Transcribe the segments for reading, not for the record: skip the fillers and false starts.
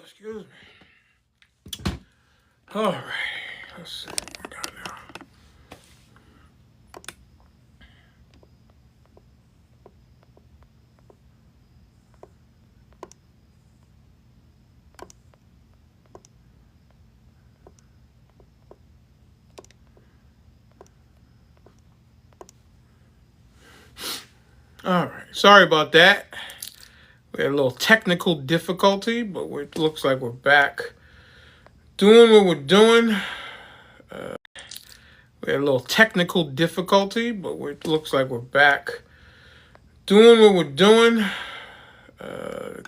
Excuse me. All right. Let's see what we got now. All right. Sorry about that. We had a little technical difficulty, but it looks like we're back doing what we're doing. We had a little technical difficulty, but it looks like we're back doing what we're doing.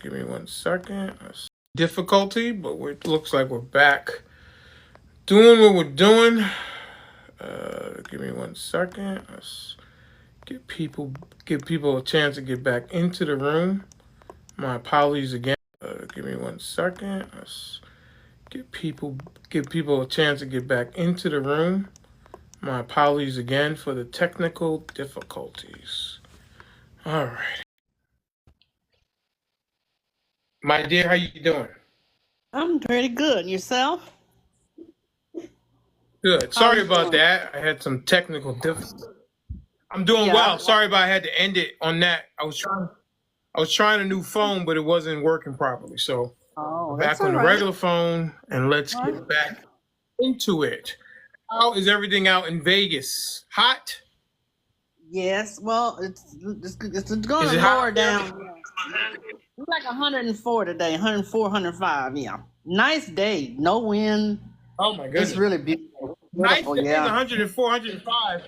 Give me 1 second. Difficulty, but it looks like we're back doing what we're doing. Give me 1 second. Let's give people a chance to get back into the room. My apologies again. Give me 1 second. Let's give people a chance to get back into the room. My apologies again for the technical difficulties. All right. My dear, how you doing? I'm pretty good. Yourself? Good. Sorry about that. I had some technical difficulties. I'm doing well. Sorry about I had to end it on that. I was trying a new phone, but it wasn't working properly. So back on the regular phone, and let's get back into it. How is everything out in Vegas? Hot? Yes. Well, it's going to lower down. It's like 104 today, 104, 105. Yeah. Nice day. No wind. Oh my goodness. It's really beautiful. Nice day, 104, 105.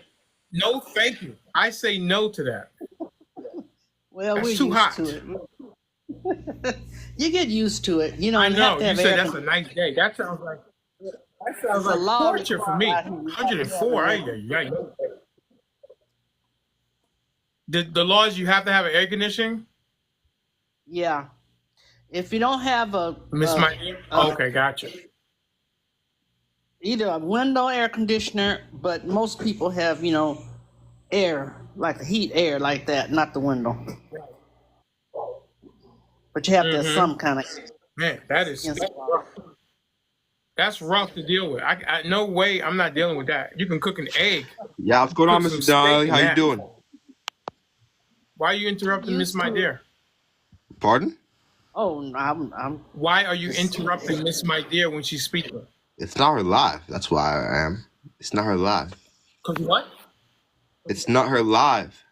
No, thank you. I say no to that. Well, we're too hot. To it. You get used to it. You know, I know. You said that's a nice day. That sounds like torture for me. 104. The laws, you have to have an air conditioning? Yeah. If you don't have okay, gotcha. Either a window air conditioner, but most people have, air, like the heat air like that, not the window. But you have to have some kind of... Man, that's rough to deal with. I no way I'm not dealing with that. You can cook an egg. Yeah, what's going on, Mr.Denali? How you doing? Why are you interrupting Miss My Dear? Pardon? Oh, I'm. Why are you interrupting Miss My Dear when she's speaking? It's not her live. That's why I am. It's not her live. Cause what? It's not her live.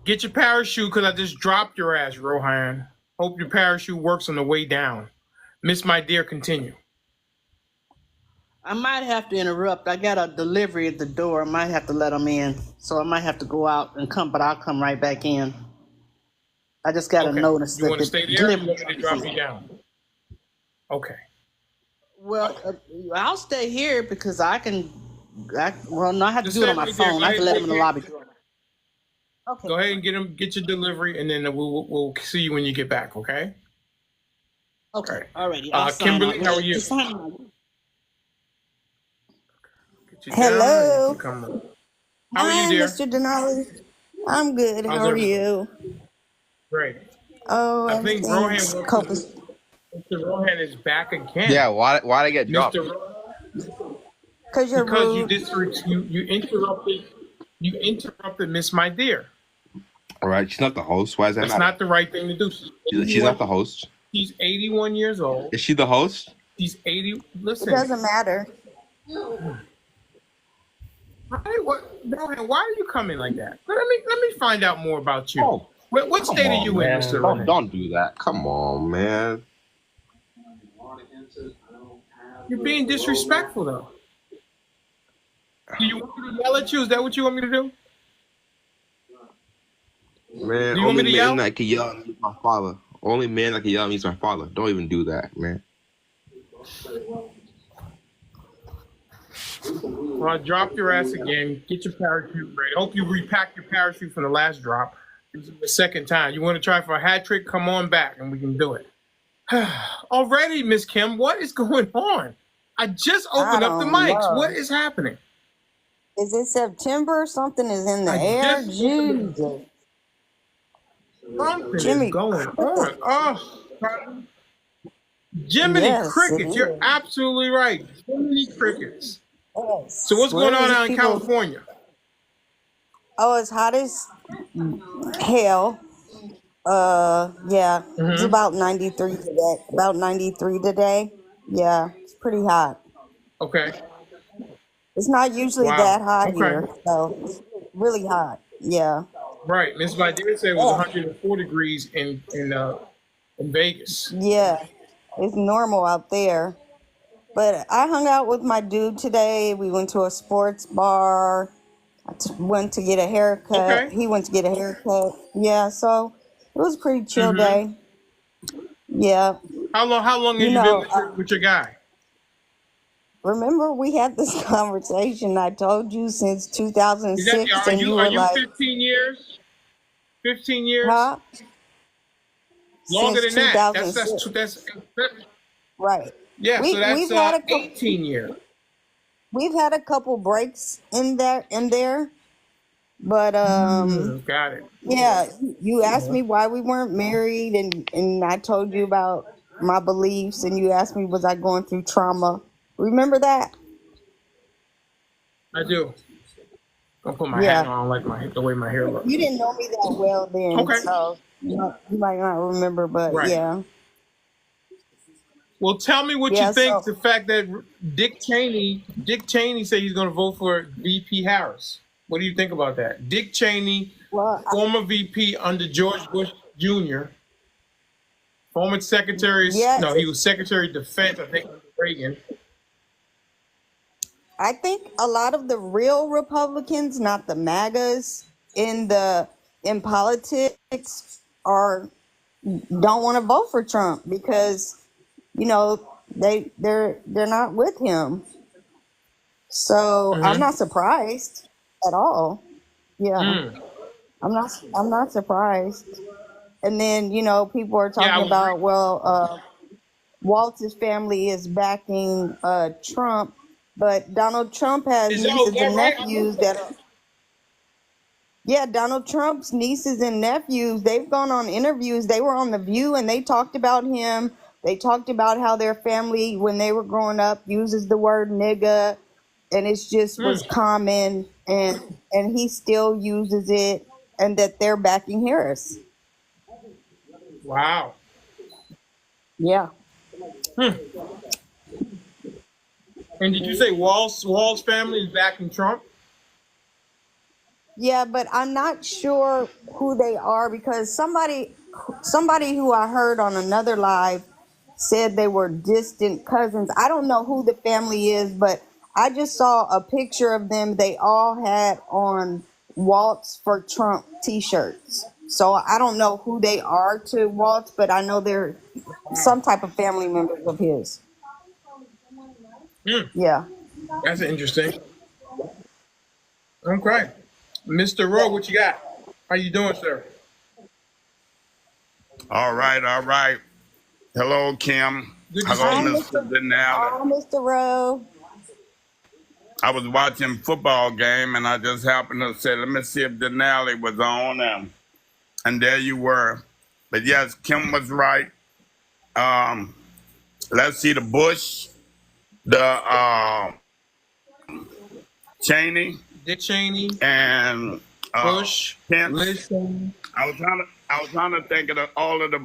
Get your parachute, because I just dropped your ass, Rohan. Hope your parachute works on the way down. Miss My Dear, continue. I might have to interrupt. I got a delivery at the door. I might have to let them in. So I might have to go out and come, but I'll come right back in. I just got to notice that. You want to stay there, or you want me to drop you down? Okay. Well, I'll stay here because I have to do it on my phone. I can let them in the lobby. Okay. Go ahead and get your delivery, and then we'll see you when you get back. Okay. Okay. All righty. Kimberly, how are you? Hello. How are you, dear? Mr. Denali. I'm good. How are you? Great. Oh, I think Mr. Rohan is back again. Yeah. Why did I get dropped? Because you're rude. You interrupted Miss My Dear. All right. She's not the host. Why is that? That's not the right thing to do. She's not the host. She's 81 years old. Is she the host? She's 80. Listen. It doesn't matter. Rohan, why are you coming like that? Let me find out more about you. Oh, what state are you in, Mr. Rohan? Don't do that. Come on, man. You're being disrespectful, though. Do you want me to yell at you? Is that what you want me to do? Man, only man that can yell at me is my father. Only man that can yell at me is my father. Don't even do that, man. Well, I dropped your ass again. Get your parachute ready. Hope you repacked your parachute from the last drop. This is the second time. You want to try for a hat trick? Come on back and we can do it. Already, Miss Kim, what is going on? I just opened up the mics. What is happening? Is it September? Something is in the air? Jesus. Something is Jimmy going on. Cricket. Oh, Jiminy Yes, it Crickets. You're is. absolutely right. Jiminy Crickets. So Yes. what's going on Really, out in people. California? Oh, it's hot as hell. Yeah, it's Mm-hmm. about 93 today. About 93 today. Yeah, it's pretty hot. Okay. It's not usually Wow. that hot Okay. here, so it's really hot. Yeah. Right. Miss Videra said it was Yeah. 104 degrees in Vegas. Yeah. It's normal out there. But I hung out with my dude today. We went to a sports bar. Went to get a haircut. Okay. He went to get a haircut. Yeah, so it was a pretty chill Mm-hmm. day. Yeah. How long have You you been know, with your guy? remember we had this conversation I told you since Is that 2006 are and you you are were you like, 15 years? 15 years? huh? Longer Since than that. That's Right. yeah, so We've that's had a couple 18 years. we've had a couple breaks in there, but Got it. yeah, you asked Yeah, me why we weren't married, and I told you about my beliefs, and you asked me was I going through trauma. Remember that? I do. I'll put my hat Yeah. on like the way my hair You looks. didn't know me that well then, Okay. so you might not remember, but Right. yeah. Well, tell me what you Yeah, think so the fact that Dick Cheney said he's going to vote for VP Harris. What do you think about that? Dick Cheney, well, former VP under George Bush Jr., former Secretary, yeah, no, he was Secretary of Defense, I think, under Reagan. I think a lot of the real Republicans, not the MAGAs, in politics are don't want to vote for Trump because they're not with him. So I'm Mm-hmm. not surprised at all. Yeah, Mm. I'm not surprised. And then people are Yeah, I talking was about, well, Waltz's family is backing Trump, but Donald Trump has is nieces that and right? I nephews missed that that. are, yeah, Donald Trump's nieces and nephews, they've gone on interviews. They were on The View and they talked about him. They talked about how their family, when they were growing up, uses the word nigga, and it's just was Mm. common, and he still uses it, and that they're backing Harris. Wow. Yeah. Hmm. And did you say Wall's family is backing Trump? Yeah, but I'm not sure who they are because somebody who I heard on another live said they were distant cousins. I don't know who the family is, but I just saw a picture of them. They all had on Waltz for Trump t-shirts. So I don't know who they are to Waltz, but I know they're Wow. some type of family members of his. Mm. Yeah. That's interesting. Okay. Mr. Rowe, Yeah. what you got? How you doing, sir? All right, all right. Hello, Kim. Good to Hello, see Hi, you. Mr. Denali. Mr. Rowe. I was watching football game and I just happened to say, let me see if Denali was on, and there you were. But yes, Kim was right. Um, let's see the Bush, the Cheney, Dick Cheney, and Bush, Pence. Liz Cheney. I was trying to think of all of the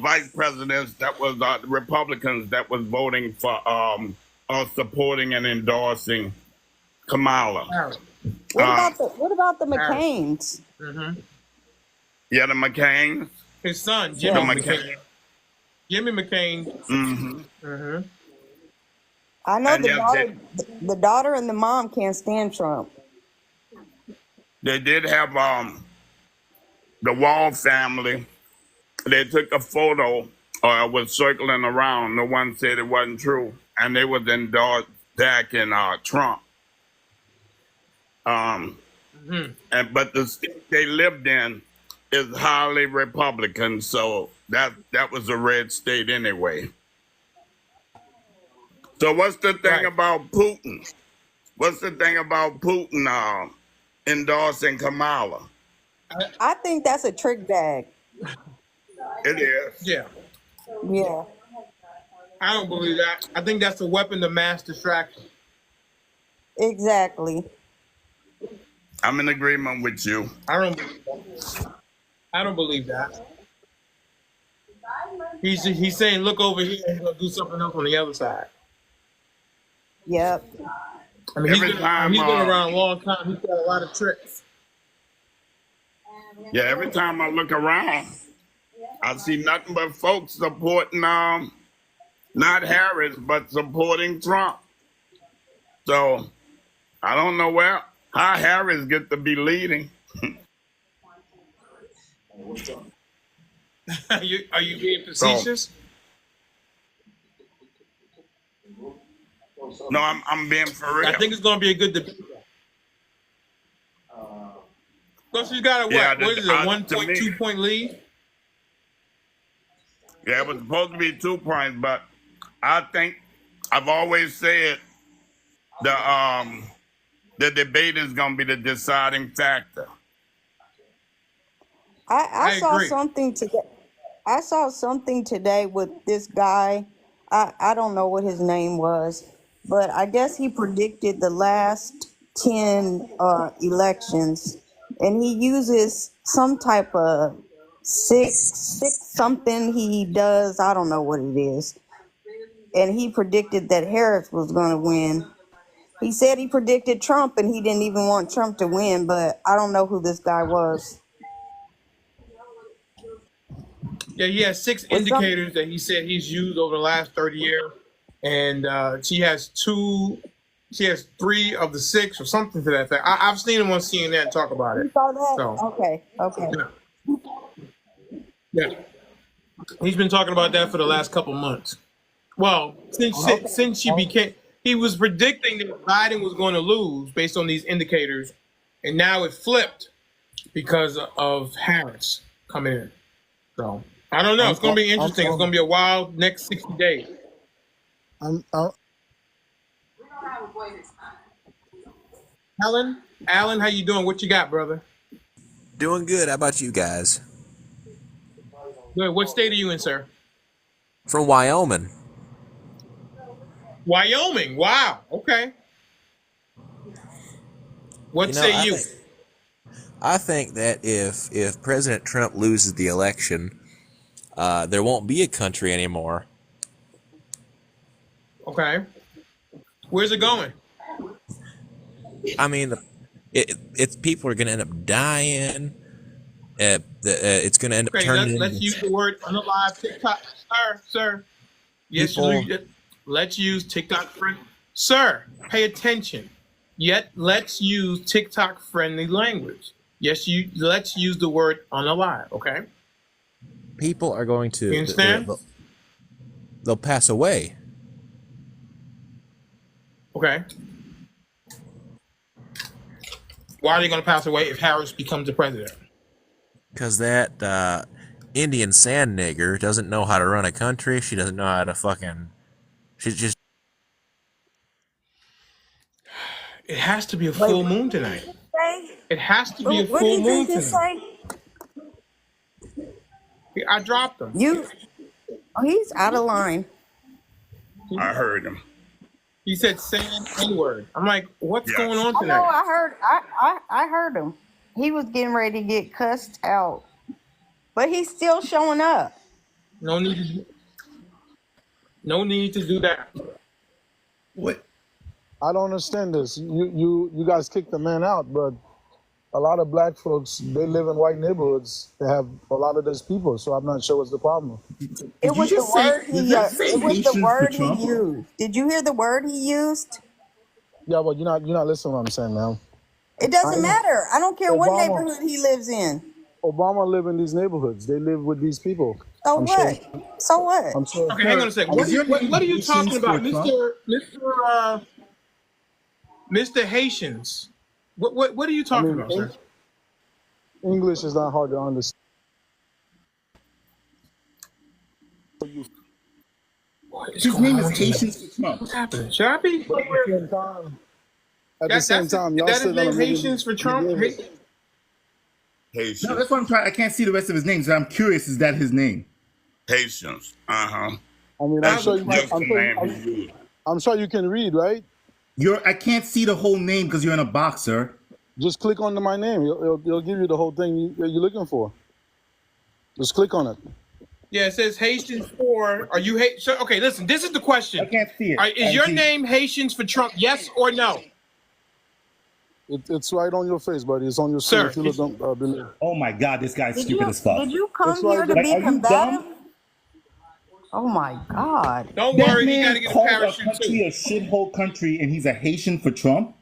vice presidents that was the Republicans that was voting for or supporting and endorsing Kamala. Harris. What about the Harris. McCains? Mm-hmm. Yeah, the McCains. His son, The Jimmy Yeah. McCain. McCain. Jimmy McCain. Mm-hmm. Mm-hmm. I know And yes, the daughter and the mom can't stand Trump. they did have the Wall family. They took a photo or it was circling around. No one said it wasn't true, and they was endorsed backing Trump. Mm-hmm. But the state they lived in is highly Republican, so that was a red state anyway. So what's the thing Right. about Putin? What's the thing about Putin endorsing Kamala? I think that's a trick bag. It is. Yeah. Yeah, I don't believe that. I think that's a weapon of mass distraction. exactly. I'm in agreement with you. I don't believe that. I don't believe that. He's saying, look over here, and he's gonna do something else on the other side. Yep. I mean, Every time, he's been around a long time. He's got a lot of tricks. yeah, every time I look around, I see nothing but folks supporting, not Harris, but supporting Trump. So I don't know how Harris get to be leading. Are you being facetious? No, I'm being for real. I think it's going to be a good debate. So she's got a Yeah, what is it, 1.2 point lead? Yeah, it was supposed to be 2 points, but I think I've always said the debate is going to be the deciding factor. I saw agree. something today. I saw something today with this guy. I don't know what his name was, but I guess he predicted the last 10 elections, and he uses some type of six something he does. I don't know what it is, and he predicted that Harris was going to win. He said he predicted Trump, and he didn't even want Trump to win, but I don't know who this guy was. Yeah, he has 6 indicators that he said he's used over the last 30 years, and she has 3 of the 6 or something to that effect. I've seen him on CNN talk about it. You saw that? So, Okay. yeah, he's been talking about that for the last couple months. Well, since he was predicting that Biden was going to lose based on these indicators, and now it flipped because of Harris coming in. So I don't know. It's going to be interesting. It's going to be a wild next 60 days. Alan, how you doing? What you got, brother? Doing good. How about you guys? Good. What state are you in, sir? From Wyoming. Wyoming. Wow. Okay. What say you? I think that if President Trump loses the election, there won't be a country anymore. Okay. Where's it going? I mean, it's people are going to end up dying. It's going to end up turning. Let's use the word unalive TikTok, sir. Yes, let's use TikTok friend. Sir, pay attention. Yet let's use TikTok friendly language. Yes, let's use the word unalive. Okay. People are going to. You understand? They'll pass away. Okay. Why are they going to pass away if Harris becomes the president? Because that Indian sand nigger doesn't know how to run a country. She doesn't know how to fucking. She's just. It has to be a full moon tonight. It has to be a full moon tonight. I dropped him. He's out of line. I heard him. He said sand N-word. I'm like, what's going on tonight? I heard him. He was getting ready to get cussed out, but he's still showing up. No need to do that. What? I don't understand this. You guys kicked the man out, but a lot of black folks, they live in white neighborhoods. They have a lot of those people, so I'm not sure what's the problem. It was the word he used. Did you hear the word he used? Yeah, but you're not listening to what I'm saying, man. It doesn't matter. I don't care what neighborhood he lives in. Obama live in these neighborhoods. They live with these people. So what? So what? I'm sure. Okay, hang on a second. What are you talking about, Mr. Haitians? What are you talking about, sir? English is not hard to understand. His name is Haitians for Trump. What's happening? Should I be? At the same time, y'all that still his name gonna Haitians for Trump? Haitians. No, that's what I'm trying. I can't see the rest of his name, so I'm curious. Is that his name? Haitians. I mean, That's just the name he used. I'm sure you can read, right? I can't see the whole name because you're in a box, sir. Just click on my name. It'll give you the whole thing you're looking for. Just click on it. Yeah, it says Haitians for. Are you so, okay? Listen, this is the question. I can't see it. Is your name Haitians for Trump? Yes or no? It's right on your face, buddy. It's on your screen. If you look below. Oh my God, this guy's stupid as fuck. Did you come here to be combative? Oh my God. Don't worry, he got to get a parachute country too. A shithole country, and he's a Haitian for Trump.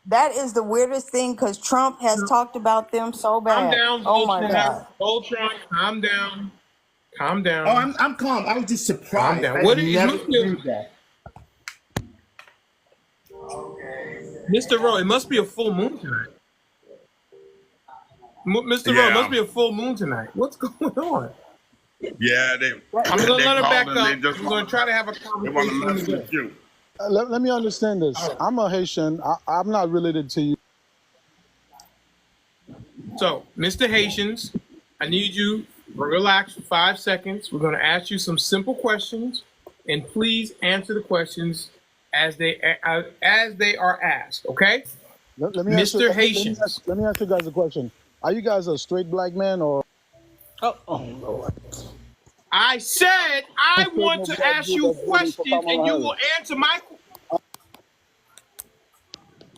That is the weirdest thing because Trump has talked about them so bad. Calm down, oh my God. Voltron, calm down. Calm down. Oh, I'm calm. I was just surprised. Calm down. What did you do that? Mr. Rowe, it must be a full moon tonight. Mr. Rowe, it must be a full moon tonight. What's going on? Yeah, I'm going to let him back up. I'm going to try to have a conversation. They want to mess with you. Let me understand this. I'm a Haitian. I'm not related to you. So, Mr. Haitians, I need you to relax for 5 seconds. We're going to ask you some simple questions, and please answer the questions as they are asked. Okay? Let me Mr. Haitians. Let me ask you guys a question. Are you guys a straight black man or? Oh Lord. I said I want to ask you questions, and you will answer my.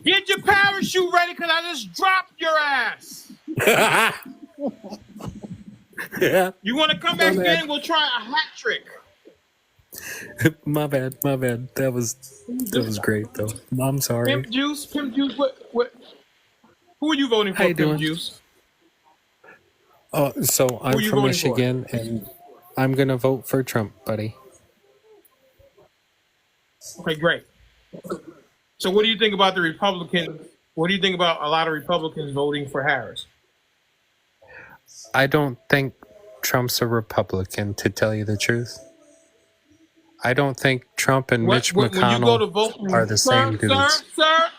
Get your parachute ready, because I just dropped your ass. You want to come back again? We'll try a hat trick. My bad. That was great though. I'm sorry. Pimp Juice. What? Who are you voting for, Pimp Juice? So I'm from Michigan, and I'm gonna vote for Trump, buddy. Okay, great. So what do you think about the Republicans? What do you think about a lot of Republicans voting for Harris? I don't think Trump's a Republican, to tell you the truth. I don't think Trump and Mitch McConnell are the same dudes.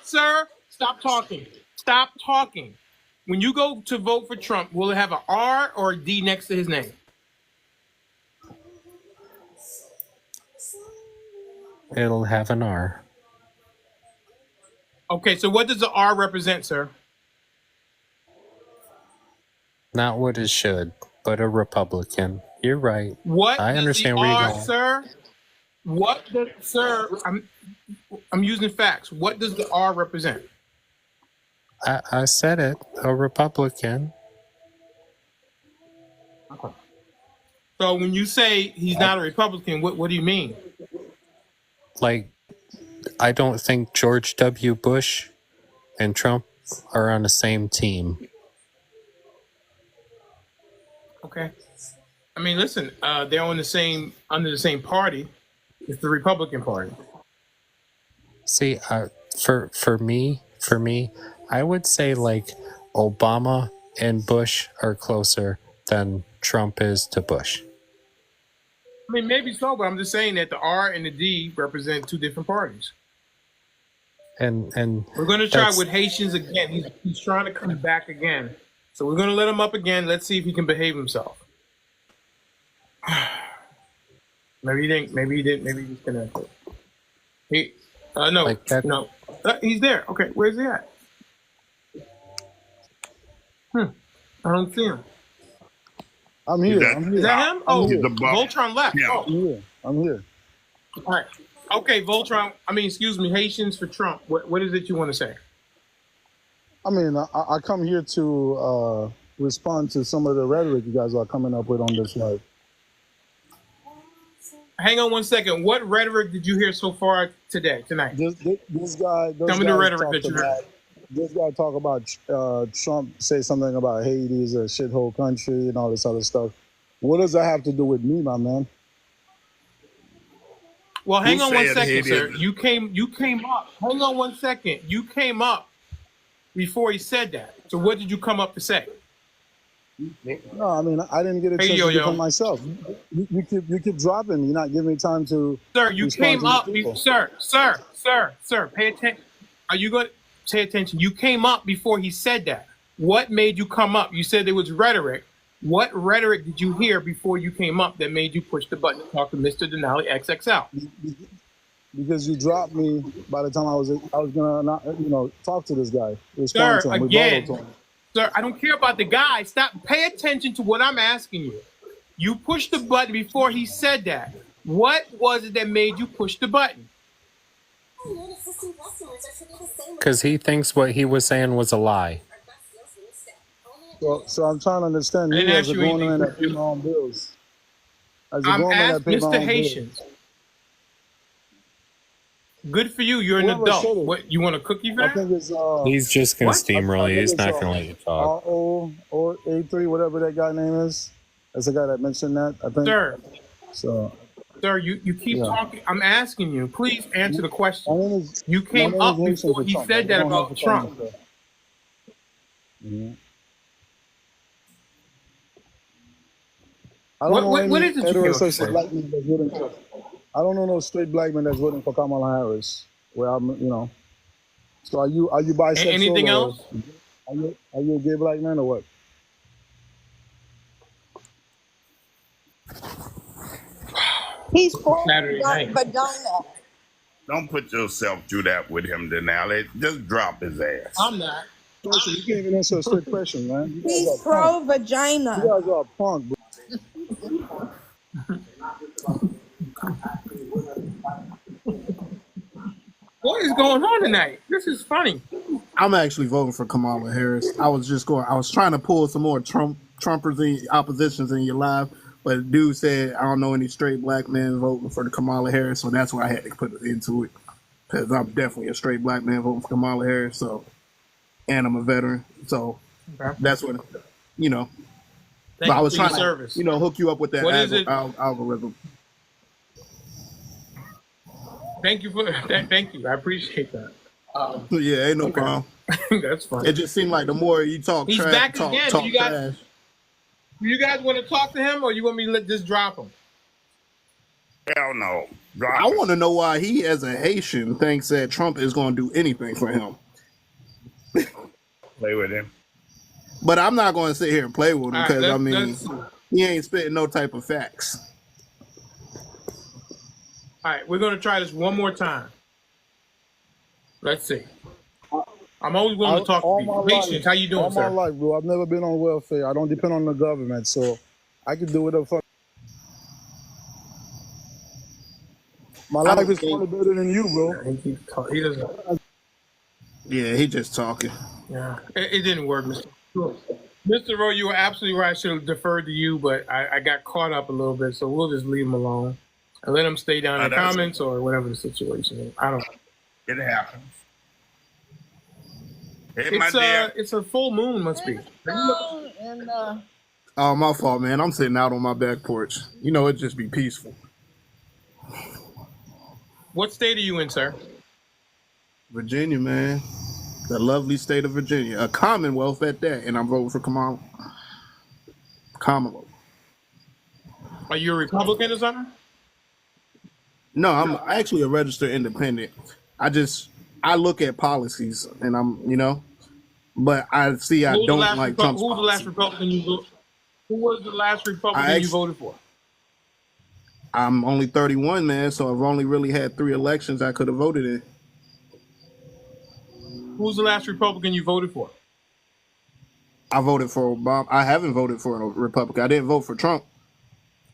Sir, stop talking. Stop talking. When you go to vote for Trump, will it have an R or a D next to his name? It'll have an R. Okay, so what does the R represent, sir? Not what it should, but a Republican. You're right. What I understand where you're going. Sir? What does, sir? I'm using facts. What does the R represent? I said it. A Republican. Okay. So when you say he's not a Republican, what do you mean? Like, I don't think George W. Bush and Trump are on the same team. Okay. I mean, listen, they're under the same party. It's the Republican Party. See, for me, I would say like Obama and Bush are closer than Trump is to Bush. I mean, maybe so, but I'm just saying that the R and the D represent two different parties. And we're going to try with Haitians again. He's trying to come back again. So we're going to let him up again. Let's see if he can behave himself. Maybe he didn't. Maybe he's gonna. No, like no. He's there. Okay, where's he at? I don't see him. I'm here. Is that him? Oh, Voltron left. Yeah. Oh, I'm here. All right. Okay, Voltron. Excuse me, Haitians for Trump. What is it you want to say? I mean, I come here to respond to some of the rhetoric you guys are coming up with on this live. Hang on one second. What rhetoric did you hear so far tonight? This guy. Tell me the rhetoric that you heard. This guy talk about Trump say something about Haiti is a shithole country and all this other stuff. What does that have to do with me, my man? Well, hang on one second, sir. You came up. Hang on one second. You came up before he said that. So what did you come up to say? No, I mean, I didn't get a chance to defend myself. You keep dropping. You're not giving me time to. Sir, you came up. Sir. Pay attention. Are you going to pay attention? You came up before he said that. What made you come up? You said there was rhetoric. What rhetoric did you hear before you came up that made you push the button to talk to Mr. Denali XXL? Because you dropped me by the time I was gonna not, talk to this guy, respond Sir, to him, again, rebuttal to him. sir, I don't care about the guy. Stop. Pay attention to what I'm asking you. You pushed the button before he said that. What was it that made you push the button? Because he thinks what he was saying was a lie. So I'm trying to understand me as a grown man that pay my own bills. As a grown man that pay my Mr. own Haitians. bills. Good for you. You're an adult. What, you want a cookie, man? I think it's he's just gonna steamroll you. He's not gonna let you talk. RO or A3, whatever that guy name is. That's the guy that mentioned that, I think. Sir. So sir, you keep talking. I'm asking you. Please answer the question. You came up before he said that about Trump. Mm-hmm. I don't know any heterosexual black man that's voting for. I don't know no straight black man that's voting for Kamala Harris. Where I'm, So are you bisexual? Anything else? Are you a gay black man or what? He's for vagina. Don't put yourself through that with him, Denali. Just drop his ass. I'm not. Listen, you can't even answer a straight question, man. He's pro vagina. You guys are a punk, bro. What is going on tonight? This is funny. I'm actually voting for Kamala Harris. I was trying to pull some more Trumpers in oppositions in your live, but dude said I don't know any straight black men voting for the Kamala Harris, so that's why I had to put it into it. Because I'm definitely a straight black man voting for Kamala Harris, and I'm a veteran, so that's what But I was trying to, hook you up with that algorithm. Thank you for that. Thank you. I appreciate that. Yeah, ain't no problem. That's fine. It just seemed like the more you talk, he's back again. Talk Do you guys want to talk to him, or you want me to just drop him? Hell no. I want to know why he, as a Haitian, thinks that Trump is going to do anything for him. Play with him. But I'm not going to sit here and play with him because, he ain't spitting no type of facts. All right, we're going to try this one more time. Let's see. I'm always willing to talk to people. Patience, how you doing, sir? All my life, bro. I've never been on welfare. I don't depend on the government, so I can do whatever the fuck. My life is probably better than you, bro. He doesn't. Yeah, he just talking. Yeah, it didn't work, Mr. Rowe, you were absolutely right. I should have deferred to you, but I got caught up a little bit, so we'll just leave him alone and let him stay down in the comments or whatever the situation is. I don't know. It happens. It's a full moon, must be. Oh, my fault, man. I'm sitting out on my back porch. It'd just be peaceful. What state are you in, sir? Virginia, man. The lovely state of Virginia. A commonwealth at that, and I'm voting for Kamala. Commonwealth. Are you a Republican or something? No, I'm actually a registered independent. I look at policies, and but I see I don't like Trump's Who was the last Republican you voted? Who was the last Republican you voted for? I'm only 31, man, so I've only really had 3 elections I could have voted in. Who was the last Republican you voted for? I voted for Obama. I haven't voted for a Republican. I didn't vote for Trump.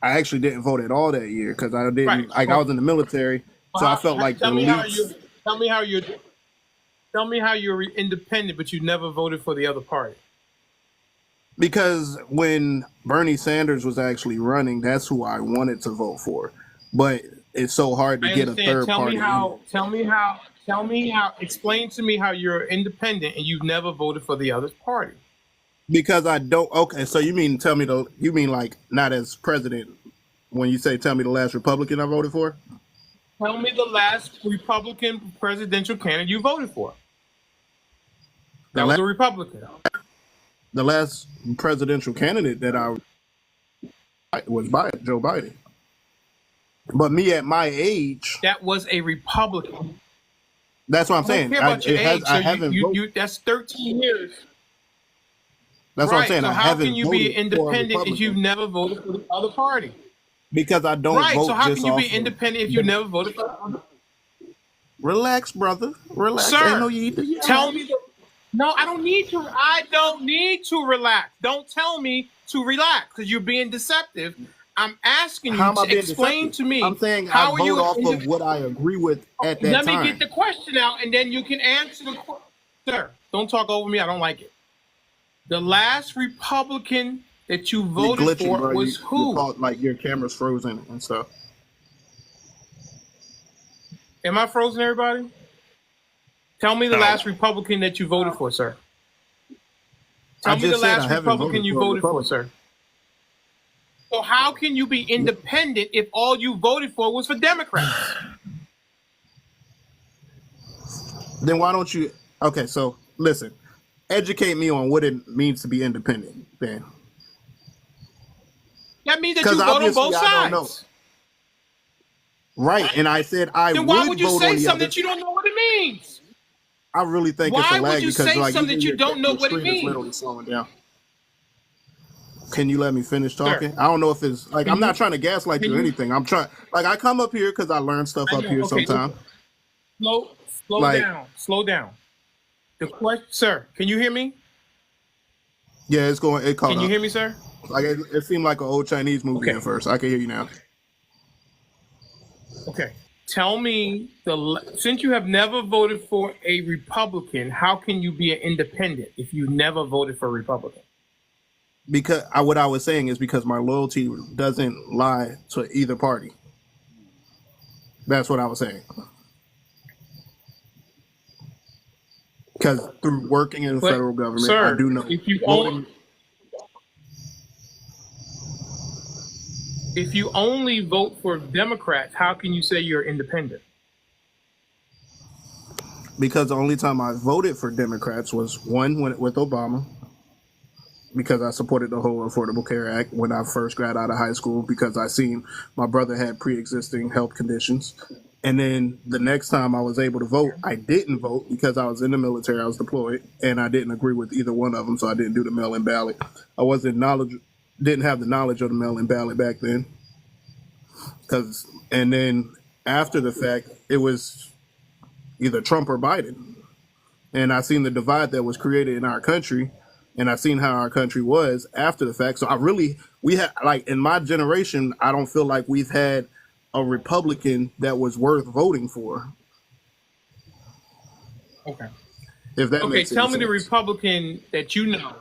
I actually didn't vote at all that year because I didn't. I was in the military, so I felt like the elites. Tell me how you're independent, but you never voted for the other party. Because when Bernie Sanders was actually running, that's who I wanted to vote for. But it's so hard to get a third party. Tell me how. Explain to me how you're independent and you've never voted for the other party. Because I don't. Okay, so you mean like not as president when you say tell me the last Republican I voted for? Tell me the last Republican presidential candidate you voted for. That was a Republican. The last presidential candidate that I was Joe Biden. But me at my age, that was a Republican. That's what I'm saying. I haven't. That's 13 years. That's what I'm saying. So I how can haven't you be voted for a independent if you've Republican never voted for the other party? because I don't Right. So vote how just can you be off of. independent if you never voted for the other? Relax, brother. Relax. Ain't no Sir, need to yell. tell me. No, I don't need to. I don't need to relax. Don't tell me to relax because you're being deceptive. I'm asking How you am I to being explain deceptive? to me I'm saying I how are vote you. off of what I agree with at that Let me time. get the question out, and then you can answer the question. Sir, don't talk over me. I don't like it. The last Republican that you voted You're glitching, for bro. was You who? caught like your camera's frozen and stuff. Am I frozen, everybody? Tell me the last Republican that you voted for, sir. Tell me the last Republican you voted for, sir. So how can you be independent if all you voted for was for Democrats? Then why don't you? Okay, so listen, educate me on what it means to be independent. Then That means that you vote on both sides. I don't know. Right, and I said then why would you say something that you don't know what it means? I really think it's a lag why would you because say like something that you don't know what it means? Literally slowing down. Can you let me finish talking? Sure. I don't know if it's like I'm not trying to gaslight you or anything. I'm trying like I come up here because I learn stuff up here sometimes. Slow down. The question, sir, can you hear me? Yeah, it caught up. Can you hear me, sir? Like it seemed like an old Chinese movie at first. I can hear you now. Okay. Tell me, since you have never voted for a Republican, how can you be an independent if you never voted for a Republican? Because what I was saying is because my loyalty doesn't lie to either party. That's what I was saying. Because through working in the federal government, sir, I do know. If you only vote for Democrats, how can you say you're independent? Because the only time I voted for Democrats was with Obama, because I supported the whole Affordable Care Act when I first got out of high school because I seen my brother had pre-existing health conditions. And then the next time I was able to vote, I didn't vote because I was in the military, I was deployed, and I didn't agree with either one of them, so I didn't do the mail-in ballot. I didn't have the knowledge of the mail-in ballot back then. And then after the fact, it was either Trump or Biden. And I seen the divide that was created in our country, and I seen how our country was after the fact. So we had, like, in my generation, I don't feel like we've had a Republican that was worth voting for. Okay. If that makes tell sense. Me the Republican that you know.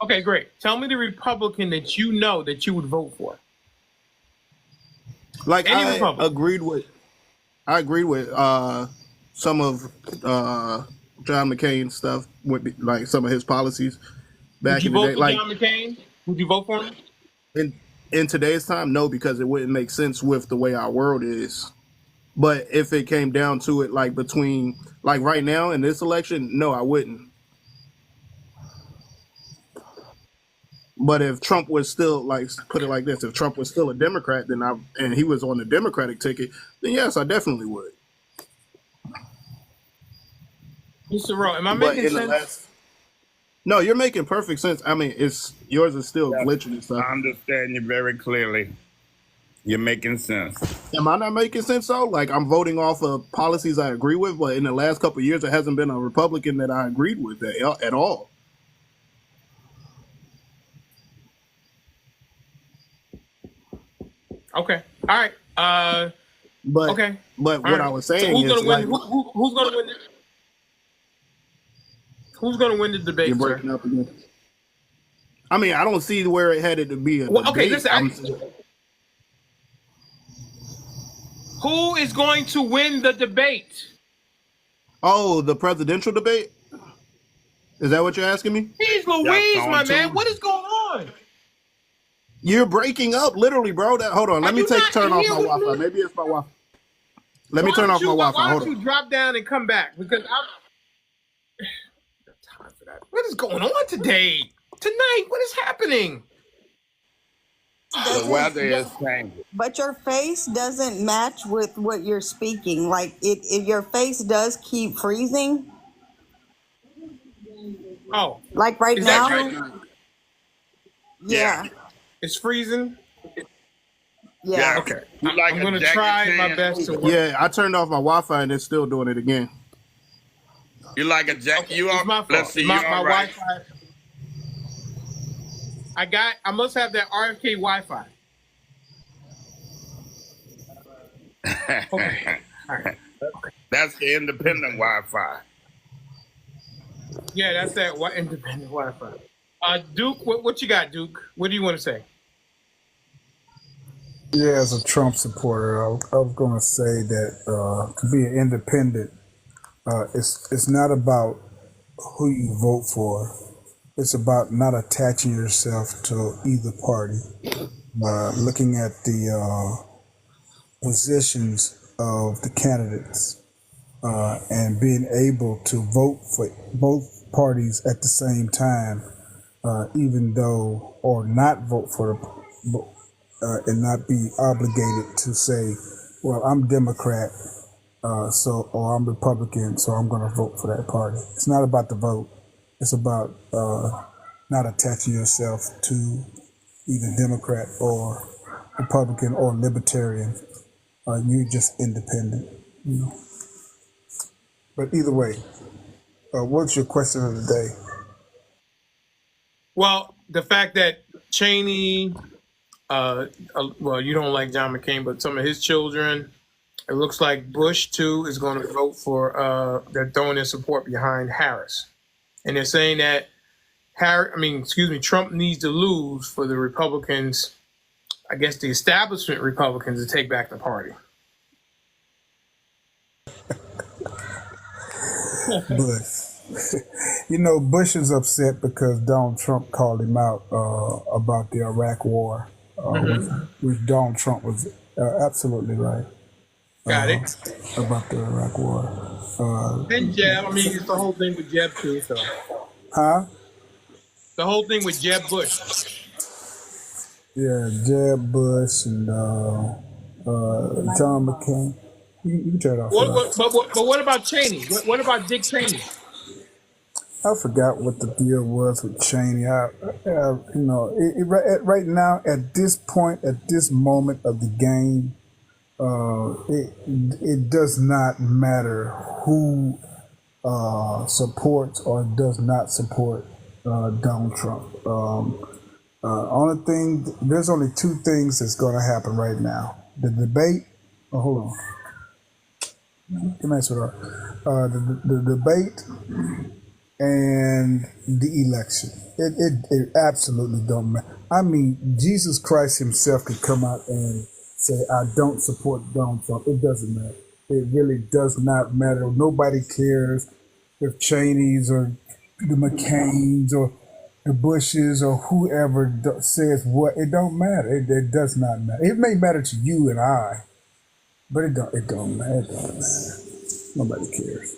Okay, great. Tell me the Republican that you know that you would vote for. Like I agreed with some of John McCain's stuff with like some of his policies back in the day. Like John McCain? Would you vote for him? In today's time, no, because it wouldn't make sense with the way our world is. But if it came down to it, like between like right now in this election, no, I wouldn't. But if Trump was still, like, put it like this, if Trump was still a Democrat, and he was on the Democratic ticket, then yes, I definitely would. Mr. Rowe, am I making sense? No, you're making perfect sense. I mean, yours is still glitching and stuff. I understand you very clearly. You're making sense. Am I not making sense though? Like I'm voting off of policies I agree with, but in the last couple of years, there hasn't been a Republican that I agreed with at all. Okay. All right. But okay. But what I was saying who's is gonna win? Who's gonna win? Who's gonna win the debate? You're breaking up again. I mean, I don't see where it headed to be a debate. Okay, listen. Who is going to win the debate? Oh, the presidential debate? Is that what you're asking me? Jeez Louise, my man. What is going on? You're breaking up, literally, bro. Hold on. Let me turn off my Wi-Fi. Maybe it's my Wi-Fi. Let me turn off my Wi-Fi. Why don't you drop down and come back? Because I'm time for that. What is going on today? Tonight, what is happening? The weather is changing. But your face doesn't match with what you're speaking. Like your face does keep freezing. Oh. Like right now. Yeah. It's freezing? Yeah. Yeah. Okay. You like I'm a going to jacket try my tan? best to work. Yeah, I turned off my Wi-Fi and it's still doing it again. You like a jacket? Okay, You it's all? my Let's fault. see. My You all right? Wi-Fi. I must have that RFK Wi-Fi. Okay. All right. Okay. That's the independent Wi-Fi. Yeah, that's that independent Wi-Fi. Duke, what you got, Duke? What do you want to say? Yeah, as a Trump supporter, I was going to say that to be an independent, it's not about who you vote for. It's about not attaching yourself to either party. Looking at the positions of the candidates and being able to vote for both parties at the same time, even though, or not vote for and not be obligated to say, well, I'm Democrat, or I'm Republican, so I'm going to vote for that party. It's not about the vote. It's about not attaching yourself to either Democrat or Republican or Libertarian. You're just independent. You know? But either way, what's your question of the day? Well, the fact that Cheney, well, you don't like John McCain, but some of his children, it looks like Bush too is going to vote for. They're throwing their support behind Harris, and they're saying that Trump needs to lose for the Republicans. I guess the establishment Republicans to take back the party. Bush. You know, Bush is upset because Donald Trump called him out about the Iraq War, which Donald Trump was absolutely right. Got it. About the Iraq War. And Jeb, it's the whole thing with Jeb too. So. Huh? The whole thing with Jeb Bush. Yeah, Jeb Bush and John McCain. You can turn it off. But what about Cheney? What about Dick Cheney? I forgot what the deal was with Cheney. Right now, at this point, at this moment of the game, it does not matter who supports or does not support Donald Trump. There's only two things that's going to happen right now: the debate. Oh, hold on. Can I answer that? The debate and the election. It absolutely don't matter. Jesus Christ himself could come out and say, I don't support Donald Trump. It doesn't matter. It really does not matter. Nobody cares if Cheney's or the McCains or the Bushes or whoever says what. It don't matter. It does not matter. It may matter to you and I, but it don't matter. It don't matter. Nobody cares.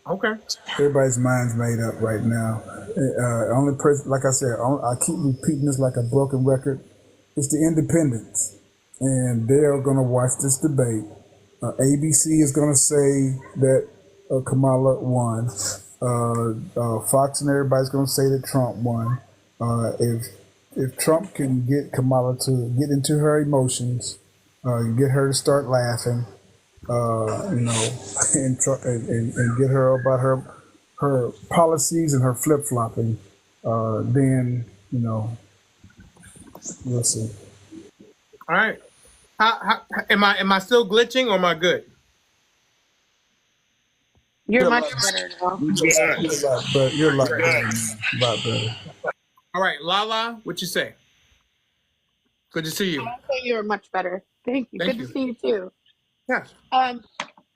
Okay. Everybody's mind's made up right now. Only person, like I said, I keep repeating this like a broken record. It's the independents, and they are going to watch this debate. ABC is going to say that Kamala won. Fox and everybody's going to say that Trump won. If Trump can get Kamala to get into her emotions, get her to start laughing, and get her about her policies and her flip flopping, then we'll see. All right. How, am I still glitching or am I good? You're much better now. You're a lot better. All right, Lala, what you say? Good to see you. I say you're much better. Thank you. Good to see you too. Yes. I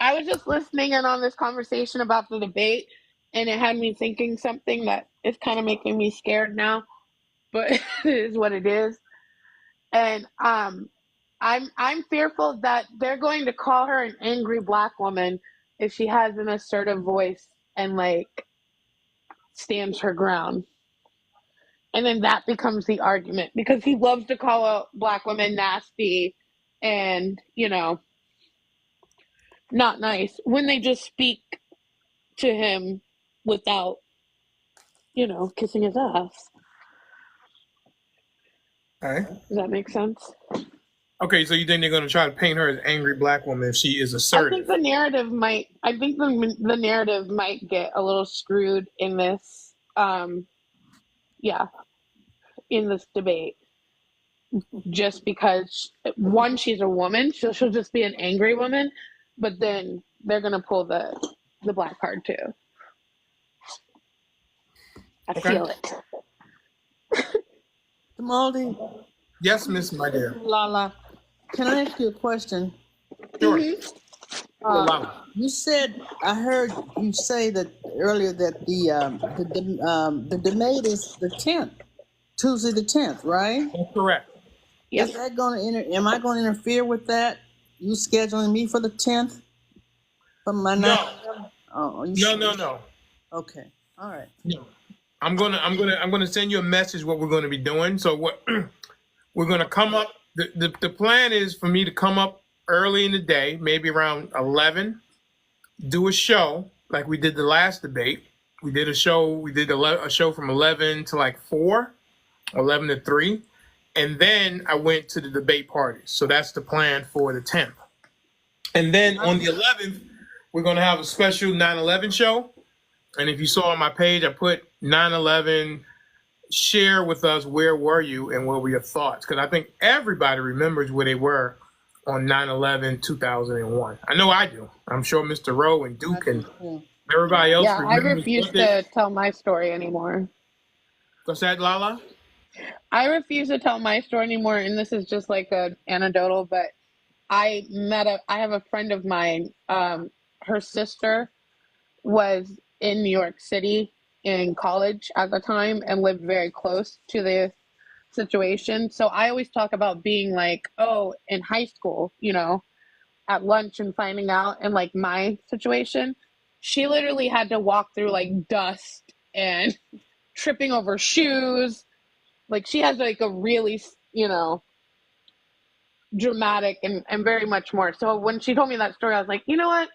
was just listening in on this conversation about the debate, and it had me thinking something that is kind of making me scared now, but it is what it is. And I'm fearful that they're going to call her an angry black woman if she has an assertive voice and stands her ground. And then that becomes the argument because he loves to call out black women nasty and, not nice when they just speak to him without, kissing his ass. All right. Does that make sense? Okay, so you think they're going to try to paint her as angry black woman if she is I think assertive? the narrative might. I think the narrative might get a little screwed in this. Yeah, in this debate, just because one, she's a woman, she'll just be an angry woman, but then they're gonna pull the black card too. I feel it. Maldi. Yes, Miss, my dear. Lala, can I ask you a question? Sure. You said, I heard you say that earlier that the debate is the 10th, Tuesday the 10th, right? That's correct. Yes. Is that going to am I going to interfere with that? You scheduling me for the 10th? From my no. No. Okay. All right. No. I'm gonna send you a message what we're gonna be doing. So what we're gonna come up. The plan is for me to come up early in the day, maybe around 11, do a show like we did the last debate. We did a show. We did a show from 11 to like 4, 11 to 3, and then I went to the debate parties. So that's the plan for the 10th. And then on the 11th, we're gonna have a special 9/11 show. And if you saw on my page, I put 9/11. Share with us where were you and what were your thoughts? Because I think everybody remembers where they were on 9/11/2001. I know I do. I'm sure Mr. Rowe and Duke and everybody else. Yeah, I refuse to tell my story anymore. What's that, Lala? I refuse to tell my story anymore, and this is just like an anecdotal, but I have a friend of mine. Her sister was in New York City in college at the time and lived very close to the situation. So I always talk about being like, oh, in high school, at lunch and finding out, and like my situation, she literally had to walk through like dust and tripping over shoes. Like she has like a really, dramatic and very much more. So when she told me that story, I was like, you know what?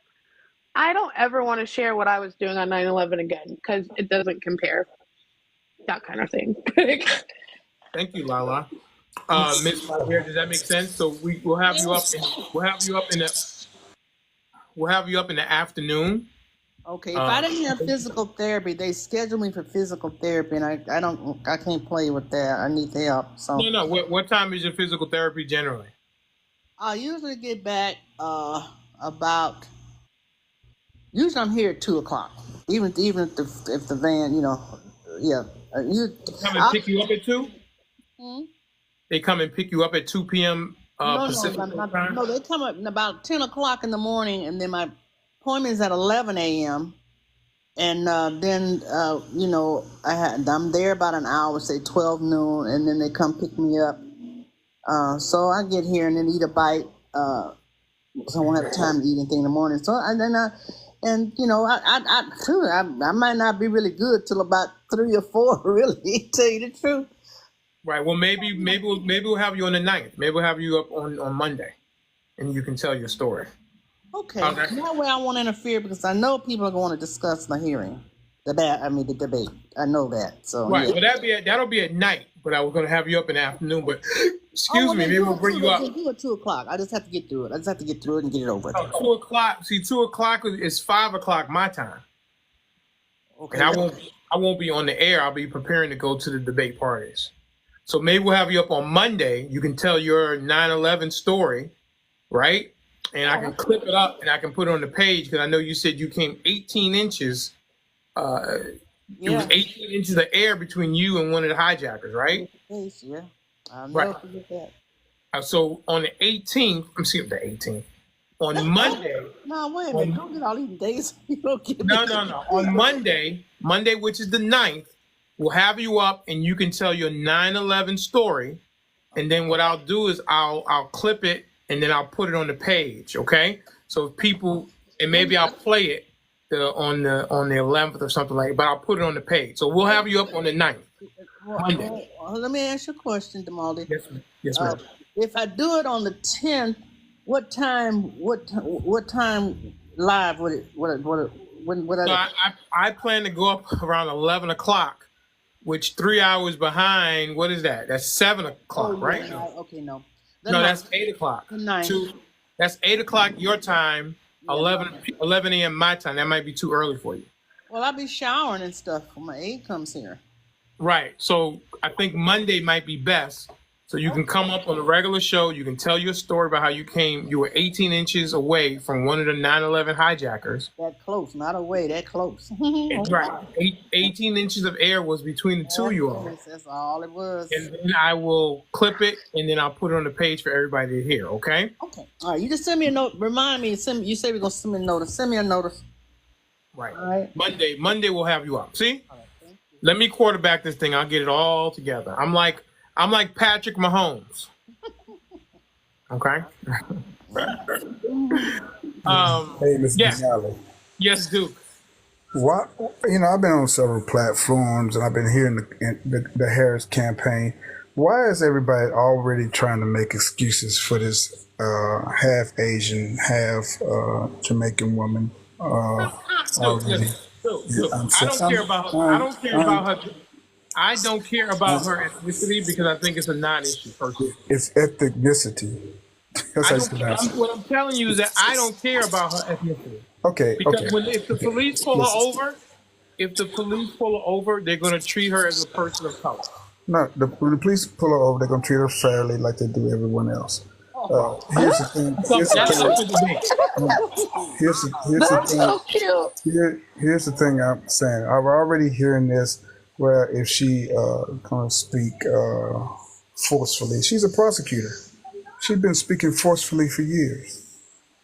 I don't ever want to share what I was doing on 9/11 again because it doesn't compare. That kind of thing. Thank you, Lala. Miss Maria, does that make sense? So we'll have you up in the afternoon. Okay. If I didn't have physical therapy, they schedule me for physical therapy, and I can't play with that. I need help. So no. What time is your physical therapy generally? I usually get back about. Usually I'm here at 2:00. Even if the van, yeah. Come and pick you up at 2? They come and pick you up at 2 p.m. Pacific time? No, they come at about 10:00 in the morning, and then my appointment is at 11 a.m. And then I'm there about an hour, say 12 noon, and then they come pick me up. So I get here and then eat a bite. So I won't have time to eat anything in the morning. So I might not be really good till about 3 or 4. Really, tell you the truth. Right. Well, maybe we'll have you on the 9th. Maybe we'll have you up on Monday, and you can tell your story. Okay. That way I won't interfere because I know people are going to discuss the hearing, the debate. I know that. So right. Well, that'll be at night, but I was going to have you up in the afternoon. But excuse me, maybe we'll bring you up. Do it 2:00. I just have to get through it. I just have to get through it and get it over. 2:00. See, 2:00 is 5:00 my time. Okay. And I won't be on the air. I'll be preparing to go to the debate parties. So maybe we'll have you up on Monday. You can tell your 9/11 story, right? And I can clip it up and I can put it on the page because I know you said you came 18 inches. It was 18 inches of air between you and one of the hijackers, right? Yeah. I'll never forget that. So on the 18th, I'm seeing the 18th. On Monday. No, wait a minute. Don't get all these days. You don't get No. On Monday, which is the 9th, we'll have you up and you can tell your 9/11 story. And then what I'll do is I'll clip it and then I'll put it on the page, okay? So if people, and maybe I'll play it on the 11th or something like that, but I'll put it on the page. So we'll have you up on the 9th. Monday. Well, let me ask you a question, Demaldi. Yes, ma'am. If I do it on the 10th, what time live would it? So I plan to go up around 11 o'clock which 3 hours behind. What is that? That's 7 o'clock, right? No. Okay, no. No, that's 8 o'clock. That's 8 o'clock your time. 11 a.m. my time. That might be too early for you. Well, I'll be showering and stuff when my aide comes here. Right. So I think Monday might be best. So you can come up on a regular show. You can tell your story about how you came. You were 18 inches away from one of the 9/11 hijackers. That close, not away. That close. Right. 18 inches of air was between the two of you all. That's all it was. And then I will clip it, and then I'll put it on the page for everybody to hear. Okay. Okay. All right. You just send me a note. Remind me. You say we're gonna send me a notice. Send me a notice. Right. All right. Monday we'll have you up. See. All right, thank you. Let me quarterback this thing. I'll get it all together. I'm like Patrick Mahomes. Okay. Hey, Mr. Denali. Yes, Duke. What, I've been on several platforms and I've been hearing the Harris campaign. Why is everybody already trying to make excuses for this half Asian, half Jamaican woman? I don't care about her. I don't care about her ethnicity because I think it's a non-issue personally. It's ethnicity. What I'm telling you is that I don't care about her ethnicity. Okay. Because if the police pull her over, they're going to treat her as a person of color. No, when the police pull her over, they're going to treat her fairly like they do everyone else. Here's the thing. Here's the thing I'm saying. I'm already hearing this where if she can speak forcefully, she's a prosecutor. She's been speaking forcefully for years.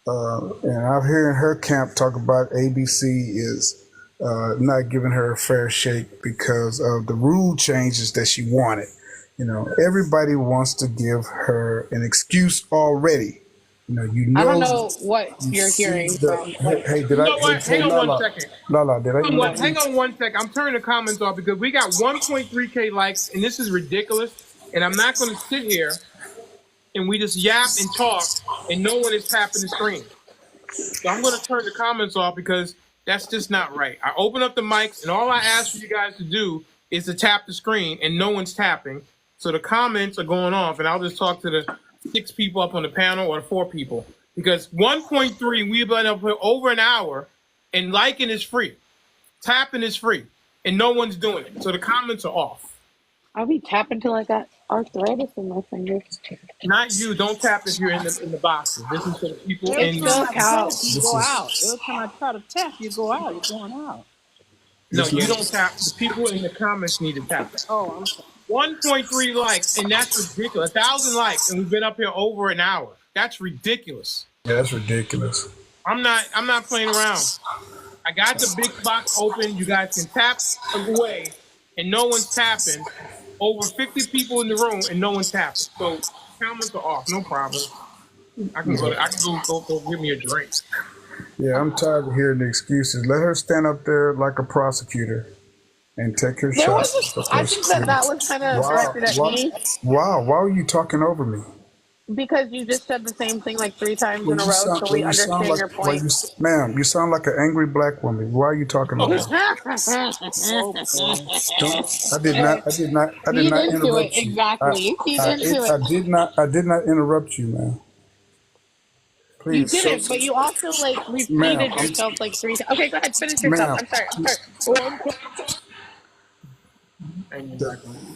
And I'm hearing her camp talk about ABC is not giving her a fair shake because of the rule changes that she wanted. Everybody wants to give her an excuse already. I don't know what you're hearing from. Hey, did I? Hang on 1 second. Lala, did I? Hang on 1 second. I'm turning the comments off because we got 1.3K likes, and this is ridiculous. And I'm not going to sit here and we just yap and talk, and no one is tapping the screen. So I'm going to turn the comments off because that's just not right. I open up the mics, and all I ask for you guys to do is to tap the screen, and no one's tapping. So the comments are going off, and I'll just talk to the 6 people up on the panel or the 4 people. Because 1.3, we've been up for over an hour, and liking is free. Tapping is free, and no one's doing it. So the comments are off. I'll be tapping till I got arthritis in my fingers. Not you. Don't tap if you're in the boxes. This is for the people in the house. You go out. Every time I try to tap, you go out. You're going out. No, you don't tap. The people in the comments need to tap. Oh, I'm sorry. 1.3 likes, and that's ridiculous. 1,000 likes, and we've been up here over an hour. That's ridiculous. Yeah, that's ridiculous. I'm not playing around. I got the big box open. You guys can tap away, and no one's tapping. Over 50 people in the room, and no one's tapping. So comments are off. No problem. I can go give me a drink. Yeah, I'm tired of hearing the excuses. Let her stand up there like a prosecutor and take her shots. I think that was kind of directed at me. Wow, why are you talking over me? Because you just said the same thing like 3 times in a row, so we understand your point. Ma'am, you sound like an angry black woman. Why are you talking over me? I did not interrupt you. Exactly. I did not interrupt you, ma'am. Please. You didn't, but you also repeated yourself 3 times. Okay, go ahead, finish yourself. I'm sorry.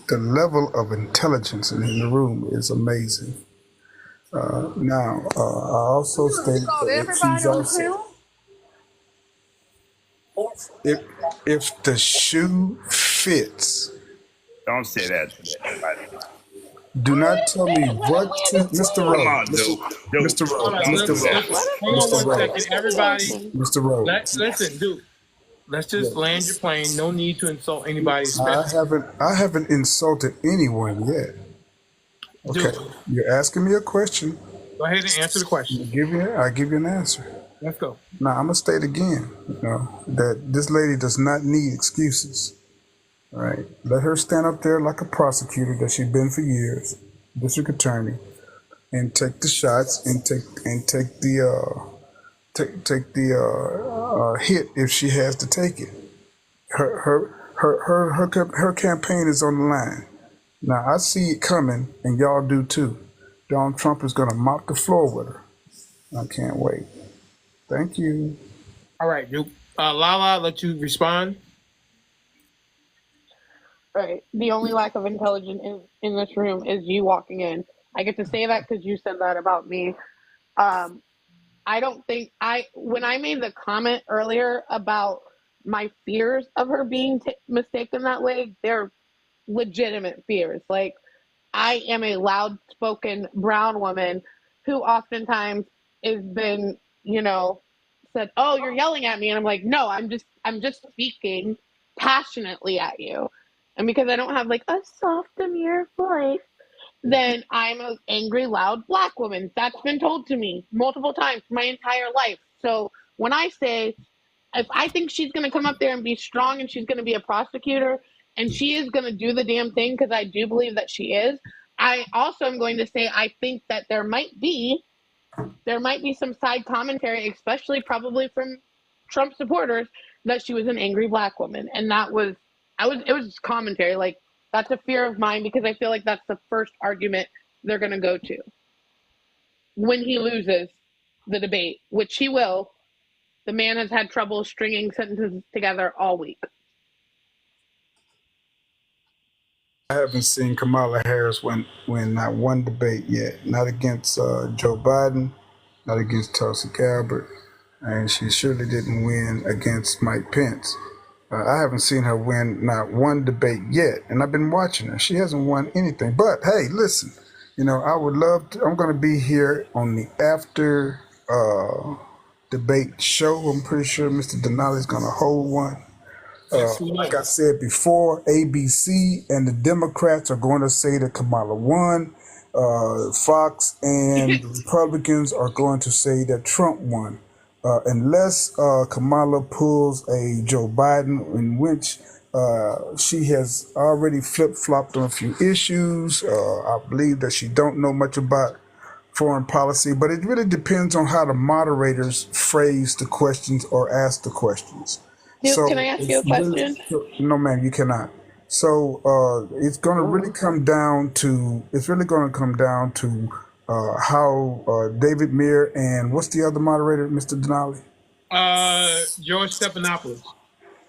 The level of intelligence in the room is amazing. Now, I also stated that she's also, if the shoe fits. Don't say that to everybody. Do not tell me what to, Mr. Rowe. Come on, Duke. Mr. Rowe. Mr. Rowe. Hang on 1 second, everybody. Mr. Rowe. Listen, Duke. Let's just land your plane. No need to insult anybody's I haven't insulted anyone yet. Okay, you're asking me a question. Go ahead and answer the question. I'll give you an answer. Let's go. Now, I'm going to state again, that this lady does not need excuses. All right? Let her stand up there like a prosecutor that she's been for years, district attorney, and take the shots and take the hit if she has to take it. Her campaign is on the line. Now I see it coming, and y'all do too. Donald Trump is going to mop the floor with her. I can't wait. Thank you. All right, Lala, let you respond. Right. The only lack of intelligence in this room is you walking in. I get to say that because you said that about me. I don't think when I made the comment earlier about my fears of her being mistaken that way, they're legitimate fears. Like, I am a loud spoken brown woman who oftentimes has been, said, "Oh, you're yelling at me." And I'm like, "No, I'm just speaking passionately at you." And because I don't have like a soft demure voice, then I'm an angry, loud black woman. That's been told to me multiple times my entire life. So when I say, if I think she's going to come up there and be strong and she's going to be a prosecutor and she is going to do the damn thing, because I do believe that she is, I also am going to say I think that there might be some side commentary, especially probably from Trump supporters, that she was an angry black woman. And it was just commentary. Like, that's a fear of mine because I feel like that's the first argument they're going to go to when he loses the debate, which he will. The man has had trouble stringing sentences together all week. I haven't seen Kamala Harris win not one debate yet. Not against Joe Biden, not against Tulsi Gabbard, and she surely didn't win against Mike Pence. I haven't seen her win not one debate yet, and I've been watching her. She hasn't won anything. But hey, listen, I would love to. I'm going to be here on the after debate show. I'm pretty sure Mr. Denali is going to hold one. Like I said before, ABC and the Democrats are going to say that Kamala won. Fox and the Republicans are going to say that Trump won. Unless Kamala pulls a Joe Biden, in which she has already flip-flopped on a few issues. I believe that she don't know much about foreign policy, but it really depends on how the moderators phrase the questions or ask the questions. Can I ask you a question? No, ma'am, you cannot. So it's going to really come down to how David Muir and what's the other moderator, Mr. Denali? George Stephanopoulos.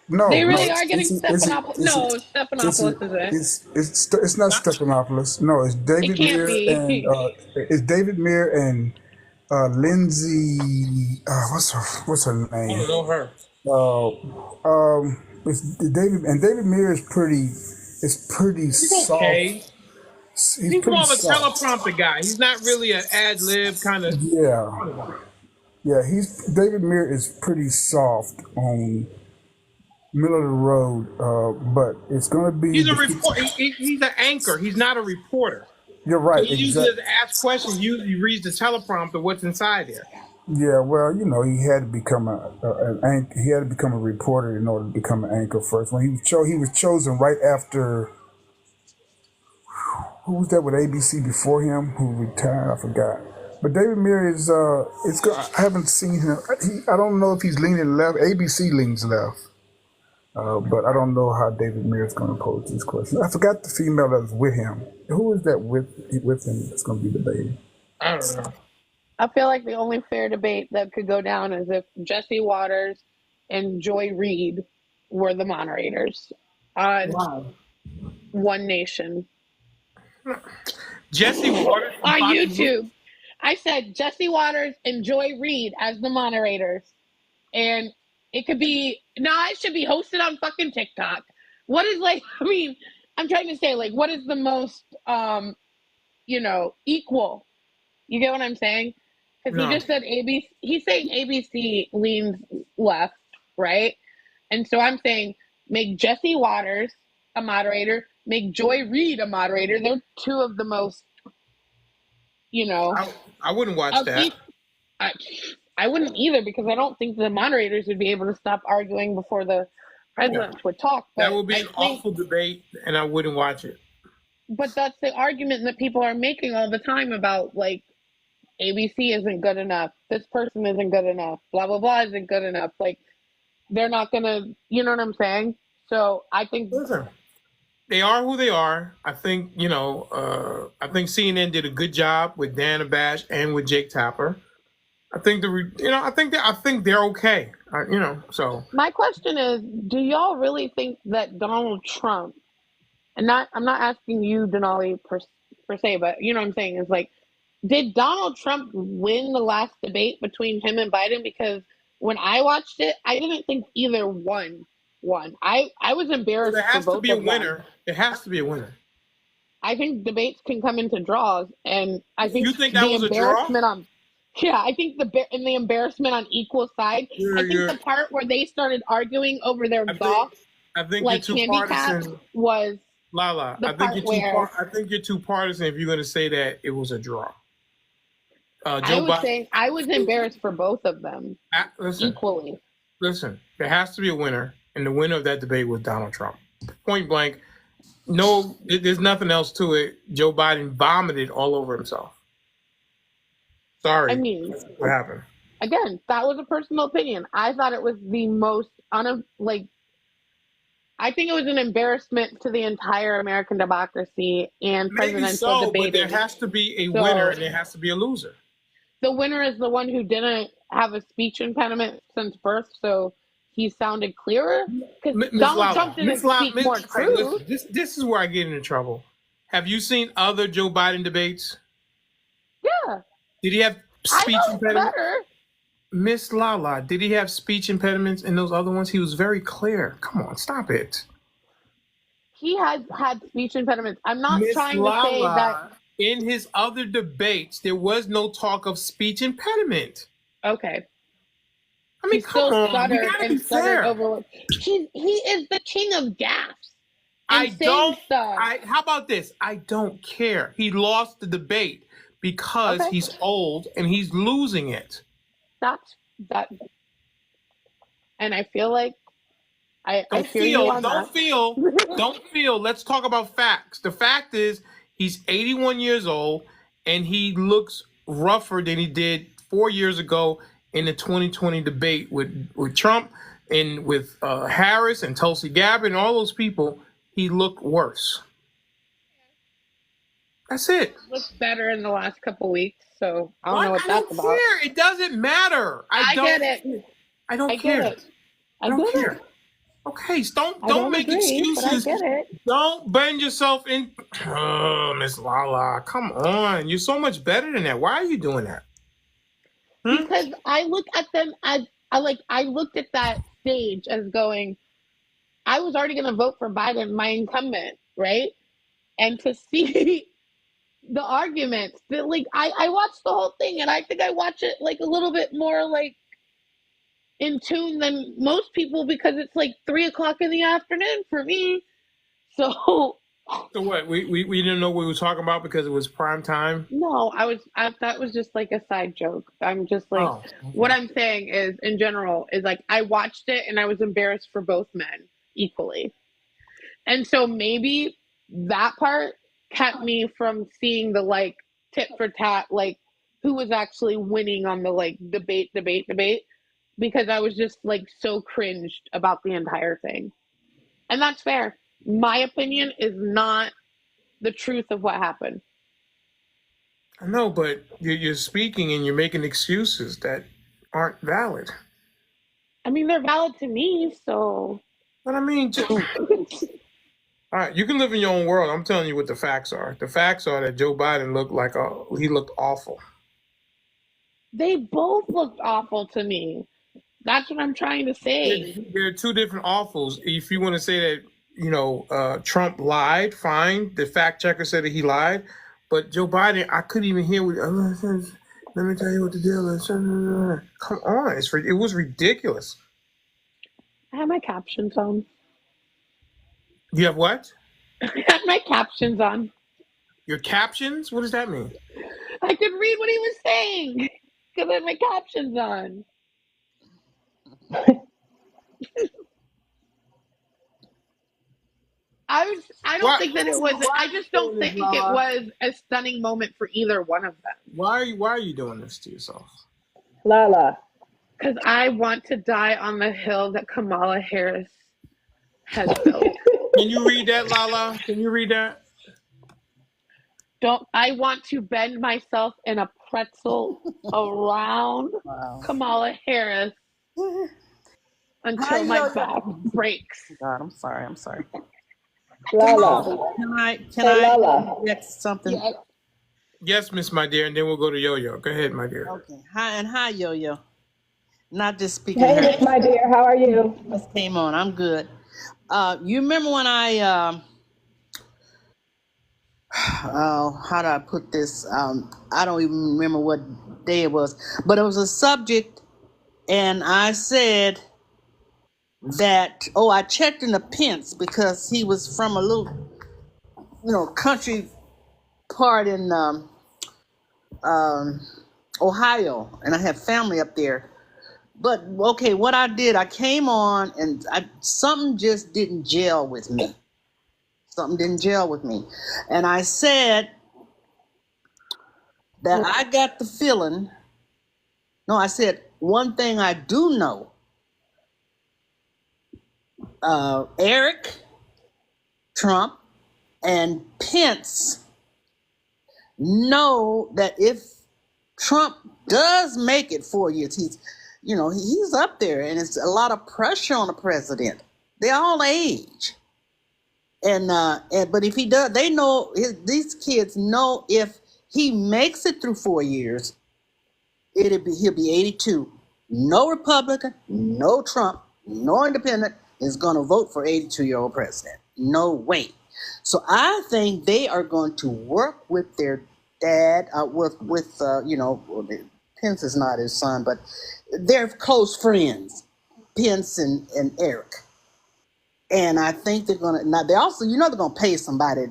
No, they no, really are getting Stephanopoulos. No, Stephanopoulos is it? It's not Stephanopoulos. No, it's It David can't Muir and be. it's David Muir and Lindsay. What's her name? I don't know her. It's David Muir is pretty. It's pretty soft. Okay. He's pretty more of a soft. teleprompter guy. He's not really an ad lib kind of. Yeah. David Muir is pretty soft on middle of the road, but it's going to be. He's a reporter. He's an anchor. He's not a reporter. You're right. So he usually ask questions. Usually reads the teleprompter. What's inside there? Yeah, well, he had to become a reporter in order to become an anchor first. When he was chosen right after. Who was that with ABC before him? Who retired? I forgot. But David Muir is. I haven't seen him. I don't know if he's leaning left. ABC leans left. But I don't know how David Muir is going to pose these questions. I forgot the female that was with him. Who is that with him that's going to be debating? I don't know. I feel like the only fair debate that could go down is if Jesse Waters and Joy Reid were the moderators on One Nation. Jesse Waters on YouTube. I said Jesse Waters and Joy Reid as the moderators, and it could be it should be hosted on fucking TikTok. What is I'm trying to say, what is the most equal? You get what I'm saying? Because he just said ABC. He's saying ABC leans left, right? And so I'm saying make Jesse Waters a moderator, make Joy Reid a moderator. They're two of the most, I wouldn't watch that. I wouldn't either, because I don't think the moderators would be able to stop arguing before the presidents would talk. But that would be an awful debate, and I wouldn't watch it. But that's the argument that people are making all the time about, ABC isn't good enough. This person isn't good enough. Blah, blah, blah isn't good enough. They're not going to, you know what I'm saying? So I think. Listen, they are who they are. I think I think CNN did a good job with Dan Abash and with Jake Tapper. I think I think they're okay. So My question is, do y'all really think that Donald Trump, and I'm not asking you, Denali, per se, but you know what I'm saying, is like, did Donald Trump win the last debate between him and Biden? Because when I watched it, I didn't think either one won. I was embarrassed there for has to both be a of them. winner. There has to be a winner. I think debates can come into draws, and I think You think that was a draw? I think the embarrassment on equal side. I think the part where they started arguing over their golf, I think like you're too partisan. was Lala, I think you're too partisan if you're going to say that it was a draw. I was saying I was embarrassed for both of them equally. Listen, there has to be a winner, and the winner of that debate was Donald Trump. Point blank. No, there's nothing else to it. Joe Biden vomited all over himself. Sorry. I mean, what happened? Again, that was a personal opinion. I thought it was the most I think it was an embarrassment to the entire American democracy and presidential debating. But there has to be a winner and there has to be a loser. The winner is the one who didn't have a speech impediment since birth, so he sounded clearer. Because Donald Trump didn't speak more truth. This is where I get into trouble. Have you seen other Joe Biden debates? Yeah. Did he have speech impediments? Better. Miss Lala, did he have speech impediments in those other ones? He was very clear. Come on, stop it. He has had speech impediments. I'm not trying to say that. In his other debates, there was no talk of speech impediment. Okay. I mean, come on, you gotta be fair. He is the king of gaffes. How about this? I don't care. He lost the debate because he's old and he's losing it. And I feel like don't feel. Let's talk about facts. The fact is he's 81 years old and he looks rougher than he did 4 years ago in the 2020 debate with Trump and with Harris and Tulsi Gabbard and all those people. He looked worse. That's it. Looks better in the last couple weeks, so I don't know what that's about. Care. It doesn't matter. I get it. I don't care. I don't care. Okay, don't make excuses. But I get it. Don't bend yourself in. Oh, Miss Lala, come on. You're so much better than that. Why are you doing that? Because I look at them as I looked at that stage as going, I was already going to vote for Biden, my incumbent, right? And to see the arguments that I watched the whole thing, and I think I watch it a little bit more in tune than most people because it's 3:00 in the afternoon for me. So what? We didn't know what we were talking about because it was prime time? No, I thought it was just a side joke. I'm just what I'm saying is in general is I watched it and I was embarrassed for both men equally. And so maybe that part kept me from seeing the tit for tat, who was actually winning on the debate, because I was just so cringed about the entire thing. And that's fair. My opinion is not the truth of what happened. I know, but you're speaking and you're making excuses that aren't valid. I mean, they're valid to me, so. But I mean, all right, you can live in your own world. I'm telling you what the facts are. The facts are that Joe Biden he looked awful. They both looked awful to me. That's what I'm trying to say. There are two different awfuls. If you want to say that, Trump lied, fine. The fact checker said that he lied. But Joe Biden, I couldn't even hear what. Let me tell you what the deal is. Come on, it was ridiculous. I have my captions on. You have what? I have my captions on. Your captions? What does that mean? I could read what he was saying because I have my captions on. I don't think that it was. I just don't think it was a stunning moment for either one of them. Why are you doing this to yourself? Lala. Because I want to die on the hill that Kamala Harris has built. Can you read that, Lala? Can you read that? I want to bend myself in a pretzel around Kamala Harris until my back breaks. God, I'm sorry. I'm sorry. Lala. Can Hey, I Lala. get something? Yeah. Yes, Miss My Dear, and then we'll go to Yo-Yo. Go ahead, my dear. Okay. Hi, Yo-Yo. Not just speaking Hey, her. Miss My Dear. How are you? Just came on. I'm good. You remember when how do I put this? I don't even remember what day it was, but it was a subject, and I said that I checked in the Pence because he was from a little country part in um, Ohio, and I have family up there. But okay, what I did, I came on, and something just didn't gel with me. Something didn't gel with me, and I said that I got the feeling. No, I said one thing I do know. Eric, Trump, and Pence know that if Trump does make it 4 years, he's up there, and it's a lot of pressure on the president. They're all age, and but if he does, they know these kids know if he makes it through 4 years, he'll be 82. No Republican, no Trump, no independent is going to vote for 82-year-old president. No way. So I think they are going to work with their dad, Pence is not his son, but they're close friends, Pence and Eric. And I think they're going to, now they also, they're going to pay somebody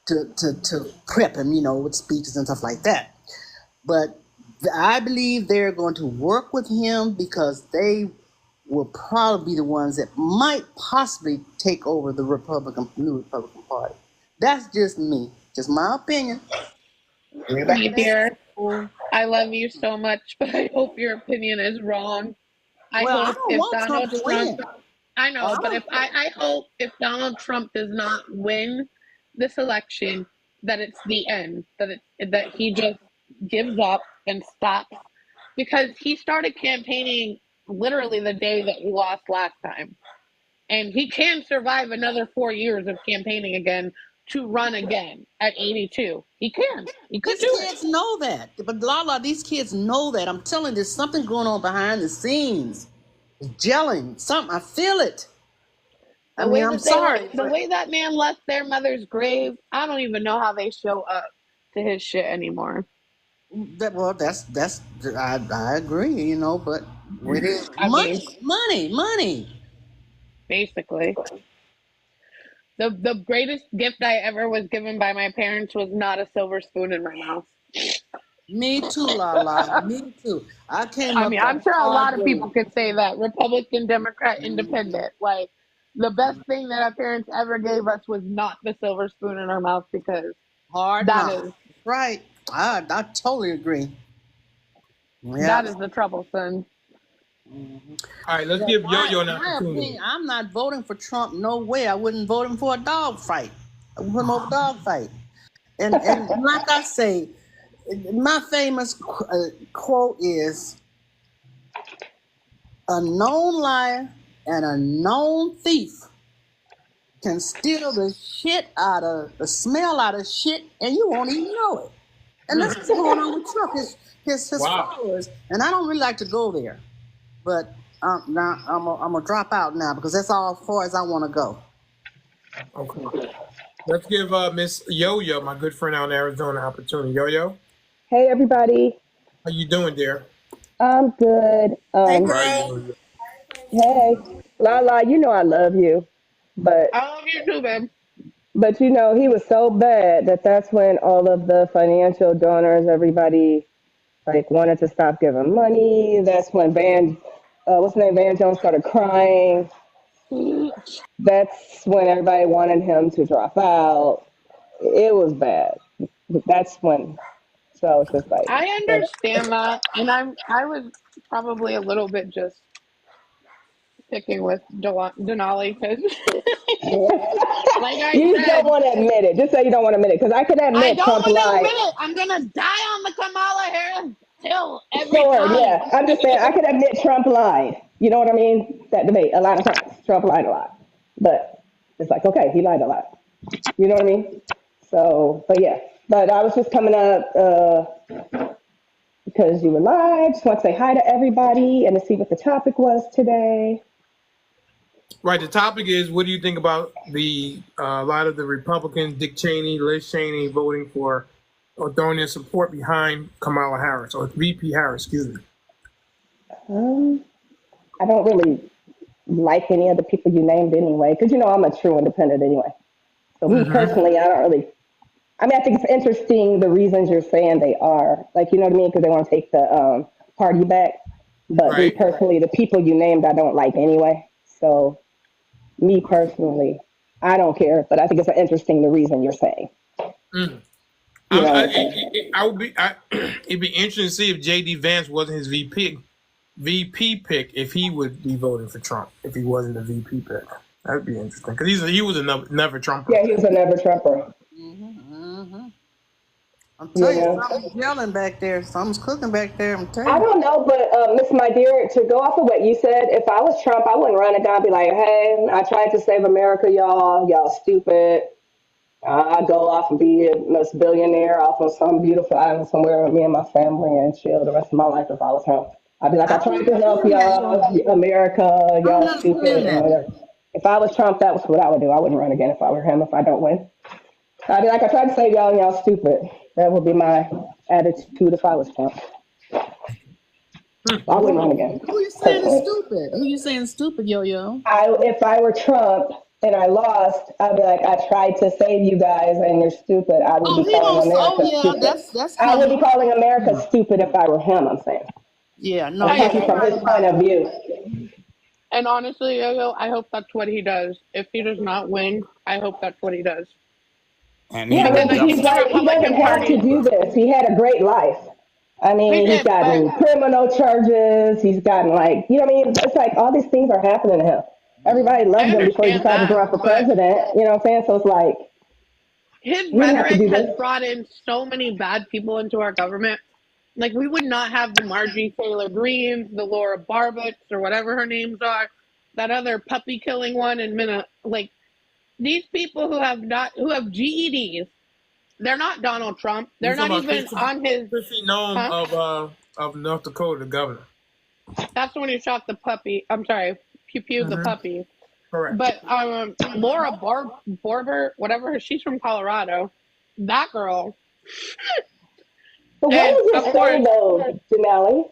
to prep him, with speeches and stuff like that. But I believe they're going to work with him because they will probably be the ones that might possibly take over the new Republican Party. That's just me, just my opinion. My dear, I love you so much, but I hope your opinion is wrong. I hope if Donald Trump, I know, but I hope if Donald Trump does not win this election, that it's the end, that he just gives up and stops, because he started campaigning literally the day that he lost last time, and he can survive another 4 years of campaigning again to run again at 82. He can. He could do it. These kids know that, but these kids know that. I'm telling you, there's something going on behind the scenes. Gelling, something. I feel it. The way that man left their mother's grave, I don't even know how they show up to his shit anymore. I agree, but with his money. Basically. The greatest gift I ever was given by my parents was not a silver spoon in my mouth. Me too, Lala. Me too. I'm sure a lot of people could say that. Republican, Democrat, Independent. Like, the best thing that our parents ever gave us was not the silver spoon in our mouth, because is right. I totally agree. Yeah. That is the trouble, son. Mm-hmm. All right, let's give Yo-Yo an opportunity. I'm not voting for Trump. No way. I wouldn't vote him for a dog fight. I would put him over a dog fight. And like I say, my famous quote is, a known liar and a known thief can steal the smell out of shit, and you won't even know it. And that's what's going on with Trump, his followers. And I don't really like to go there, but now I'm gonna drop out now because that's all far as I want to go. Okay. Let's give Miss Yo-Yo, my good friend out in Arizona, an opportunity. Yo-Yo. Hey, everybody. How you doing, dear? I'm good. Hey, Lala, you know I love you, but I love you too, babe. But he was so bad that's when all of the financial donors, everybody, wanted to stop giving money. That's when Van Jones started crying. That's when everybody wanted him to drop out. It was bad. That's when. So it's just like. I understand that, and I was probably a little bit just sticking with Denali because Like I You just said, don't want to admit it. Just say you don't want to admit it, because I could I admit don't Trump want to lied. admit it. I'm gonna die on the Kamala Harris hill every Sword, time. yeah. I'm just saying I could admit Trump lied. You know what I mean? That debate a lot of times. Trump lied a lot, but it's like okay, he lied a lot. You know what I mean? So, but yeah. But I was just coming up because you were live. Just want to say hi to everybody and to see what the topic was today. Right. The topic is, what do you think about the a lot of the Republicans, Dick Cheney, Liz Cheney, voting for or throwing their support behind Kamala Harris or VP Harris, excuse me. I don't really like any of the people you named anyway, because you know I'm a true independent anyway. So me personally, I don't really. I mean, I think it's interesting the reasons you're saying they are, like you know what I mean, because they want to take the party back. But me Right. personally, the people you named, I don't like anyway. So me personally, I don't care, but I think it's interesting the reason you're saying. Mm. You know, It'd be interesting to see if J.D. Vance wasn't his VP pick, if he would be voting for Trump if he wasn't a VP pick. That'd be interesting because he was a never Trumper. yeah, he was a never Trumper. I'm You telling you, know, something's yelling back there. Something's cooking back there. I'm telling I you. don't know, but Miss My Dear, to go off of what you said, if I was Trump, I wouldn't run a guy and be like, "Hey, I tried to save America, y'all. Y'all stupid. I'd go off and be a most billionaire off on some beautiful island somewhere with me and my family and chill the rest of my life if I was him. I'd be like, I I tried to help understand that. y'all, America, I y'all understand stupid, and that. whatever. If I was Trump, that was what I would do. I wouldn't run again if I were him if I don't win. I'd be like, I tried to save y'all and y'all stupid. That would be my attitude if I was Trump. I wouldn't run again, Who you saying is personally. stupid? Who you saying stupid, Yo-Yo? If I were Trump and I lost, I'd be like, I tried to save you guys and you're stupid. I would Oh, be he calling don't. Oh, America yeah, stupid. that's I would be coming. calling America stupid if I were him, I'm saying. Yeah, no, I'm I yeah, talking you're from agree. right his point about of that. view. And honestly, Yo-Yo, I hope that's what he does. If he does not win, I hope that's what he does. And he Yeah, Because would but I see he's the definitely. like, he doesn't Republican have to Party. do this. He had a great life. I He mean, he's did, but gotten criminal charges. He's gotten like, you know what I mean? It's like all these things are happening to him. Everybody I loved him before he understand decided to that. run for But president. You know what I'm saying? So it's like, his he didn't have to rhetoric do has this. brought in so many bad people into our government. Like, we would not have the Marjorie Taylor Greens, the Laura Barbets, or whatever her names are, that other puppy killing one in Minnesota. Like, these people who have GEDs, they're not Donald Trump. You They're not talking about even on his, Chrissy Nome huh? of North Dakota, the governor? That's when he shot the puppy. I'm sorry, Pew Pew the puppy. Correct. But Laura Barber, whatever, she's from Colorado. That girl. But what And does of it say course, though, Denali?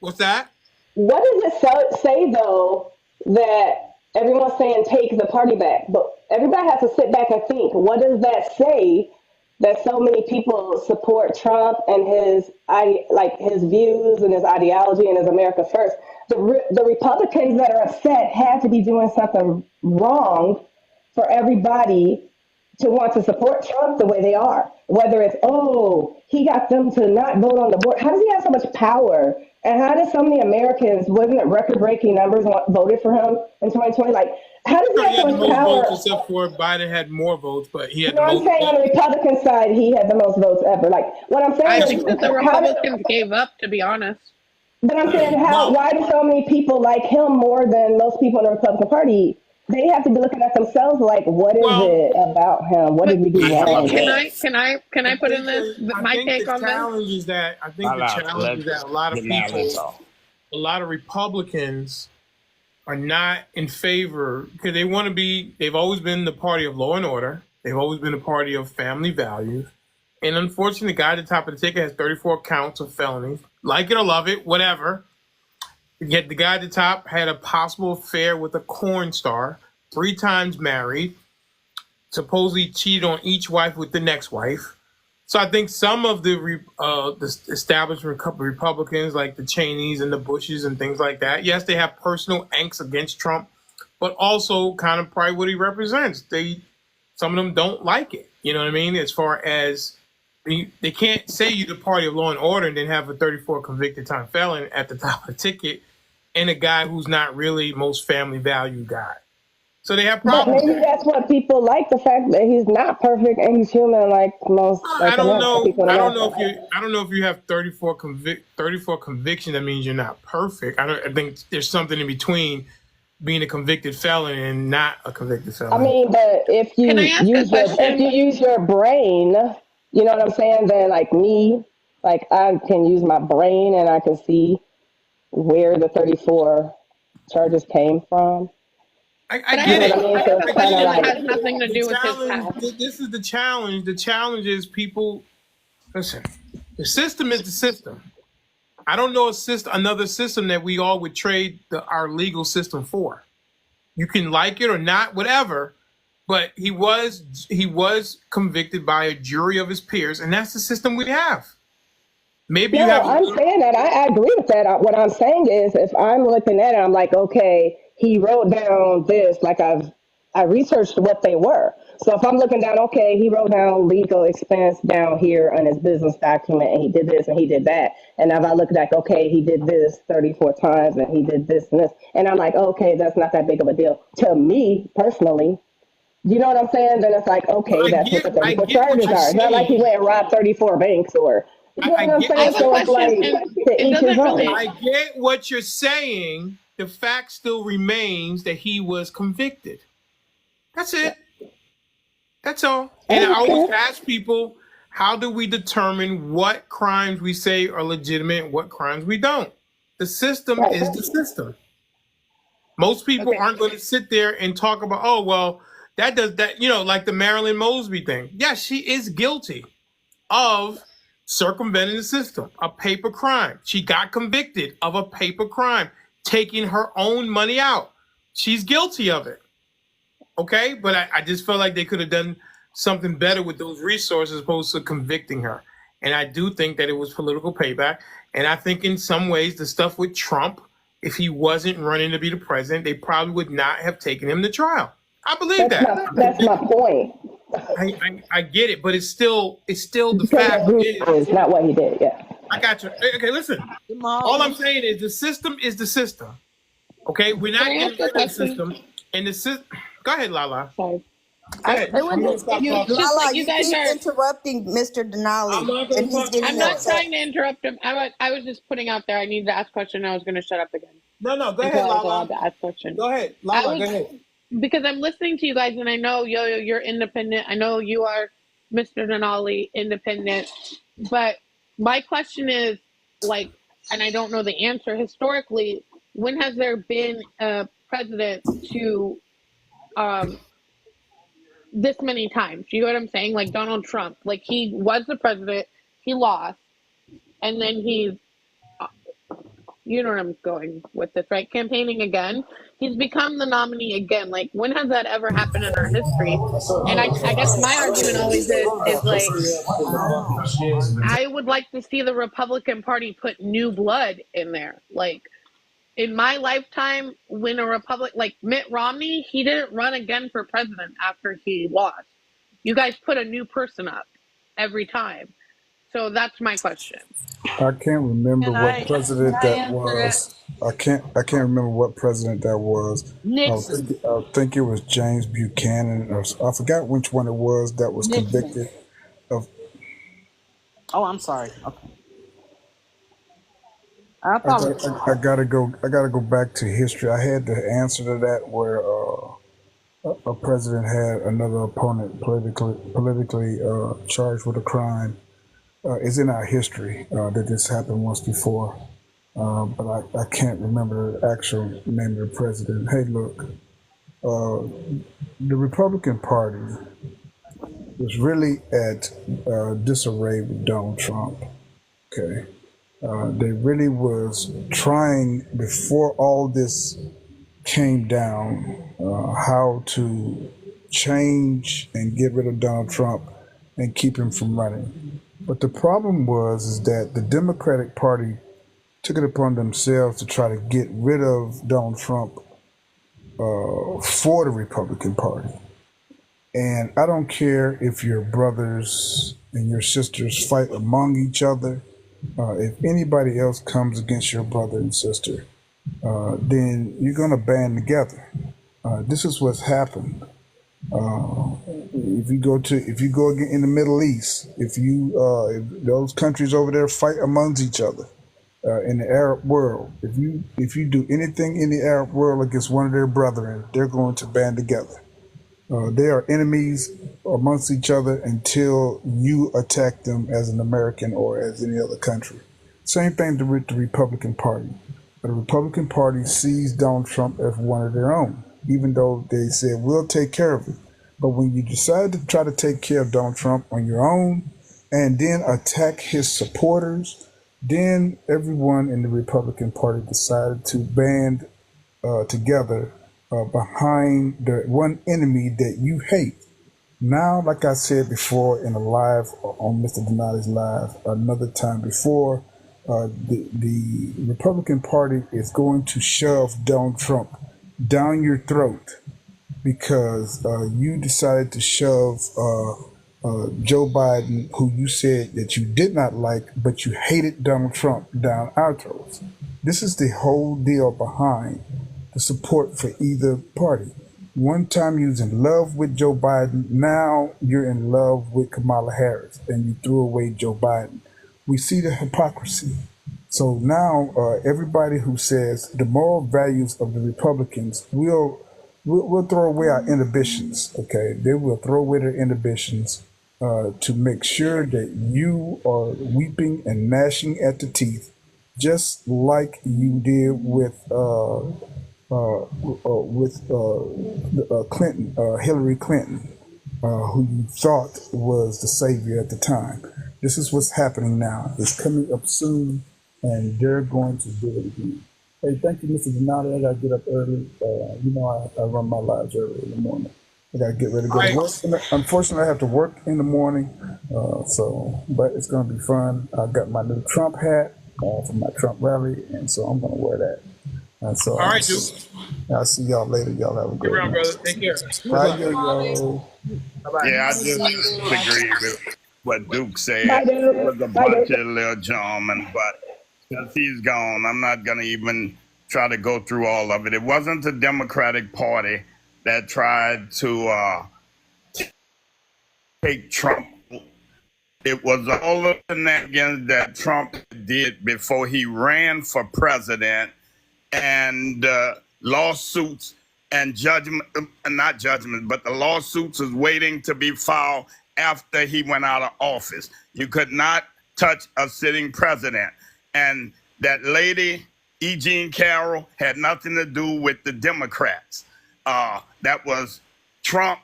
What's that? What does it say though that everyone's saying take the party back? But everybody has to sit back and think. What does that say that so many people support Trump and his views and his ideology and his America first? The Republicans that are upset had to be doing something wrong for everybody to want to support Trump the way they are. Whether it's, oh, he got them to not vote on the board. How does he have so much power? And how did so many Americans, wasn't it record breaking numbers, voted for him in 2020? Like, how does he Sure, have he so had the much most power? votes, except for Biden had more votes, but he You had know the what I'm most saying? On votes. the Republican side, he had the most votes ever. Like, what I'm I saying think is, that the how did, Republicans gave up, to be honest. but I'm saying, Well, why do so many people like him more than most people in the Republican Party? They have to be looking at themselves like, what is well, it about him? What But did we do He have a wrong? base. can I put in this I my think take the on this? challenge is that Let a lot of Denali people, talk. a lot of Republicans are not in favor because they want to be. They've always been the party of law and order. They've always been the party of family values. And unfortunately, the guy at the top of the ticket has 34 counts of felonies. Like it or love it, whatever. Yet the guy at the top had a possible affair with a corn star, 3 times married, supposedly cheated on each wife with the next wife. So I think some of the established Republicans, like the Cheneys and the Bushes and things like that, yes, they have personal angst against Trump, but also kind of probably what he represents. Some of them don't like it. You know what I mean? As far as they can't say you're the party of law and order and then have a 34 convicted time felon at the top of the ticket and a guy who's not really most family value guy. So they have But problems maybe there. that's what people like, the fact that he's not perfect and he's human like most, like I don't America, know. people in I don't know America. if you. I don't know if you have 34 conviction. That means you're not perfect. I think there's something in between being a convicted felon and not a convicted I felon. mean, but Can I ask a if you question? use your brain, you know what I'm saying? Then like me, like I can use my brain and I can see where the 34 charges came from. I But I You have get know a what I it. mean? So separate it's I kind get of question it. that like has nothing to The do with his challenge. past. This is the challenge. The challenge is people. Listen, the system is the system. I don't know another system that we all would trade our legal system for. You can like it or not, whatever. But he was convicted by a jury of his peers, and that's the system we have. Maybe you no, have. I'm saying that I agree with that. What I'm saying is, if I'm looking at it, I'm like, okay, he wrote down this. Like I researched what they were. So if I'm looking down, okay, he wrote down legal expense down here on his business document, and he did this and he did that. And if I look like, okay, he did this 34 times and he did this and this, and I'm like, okay, that's not that big of a deal to me personally. You know what I'm saying? Then it's like, okay, that's what the I 34 get what charges you're are. It's not like he saying. went and robbed 34 banks or, you know I what I'm get I saying? have what a you. So it's question, like and to it each his doesn't own. relate. I get what you're saying. The fact still remains that he was convicted. That's it. That's all. And I always Okay. ask people, how do we determine what crimes we say are legitimate and what crimes we don't? The system Right. is the system. Most people Okay. aren't going to sit there and talk about, oh, well, that does that, like the Marilyn Mosby thing. Yeah, she is guilty of circumventing the system, a paper crime. She got convicted of a paper crime, taking her own money out. She's guilty of it. Okay, but I just felt like they could have done something better with those resources opposed to convicting her. And I do think that it was political payback. And I think in some ways the stuff with Trump, if he wasn't running to be the president, they probably would not have taken him to trial. I believe That's that. my that's my point. I get it, but it's still the Because fact of who he is. is, not what he did. Yeah. I got you. Okay, listen. All I'm saying is the system is the system. Okay, we're Can not I ask getting a rid of the question? system. And the system. Go ahead, Lala. Sorry. Go ahead. It was I'm gonna stop you. talking. Just Lala, like you you guys keep are. interrupting Mr. I'm Denali, not and gonna he's talk. I'm getting not upset. trying to interrupt him. I was just putting out there. I needed to ask a question. And I was going to shut up again No. Go until ahead, I was allowed Lala. to ask questions. Go ahead, I Lala. Go was ahead. because I'm listening to you guys, and I know you're independent. I know you are Mr. Denali independent, but my question is like, and I don't know the answer. Historically, when has there been a president to this many times? You know what I'm saying? Like Donald Trump, like he was the president, he lost, and then he's, you know where I'm going with this, right? Campaigning again. He's become the nominee again. Like when has that ever happened in our history? And I guess my argument always is like I would like to see the Republican Party put new blood in there. Like in my lifetime, when a Republic like Mitt Romney, he didn't run again for president after he lost. You guys put a new person up every time. So that's my question. I can't remember what president that was. I can't remember what president that was. Nixon. I think it was James Buchanan, or I forgot which one it was that was Nixon. convicted of. Oh, I'm sorry. Okay. I thought. I gotta go. I gotta go back to history. I had the answer to that where a president had another opponent politically charged with a crime. It's in our history that this happened once before, but I can't remember the actual name of the president. Hey, look, the Republican Party was really at disarray with Donald Trump. Okay, they really was trying before all this came down how to change and get rid of Donald Trump and keep him from running. But the problem is that the Democratic Party took it upon themselves to try to get rid of Donald Trump for the Republican Party. And I don't care if your brothers and your sisters fight among each other. If anybody else comes against your brother and sister, then you're going to band together. This is what's happened. If you go again in the Middle East, if those countries over there fight amongst each other in the Arab world, if you do anything in the Arab world against one of their brethren, they're going to band together. They are enemies amongst each other until you attack them as an American or as any other country. Same thing with the Republican Party. The Republican Party sees Donald Trump as one of their own, even though they said, we'll take care of it. But when you decide to try to take care of Donald Trump on your own and then attack his supporters, then everyone in the Republican Party decided to band together behind the one enemy that you hate. Now, like I said before in a live on Mr. Denali's live, another time before, the Republican Party is going to shove Donald Trump down your throat because you decided to shove Joe Biden, who you said that you did not like, but you hated Donald Trump, down our throats. This is the whole deal behind the support for either party. One time you was in love with Joe Biden, now you're in love with Kamala Harris, and you threw away Joe Biden. We see the hypocrisy. So now everybody who says the moral values of the Republicans will throw away our inhibitions, okay? They will throw away their inhibitions to make sure that you are weeping and gnashing at the teeth, just like you did with Clinton, Hillary Clinton, who you thought was the savior at the time. This is what's happening now. It's coming up soon, and they're going to do it again. Hey, thank you, Mr. Denali. I got to get up early. I run my lives early in the morning. I got to get ready to go to work. Unfortunately, I have to work in the morning, but it's going to be fun. I got my new Trump hat from my Trump rally, and so I'm going to wear that. And so, all right, dude. I'll see y'all later. Y'all have a great night. Brother. Take care. Bye, yo. Bye-bye. Yeah, I just disagree with what Duke said. Bye, Duke. It was a bunch of little gentlemen, but since he's gone, I'm not going to even try to go through all of it. It wasn't the Democratic Party that tried to take Trump. It was all the shenanigans that Trump did before he ran for president, and lawsuits and not judgment, but the lawsuits is waiting to be filed after he went out of office. You could not touch a sitting president. And that lady, E. Jean Carroll, had nothing to do with the Democrats. That was Trump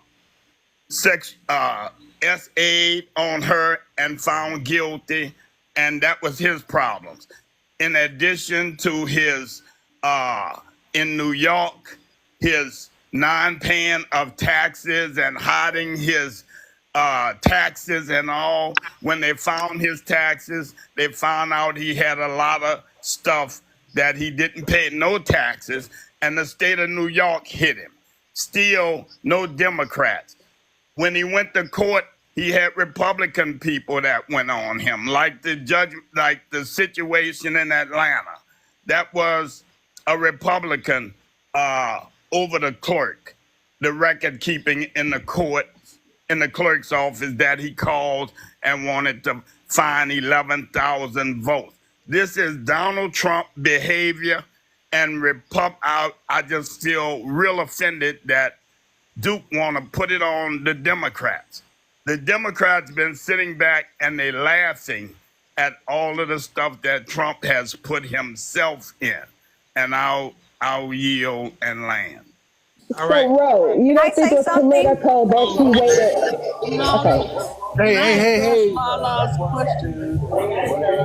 S.A. on her and found guilty, and that was his problems. In addition to his, in New York, his non-paying of taxes and hiding his taxes and all. When they found his taxes, they found out he had a lot of stuff that he didn't pay no taxes, and the state of New York hit him. Still, no Democrats. When he went to court, he had Republican people that went on him, like the situation in Atlanta. That was a Republican over the clerk, the record keeping in the court, in the clerk's office, that he called and wanted to find 11,000 votes. This is Donald Trump behavior, and I just feel real offended that Duke want to put it on the Democrats. The Democrats been sitting back and they laughing at all of the stuff that Trump has put himself in. And I'll yield and land. All right. So, Ro, you don't think it's political that she waited? Okay. Hey. My last question.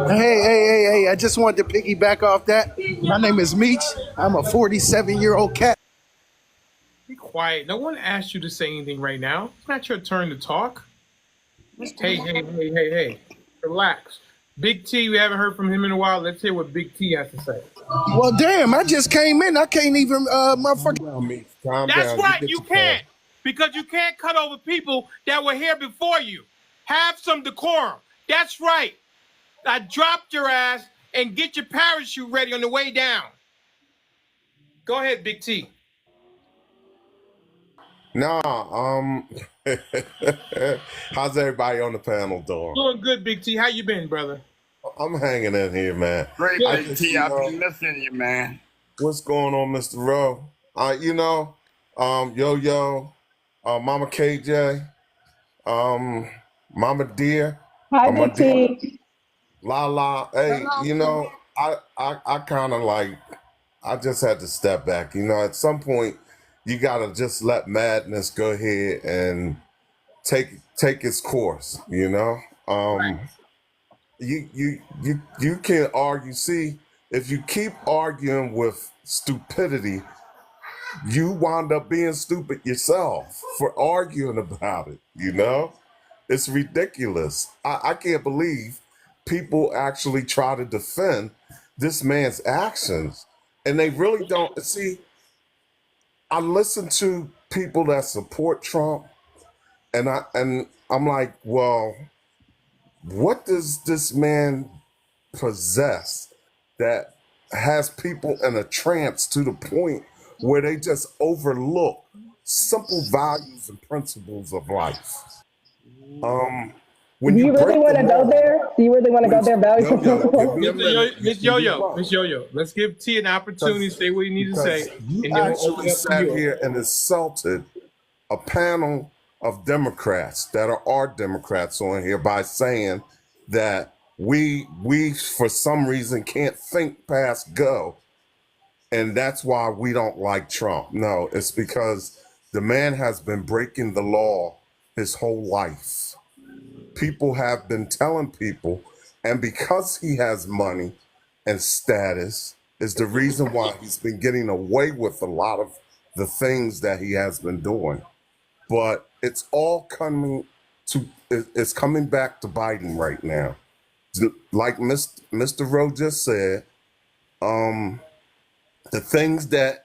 Hey. I just wanted to piggyback off that. My name is Meech. I'm a 47-year-old cat. Be quiet. No one asked you to say anything right now. It's not your turn to talk. Hey. Relax. Big T, we haven't heard from him in a while. Let's hear what Big T has to say. Well, damn, I just came in. I can't even, motherfucker. That's right, you can't. Because you can't cut over people that were here before you. Have some decorum. That's right. I dropped your ass, and get your parachute ready on the way down. Go ahead, Big T. Nah, how's everybody on the panel doing? Doing good, Big T. How you been, brother? I'm hanging in here, man. Great, Good. Big T. I've been missing you, man. What's going on, Mr. Rowe? Yo, Mama KJ, Mama Dear, Hi, my Big dear T. La. Hey, I kind of like, I just had to step back. At some point, you gotta just let madness go ahead and take its course. You can't argue. See, if you keep arguing with stupidity, you wind up being stupid yourself for arguing about it. It's ridiculous. I can't believe people actually try to defend this man's actions, and they really don't. See, I listen to people that support Trump, and I'm like, well, what does this man possess that has people in a trance to the point where they just overlook simple values and principles of life? Do When you you really break the want to go law, there? Do you really want to go there, values and give principles? me a minute. Miss You Yo-Yo, won't. let's give T an opportunity to say what he needs to Because say, you and then we'll open actually up to sat you. here and insulted a panel of Democrats that are our Democrats on here by saying that we for some reason can't think past go, and that's why we don't like Trump. No, it's because the man has been breaking the law his whole life. People have been telling people, and because he has money and status, is the reason why he's been getting away with a lot of the things that he has been doing. But it's all it's coming back to bite him right now. Like Mr. Rowe just said, the things that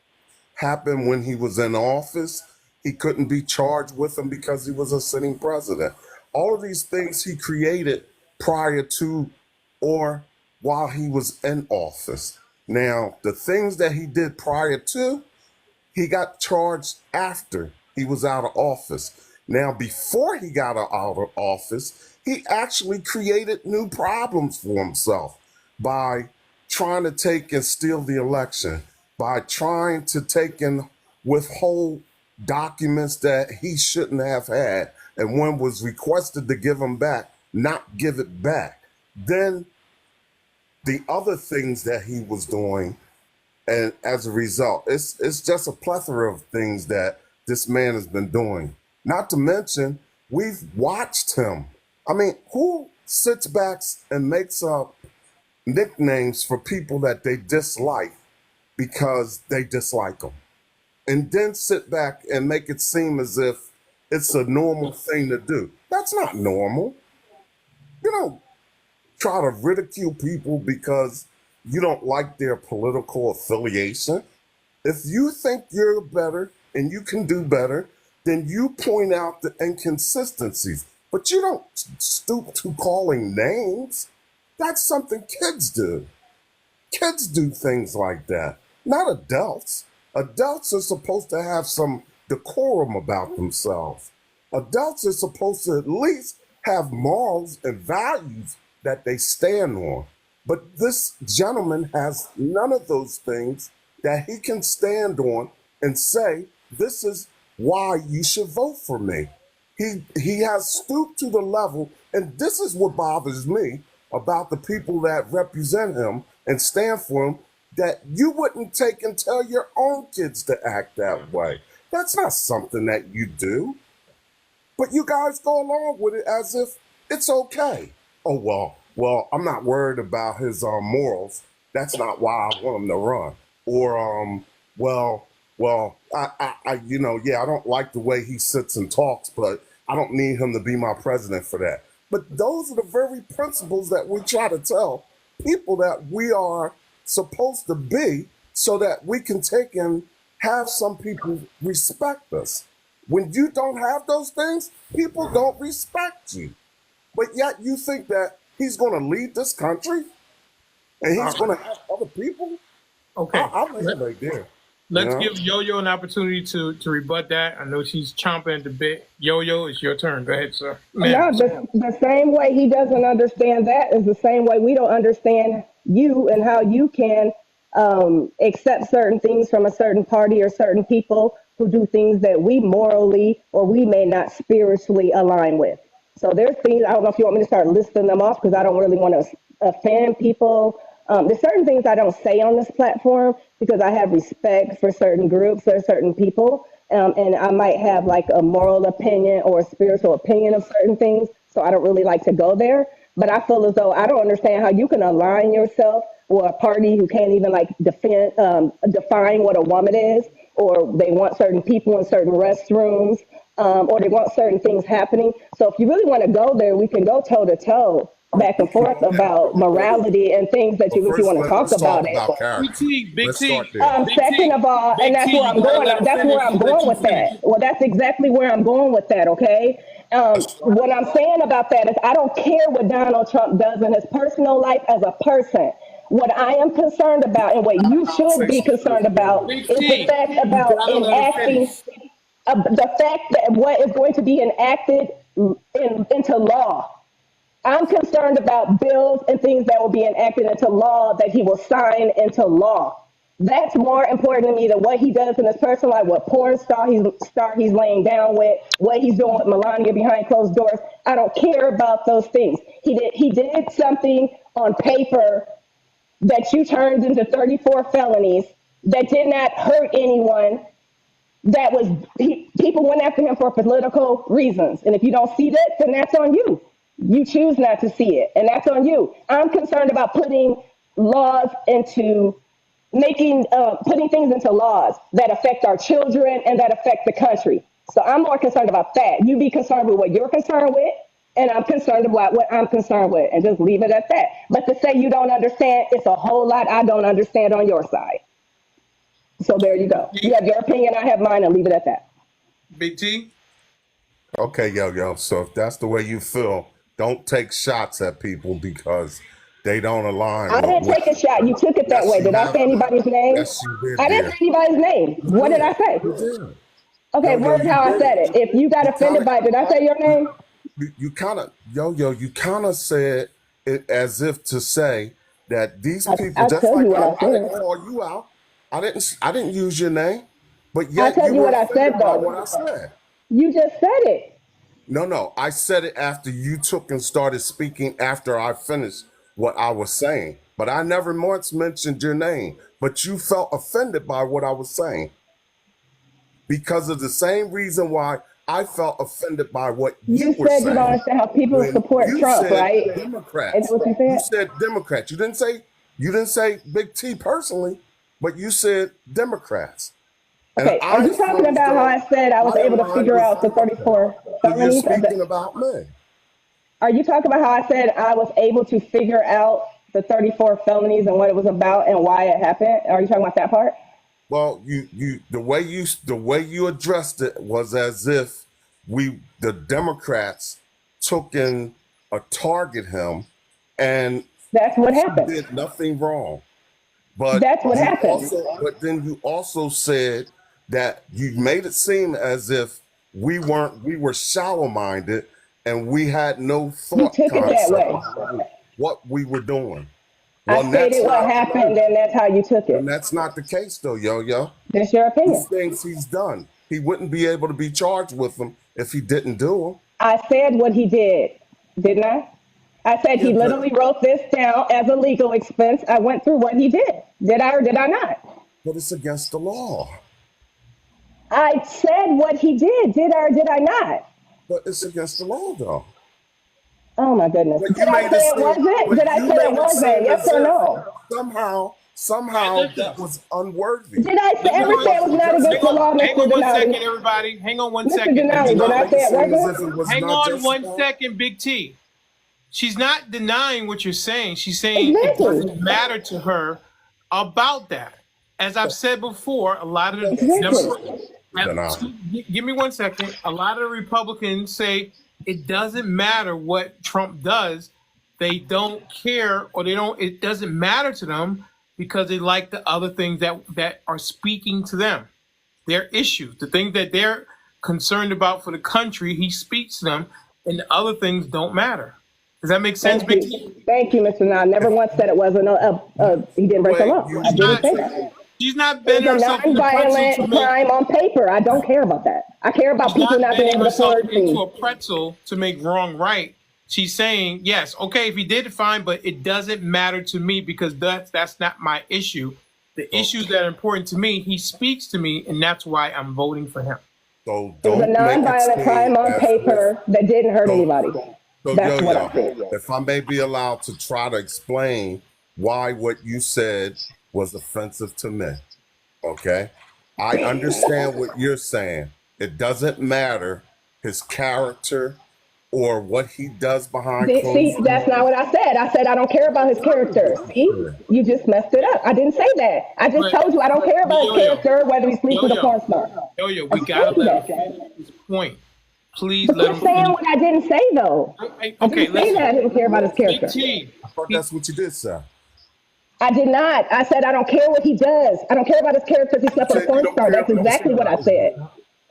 happened when he was in office, he couldn't be charged with them because he was a sitting president. All of these things he created prior to or while he was in office. Now, the things that he did prior to, he got charged after he was out of office. Now, before he got out of office, he actually created new problems for himself by trying to take and steal the election, by trying to take and withhold documents that he shouldn't have had, and when was requested to give them back, not give it back. Then the other things that he was doing, and as a result, it's just a plethora of things that this man has been doing. Not to mention, we've watched him. I mean, who sits back and makes up nicknames for people that they dislike because they dislike them, and then sit back and make it seem as if it's a normal thing to do? That's not normal. You don't try to ridicule people because you don't like their political affiliation. If you think you're better and you can do better, then you point out the inconsistencies. But you don't stoop to calling names. That's something kids do. Kids do things like that, not adults. Adults are supposed to have some decorum about themselves. Adults are supposed to at least have morals and values that they stand on. But this gentleman has none of those things that he can stand on and say, this is why you should vote for me. He has stooped to the level, and this is what bothers me about the people that represent him and stand for him, that you wouldn't take and tell your own kids to act that way. That's not something that you do. But you guys go along with it as if it's okay. Oh, well, I'm not worried about his morals. That's not why I want him to run. Or, I don't like the way he sits and talks, but I don't need him to be my president for that. But those are the very principles that we try to tell people that we are supposed to be, so that we can take and have some people respect us. When you don't have those things, people don't respect you. But yet you think that he's going to lead this country and he's going to have other people? Okay. I'll leave it right there. Let's give Yo-Yo an opportunity to rebut that. I know she's chomping at the bit. Yo-Yo, it's your turn. Go ahead, sir. No, the same way he doesn't understand that is the same way we don't understand you and how you can accept certain things from a certain party or certain people who do things that we morally or we may not spiritually align with. So there's things, I don't know if you want me to start listing them off because I don't really want to offend people. There's certain things I don't say on this platform because I have respect for certain groups or certain people. And I might have like a moral opinion or a spiritual opinion of certain things. So I don't really like to go there. But I feel as though I don't understand how you can align yourself with a party who can't even like define what a woman is, or they want certain people in certain restrooms, or they want certain things happening. So if you really want to go there, we can go toe to toe, back and forth about morality and things that you, if you want to talk about it. Big T. Second of all, and that's where I'm going. That's where I'm going with that. Well, that's exactly where I'm going with that. Okay. What I'm saying about that is I don't care what Donald Trump does in his personal life as a person. What I am concerned about and what you should be concerned about is the fact about enacting the fact that what is going to be enacted into law. I'm concerned about bills and things that will be enacted into law that he will sign into law. That's more important to me than what he does in his personal life, what porn star he's laying down with, what he's doing with Melania behind closed doors. I don't care about those things. He did something on paper that you turned into 34 felonies that did not hurt anyone. That was people went after him for political reasons. And if you don't see that, then that's on you. You choose not to see it, and that's on you. I'm concerned about putting laws into putting things into laws that affect our children and that affect the country. So I'm more concerned about that. You be concerned with what you're concerned with, and I'm concerned about what I'm concerned with, and just leave it at that. But to say you don't understand, it's a whole lot I don't understand on your side. So there you go. You have your opinion, I have mine, and leave it at that. Big T? Okay, yo. So if that's the way you feel, don't take shots at people because they don't align. I didn't take a shot. You took it that way. Did I say anybody's name? Yes, you did. I didn't say anybody's name. What did I say? You did. Okay, where's how I said it? If you got offended by it, did I say your name? You kind of, you kind of said it as if to say that these people, just like I didn't call you out. I didn't use your name, but yet I tell you what I said though. What I said. You just said it. No. I said it after you took and started speaking after I finished what I was saying. But I never once mentioned your name. But you felt offended by what I was saying. Because of the same reason why I felt offended by what you were saying. You said you don't understand how people support Trump, right? Democrats. Is what you said? You said Democrats. You didn't say Big T personally, but you said Democrats. Okay, are you talking about how I said I was able to figure out the 34 felonies? You're speaking about me. Are you talking about how I said I was able to figure out the 34 felonies and what it was about and why it happened? Are you talking about that part? Well, the way you addressed it was as if the Democrats took in a target him, and that's what happened. Did nothing wrong. But that's what happened. But then you also said that you made it seem as if we were shallow-minded and we had no thought you took it that way. What we were doing. Well, I stated what happened, and that's how you took it. And that's not the case, though, yo. That's your opinion. These things he's done. He wouldn't be able to be charged with them if he didn't do them. I said what he did, didn't I? I said he literally wrote this down as a legal expense. I went through what he did. Did I or did I not? But it's against the law. I said what he did. Did I or did I not? But it's against the law, though. Oh, my goodness. Did I say it wasn't? Did I say it wasn't? Yes or no? Somehow that was unworthy. Did I ever say it was not against the law, Mr. Denali? Hang on 1 second, everybody. Hang on 1 second. Mr. Denali, did I say it wasn't? Hang on 1 second, Big T. She's not denying what you're saying. She's saying it doesn't matter to her about that. As I've said before, a lot of the give me 1 second. A lot of the Republicans say it doesn't matter what Trump does. They don't care, or it doesn't matter to them because they like the other things that are speaking to them, their issues, the things that they're concerned about for the country. He speaks to them, and the other things don't matter. Does that make sense, Big T? Thank you, Mr. Now. I never once said it wasn't he didn't break the law. I didn't say that. She's not It bending was a herself into pretzel nonviolent to make. crime on paper. I don't care about that. I care about She's people not being bending able to herself afford into things. a pretzel to make wrong right. She's saying, yes, okay, if he did it, fine, but it doesn't matter to me because that's not my issue. The issues that are important to me, he speaks to me, and that's why I'm voting for him. So It was a nonviolent crime on paper that didn't hurt anybody. So That's what I said. if I may be allowed to try to explain why what you said was offensive to me, okay? I understand what you're saying. It doesn't matter his character or what he does behind closed See, that's not what I said. I said I don't care about his character. See, you just messed it up. I didn't say that. I just told you I don't care about his character, whether he sleeps with a porn star. We gotta let him finish his point. Please But let you're him saying finish. what I didn't say though. I didn't say that I didn't care about his character. I thought that's what you did, sir. I did not. I said I don't care what he does. I don't care about his character if he slept with a porn star. That's exactly what I said.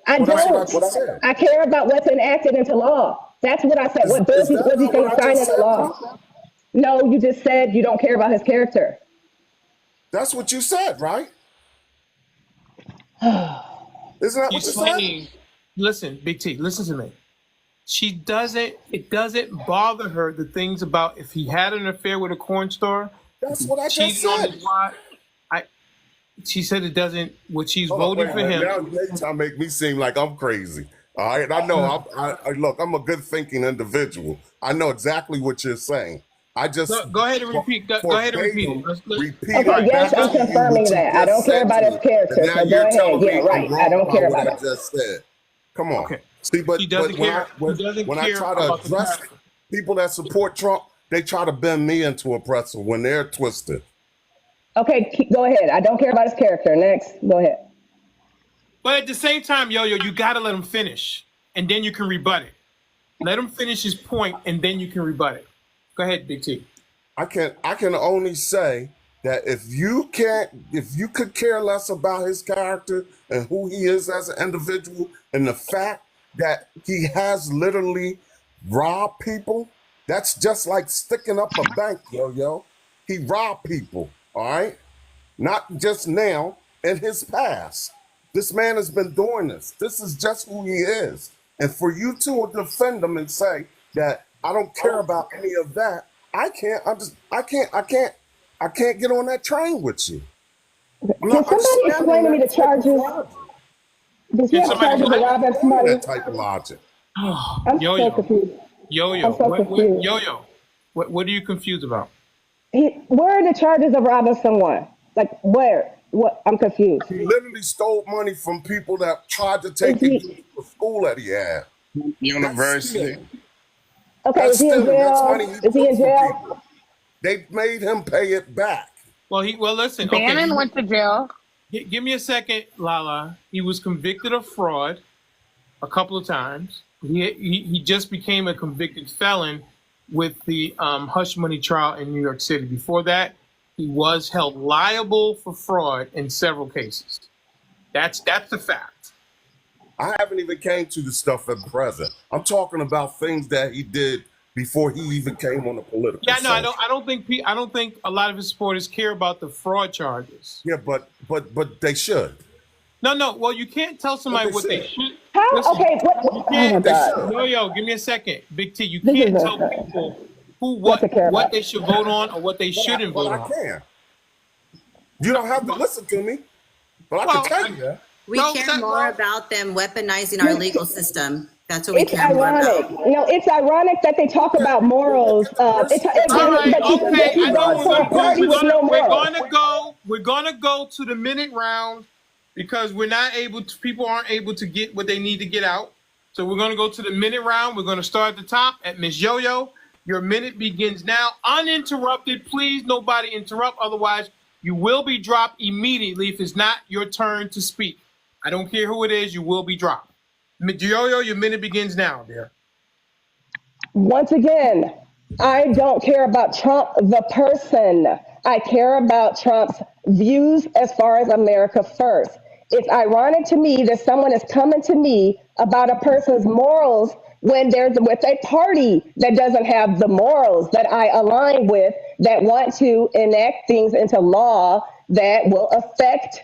I don't. I care about what's enacted into law. That's what I said. What bills was he going to sign into law? No, you just said you don't care about his character. That's what you said, right? Isn't that what you said? Listen, Big T, listen to me. It doesn't bother her the things about if he had an affair with a corn star. That's what I just said. She said it doesn't. What she's voting for him. Now you're trying to make me seem like I'm crazy. All right, I know. Look, I'm a good thinking individual. I know exactly what you're saying. I just go ahead and repeat. Go ahead and repeat it. Okay, yes, I'm confirming that. I don't care about his character. So go ahead. Yeah, right. I don't care about what I just said. Come on. Okay. See, but when I try to address people that support Trump, they try to bend me into a pretzel when they're twisted. Okay, go ahead. I don't care about his character. Next, go ahead. But at the same time, Yo-Yo, you got to let him finish, and then you can rebut it. Let him finish his point, and then you can rebut it. Go ahead, Big T. I can only say that if you could care less about his character and who he is as an individual, and the fact that he has literally robbed people, that's just like sticking up a bank, Yo-Yo. He robbed people, all right? Not just now, in his past. This man has been doing this. This is just who he is. And for you to defend him and say that I don't care about any of that, I can't get on that train with you. Can somebody explain to me the charges? Does he have charges of robbing somebody? That type of logic. I'm so confused. Yo-Yo, what are you confused about? Where are the charges of robbing someone? Like where? What? I'm confused. He literally stole money from people that tried to take him to the school that he had. University. Okay, is he in jail? Is he in jail? They made him pay it back. Well, listen. Bannon went to jail. Give me a second, Lala. He was convicted of fraud a couple of times. He just became a convicted felon with the hush money trial in New York City. Before that, he was held liable for fraud in several cases. That's the fact. I haven't even came to the stuff at present. I'm talking about things that he did before he even came on the political. Yeah, no, I don't think a lot of his supporters care about the fraud charges. Yeah, but they should. No. Well, you can't tell somebody what they should. How? Listen, okay. Yo, give me a second, Big T. You can't tell people what they should vote on or what they shouldn't vote on. I can. You don't have to listen to me, but I can tell you. We care more about them weaponizing our legal system. That's what we care more about. No, it's ironic that they talk about morals. We're gonna go to the minute round because people aren't able to get what they need to get out. So we're gonna go to the minute round. We're gonna start at the top at Miss Yo-Yo. Your minute begins now, uninterrupted. Please, nobody interrupt. Otherwise, you will be dropped immediately if it's not your turn to speak. I don't care who it is, you will be dropped. Yo-Yo, your minute begins now, dear. Once again, I don't care about Trump, the person. I care about Trump's views as far as America first. It's ironic to me that someone is coming to me about a person's morals when there's with a party that doesn't have the morals that I align with, that want to enact things into law that will affect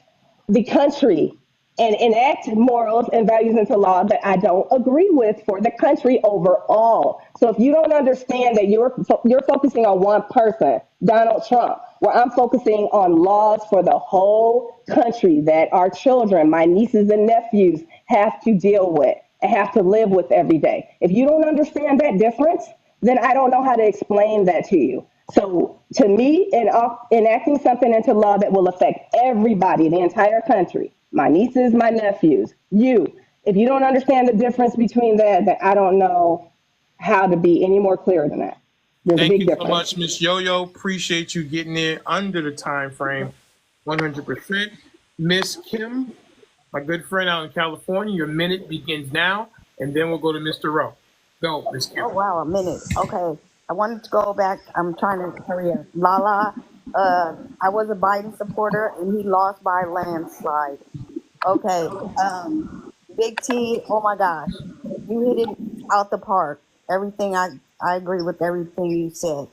the country and enact morals and values into law that I don't agree with for the country overall. So if you don't understand that you're focusing on one person, Donald Trump, where I'm focusing on laws for the whole country that our children, my nieces and nephews, have to deal with and have to live with every day. If you don't understand that difference, then I don't know how to explain that to you. So to me, enacting something into law that will affect everybody, the entire country, my nieces, my nephews, you, if you don't understand the difference between that, then I don't know how to be any more clear than that. There's a Thank big you difference. so much, Miss Yo-Yo. Appreciate you getting there under the time frame, 100%. Miss Kim, my good friend out in California, your minute begins now, and then we'll go to Mr. Rowe. Go, Miss Kim. Oh wow, a minute. Okay, I wanted to go back. I'm trying to hurry up. Lala, I was a Biden supporter, and he lost by a landslide. Okay, Big T. Oh my gosh, you hit it out the park. Everything I agree with everything you said.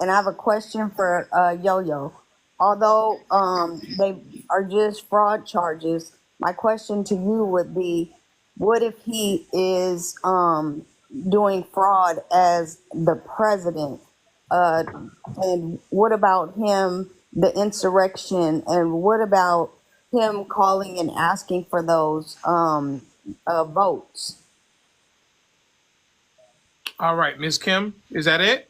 And I have a question for Yo-Yo. Although they are just fraud charges, my question to you would be, what if he is doing fraud as the president? And what about him, the insurrection? And what about him calling and asking for those votes? All right, Miss Kim, is that it?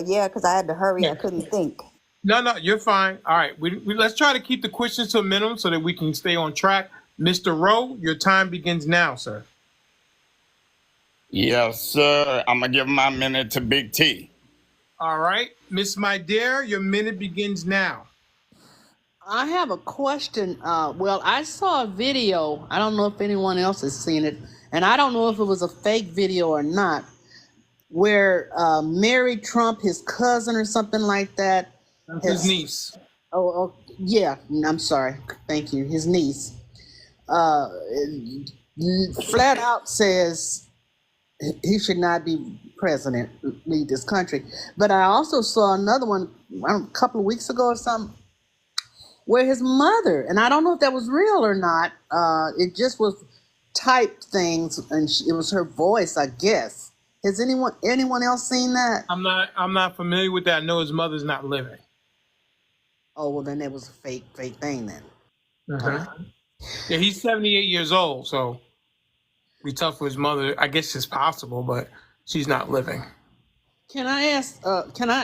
Yeah, because I had to hurry. I couldn't think. No, you're fine. All right, let's try to keep the questions to a minimum so that we can stay on track. Mr. Rowe, your time begins now, sir. Yes, sir. I'm going to give my minute to Big T. All right. Miss My Dear, your minute begins now. I have a question. Well, I saw a video. I don't know if anyone else has seen it, and I don't know if it was a fake video or not, where Mary Trump, his cousin or something like that. His niece. Oh, yeah. I'm sorry. Thank you. His niece. Flat out says he should not be president, lead this country. But I also saw another one a couple of weeks ago or something, where his mother, and I don't know if that was real or not, it just was typed things, and it was her voice, I guess. Has anyone else seen that? I'm not familiar with that. I know his mother's not living. Oh, well, then it was a fake thing then. Yeah, he's 78 years old, so be tough for his mother. I guess it's possible, but she's not living. Can I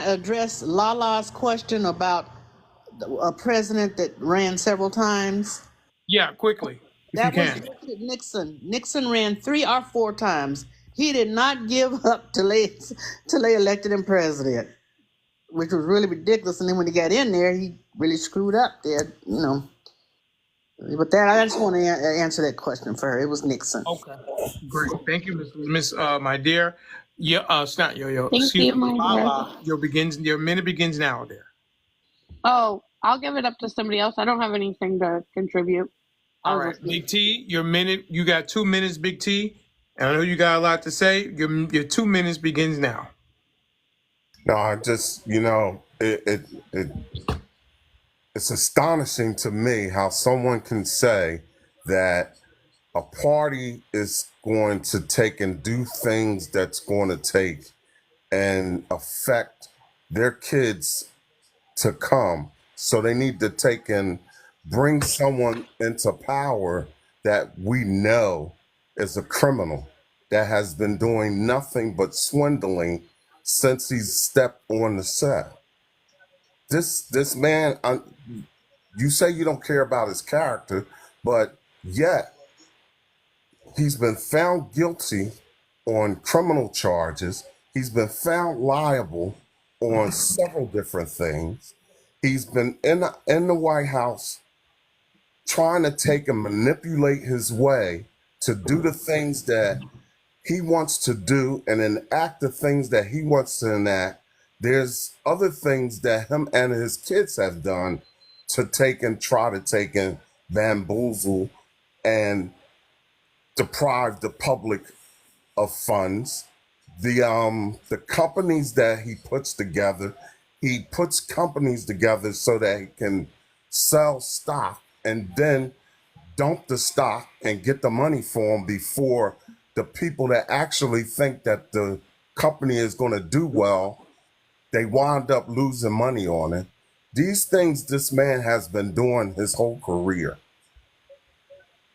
address Lala's question about a president that ran several times? Yeah, quickly, if you can. That was Nixon. Nixon ran 3 or 4 times. He did not give up till they elected him president, which was really ridiculous. And then when he got in there, he really screwed up there, you know. But that, I just want to answer that question for her. It was Nixon. Okay, great. Thank you, Miss My Dear. Yeah, it's not Yo-Yo. Thank you, my dear. Your minute begins now, dear. Oh, I'll give it up to somebody else. I don't have anything to contribute. All right, Big T, your minute. You got 2 minutes, Big T. And I know you got a lot to say. Your 2 minutes begins now. No, I just, it's astonishing to me how someone can say that a party is going to take and do things that's going to take and affect their kids to come. So they need to take and bring someone into power that we know is a criminal that has been doing nothing but swindling since he's stepped on the set. This man, you say you don't care about his character, but yet he's been found guilty on criminal charges. He's been found liable on several different things. He's been in the White House trying to take and manipulate his way to do the things that he wants to do and enact the things that he wants to enact There's other things that him and his kids have done to try to take and bamboozle and deprive the public of funds. The companies that he puts companies together so that he can sell stock and then dump the stock and get the money for them before the people that actually think that the company is going to do well, they wind up losing money on it. These things this man has been doing his whole career.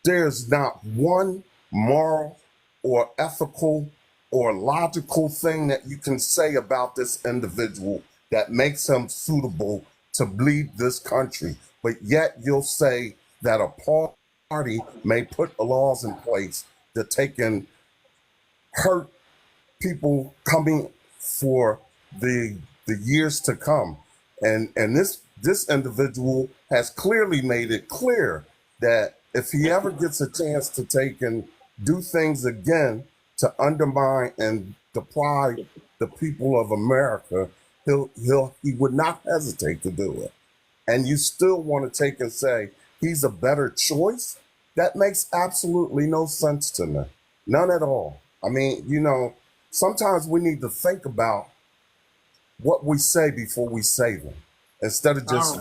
There's not one moral or ethical or logical thing that you can say about this individual that makes him suitable to lead this country. But yet you'll say that a party may put laws in place that take and hurt people coming for the years to come. And this individual has clearly made it clear that if he ever gets a chance to take and do things again to undermine and deprive the people of America, he would not hesitate to do it. And you still want to take and say he's a better choice? That makes absolutely no sense to me. None at all. I mean, sometimes we need to think about what we say before we say them, instead of just,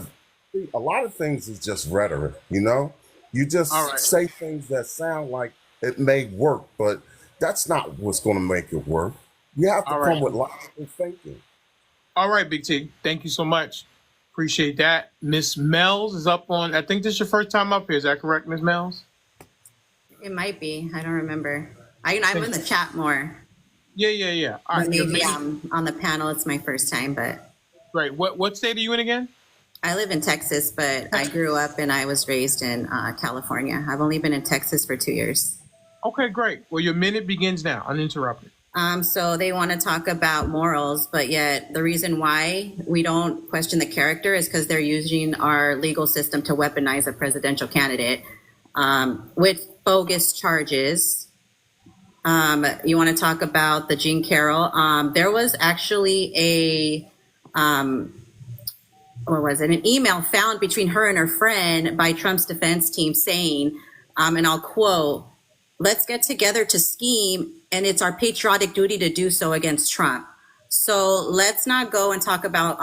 a lot of things is just rhetoric, You just say things that sound like it may work, but that's not what's going to make it work. You have to come with logical thinking. All right, Big T. Thank you so much. Appreciate that. Miss Mells is up on, I think this is your first time up here. Is that correct, Miss Mells? It might be. I don't remember. I'm in the chat more. Yeah. All right. Maybe on the panel, it's my first time, but. Great. What state are you in again? I live in Texas, but I grew up and I was raised in California. I've only been in Texas for 2 years. Okay, great. Well, your minute begins now, uninterrupted. So they want to talk about morals, but yet the reason why we don't question the character is because they're using our legal system to weaponize a presidential candidate with bogus charges. You want to talk about the Jean Carroll? There was actually an email found between her and her friend by Trump's defense team saying, and I'll quote, "Let's get together to scheme, and it's our patriotic duty to do so against Trump." So let's not go and talk about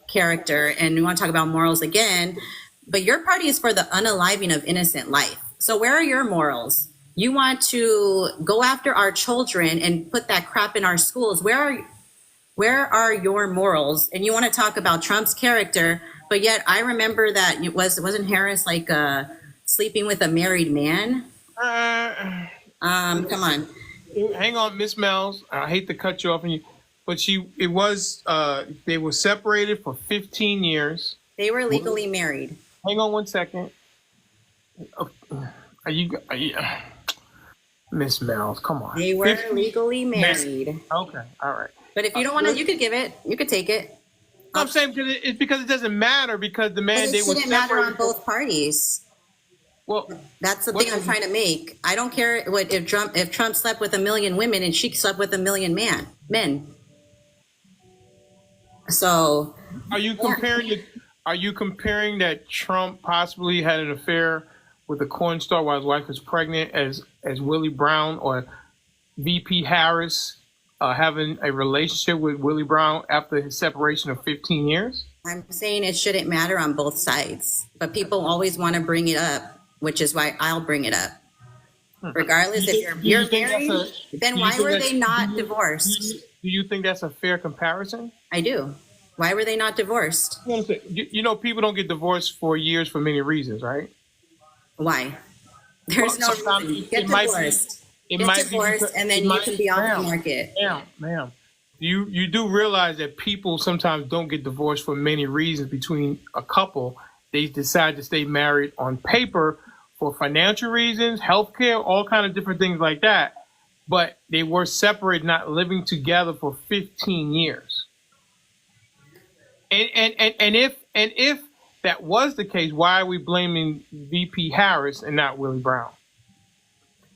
character, and we want to talk about morals again, but your party is for the unaliving of innocent life. So where are your morals? You want to go after our children and put that crap in our schools. Where are your morals? And you want to talk about Trump's character, but yet I remember that wasn't Harris like sleeping with a married man? Come on. Hang on, Miss Mells. I hate to cut you off, but they were separated for 15 years. They were legally married. Hang on 1 second. Are you Miss Mells, come on. They were legally married. Okay, all right. But if you don't want to, you could give it. You could take it. I'm saying it's because it doesn't matter because the man they were separated. It shouldn't matter on both parties. Well, that's the thing I'm trying to make. I don't care if Trump slept with 1 million women and she slept with 1 million men. So, are you comparing that Trump possibly had an affair with a corn star while his wife was pregnant as Willie Brown or VP Harris having a relationship with Willie Brown after his separation of 15 years? I'm saying it shouldn't matter on both sides, but people always want to bring it up, which is why I'll bring it up. Regardless if you're married, then why were they not divorced? Do you think that's a fair comparison? I do. Why were they not divorced? People don't get divorced for years for many reasons, right? Why? There's no reason. Get divorced. Get divorced, and then you can be off the market. Ma'am. You do realize that people sometimes don't get divorced for many reasons between a couple. They decide to stay married on paper for financial reasons, healthcare, all kind of different things like that. But they were separated, not living together for 15 years. And if that was the case, why are we blaming VP Harris and not Willie Brown?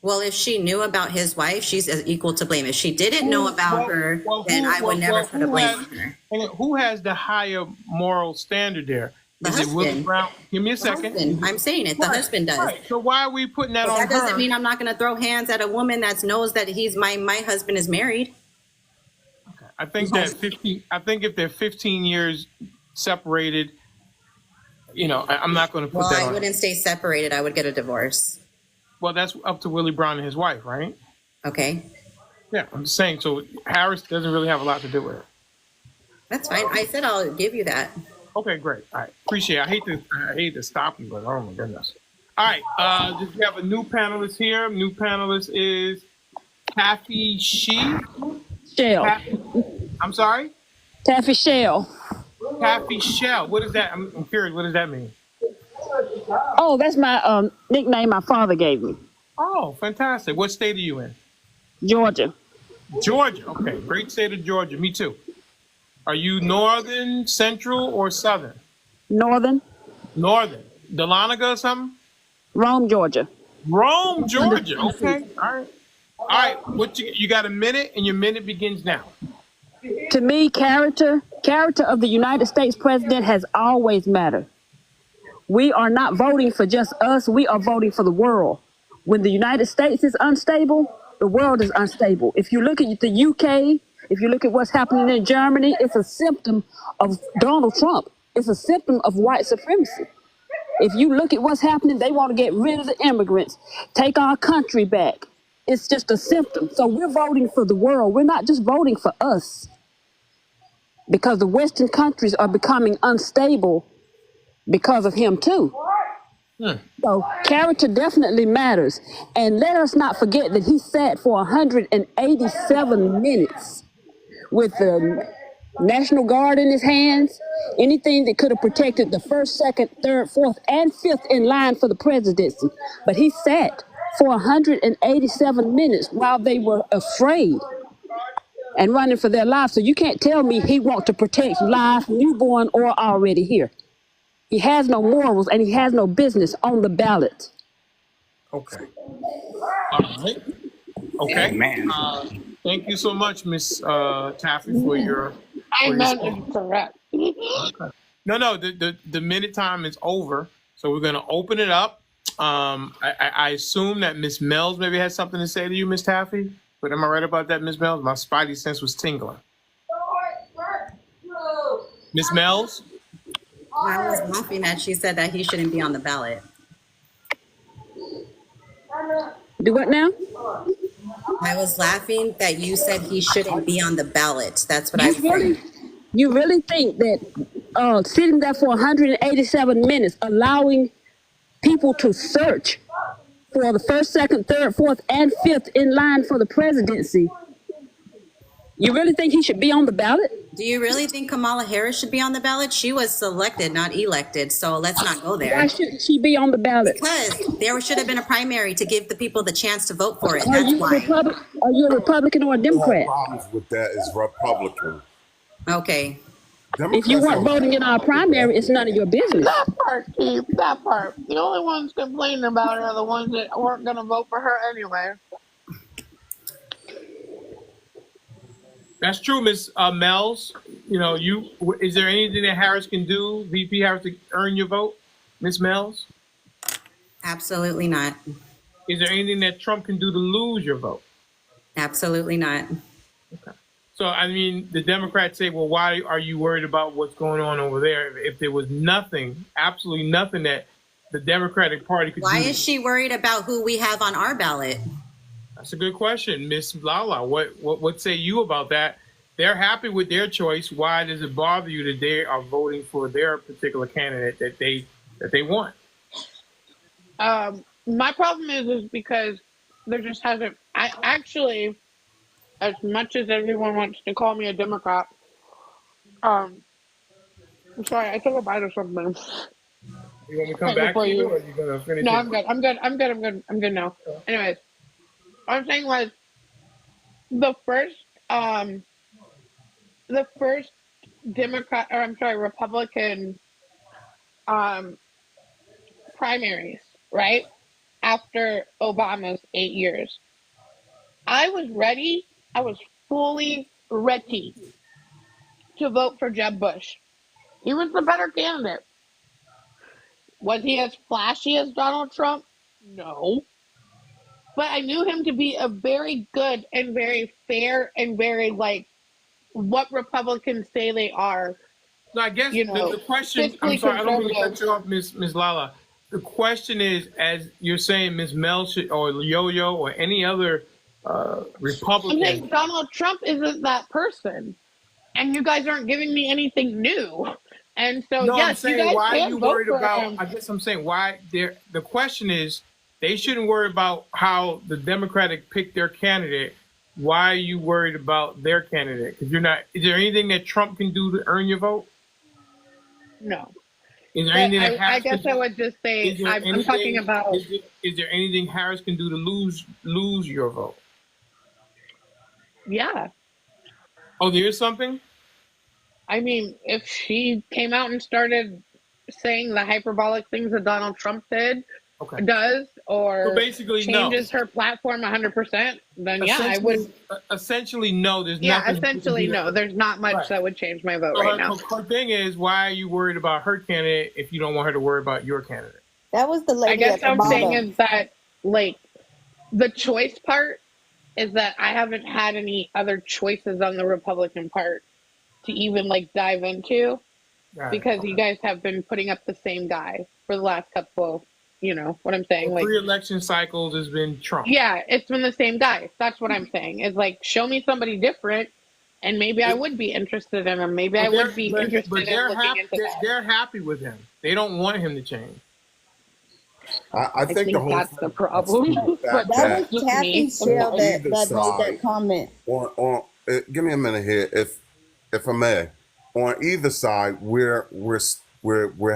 Well, if she knew about his wife, she's equal to blame. If she didn't know about her, then I would never put a blame on her. Who has the higher moral standard there? The Is it Willie husband. Brown? Give me a The second. husband. I'm saying it. The husband does. Right. So why are we putting that But on that doesn't her? mean I'm not going to throw hands at a woman that knows that he's my husband is married. Okay. I think that 15. I think if they're 15 years separated, I'm not going to put that on. I wouldn't stay separated. I would get a divorce. Well, that's up to Willie Brown and his wife, right? Okay. Yeah, I'm just saying. So Harris doesn't really have a lot to do with it. That's fine. I said I'll give you that. Okay, great. All right, appreciate it. I hate to stop him, but oh my goodness. All right, we have a new panelist here. New panelist is Taffy Shell. I'm sorry? Taffy Shell. Taffy Shell. What is that? I'm curious. What does that mean? Oh, that's my nickname my father gave me. Oh, fantastic. What state are you in? Georgia. Georgia. Okay, great state of Georgia. Me too. Are you northern, central, or southern? Northern. Northern. Dahlonega or something? Rome, Georgia. Rome, Georgia. Okay. All right. All right. What you got a minute, and your minute begins now. To me, character of the United States president has always mattered. We are not voting for just us. We are voting for the world. When the United States is unstable, the world is unstable. If you look at the UK, if you look at what's happening in Germany, it's a symptom of Donald Trump. It's a symptom of white supremacy. If you look at what's happening, they want to get rid of the immigrants, take our country back. It's just a symptom. So we're voting for the world. We're not just voting for us, because the Western countries are becoming unstable because of him too. So character definitely matters. And let us not forget that he sat for 187 minutes with the National Guard in his hands, anything that could have protected the first, second, third, fourth, and fifth in line for the presidency. But he sat for 187 minutes while they were afraid and running for their lives. So you can't tell me he wants to protect life, newborn or already here. He has no morals and he has no business on the ballot. Okay. All right. Okay. Man. Thank you so much, Miss Taffy, for your. I meant it's correct. Okay. No. The minute time is over, so we're gonna open it up. I assume that Miss Mells maybe has something to say to you, Miss Taffy. But am I right about that, Miss Mells? My spidey sense was tingling. Miss Mells. I was laughing that she said that he shouldn't be on the ballot. Do what now? I was laughing that you said he shouldn't be on the ballot. That's what I was saying. You really think that sitting there for 187 minutes, allowing people to search for the first, second, third, fourth, and fifth in line for the presidency, you really think he should be on the ballot? Do you really think Kamala Harris should be on the ballot? She was selected, not elected, so let's not go there. Why shouldn't she be on the ballot? Because there should have been a primary to give the people the chance to vote for it. Are That's you why. Are you a Republican or a Democrat? Problems with that is Republican. Okay. If you weren't voting in our primary, it's none of your business. That part, Keith, that part. The only ones complaining about her are the ones that weren't going to vote for her anyway. That's true, Miss Mells. Is there anything that Harris can do, VP Harris, to earn your vote, Miss Mells? Absolutely not. Is there anything that Trump can do to lose your vote? Absolutely not. Okay. So, I mean, the Democrats say, well, why are you worried about what's going on over there? If there was nothing, absolutely nothing that the Democratic Party could do. Why is she worried about who we have on our ballot? That's a good question, Miss Lala. What say you about that? They're happy with their choice. Why does it bother you that they are voting for their particular candidate that they want? My problem is because there just hasn't. I actually, as much as everyone wants to call me a Democrat, I'm sorry, I took a bite of something. You want me to come back to you, or are you gonna finish? No, I'm good. I'm good now. Anyways. What I'm saying was the first Republican primaries, right? after Obama's 8 years. I was ready. I was fully ready to vote for Jeb Bush. He was the better candidate. Was he as flashy as Donald Trump? No. But I knew him to be a very good and very fair and very, like, what Republicans say they are. So I guess the question, I'm sorry, I don't mean to cut you off, Ms. Lala. The question is, as you're saying, Ms. Mel or Yo-Yo or any other Republican. I'm saying Donald Trump isn't that person. And you guys aren't giving me anything new. And so, no, yes, I'm saying, you guys why can are you vote worried for about, him. I guess I'm saying, why, the question is, they shouldn't worry about how the Democratic picked their candidate. Why are you worried about their candidate? Because you're not, is there anything that Trump can do to earn your vote? No. Is there anything that I guess I would just say, I'm talking about. Is there anything Harris can do to lose your vote? Yeah. Oh, there is something? I mean, if she came out and started saying the hyperbolic things that Donald Trump does, or so basically changes her platform 100%, then yeah, I would. Essentially, no. There's yeah, nothing. essentially, no. There's not much that would change my vote right now. Her thing is, why are you worried about her candidate if you don't want her to worry about your candidate? That was the lady. I guess what I'm saying is that, like, the choice part is that I haven't had any other choices on the Republican part to even, like, dive into, because you guys have been putting up the same guy for the last couple, you know what I'm saying? Like 3 election cycles has been Trump. Yeah, it's been the same guy. That's what I'm saying. It's like, show me somebody different, and maybe I would be interested in him. Maybe I would be interested in looking into that. They're happy with him. They don't want him to change. I think the whole that's the problem. But that was Kathy Shell that made that comment. Give me a minute here, if I may. On either side, we're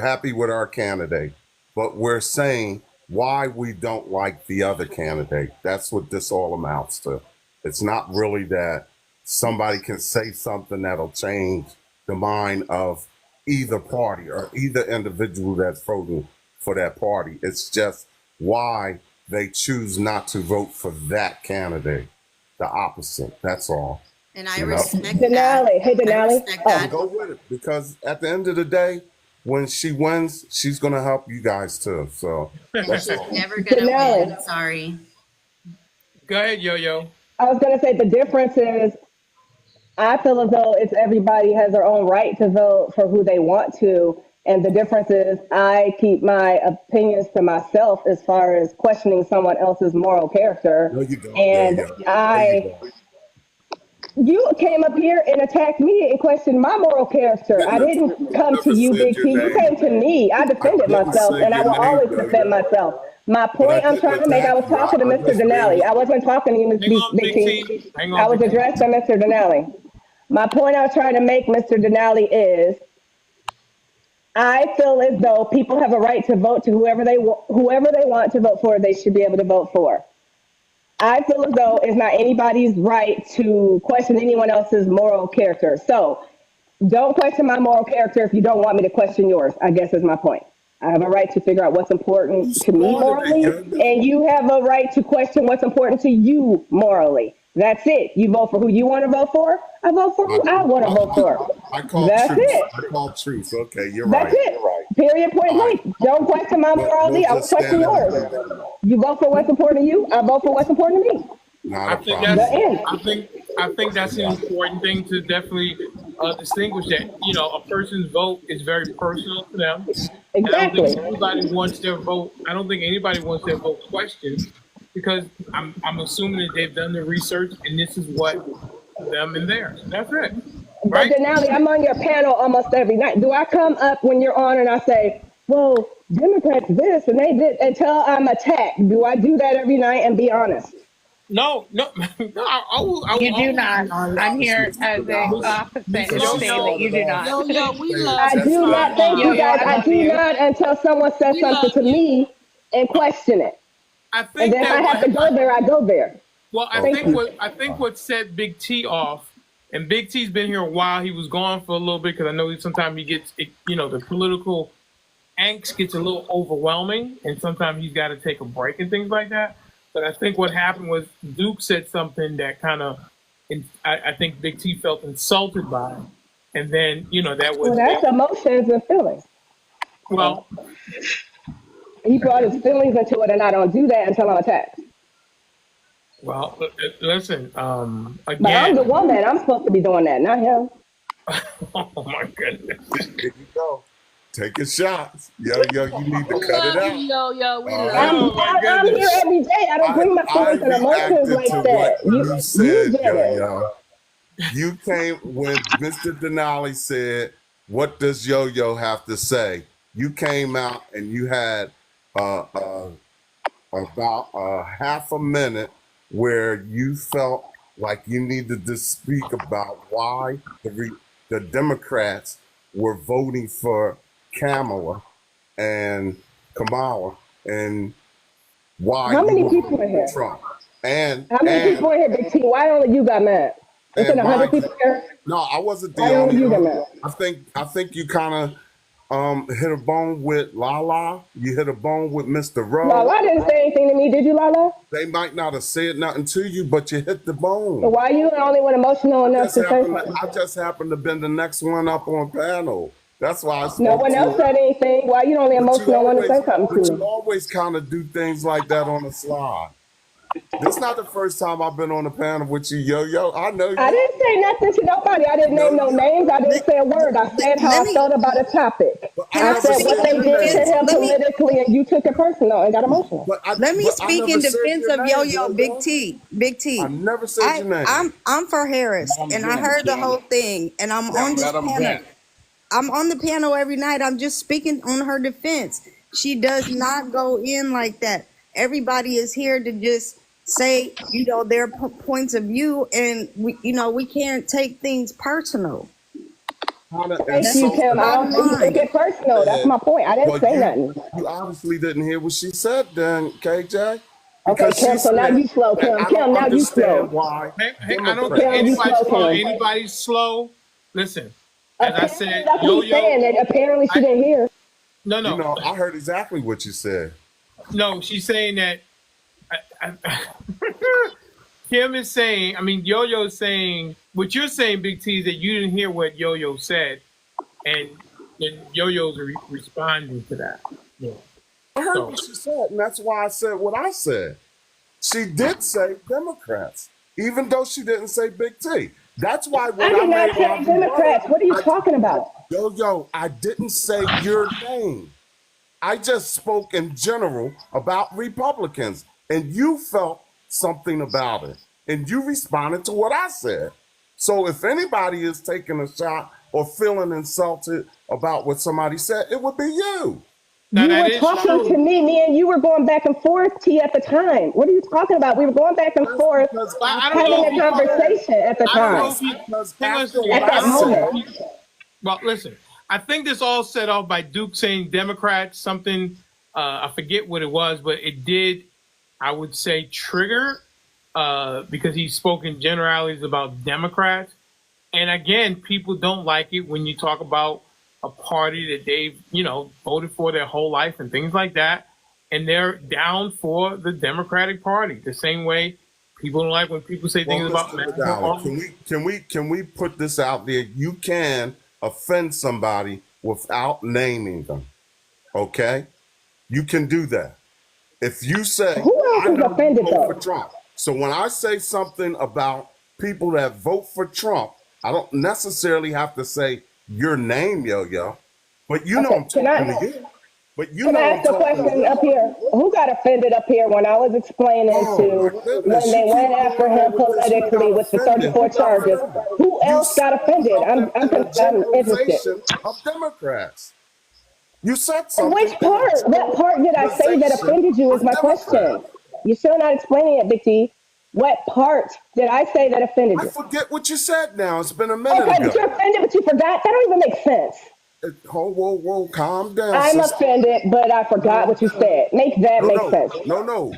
happy with our candidate, but we're saying why we don't like the other candidate. That's what this all amounts to. It's not really that somebody can say something that'll change the mind of either party or either individual that's voting for that party. It's just why they choose not to vote for that candidate. The opposite. That's all. And I respect Denali. Hey, Denali. Go with it, because at the end of the day, when she wins, she's going to help you guys too. So she's never going to win. Sorry. Go ahead, Yo-Yo. I was going to say the difference is I feel as though it's everybody has their own right to vote for who they want to. And the difference is I keep my opinions to myself as far as questioning someone else's moral character. No, you don't. And you came up here and attacked me and questioned my moral character. I didn't come to you, Big T. You came to me. I defended myself, and I will always defend myself. My point I'm trying to make, I was talking to Mr. Denali. I wasn't talking to you, Big T. I was addressed by Mr. Denali. My point I was trying to make, Mr. Denali, is I feel as though people have a right to vote to whoever they want to vote for, they should be able to vote for. I feel as though it's not anybody's right to question anyone else's moral character. So don't question my moral character if you don't want me to question yours, I guess is my point. I have a right to figure out what's important to me morally, and you have a right to question what's important to you morally. That's it. You vote for who you want to vote for. I vote for who I want to vote for. That's it. I call truth. Okay, you're right. That's it. Right. Period. Point blank. Don't question my morality. I'll question yours. You vote for what's important to you. I vote for what's important to me. I think that's an important thing to definitely distinguish, that a person's vote is very personal to them. Exactly. I don't think anybody wants their vote questioned, because I'm assuming that they've done the research and this is what them and theirs. That's it. Right? But Denali, I'm on your panel almost every night. Do I come up when you're on and I say, well, Democrats this and they did, until I'm attacked? Do I do that every night and be honest? No. You do not. I'm here as a opposite to say that you do not. I do not. Thank you guys. I do not until someone says something to me and question it. I think, and then if I have to go there, I go there. Well, I think what set Big T off, and Big T's been here a while. He was gone for a little bit because I know sometimes he gets, the political angst gets a little overwhelming, and sometimes he's got to take a break and things like that. But I think what happened was Duke said something that kind of, I think Big T felt insulted by, and then that was. Well, that's emotions and feelings. Well, he brought his feelings into it, and I don't do that until I'm attacked. Well, listen. Again, but I'm the woman. I'm supposed to be doing that, not him. Oh my goodness! There you go. Taking shots. Yo, you need to cut it out. Yo, we love I'm here every day. I don't bring my feelings and emotions like that. You said, yo. You came when Mr. Denali said, "What does Yo have to say?" You came out and you had about half a minute where you felt like you needed to speak about why the Democrats were voting for Kamala and why. How many people in here? Trump. And how many people in here, Big T? Why only you got mad? Is it 100 people here? No, I wasn't the only only you got one. mad. I think you kind of hit a bone with Lala. You hit a bone with Mr. Rowe. Lala didn't say anything to me. Did you, Lala? They might not have said nothing to you, but you hit the bone. So why are you the only one emotional enough to say something? I just happened to be the next one up on panel. That's why I spoke. No one else said anything. Why are you the only emotional one to say something to me? You always kind of do things like that on the slide. This is not the first time I've been on a panel with you, Yo. I know you. I didn't say nothing to nobody. I didn't name no names. I didn't say a word. I said how I felt about a topic. I said what they did to him politically, and you took it personal and got emotional. Let me speak in defense of Yo, Big T. Big T. I never said your name. I'm for Harris, and I heard the whole thing, and I'm on this panel. I'm on the panel every night. I'm just speaking on her defense. She does not go in like that. Everybody is here to just say, their points of view, and we can't take things personal. Thank you, Tim. I don't think you take it personal. That's my point. I didn't say nothing. You obviously didn't hear what she said then, KJ. Okay, Kim, so now you slow, Kim. Kim, now you slow. Why I don't think anybody's slow. Anybody's slow. Listen, as I said, Yo-Yo. Saying that apparently she didn't hear. No. I heard exactly what you said. No, she's saying that. Kim is saying, Yo-Yo is saying, what you're saying, Big T, is that you didn't hear what Yo-Yo said, and then Yo-Yo's responding to that. Yeah. I heard what she said, and that's why I said what I said. She did say Democrats, even though she didn't say Big T. That's why when I did not say Democrats. What are you talking about? Yo, I didn't say your name. I just spoke in general about Republicans, and you felt something about it, and you responded to what I said. So if anybody is taking a shot or feeling insulted about what somebody said, it would be you. You were talking to me and you were going back and forth, T, at the time. What are you talking about? We were going back and forth, having a conversation at the time. At that moment. Well, listen, I think this all set off by Duke saying Democrats, something, I forget what it was, but it did, I would say, trigger, because he spoke in generalities about Democrats. And again, people don't like it when you talk about a party that they've, voted for their whole life and things like that. And they're down for the Democratic Party. The same way people don't like when people say things about Can we put this out there? You can offend somebody without naming them. Okay? You can do that. If you say, who else is offended for Trump. So when I say something about people that vote for Trump, I don't necessarily have to say your name, Yo. But I'm talking to you. But can I ask a question up here? Who got offended up here when I was explaining when they went after him politically with the 34 charges? Who else got offended? I'm interested. Of Democrats. You said something. Which part? What part did I say that offended you is my question. You're still not explaining it, Big T. What part did I say that offended you? I forget what you said now. It's been a minute ago. Okay, but you're offended, but you forgot? That don't even make sense. Whoa, calm down. I'm offended, but I forgot what you said. Make sense. No.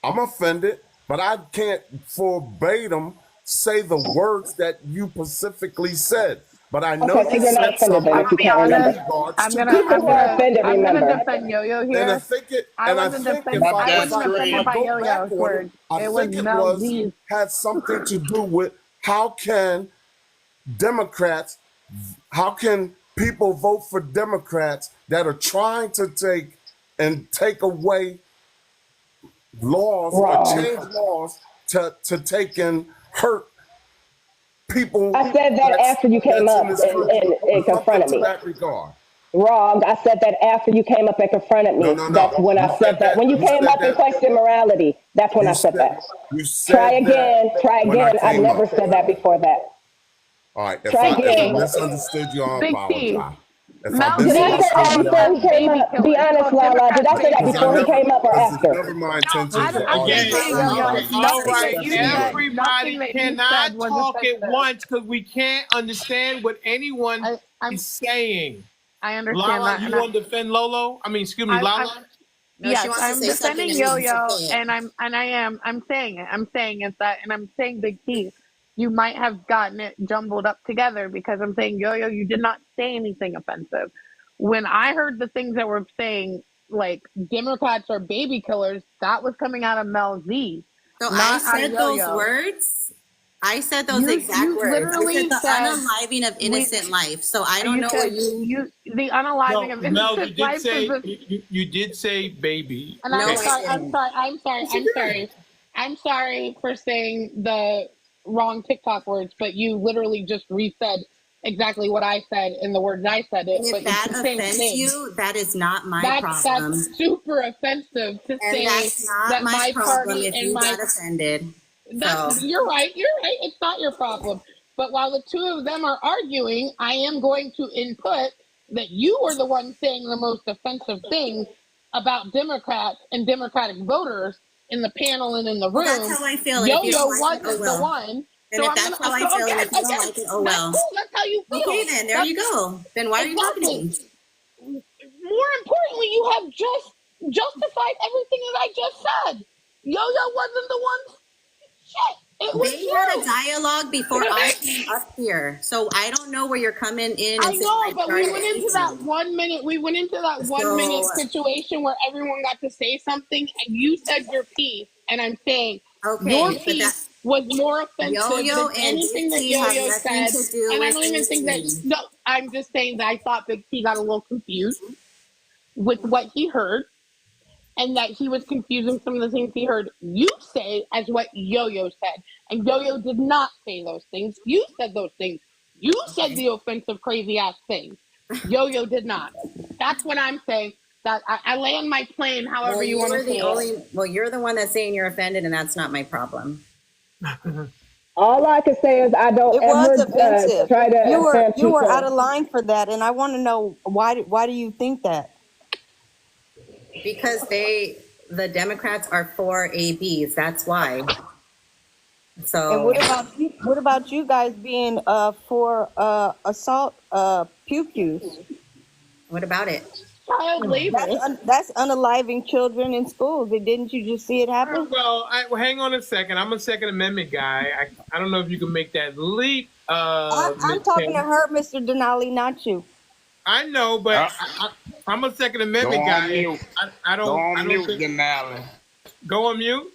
I'm offended, but I can't verbatim say the words that you specifically said. But I know Okay, so you you're not said offended then something I'm if you gonna be can't in remember. honest. regards I'm to gonna People I'm who are Democrats. gonna offended I'm gonna remember. defend Yo-Yo And I here. think it, I and I wasn't think defend if But I I if that's wasn't I if I offended strange. by go back Yo-Yo's on it, words. I It was think it Mel was Z's. had something to do with how can Democrats, how can people vote for Democrats that are trying to take away laws or Wrong. change laws to take and hurt people I said that after you came that's in up this country or and something confronted to me. that regard. Wrong. I said that after you came up and confronted No, me. no, That's no. when I You said said that. that. When you You came said up and that. questioned morality, that's when I said that. You Try said that again. Try when I again. I've came never up. said that before that. All right. Try Big If I T. again. misunderstood you, I Big T. apologize. If I Mel Did I Z say misunderstood that called you, I before he them came baby apologize. up? Be killers. He honest, called Lala. Did Democrats I say that baby Because before he killers. came up or it's after? never my I, intentions don't- to I'm argue just Again, with saying, you. Yo-Yo, I okay, all nothing respect right. that you you anyway. said, Everybody nothing that you cannot said was talk at offensive. once because we can't understand what anyone I'm is saying. I understand Lala, that, you and want to defend Lolo? I mean, excuse me, I'm Lala? No, she yes, wants to I'm say something to defending me. So Yo-Yo, say it. and I'm saying it. I'm saying it that, and I'm saying Big T. You might have gotten it jumbled up together because I'm saying Yo-Yo, you did not say anything offensive. When I heard the things that were saying like Democrats are baby killers, that was coming out of Mel Z, So I not out of said those Yo-Yo. words. I said those exact You words. I said literally the said unaliving of we. innocent life. So I don't You know what said you. the unaliving No, of Mel, you innocent did life is say a. you did say baby. And No, I'm Okay, I sorry. I'm didn't. sorry. I'm sorry. yes, you I'm did. sorry. I'm sorry for saying the wrong TikTok words, but you literally just resaid exactly what I said in the words I said it. And if But it's that the same offends thing. you, that is not my That's problem. super offensive to And say that's not that my my problem party if and you my got offended. that So you're right. You're right. It's not your problem. But while the two of them are arguing, I am going to input that you were the one saying the most offensive things about Democrats and Democratic voters in the panel and in the well, that's room. how I feel. And if you don't Yo-Yo like it, oh wasn't the well. one. And So if I'm gonna that's how I feel, and if you don't like it, oh that's well. cool. That's how you Okay, feel. then there That's you go. Then why are you talking to exactly. me? More importantly, you have just justified everything that I just said. Yo-Yo wasn't the one. Shit, it was They had a you. dialogue before I came up here. So I don't know where you're coming in I and saying know, I but we started went into that anything. 1 minute. We went into that one So minute situation where everyone got to say something, and you said your piece. And I'm saying your okay, but that piece was more offensive Yo-Yo than and anything Big that T have Yo-Yo nothing said. to do And I with don't even think that. anything. No, I'm just saying that I thought Big T got a little confused with what he heard, and that he was confusing some of the things he heard you say as what Yo-Yo said. And Yo-Yo did not say those things. You said those things. You said Okay. the offensive, crazy ass things. Yo-Yo did not. That's what I'm saying. That I land my plane however Well, you want to you're the say it. only. Well, you're the one that's saying you're offended, and that's not my problem. All I can say is I don't It was ever offensive. try to offend You were out people. of line for that, and I want to know why do you think that? Because the Democrats are for ABs. That's why. And So what about you guys being for assault pew pews? what about it? Child labor. That's unaliving children in schools. Didn't you just see it happen? Well, hang on a second. I'm a Second Amendment guy. I don't know if you can make that leap, Miss I'm talking to Kim. her, Mr. Denali, not you. I know, but Uh, I'm a Second go Amendment on guy. And mute. I Go don't on mute, think Denali. go on mute.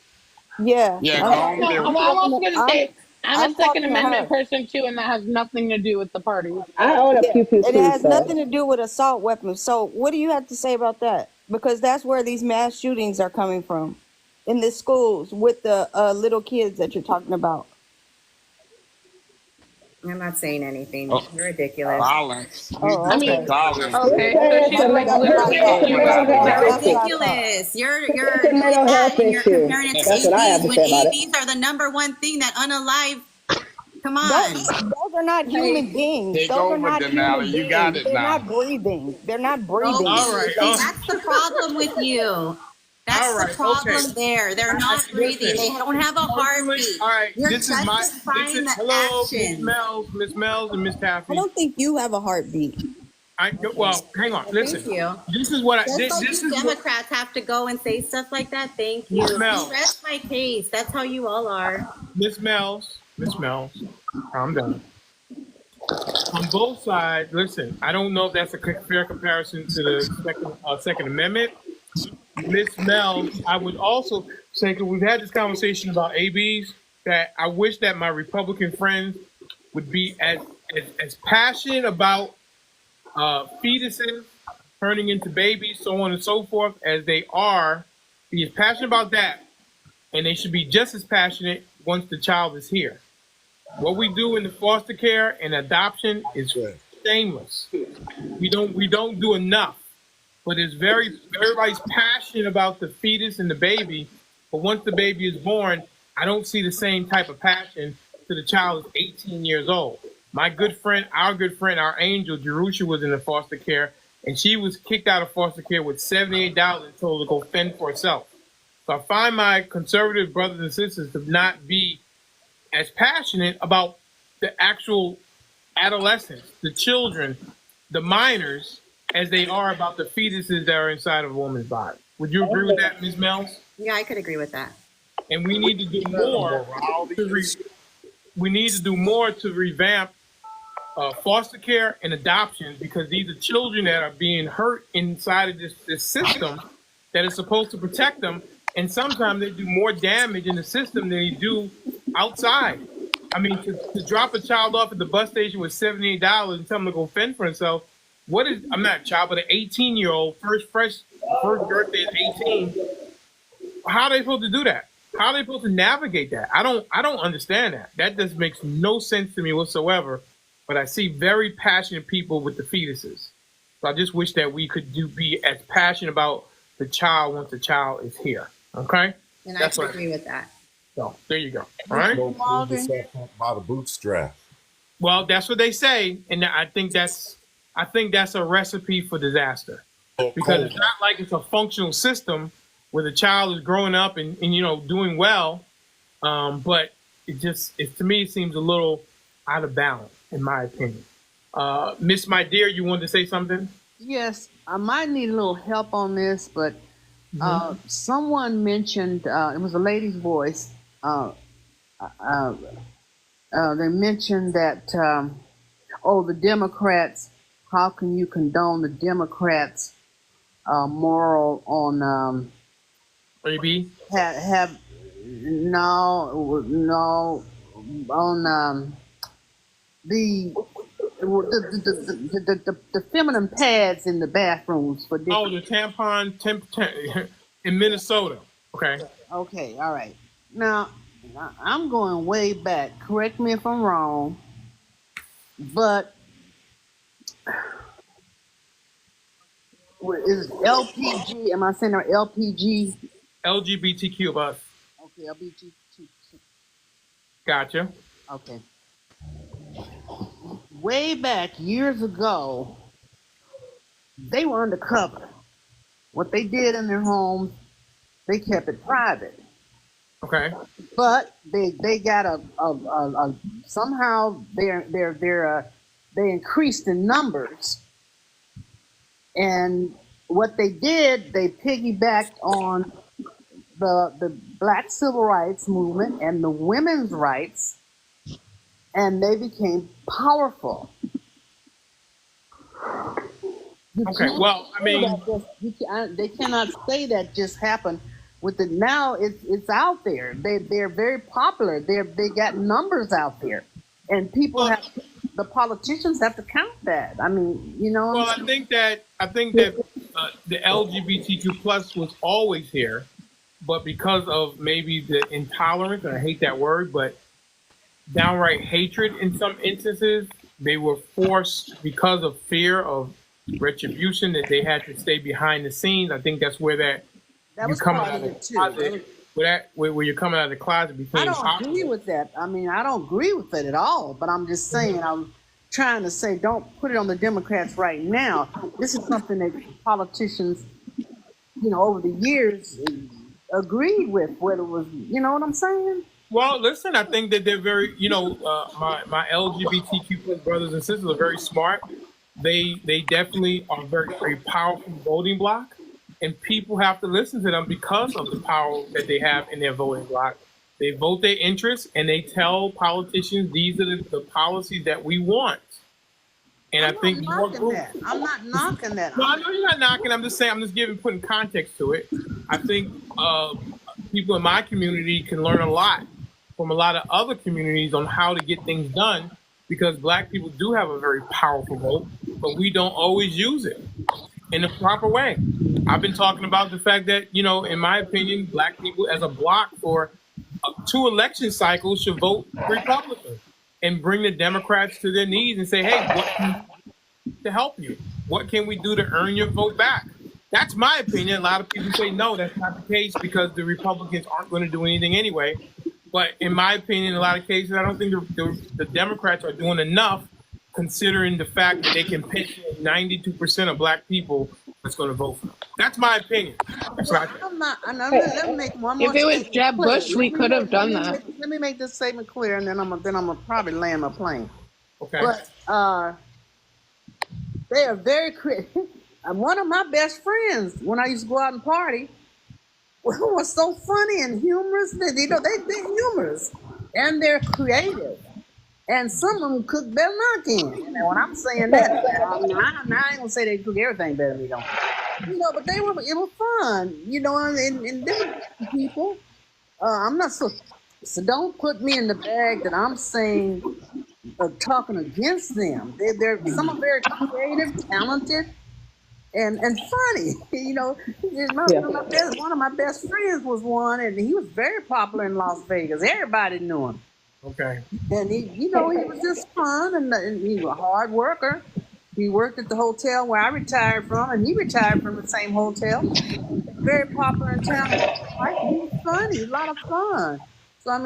Yeah, Yeah, I'm go on talking. No, mute. I'm I'm talking. also going to say I'm a I'm Second talking to Amendment her. person too, and that has nothing to do with the parties. I own a Yeah, pew pew and it too, has nothing so to do with assault weapons. So, what do you have to say about that? Because that's where these mass shootings are coming from, in the schools with the little kids that you're talking about. I'm not saying anything. Oh, You're ridiculous. violence. You Oh, I just mean, said okay. violence. you're okay, so saying it's she's a like mental That's literally not it's talk. a talking mental about health You're violence. That's issue. not talk. ridiculous. You're It's a doing mental that health and you're issue. comparing it to That's what I have ABs to when say about it. ABs are the number one thing that unalive. Come Those, on. those are not Like, human beings. Take Those are over, not human Denali. You got beings. it They're now. not breathing. They're not no, breathing. All right. see, that's the problem with you. All That's the right. Okay. problem there. They're not breathing. Listen. They don't have a Personally, heartbeat. all right. You're This justifying is the hello, actions. Miss Mel's, and Miss I Taffy. don't think you have a heartbeat. Okay. Well, hang on. Well, Listen. thank you. This is what Just like this you is what Democrats have to go and say stuff like that. Thank Miss you. See, Mel, rest my case. That's how you all are. Miss Mel's, calm down. on both sides, listen, I don't know if that's a fair comparison to the Second Amendment. Miss Mel, I would also say, because we've had this conversation about ABs, that I wish that my Republican friends would be as passionate about fetuses turning into babies, so on and so forth, as they are. Be as passionate about that, and they should be just as passionate once the child is here. What we do in the foster care and adoption is shameless. We don't do enough. But it's everybody's passionate about the fetus and the baby. But once the baby is born, I don't see the same type of passion to the child is 18 years old. My good friend, our angel, Jerusha, was in the foster care, and she was kicked out of foster care with $78 and told to go fend for herself. So I find my conservative brothers and sisters to not be as passionate about the actual adolescents, the children, the minors, as they are about the fetuses that are inside of a woman's body. Would you agree with that, Ms. Mells? Yeah, I could agree with that. And we need to do more. We need to do more to revamp foster care and adoption, because these are children that are being hurt inside of this system that is supposed to protect them. And sometimes they do more damage in the system than they do outside. I mean, to drop a child off at the bus station with $78 and tell them to go fend for himself. I'm not a child, but an 18-year-old, first birthday is 18. How are they supposed to do that? How are they supposed to navigate that? I don't understand that. That just makes no sense to me whatsoever. But I see very passionate people with the fetuses. So I just wish that we could be as passionate about the child once the child is here. Okay? And I agree with that. So there you go. All right. By the bootstrap. Well, that's what they say, and I think that's a recipe for disaster, because it's not like it's a functional system where the child is growing up and doing well, but to me it seems a little out of balance in my opinion. Miss, my dear, you wanted to say something? Yes, I might need a little help on this, but someone mentioned, it was a lady's voice. They mentioned that, the Democrats, how can you condone the Democrats' moral on AB? On the feminine pads in the bathrooms for different... the tampon in Minnesota. Okay. Okay, all right. Now, I'm going way back. Correct me if I'm wrong, but is LPG? Am I saying that LPG? LGBTQ plus. Okay, LGBTQ. Gotcha. Okay. Way back years ago, they were undercover. What they did in their homes, they kept it private. Okay. But they got somehow they increased in numbers, and what they did, they piggybacked on the Black Civil Rights Movement and the women's rights, and they became powerful. Okay, well, I mean, they cannot say that just happened. With it now, it's out there. They're very popular. They got numbers out there, and the politicians have to count that. I mean, Well, I think that the LGBTQ plus was always here, but because of maybe the intolerance, and I hate that word, but downright hatred in some instances, they were forced, because of fear of retribution, that they had to stay behind the scenes. I think that's where that was part of it too. Where you're coming out of the closet became I don't popular. agree with that. I mean, I don't agree with it at all. But I'm just saying, I'm trying to say, don't put it on the Democrats right now. This is something that politicians, over the years agreed with. Whether it was, you know what I'm saying? Well, listen, I think that they're very, my LGBTQ plus brothers and sisters are very smart. They definitely are very, very powerful voting bloc. And people have to listen to them because of the power that they have in their voting bloc. They vote their interests, and they tell politicians these are the policies that we want. And I think more groups. I'm not knocking that. No, I know you're not knocking. I'm just saying. I'm just putting context to it. I think people in my community can learn a lot from a lot of other communities on how to get things done, because Black people do have a very powerful vote, but we don't always use it in the proper way. I've been talking about the fact that, in my opinion, Black people as a bloc for 2 election cycles should vote Republican and bring the Democrats to their knees and say, hey, what can we do to help you? What can we do to earn your vote back? That's my opinion. A lot of people say, no, that's not the case because the Republicans aren't going to do anything anyway. But in my opinion, in a lot of cases, I don't think the Democrats are doing enough, considering the fact that they can pitch 92% of Black people that's going to vote for them. That's my opinion. That's what I think. Let me make one more If it was statement Jeb clear. Bush, we could have done that. Let me make this statement clear, and then I'm gonna probably land my plane. Okay. But they are very creative. One of my best friends, when I used to go out and party, was so funny and humorous. They're humorous and they're creative. And some of them cook better than I can. And when I'm saying that, I ain't gonna say they cook everything better than me, don't. But it was fun. And different people. I'm not so don't put me in the bag that I'm saying talking against them. Some are very creative, talented, and funny. One of my best friends was one, and he was very popular in Las Vegas. Everybody knew him. Okay. And he was just fun, and he was a hard worker. He worked at the hotel where I retired from, and he retired from the same hotel. Very popular in town. He was funny, a lot of fun. So I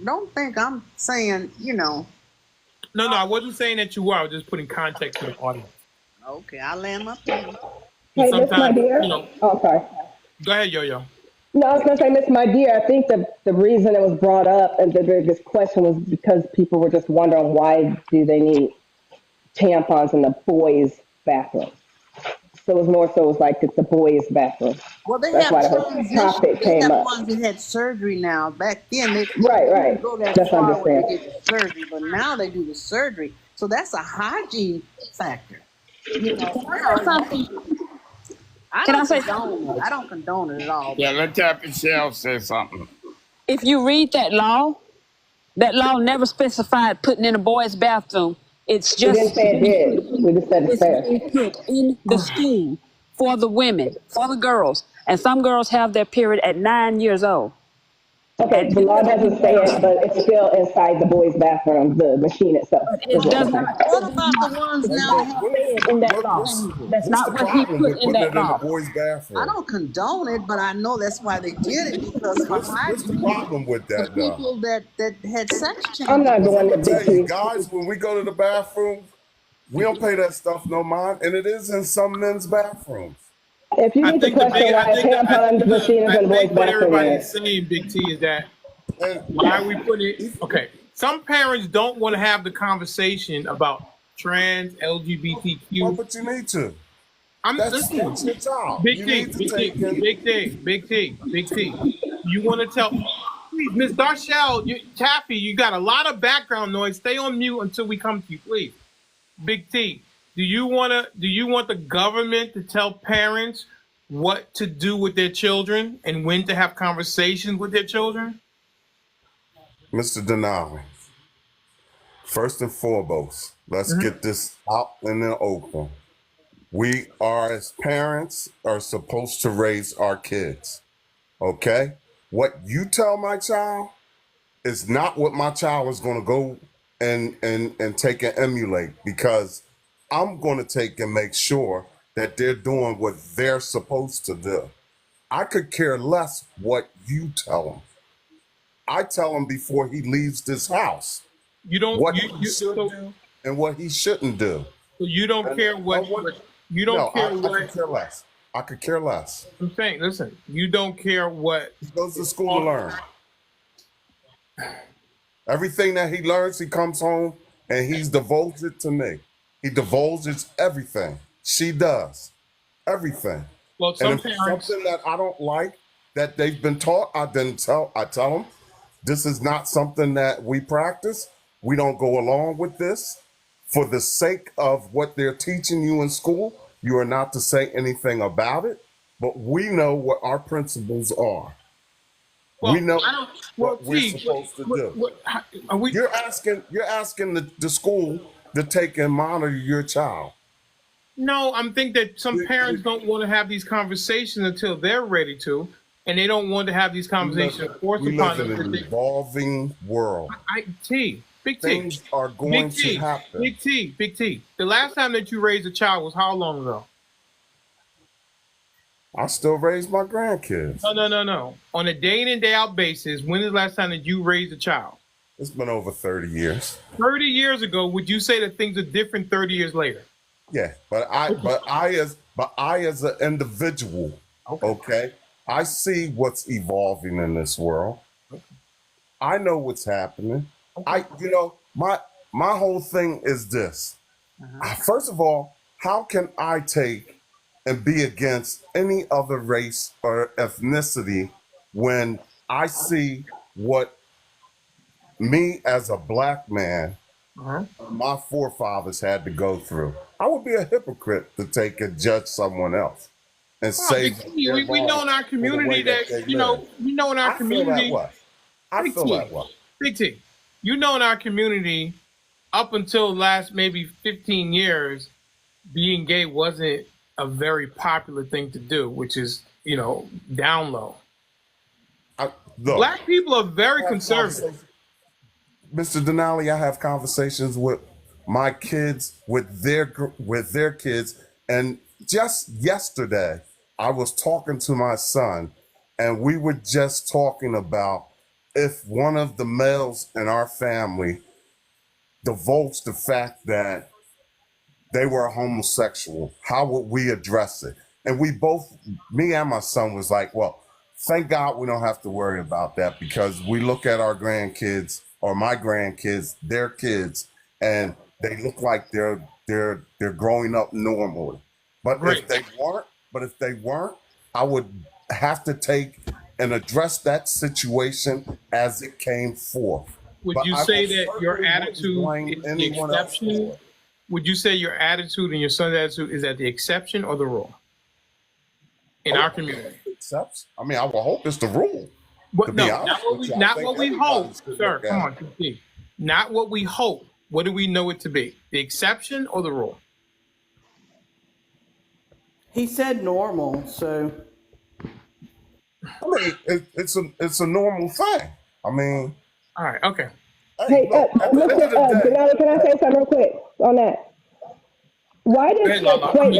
don't think I'm saying, No, I wasn't saying that you were. I was just putting context to the audience. Okay, I'll land my plane. Hey, Miss My Dear. Oh, sorry. Go ahead, Yo-Yo. No, I was going to say, Miss My Dear, I think the reason it was brought up and the biggest question was because people were just wondering why do they need tampons in the boys' bathroom. So it was more so like it's the boys' bathroom. Well, they That's have why the whole topic came up. ones that had surgery now. Back then, they right. didn't go that That's far what I'm when saying. they did the surgery, but now they do the surgery. So that's a hygiene factor. I don't condone it at all. Yeah, let Captain Shell say something. If you read that law never specified putting in a boy's bathroom. It's just. We didn't say it did. We just said it's there. Being put in the school for the women, for the girls, and some girls have their period at 9 years old. Okay, the law doesn't say it, but it's still inside the boys' bathroom, the machine itself. It does not. What about the ones now that have in that law? That's not what he put in that law. Boys' bathroom. I don't condone it, but I know that's why they did it, because what's the problem with that, though? People that had sex changes. I'm not going to tell you, guys, when we go to the bathroom, we don't pay that stuff no mind, and it is in some men's bathrooms. If you need to question why a tampon machine is in the boys' what bathroom, everybody's saying, Big T, is that why we put it. Okay, some parents don't want to have the conversation about trans, LGBTQ. Oh, but you need to. That's your child. Big T. You want to tell? Please, Miss Darshell, Taffy, you got a lot of background noise. Stay on mute until we come to you, please. Big T, do you want the government to tell parents what to do with their children and when to have conversations with their children? Mr.Denali, first and foremost, let's get this out in the open. We are, as parents, are supposed to raise our kids, okay? What you tell my child is not what my child is going to go and take and emulate, because I'm going to take and make sure that they're doing what they're supposed to do. I could care less what you tell them. I tell him before he leaves this house what he should do and what he shouldn't do. So you don't care what you don't care what. I could care less. I could care less. I'm saying, listen, you don't care what. He goes to school to learn. Everything that he learns, he comes home and he's divulged it to me. He divulges everything. She does everything. Well, and if something that I don't like that they've been taught, I tell them, this is not something that we practice. We don't go along with this. for the sake of what they're teaching you in school, you are not to say anything about it. But we know what our principles are. Well, we know what we're T, supposed to do. You're asking the school to take and monitor your child. No, I'm thinking that some parents don't want to have these conversations until they're ready to, and they don't want to have these conversations forced upon them. We live in an evolving world. Big T. Things are going to happen. Big T. The last time that you raised a child was how long ago? I still raise my grandkids. No. On a day in and day out basis, when is the last time that you raised a child? It's been over 30 years. 30 years ago, would you say that things are different 30 years later? Yeah, but I as an individual, okay, I see what's evolving in this world. I know what's happening. My whole thing is this. First of all, how can I take and be against any other race or ethnicity when I see what me as a black man, my forefathers had to go through? I would be a hypocrite to take and judge someone else and say we know in our community that we know in our community. I feel that way. Big T, you know in our community, up until last maybe 15 years, being gay wasn't a very popular thing to do, which is down low. Black people are very conservative. Mr. Denali, I have conversations with my kids, with their kids, and just yesterday I was talking to my son, and we were just talking about if one of the males in our family divulged the fact that they were homosexual, how would we address it? And we both, me and my son, was like, well, thank God we don't have to worry about that, because we look at our grandkids or my grandkids, their kids, and they look like they're growing up normally. But if they weren't, I would have to take and address that situation as it came forth. Would you say that your attitude is the exception? Would you say your attitude and your son's attitude is at the exception or the rule in our community? Exception. I mean, I would hope it's the rule. But no, not what we hope, sir. Come on, T. Not what we hope. What do we know it to be? The exception or the rule? He said normal, so. I mean, it's a normal thing. I mean. All right. Okay. Hey, Mr. Denali, can I say something real quick on that? Why does he equate,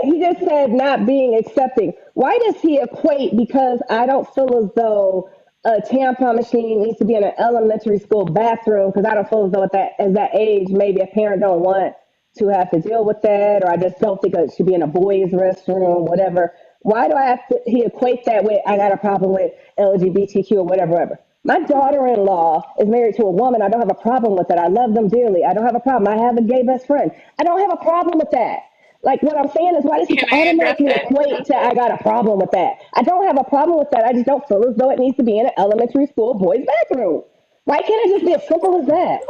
he just said not being accepting. Why does he equate, because I don't feel as though a tampon machine needs to be in an elementary school bathroom, because I don't feel as though at that age, maybe a parent don't want to have to deal with that, or I just don't think it should be in a boys' restroom, whatever. Why do I have to, he equate that with, I got a problem with LGBTQ or whatever. My daughter-in-law is married to a woman. I don't have a problem with that. I love them dearly. I don't have a problem. I have a gay best friend. I don't have a problem with that. Like, what I'm saying is, why does he automatically equate to, I got a problem with that? I don't have a problem with that. I just don't feel as though it needs to be in an elementary school boys' bathroom. Why can't it just be as simple as that?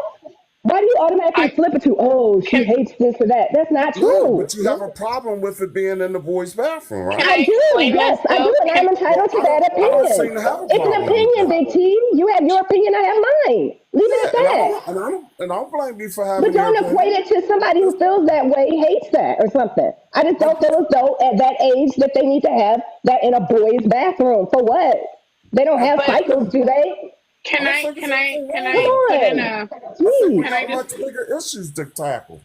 Why do you automatically flip it to, oh, she hates this or that? That's not true. But you have a problem with it being in the boys' bathroom, right? I do, yes, I do, and I'm entitled to that opinion. It's an opinion, Big T. You have your opinion, I have mine. Leave it at that. And I don't blame you for having. But don't equate it to somebody who feels that way, hates that, or something. I just don't feel as though at that age that they need to have that in a boys' bathroom. For what? They don't have cycles, do they? Can I put in a? Can I just bigger issues to tackle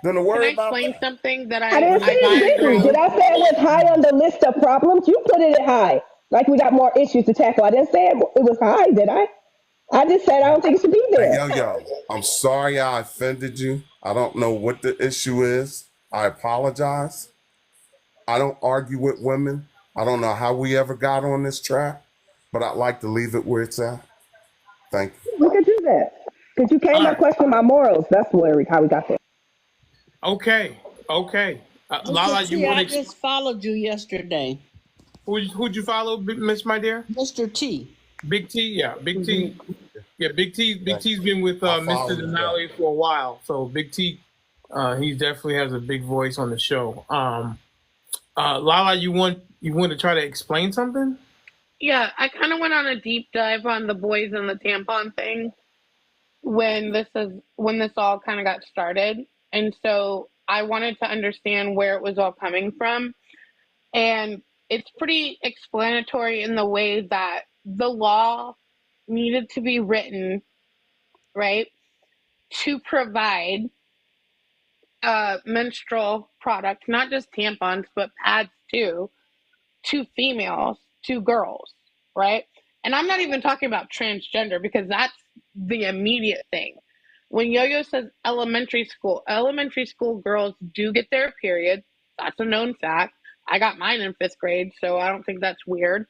than to worry about? Can I explain something that I didn't say it didn't. Did I say it was high on the list of problems? You put it high, like we got more issues to tackle. I didn't say it was high, did I? I just said I don't think it should be there. Hey, yo, I'm sorry I offended you. I don't know what the issue is. I apologize. I don't argue with women. I don't know how we ever got on this track, but I'd like to leave it where it's at. Thank you. We could do that. Because you came up questioning my morals. That's how we got there. Okay. Lala, you want to... I just followed you yesterday. Who'd you follow, Miss My Dear? Mr. T. Big T, yeah. Big T. Yeah, Big T's been with Mr.Denali for a while. So Big T, he definitely has a big voice on the show. Lala, you want to try to explain something? Yeah, I kind of went on a deep dive on the boys and the tampon thing when this all kind of got started, and so I wanted to understand where it was all coming from, and it's pretty explanatory in the way that the law needed to be written, right, to provide menstrual product, not just tampons, but pads too, to females, to girls, right? And I'm not even talking about transgender because that's the immediate thing. When Yo-Yo says elementary school girls do get their period. That's a known fact. I got mine in 5th grade, so I don't think that's weird.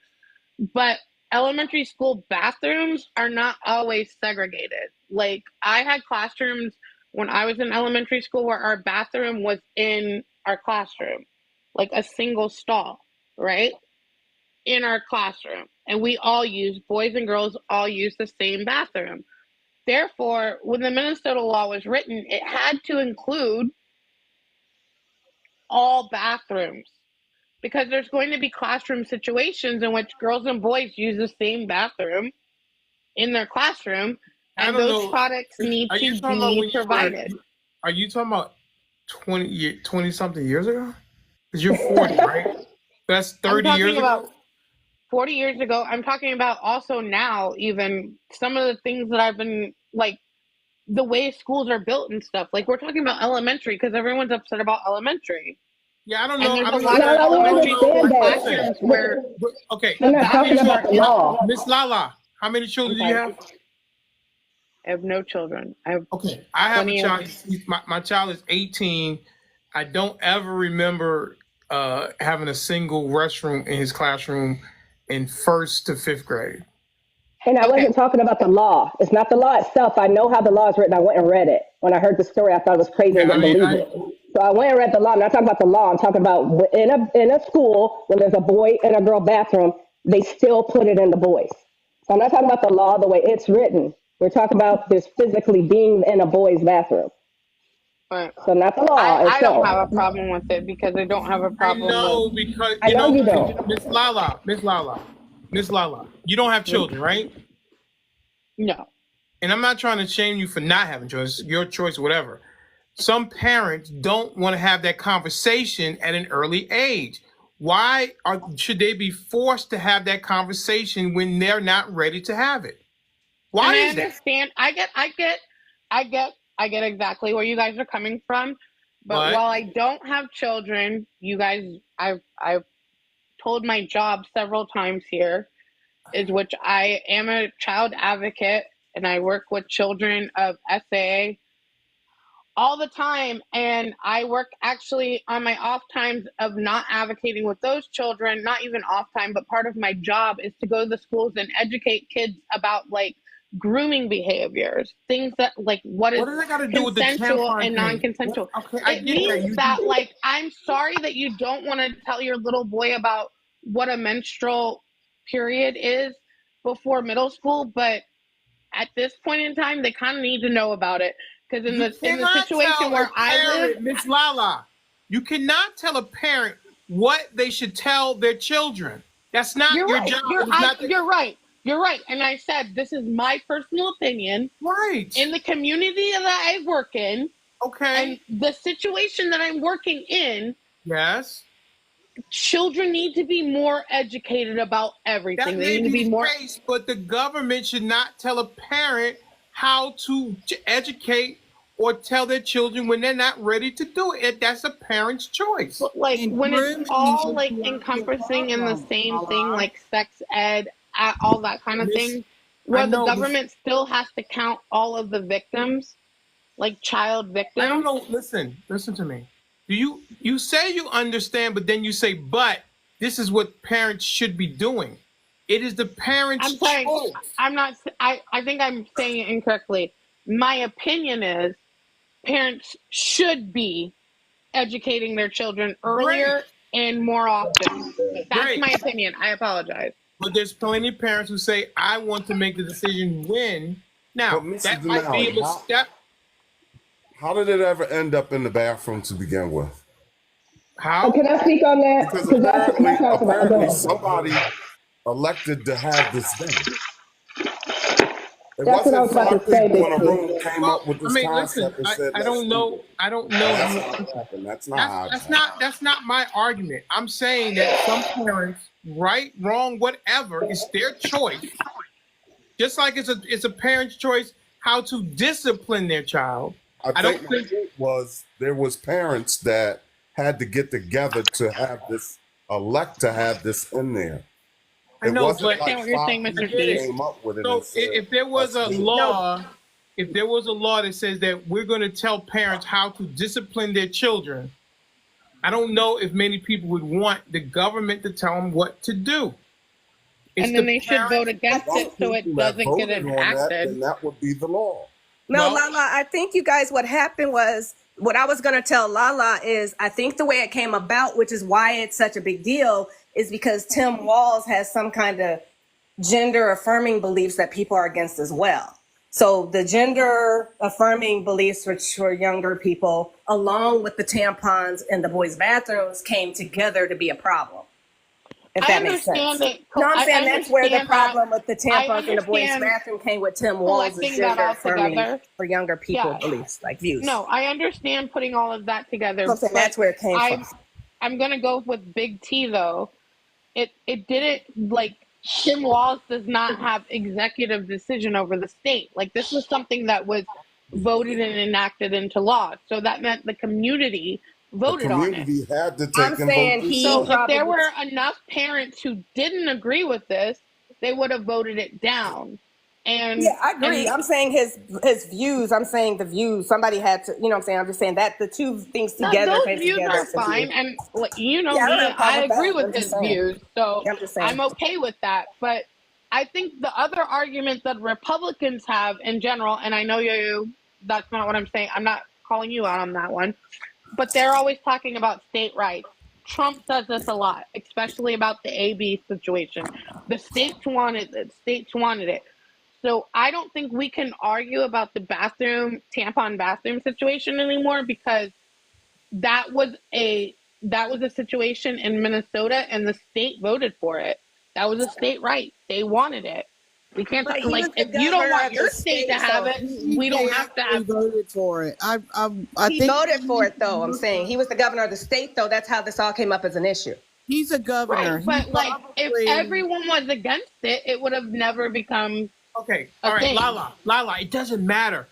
But elementary school bathrooms are not always segregated. Like, I had classrooms when I was in elementary school where our bathroom was in our classroom, like a single stall, right? In our classroom. And we all use, boys and girls all use the same bathroom. Therefore, when the Minnesota law was written, it had to include all bathrooms because there's going to be classroom situations in which girls and boys use the same bathroom in their classroom, and those products need to be provided. Are you talking about 20 something years ago? Because you're 40, right? That's 30 years ago. 40 years ago. I'm talking about also now, even some of the things that I've been like, the way schools are built and stuff. Like, we're talking about elementary because everyone's upset about elementary. Yeah, I don't know. And there's a lot of elementary school classrooms where. Okay, I'm not talking about the law. Miss Lala, how many children do you have? I have no children. I have a child. My child is 18. I don't ever remember having a single restroom in his classroom in 1st to 5th grade. And I wasn't talking about the law. It's not the law itself. I know how the law is written. I went and read it. When I heard the story, I thought it was crazy. I didn't believe it. So I went and read the law. I'm not talking about the law. I'm talking about in a school when there's a boy and a girl bathroom, they still put it in the boys. So I'm not talking about the law the way it's written. We're talking about this physically being in a boy's bathroom. Right. So not the law. I don't have a problem with it because I don't have a problem. I know because I know you don't. Miss Lala, you don't have children, right? No. And I'm not trying to shame you for not having children. It's your choice, whatever. Some parents don't want to have that conversation at an early age. Why should they be forced to have that conversation when they're not ready to have it? Why is that? I get exactly where you guys are coming from. But while I don't have children, you guys, I've told my job several times here, is which I am a child advocate and I work with children of SAA all the time. And I work actually on my off times of not advocating with those children, not even off time, but part of my job is to go to the schools and educate kids about like grooming behaviors, things that like what is consensual and non-consensual. It means that like, I'm sorry that you don't want to tell your little boy about what a menstrual period is before middle school, but at this point in time, they kind of need to know about it. Because in the situation where I live, Miss Lala, you cannot tell a parent what they should tell their children. That's not your job. You're right. You're right. And I said, this is my personal opinion. Right. In the community that I work in. Okay. And the situation that I'm working in. Yes. Children need to be more educated about everything. They need to be more. But the government should not tell a parent how to educate or tell their children when they're not ready to do it. That's a parent's choice. But like when it's all like encompassing in the same thing, like sex ed, all that kind of thing, where the government still has to count all of the victims, like child victims. I don't know. Listen to me. You say you understand, but then you say, but this is what parents should be doing. It is the parents' choice. I think I'm saying it incorrectly. My opinion is parents should be educating their children earlier and more often. That's my opinion. I apologize. But there's plenty of parents who say, I want to make the decision when But Now, Mr. that might be a Denali, step. how did it ever end up in the bathroom to begin with? How? Can I speak on that? Because Because that's what I was about. Go apparently ahead. somebody elected to have this done. It That's what I wasn't was about to five say, people Big in a T. room came Well, up with I this mean, listen. concept and said, I let's don't do know. it. I don't know. That's not what happened. That's not how it happened. That's not my argument. I'm saying that some parents, right, wrong, whatever, it's their choice. Just like it's a parent's choice how to discipline their child. I think my point was there was parents that had to get together to have this elect to have this in there. I know, wasn't but like what you're saying, five Mr. people D. came up with it so and said, if there was a let's do it. law, if there was a law that says that we're going to tell parents how to discipline their children, I don't know if many people would want the government to tell them what to do. And then they should vote against it so it doesn't get enacted. Then that would be the law. No, Lala, I think you guys, what happened was, what I was going to tell Lala is, I think the way it came about, which is why it's such a big deal, is because Tim Walz has some kind of gender affirming beliefs that people are against as well. So the gender affirming beliefs for younger people, along with the tampons in the boys' bathrooms, came together to be a problem. If that makes sense. No, I'm saying that's where the problem with the tampons in the boys' bathroom came with Tim Walz's gender affirming for younger people beliefs, like views. No, I understand putting all of that together. So I'm saying that's where it came from. I'm gonna go with Big T though. It didn't, like, Tim Walz does not have executive decision over the state. Like, this was something that was voted and enacted into law. So that meant the community voted on it. The community had to take and vote. So if there were enough parents who didn't agree with this, they would have voted it down. And yeah, I agree. I'm saying his views. I'm saying the views. Somebody had to, you know what I'm saying? I'm just saying that the two things together. Those views are fine. And you know me, I agree with his views. So I'm okay with that. But I think the other argument that Republicans have in general, and I know that's not what I'm saying. I'm not calling you out on that one. But they're always talking about state rights. Trump does this a lot, especially about the AB situation. The states wanted it. So I don't think we can argue about the tampon bathroom situation anymore, because that was a situation in Minnesota and the state voted for it. That was a state right. They wanted it. We can't, like, if you don't want your state to have it, we don't have to have it. He voted for it. I he think voted for it, though. I'm saying he was the governor of the state, though. That's how this all came up as an issue. He's a governor. Right, but like, if everyone was against it, it would have never become okay. All right, Lala. It doesn't matter.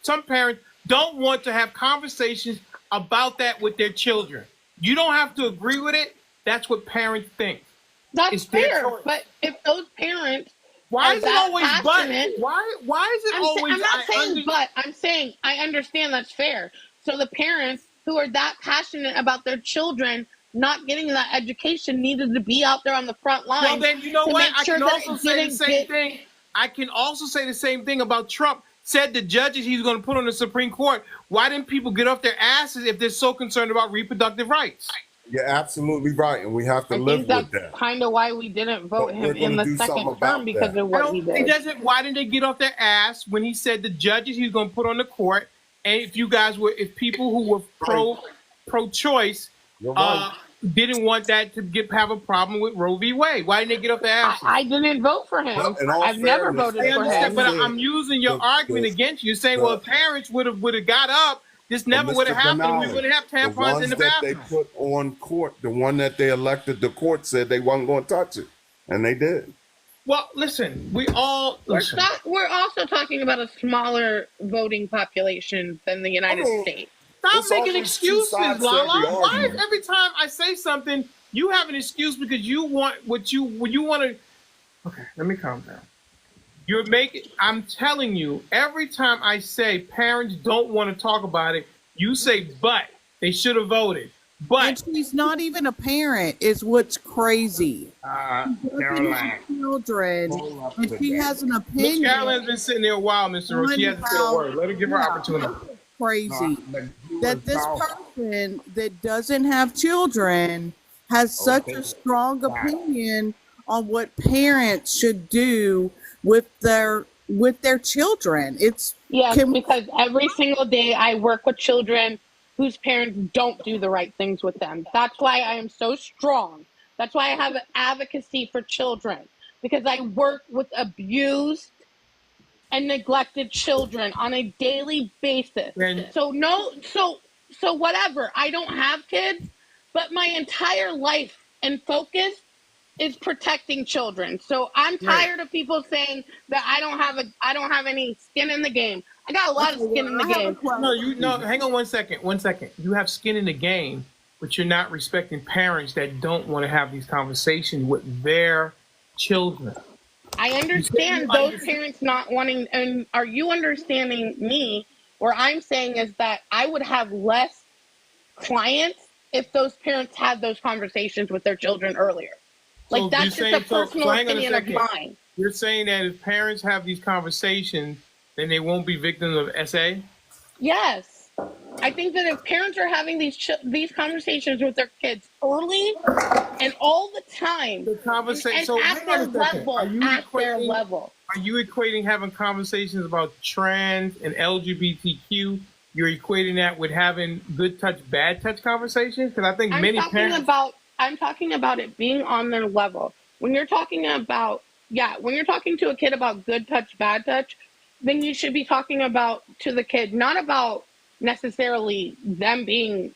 Some parents don't want to have conversations about that with their children. You don't have to agree with it. That's what parents think. That's fair. But if those parents, why is it always but? Why is it always? I'm not saying but. I'm saying I understand that's fair. So the parents who are that passionate about their children not getting that education needed to be out there on the front line. Well, then you know what? I can also say the same thing. I can also say the same thing about Trump. Said the judges he's going to put on the Supreme Court. Why didn't people get off their asses if they're so concerned about reproductive rights? You're absolutely right, and we have to live with that. That's kind of why we didn't vote him in the second term, because of what he did. Why didn't they get off their ass when he said the judges he's going to put on the court? And if people who were pro-choice didn't want that to have a problem with Roe v. Wade, why didn't they get off their ass? I didn't vote for him. I've never voted for him. But I'm using your argument against you, saying, well, if parents would have got up, this never would have happened. Denali, we wouldn't have tampons in the bathroom. They put on court, the one that they elected the court said they wasn't going to touch it, and they did. Well, listen, we're also talking about a smaller voting population than the United States. Stop making excuses, Lala. Why is every time I say something, you have an excuse because you want what you want to? Okay, let me calm down. I'm telling you, every time I say parents don't want to talk about it, you say, but they should have voted. But and she's not even a parent, is what's crazy. Caroline. Children, and she has an opinion. Miss Caroline's been sitting there a while, Mr. Rose. She hasn't said a word. Let her give her opportunity. Crazy that this person that doesn't have children has such a strong opinion on what parents should do with their with their children. Yes, because every single day I work with children whose parents don't do the right things with them. That's why I am so strong. That's why I have an advocacy for children, because I work with abused and neglected children on a daily basis. So whatever. I don't have kids, but my entire life and focus is protecting children. So I'm tired of people saying that I don't have any skin in the game. I got a lot of skin in the game. No, hang on 1 second. 1 second. You have skin in the game, but you're not respecting parents that don't want to have these conversations with their children. I understand those parents not wanting, and are you understanding me? Where I'm saying is that I would have less clients if those parents had those conversations with their children earlier. Like, that's just a personal opinion of mine. You're saying that if parents have these conversations, then they won't be victims of SA? Yes. I think that if parents are having these conversations with their kids early and all the time, so at their level, are you equating having conversations about trans and LGBTQ? You're equating that with having good touch, bad touch conversations? Because I think I'm talking about it being on their level. When you're talking to a kid about good touch, bad touch, then you should be talking about to the kid, not about necessarily them being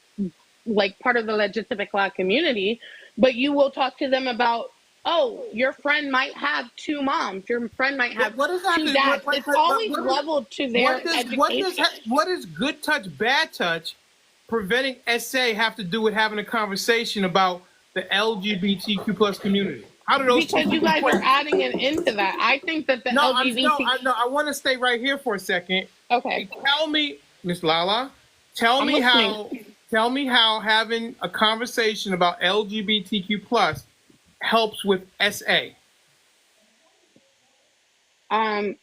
like part of the legitimate Black community, but you will talk to them about, oh, your friend might have two moms, your friend might have two dads. It's always leveled to their education. What is good touch, bad touch preventing SA have to do with having a conversation about the LGBTQ plus community? How do those because you guys are adding it into that. I think that the LGBT... I want to stay right here for a second. Okay. Tell me, Miss Lala, tell me how having a conversation about LGBTQ plus helps with SA. I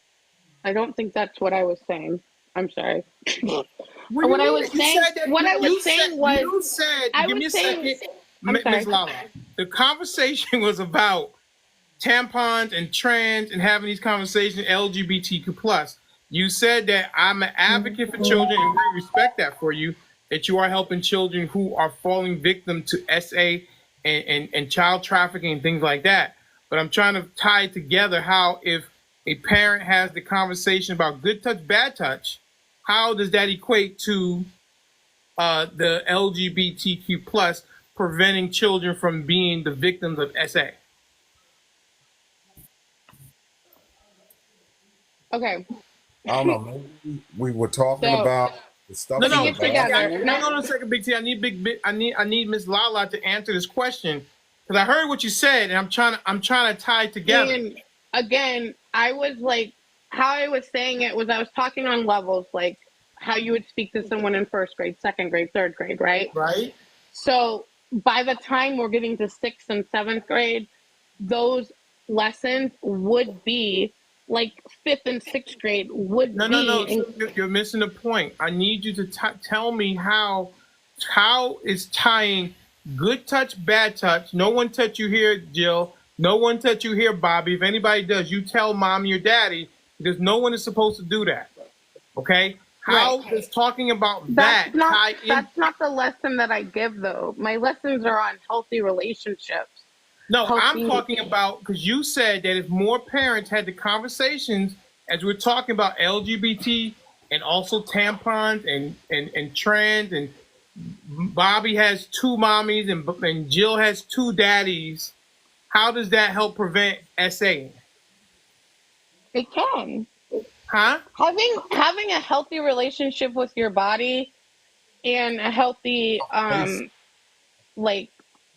don't think that's what I was saying. I'm sorry. What I was saying, give me a second, Ms. Lala. The conversation was about tampons and trans and having these conversations LGBTQ plus. You said that I'm an advocate for children, and we respect that for you, that you are helping children who are falling victim to SA and child trafficking and things like that. But I'm trying to tie it together how if a parent has the conversation about good touch, bad touch, how does that equate to the LGBTQ plus preventing children from being the victims of SA? Okay. I don't know. Maybe we were talking about the stuff. Hang on a second, Big T. I need Miss Lala to answer this question because I heard what you said, and I'm trying to tie it together. And again, I was like, how I was saying it was I was talking on levels, like how you would speak to someone in first grade, second grade, third grade, right? Right. So by the time we're getting to sixth and seventh grade, those lessons would be like fifth and sixth grade would be. No. You're missing the point. I need you to tell me how is tying good touch, bad touch. No one touch you here, Jill. No one touch you here, Bobby. If anybody does, you tell mommy or daddy because no one is supposed to do that. Okay? How is talking about that tie in? That's not the lesson that I give, though. My lessons are on healthy relationships. No, I'm talking about, because you said that if more parents had the conversations, as we're talking about LGBT and also tampons and trans, and Bobby has two mommies and Jill has two daddies, how does that help prevent SA? It can. Huh? Having a healthy relationship with your body and a healthy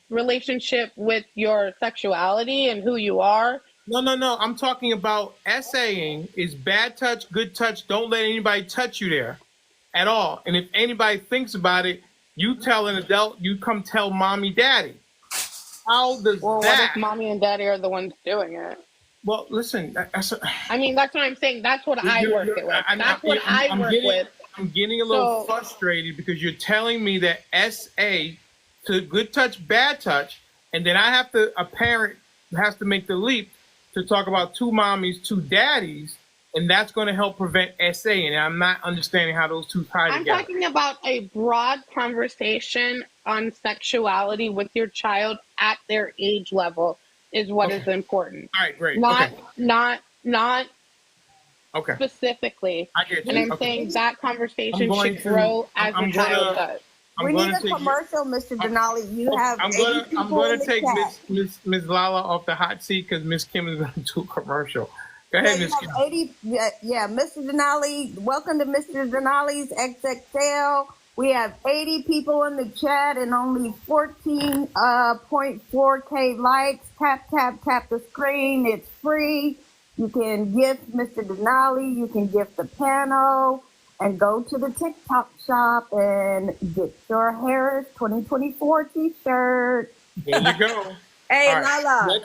relationship with your sexuality and who you are. No. I'm talking about SAing is bad touch, good touch. Don't let anybody touch you there at all. And if anybody thinks about it, you tell an adult, you come tell mommy, daddy. How does that? What if mommy and daddy are the ones doing it? Well, listen. That's what I'm saying. That's what I work it with. That's what I work with. I'm getting a little frustrated because you're telling me that SA to good touch, bad touch, and then a parent has to make the leap to talk about two mommies, two daddies. and that's going to help prevent SA. And I'm not understanding how those two tie together. I'm talking about a broad conversation on sexuality with your child at their age level is what is important. All right, great. Not okay. Specifically. I get you. And I'm saying that conversation should grow as a child does. We need a commercial, Mr. Denali. You have 80 people I'm going in to the take chat. Miss Lala off the hot seat because Miss Kim is going to do a commercial. Go ahead, Miss Kim. 80, yeah, Mr. Denali. Welcome to Mr. Denali's XXL. We have 80 people in the chat and only 14.4K likes. Tap the screen. It's free. You can gift Mr. Denali. You can gift the panel. And go to the TikTok shop and get your Harris 2024 t-shirt. There you go. Hey, right. Lala.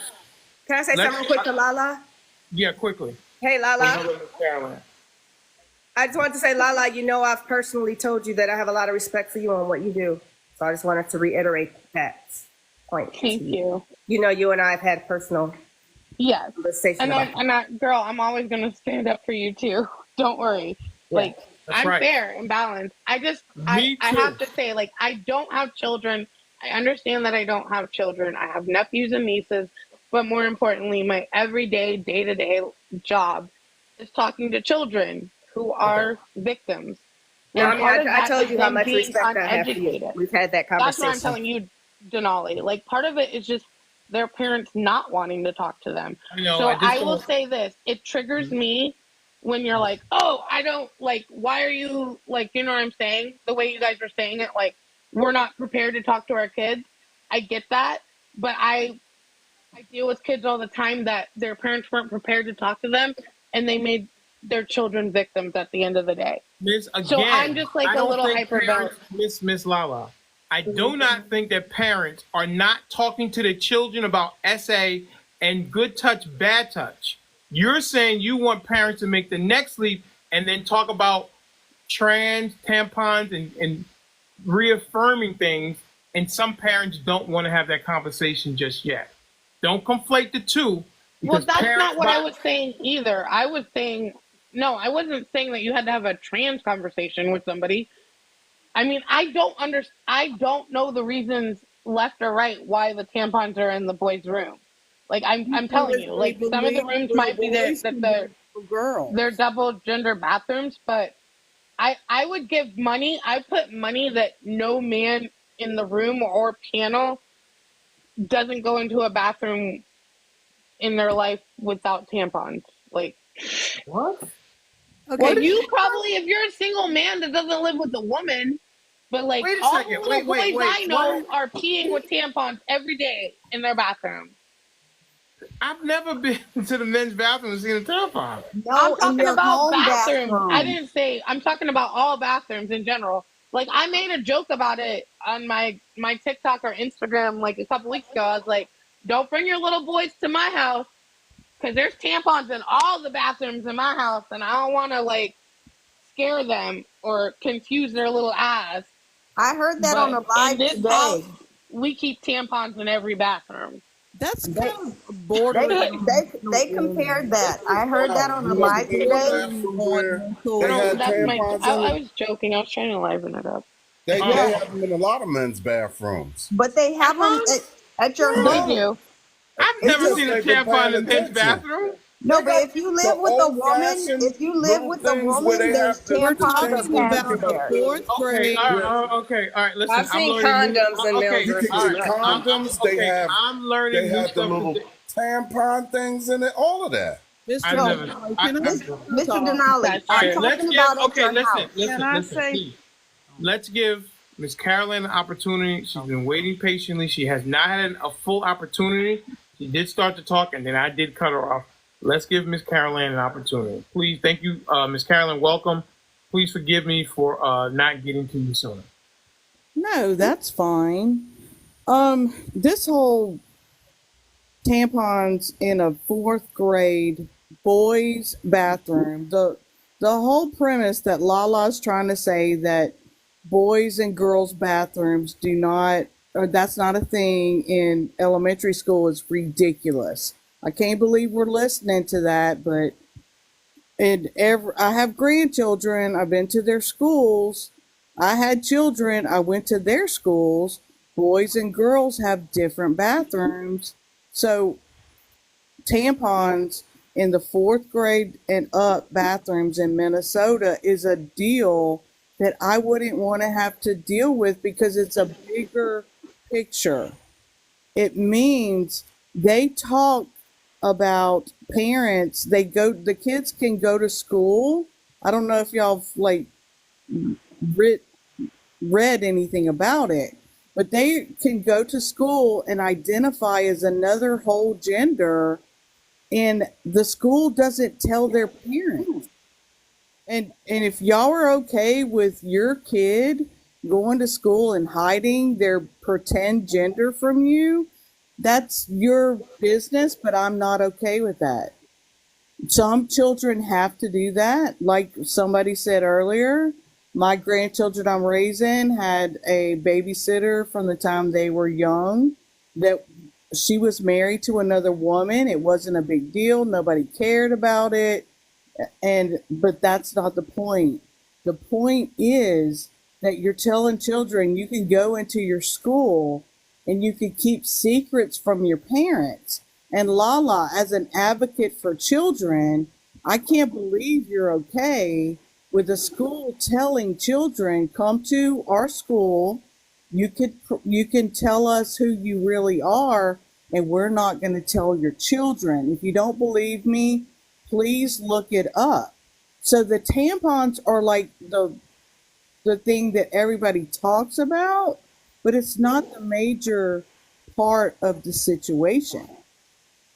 Can I say something quick to Lala? Yeah, quickly. Hey, Lala. I just wanted to say, Lala, you know I've personally told you that I have a lot of respect for you and what you do. So I just wanted to reiterate that point. Thank you. You know, you and I have had personal conversation. Girl, I'm always going to stand up for you too. Don't worry. Yeah. Like, I'm fair and balanced. I have to say, like, I don't have children. I understand that I don't have children. I have nephews and nieces. But more importantly, my everyday, day-to-day job is talking to children who are victims. Yeah, I told you how much respect I have for you. We've had that conversation. That's what I'm telling you, Denali. Like, part of it is just their parents not wanting to talk to them. I will say this. It triggers me when you're like, oh, I don't, like, why are you, like, you know what I'm saying? The way you guys are saying it, like, we're not prepared to talk to our kids. I get that, but I deal with kids all the time that their parents weren't prepared to talk to them, and they made their children victims at the end of the day. So I'm just like a little hyperbolic. Miss Lala, I do not think that parents are not talking to their children about SA and good touch, bad touch. You're saying you want parents to make the next leap and then talk about trans tampons and reaffirming things, and some parents don't want to have that conversation just yet. Don't conflate the two. Well, that's not what I was saying either. I was saying, no, I wasn't saying that you had to have a trans conversation with somebody. I mean, I don't know the reasons left or right why the tampons are in the boys' room. Like, I'm telling you, like, some of the rooms might be they're double gender bathrooms, but I would give money. I put money that no man in the room or panel doesn't go into a bathroom in their life without tampons. Like, what? Okay, you probably, if you're a single man that doesn't live with a woman, but like all the little boys I know are peeing with tampons every day in their bathroom. I've never been to the men's bathroom and seen a tampon. No, I'm talking about bathrooms. bathroom. I didn't say, I'm talking about all bathrooms in general. Like, I made a joke about it on my TikTok or Instagram like a couple weeks ago. I was like, don't bring your little boys to my house because there's tampons in all the bathrooms in my house, and I don't want to like scare them or confuse their little eyes. I heard that on a live in this today. House, we keep tampons in every bathroom. That's kind of borderline. They compared that. I heard that on a live today. I was joking. I was trying to liven it up. They have them in a lot of men's bathrooms. But they have them at your home. They do. I've never seen a tampon in men's bathroom. No, but if you live with a woman, there's tampons about the fourth grade. Okay, all right. Listen, I've seen condoms in men's condoms. They have. I'm learning. They have the little tampon things in it. All of that. Mr. Denali, listen. Let's give Ms. Carolyn an opportunity. She's been waiting patiently. She has not had a full opportunity. She did start to talk, and then I did cut her off. Let's give Ms. Carolyn an opportunity. Please, thank you, Ms. Carolyn, welcome. Please forgive me for not getting to you sooner. No, that's fine. This whole tampons in a fourth grade boys' bathroom, the whole premise that Lala's trying to say that boys and girls' bathrooms do not, or that's not a thing in elementary school is ridiculous. I can't believe we're listening to that, but And I have grandchildren. I've been to their schools. I had children. I went to their schools. Boys and girls have different bathrooms. So tampons in the fourth grade and up bathrooms in Minnesota is a deal that I wouldn't want to have to deal with because it's a bigger picture. It means they talk about parents. The kids can go to school. I don't know if y'all have, like, read anything about it, but they can go to school and identify as another whole gender, and the school doesn't tell their parents. And if y'all are okay with your kid going to school and hiding their pretend gender from you, that's your business, but I'm not okay with that. Some children have to do that. Like somebody said earlier, my grandchildren I'm raising had a babysitter from the time they were young that she was married to another woman. It wasn't a big deal. Nobody cared about it. But that's not the point. The point is that you're telling children you can go into your school and you can keep secrets from your parents. And Lala, as an advocate for children, I can't believe you're okay with a school telling children, come to our school, you can tell us who you really are, and we're not going to tell your children. If you don't believe me, please look it up. So the tampons are like the thing that everybody talks about, but it's not the major part of the situation.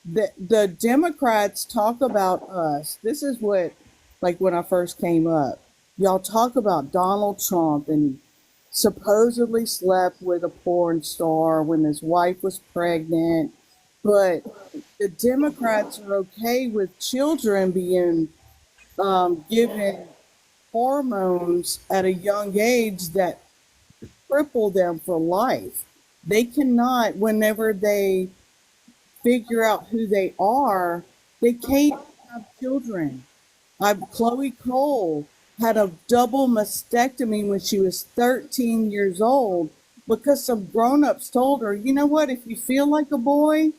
The Democrats talk about us. This is what, like when I first came up, y'all talk about Donald Trump and supposedly slept with a porn star when his wife was pregnant, but the Democrats are okay with children being given hormones at a young age that cripple them for life. They cannot, whenever they figure out who they are, they can't have children. Chloe Cole had a double mastectomy when she was 13 years old because some grown-ups told her, you know what, if you feel like a boy,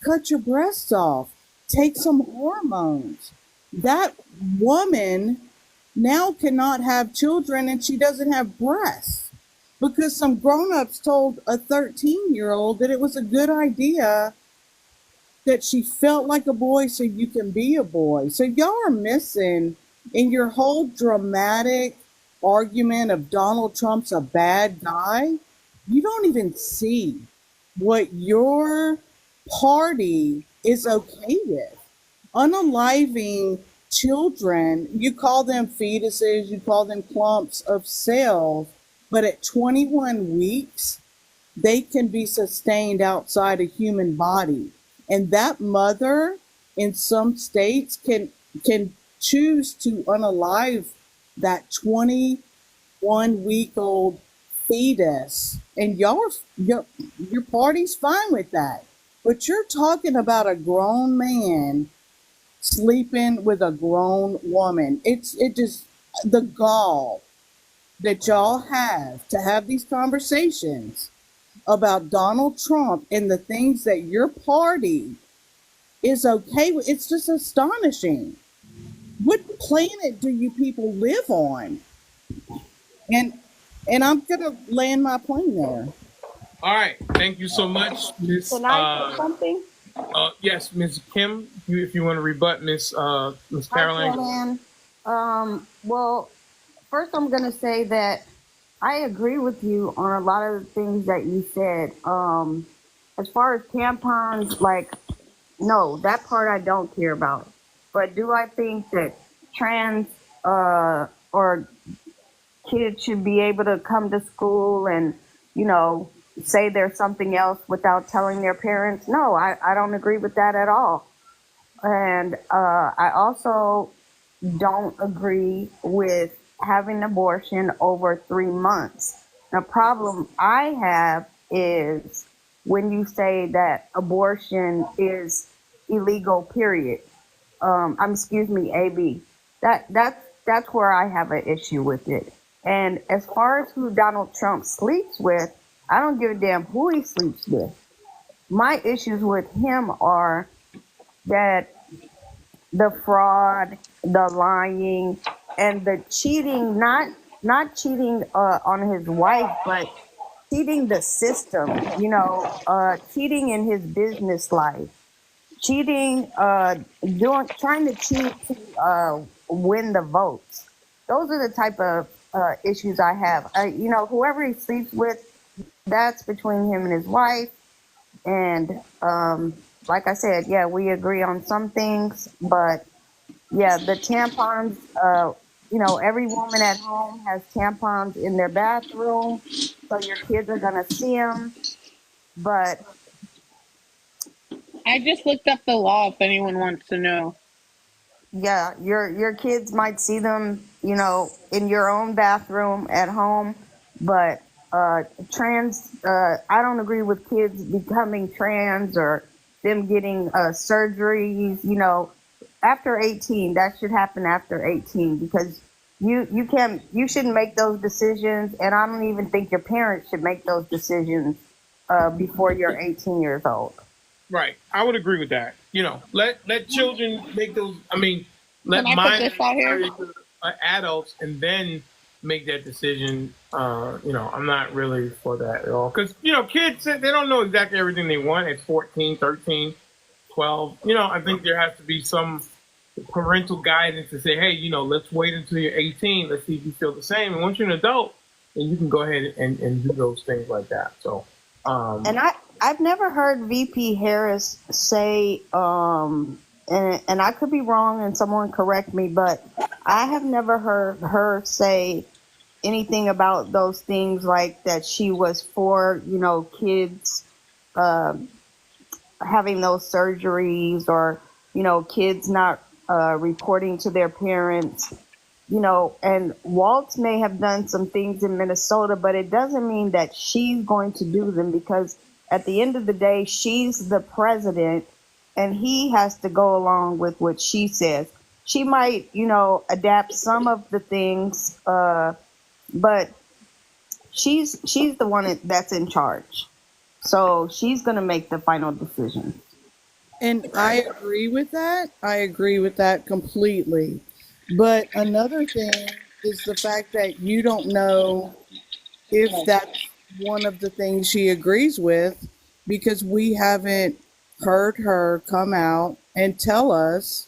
cut your breasts off, take some hormones. That woman now cannot have children and she doesn't have breasts because some grown-ups told a 13-year-old that it was a good idea that she felt like a boy so you can be a boy. So y'all are missing in your whole dramatic argument of Donald Trump's a bad guy. You don't even see what your party is okay with. Unaliving children, you call them fetuses, you call them clumps of cells, but at 21 weeks, they can be sustained outside a human body. And that mother in some states can choose to unalive that 21-week old fetus. And your party's fine with that. But you're talking about a grown man sleeping with a grown woman. It just the gall that y'all have to have these conversations about Donald Trump and the things that your party is okay with. It's just astonishing. What planet do you people live on? And I'm gonna land my plane there. All right, thank you so much, Miss. Can I say something? Yes, Miss Kim, if you want to rebut Miss Caroline. Well, first I'm gonna say that I agree with you on a lot of the things that you said. As far as tampons, like, no, that part I don't care about. But do I think that trans or kids should be able to come to school and, say there's something else without telling their parents? No, I don't agree with that at all. And I also don't agree with having an abortion over 3 months. The problem I have is when you say that abortion is illegal, period. Excuse me, AB. That's where I have an issue with it. And as far as who Donald Trump sleeps with, I don't give a damn who he sleeps with. My issues with him are that the fraud, the lying, and the cheating, not cheating on his wife, but cheating the system, cheating in his business life, cheating, trying to cheat to win the votes. Those are the type of issues I have. Whoever he sleeps with, that's between him and his wife. And like I said, yeah, we agree on some things, but yeah, the tampons, every woman at home has tampons in their bathroom, so your kids are gonna see them. But I just looked up the law if anyone wants to know. yeah, your kids might see them, in your own bathroom at home. But trans, I don't agree with kids becoming trans or them getting surgeries. After 18, that should happen after 18 because you shouldn't make those decisions, and I don't even think your parents should make those decisions before you're 18 years old. Right, I would agree with that. Let children make those. I mean, let Can I put minors this out here? marry adults and then make that decision. I'm not really for that at all because kids, they don't know exactly everything they want at 14, 13, 12. I think there has to be some parental guidance to say, hey, let's wait until you're 18. Let's see if you feel the same. And once you're an adult, then you can go ahead and do those things like that. So, and I've never heard VP Harris say, and I could be wrong, and someone correct me, but I have never heard her say anything about those things like that she was for, kids having those surgeries or, kids not reporting to their parents. And Waltz may have done some things in Minnesota, but it doesn't mean that she's going to do them because at the end of the day, she's the president and he has to go along with what she says. She might, adapt some of the things, but she's the one that's in charge. So she's going to make the final decision. And I agree with that. I agree with that completely. But another thing is the fact that you don't know if that's one of the things she agrees with because we haven't heard her come out and tell us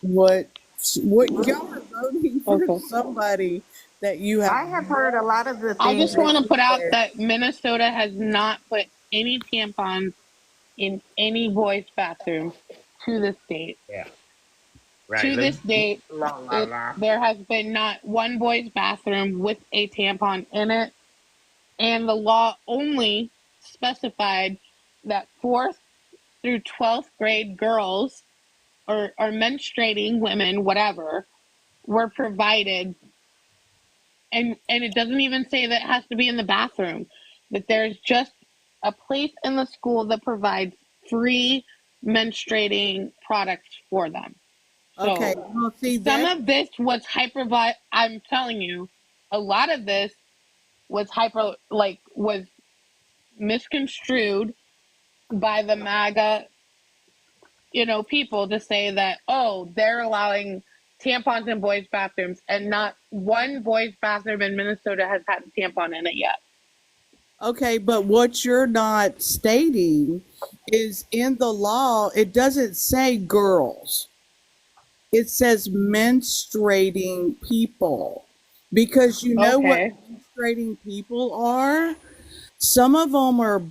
what y'all are voting for somebody that you have. I have heard a lot of the things. I just want to put out that Minnesota has not put any tampons in any boys' bathrooms to this date. Yeah. Right. To this date, there has been not one boys' bathroom with a tampon in it. And the law only specified that 4th through 12th grade girls or menstruating women, whatever, were provided. And it doesn't even say that it has to be in the bathroom, that there's just a place in the school that provides free menstruating products for them. So okay, well, see, some of this was I'm telling you, a lot of this was was misconstrued by the MAGA, people to say that, oh, they're allowing tampons in boys' bathrooms, and not one boys' bathroom in Minnesota has had a tampon in it yet. Okay, but what you're not stating is in the law, it doesn't say girls. It says menstruating people. Because you know what menstruating people are? Some of them are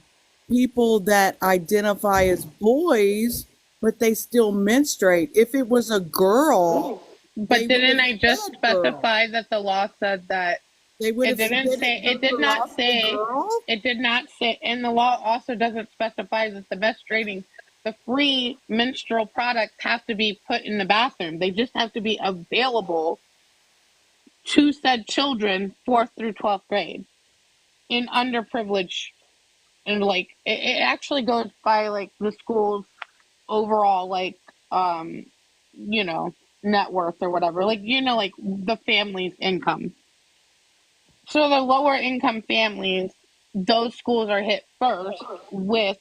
people that identify as boys, but they still menstruate. If it was a girl, but didn't I just specify that the law said that it did not say, and the law also doesn't specify that the free menstrual products have to be put in the bathroom. They just have to be available to said children 4th through 12th grade in underprivileged, and it actually goes by the schools overall, net worth or whatever. Like, like the family's income. So the lower income families, those schools are hit first with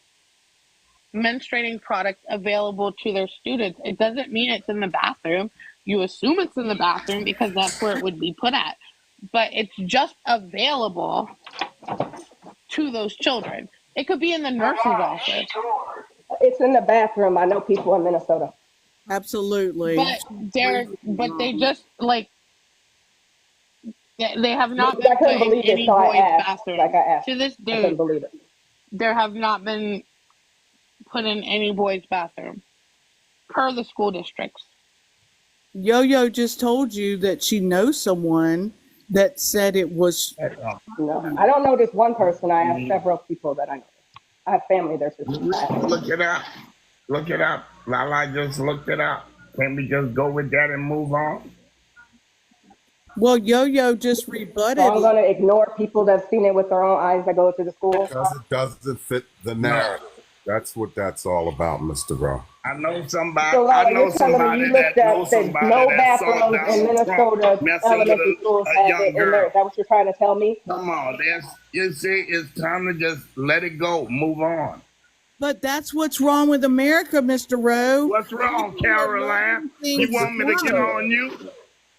menstruating products available to their students. It doesn't mean it's in the bathroom. You assume it's in the bathroom because that's where it would be put at. But it's just available to those children. It could be in the nurse's office. It's in the bathroom. I know people in Minnesota. Absolutely. But they just like they have not I been put couldn't in believe it, any so I boys' asked. bathroom. Like I asked. To this I couldn't day, believe it. there have not been put in any boys' bathroom per the school districts. Yo-Yo just told you that she knows someone that said it was. No, I don't know this one person. I have several people that I know. I have family there too. Look it up. Look it up. Lala just looked it up. Can we just go with that and move on? Well, Yo-Yo just rebutted. So I'm going to ignore people that've seen it with their own eyes that go to the school. Because it doesn't fit the narrative. That's what that's all about, Mr. Raw. I know somebody. So, I know you're telling me you looked up that no bathrooms in Minnesota elementary schools have it in there. Is that what you're trying to tell me? Come on, you see, it's time to just let it go, move on. But that's what's wrong with America, Mr. Rowe. What's wrong, Caroline? You want me to get on you?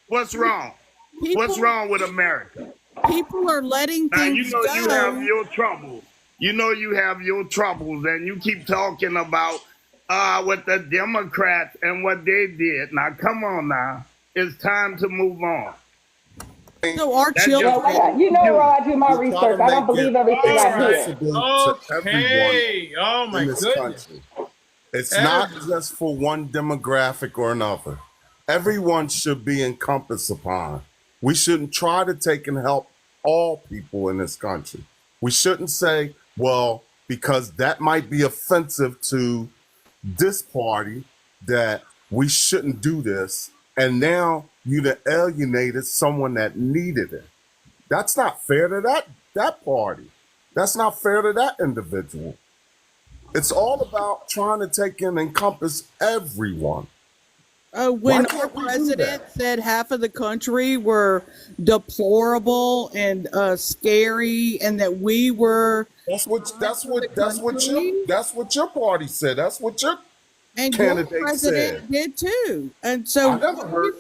What's wrong? What's wrong with America? People are letting things go. You have your troubles. You have your troubles, and you keep talking about with the Democrats and what they did. Now, come on now. It's time to move on. So our children... I do my research. I don't believe everything I hear. Okay. Oh, my goodness. Country. It's not just for one demographic or another. Everyone should be encompassed upon. We shouldn't try to take and help all people in this country. We shouldn't say, well, because that might be offensive to this party, that we shouldn't do this. And now you'd have alienated someone that needed it. That's not fair to that party. That's not fair to that individual. It's all about trying to take and encompass everyone. When our president said half of the country were deplorable and scary, and that we were. That's what your party said. That's what your candidate said. Did too. And so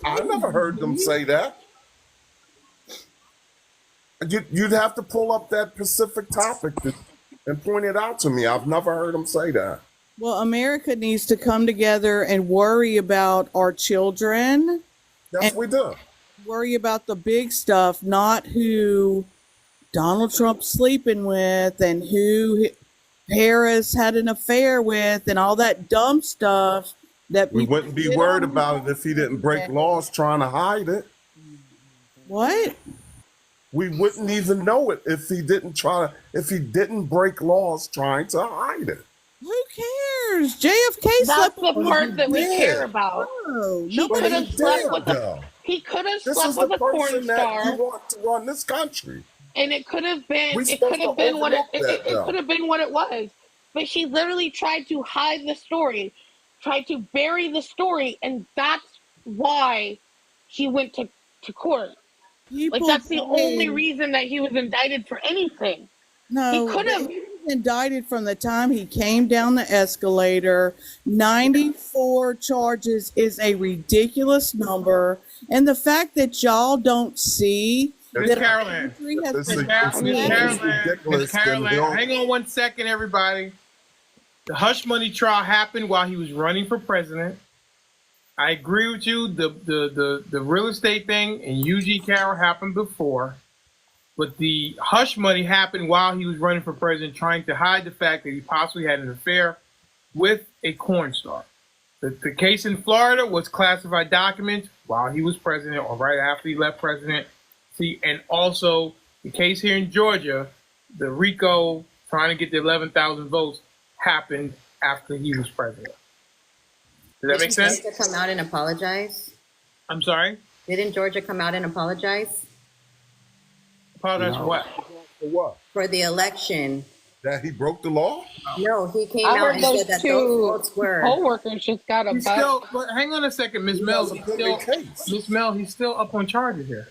I never heard them say that. You'd have to pull up that specific topic and point it out to me. I've never heard them say that. Well, America needs to come together and worry about our children. That's what we do. Worry about the big stuff, not who Donald Trump's sleeping with and who Harris had an affair with and all that dumb stuff. That we wouldn't be worried about it if he didn't break laws trying to hide it. What? We wouldn't even know it if he didn't break laws trying to hide it. Who cares? JFK slept with the part that we care about. Oh, he could have slept with a porn star. You want to run this country. And it could have been what it was. But she literally tried to hide the story, tried to bury the story, and that's why he went to court. That's the only reason that he was indicted for anything. No, he could have indicted from the time he came down the escalator. 94 charges is a ridiculous number, and the fact that y'all don't see that Caroline, hang on 1 second, everybody. The hush money trial happened while he was running for president. I agree with you. The real estate thing and UG Carroll happened before. But the hush money happened while he was running for president, trying to hide the fact that he possibly had an affair with a corn star. The case in Florida was classified documents while he was president or right after he left president. And also the case here in Georgia, the RICO trying to get the 11,000 votes happened after he was president. Does that make sense? Didn't Georgia come out and apologize? I'm sorry? Didn't Georgia come out and apologize? Apologize for what? For what? For the election That he broke the law? No, he came I out heard and those said that those two votes were. co-workers just got a He's bus. still. But hang on a second, Miss Mel. Miss Mel. He's still up on charges here.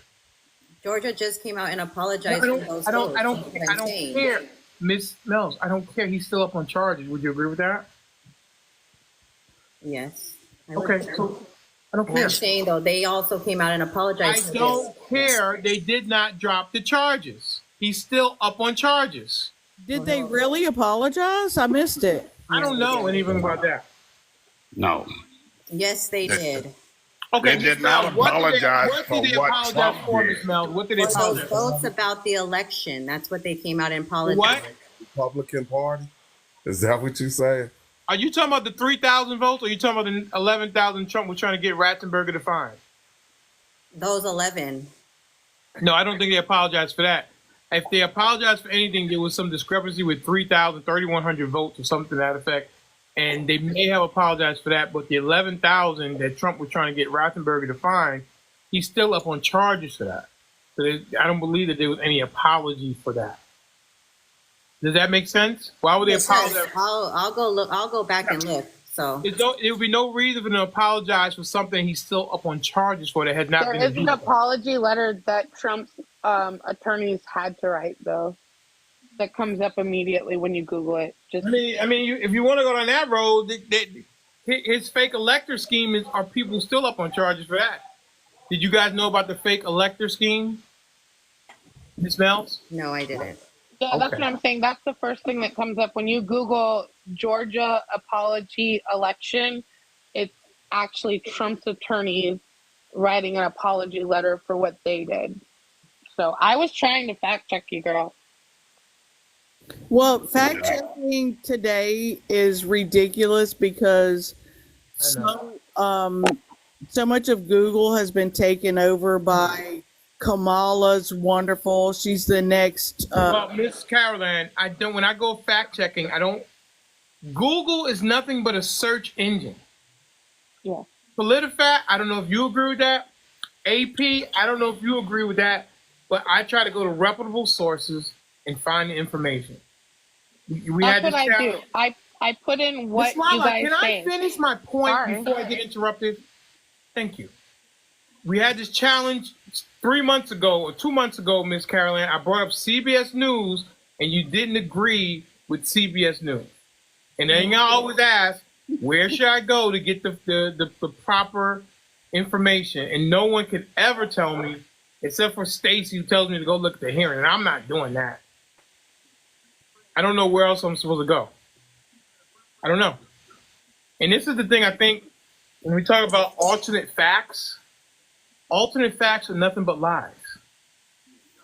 Georgia just came out and apologized for those votes. I don't care, Miss Mills. I don't care. He's still up on charges. Would you agree with that? Yes. Okay. So I don't care. I'm saying though, they also came out and apologized. I don't care. They did not drop the charges. He's still up on charges. Did they really apologize? I missed it. I don't know anything about that. No. Yes, they did. Okay, they did not apologize for what Trump did. Miss Mel? What did they For apologize those for? votes about the election. That's what they came out and apologized. What? Republican Party? Is that what you saying? Are you talking about the 3,000 votes, or are you talking about the 11,000 Trump was trying to get Ratzenberger to fine? Those 11. No, I don't think they apologized for that. If they apologized for anything, there was some discrepancy with 3,000, 3,100 votes or something to that effect. And they may have apologized for that, but the 11,000 that Trump was trying to get Ratzenberger to fine, he's still up on charges for that. So I don't believe that there was any apology for that. Does that make sense? Why would they apologize? I'll go look. I'll go back and look. So there would be no reason for them to apologize for something he's still up on charges for that had not been. There is an apology letter that Trump's attorneys had to write, though. That comes up immediately when you Google it. Just I mean, if you want to go down that road, his fake elector scheme are people still up on charges for that. Did you guys know about the fake elector scheme, Ms. Mel's? No, I didn't. Yeah, that's what I'm saying. That's the first thing that comes up when you Google Georgia apology election. It's actually Trump's attorneys writing an apology letter for what they did. So I was trying to fact check you, girl. Well, fact checking today is ridiculous because so much of Google has been taken over by Kamala's wonderful. She's the next. Well, Miss Caroline, when I go fact checking, Google is nothing but a search engine. Yeah. PolitiFact, I don't know if you agree with that. AP, I don't know if you agree with that, but I try to go to reputable sources and find the information. That's what I do. I put in what you guys say. Can I finish my point before I get interrupted? Thank you. We had this challenge 3 months ago or 2 months ago, Miss Caroline. I brought up CBS News, and you didn't agree with CBS News. And then I always ask, where should I go to get the proper information? And no one could ever tell me, except for Stacy, who tells me to go look at the hearing, and I'm not doing that. I don't know where else I'm supposed to go. I don't know. And this is the thing I think when we talk about alternate facts are nothing but lies.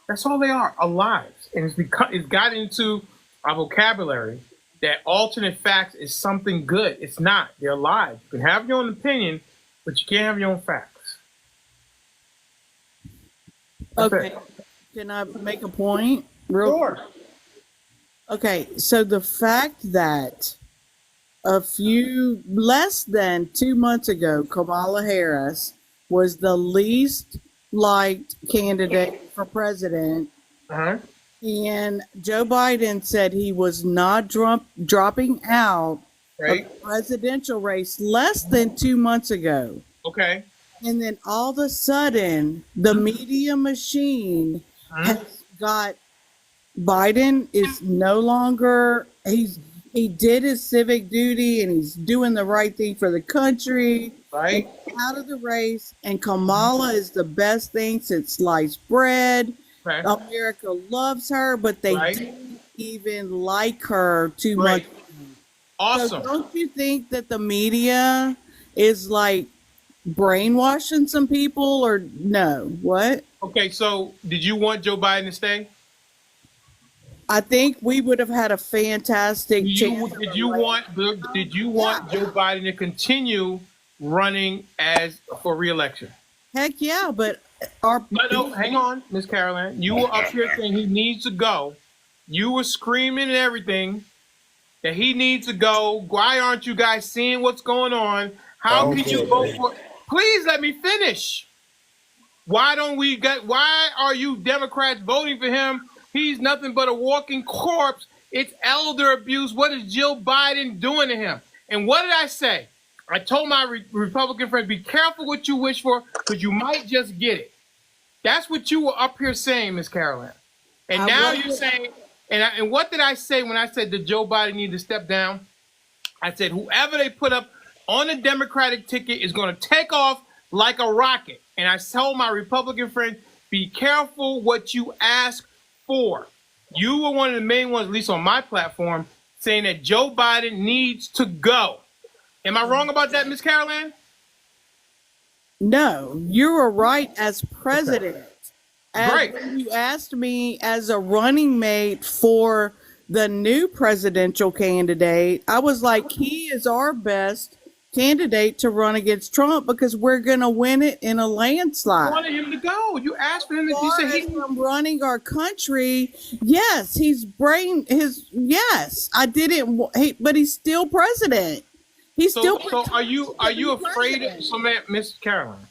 That's all they are lies. And it's got into our vocabulary that alternate facts is something good. It's not. They're lies. You can have your own opinion, but you can't have your own facts. Okay. Can I make a point? Sure. Okay, so the fact that less than 2 months ago, Kamala Harris was the least liked candidate for president, and Joe Biden said he was not dropping out of the presidential race less than 2 months ago. Okay. And then all of a sudden, the media machine has got Biden is no longer, he did his civic duty and he's doing the right thing for the country. Right. Out of the race, and Kamala is the best thing since sliced bread. Right. America loves her, but they didn't even like her too much. Awesome. So don't you think that the media is like brainwashing some people, or no? What? Okay, so did you want Joe Biden to stay? I think we would have had a fantastic chance. Did you want Joe Biden to continue running for re-election? Heck yeah, but no, hang on, Miss Caroline. You were up here saying he needs to go. You were screaming and everything that he needs to go. Why aren't you guys seeing what's going on? How can you vote for? Please let me finish. Why are you Democrats voting for him? He's nothing but a walking corpse. It's elder abuse. What is Jill Biden doing to him? And what did I say? I told my Republican friends, be careful what you wish for, because you might just get it. That's what you were up here saying, Miss Caroline. And now you're saying, and what did I say when I said that Joe Biden needed to step down? I said, whoever they put up on the Democratic ticket is going to take off like a rocket. And I told my Republican friends, be careful what you ask for. You were one of the main ones, at least on my platform, saying that Joe Biden needs to go. Am I wrong about that, Miss Caroline? No, you were right as president. Okay. As Great. when you asked me as a running mate for the new presidential candidate, I was like, he is our best candidate to run against Trump because we're going to win it in a landslide. You wanted him to go. You asked for him to. You said he's running our country. Yes, yes, I didn't. But he's still president. He's still. So are you afraid of? So, Miss Caroline,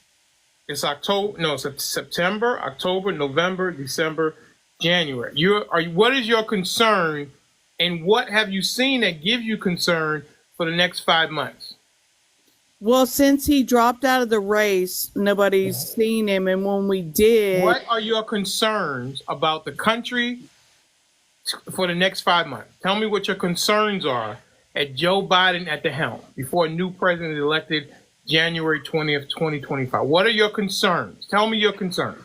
it's October. No, it's September, October, November, December, January. What is your concern, and what have you seen that gives you concern for the next 5 months? Well, since he dropped out of the race, nobody's seen him, and when we did, what are your concerns about the country for the next 5 months? Tell me what your concerns are at Joe Biden at the helm before a new president is elected January 20th, 2025. What are your concerns? Tell me your concerns.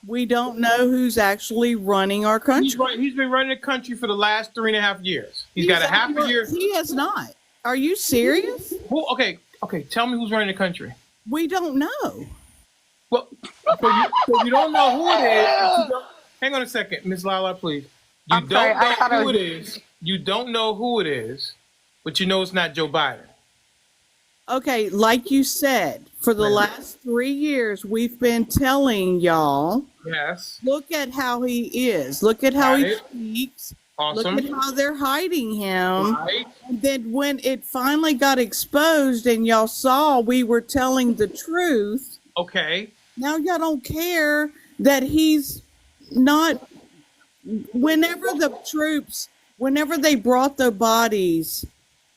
We don't know who's actually running our country. He's been running the country for the last 3.5 years. He's got a half a year. He has not. Are you serious? Okay, tell me who's running the country. We don't know. Well, so you don't know who it is. Hang on a second, Ms. Lala, please. You don't know who it is. You don't know who it is, but you know it's not Joe Biden. Okay, like you said, for the last 3 years, we've been telling y'all. Yes. Look at how he is. Look at how he speaks. Awesome. Look at how they're hiding him. Right. And then when it finally got exposed and y'all saw we were telling the truth. Okay. Now y'all don't care that he's not. Whenever they brought the bodies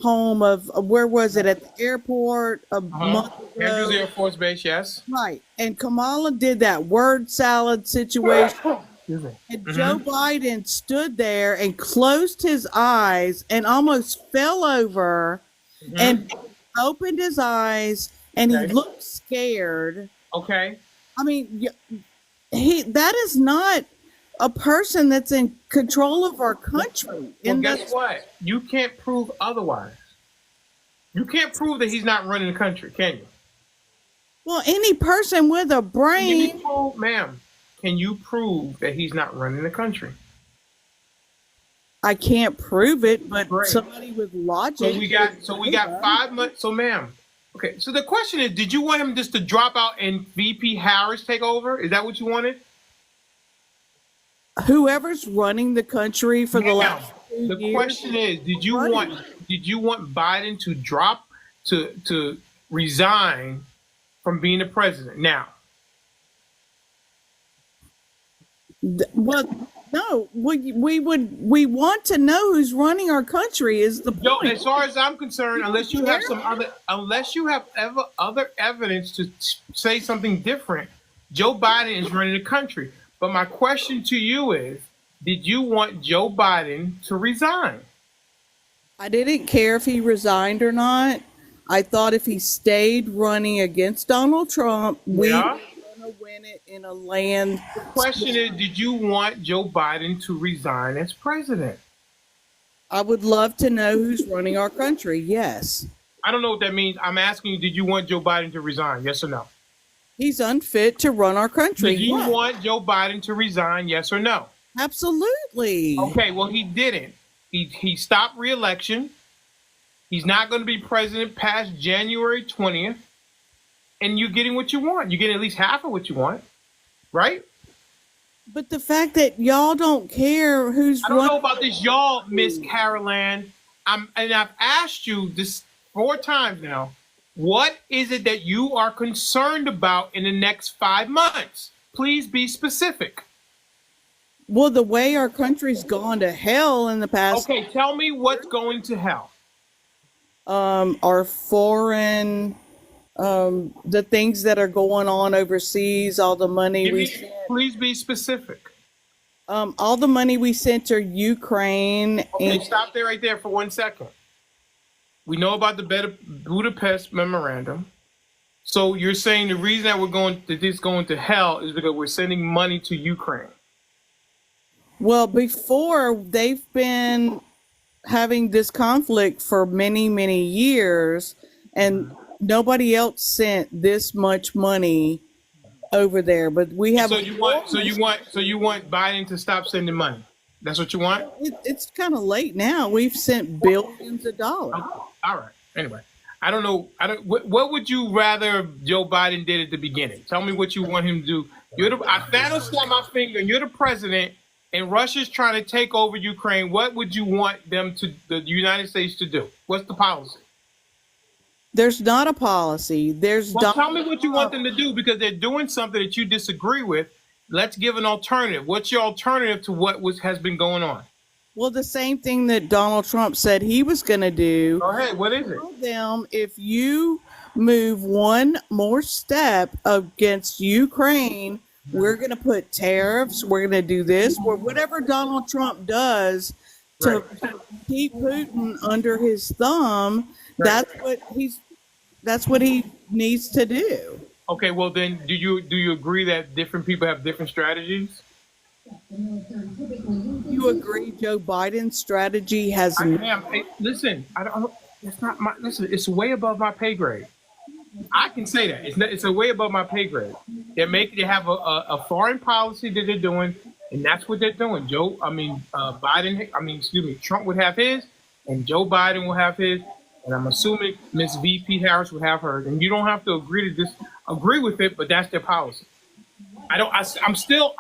home of where was it, at the airport a month ago? Andrews Air Force Base, yes. Right. And Kamala did that word salad situation. And Joe Biden stood there and closed his eyes and almost fell over and opened his eyes and he looked scared. Okay. I mean, that is not a person that's in control of our country. Well, guess what? You can't prove otherwise. You can't prove that he's not running the country, can you? Well, any person with a brain. Ma'am, can you prove that he's not running the country? I can't prove it, but somebody with logic. So we got 5 months. So, ma'am, okay. So the question is, did you want him just to drop out and VP Harris take over? Is that what you wanted? Whoever's running the country for the last 2 years. The question is, did you want Biden to drop to resign from being the president now? Well, no. We want to know who's running our country. Is the point? As far as I'm concerned, unless you have other evidence to say something different, Joe Biden is running the country. But my question to you is, did you want Joe Biden to resign? I didn't care if he resigned or not. I thought if he stayed running against Donald Trump, we were going to win it in a land. The question is, did you want Joe Biden to resign as president? I would love to know who's running our country. Yes. I don't know what that means. I'm asking you, did you want Joe Biden to resign? Yes or no? He's unfit to run our country. Did you want Joe Biden to resign? Yes or no? Absolutely. Okay, well, he didn't. He stopped re-election. He's not going to be president past January 20th. And you're getting what you want. You're getting at least half of what you want, right? But the fact that y'all don't care who's I don't know about this y'all, Miss Caroline. I've asked you this 4 times now. What is it that you are concerned about in the next 5 months? Please be specific. Well, the way our country's gone to hell in the past. Okay, tell me what's going to hell. Our foreign, the things that are going on overseas, all the money we sent. Please be specific. All the money we sent to Ukraine. Okay, stop there right there for 1 second. We know about the Budapest memorandum. So you're saying the reason that this going to hell is because we're sending money to Ukraine. Well, before they've been having this conflict for many, many years, and nobody else sent this much money over there. But we have. So you want Biden to stop sending money? That's what you want? It's kind of late now. We've sent billions of dollars. All right. Anyway, I don't know. What would you rather Joe Biden did at the beginning? Tell me what you want him to do. Thanos snapped my finger, and you're the president, and Russia's trying to take over Ukraine. What would you want the United States to do? What's the policy? There's not a policy. Tell me what you want them to do, because they're doing something that you disagree with. Let's give an alternative. What's your alternative to what has been going on? Well, the same thing that Donald Trump said he was going to do. Go ahead. What is it? Tell them, if you move one more step against Ukraine, we're going to put tariffs. We're going to do this. Or whatever Donald Trump does to keep Putin under his thumb. Right. That's what he needs to do. Okay, well then, do you agree that different people have different strategies? You agree Joe Biden's strategy has? Listen, I don't. It's not my. Listen, it's way above my pay grade. I can say that it's a way above my pay grade. They have a foreign policy that they're doing, and that's what they're doing. Trump would have his, and Joe Biden will have his. And I'm assuming Miss VP Harris would have hers. And you don't have to agree with it, but that's their policy. I'm still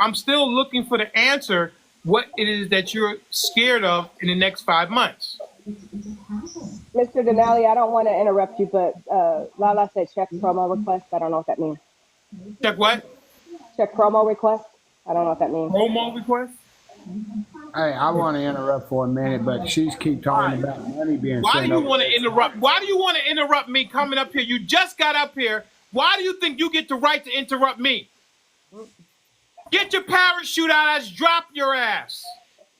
looking for the answer. What it is that you're scared of in the next 5 months? Mr. Denali, I don't want to interrupt you, but Lala said check promo request. I don't know what that means. Check what? Check promo request. I don't know what that means. Promo request? Hey, I want to interrupt for a minute, but she's keep talking about money being sent. Why do you want to interrupt? Why do you want to interrupt me coming up here? You just got up here. Why do you think you get the right to interrupt me? Get your parachute out. I just drop your ass.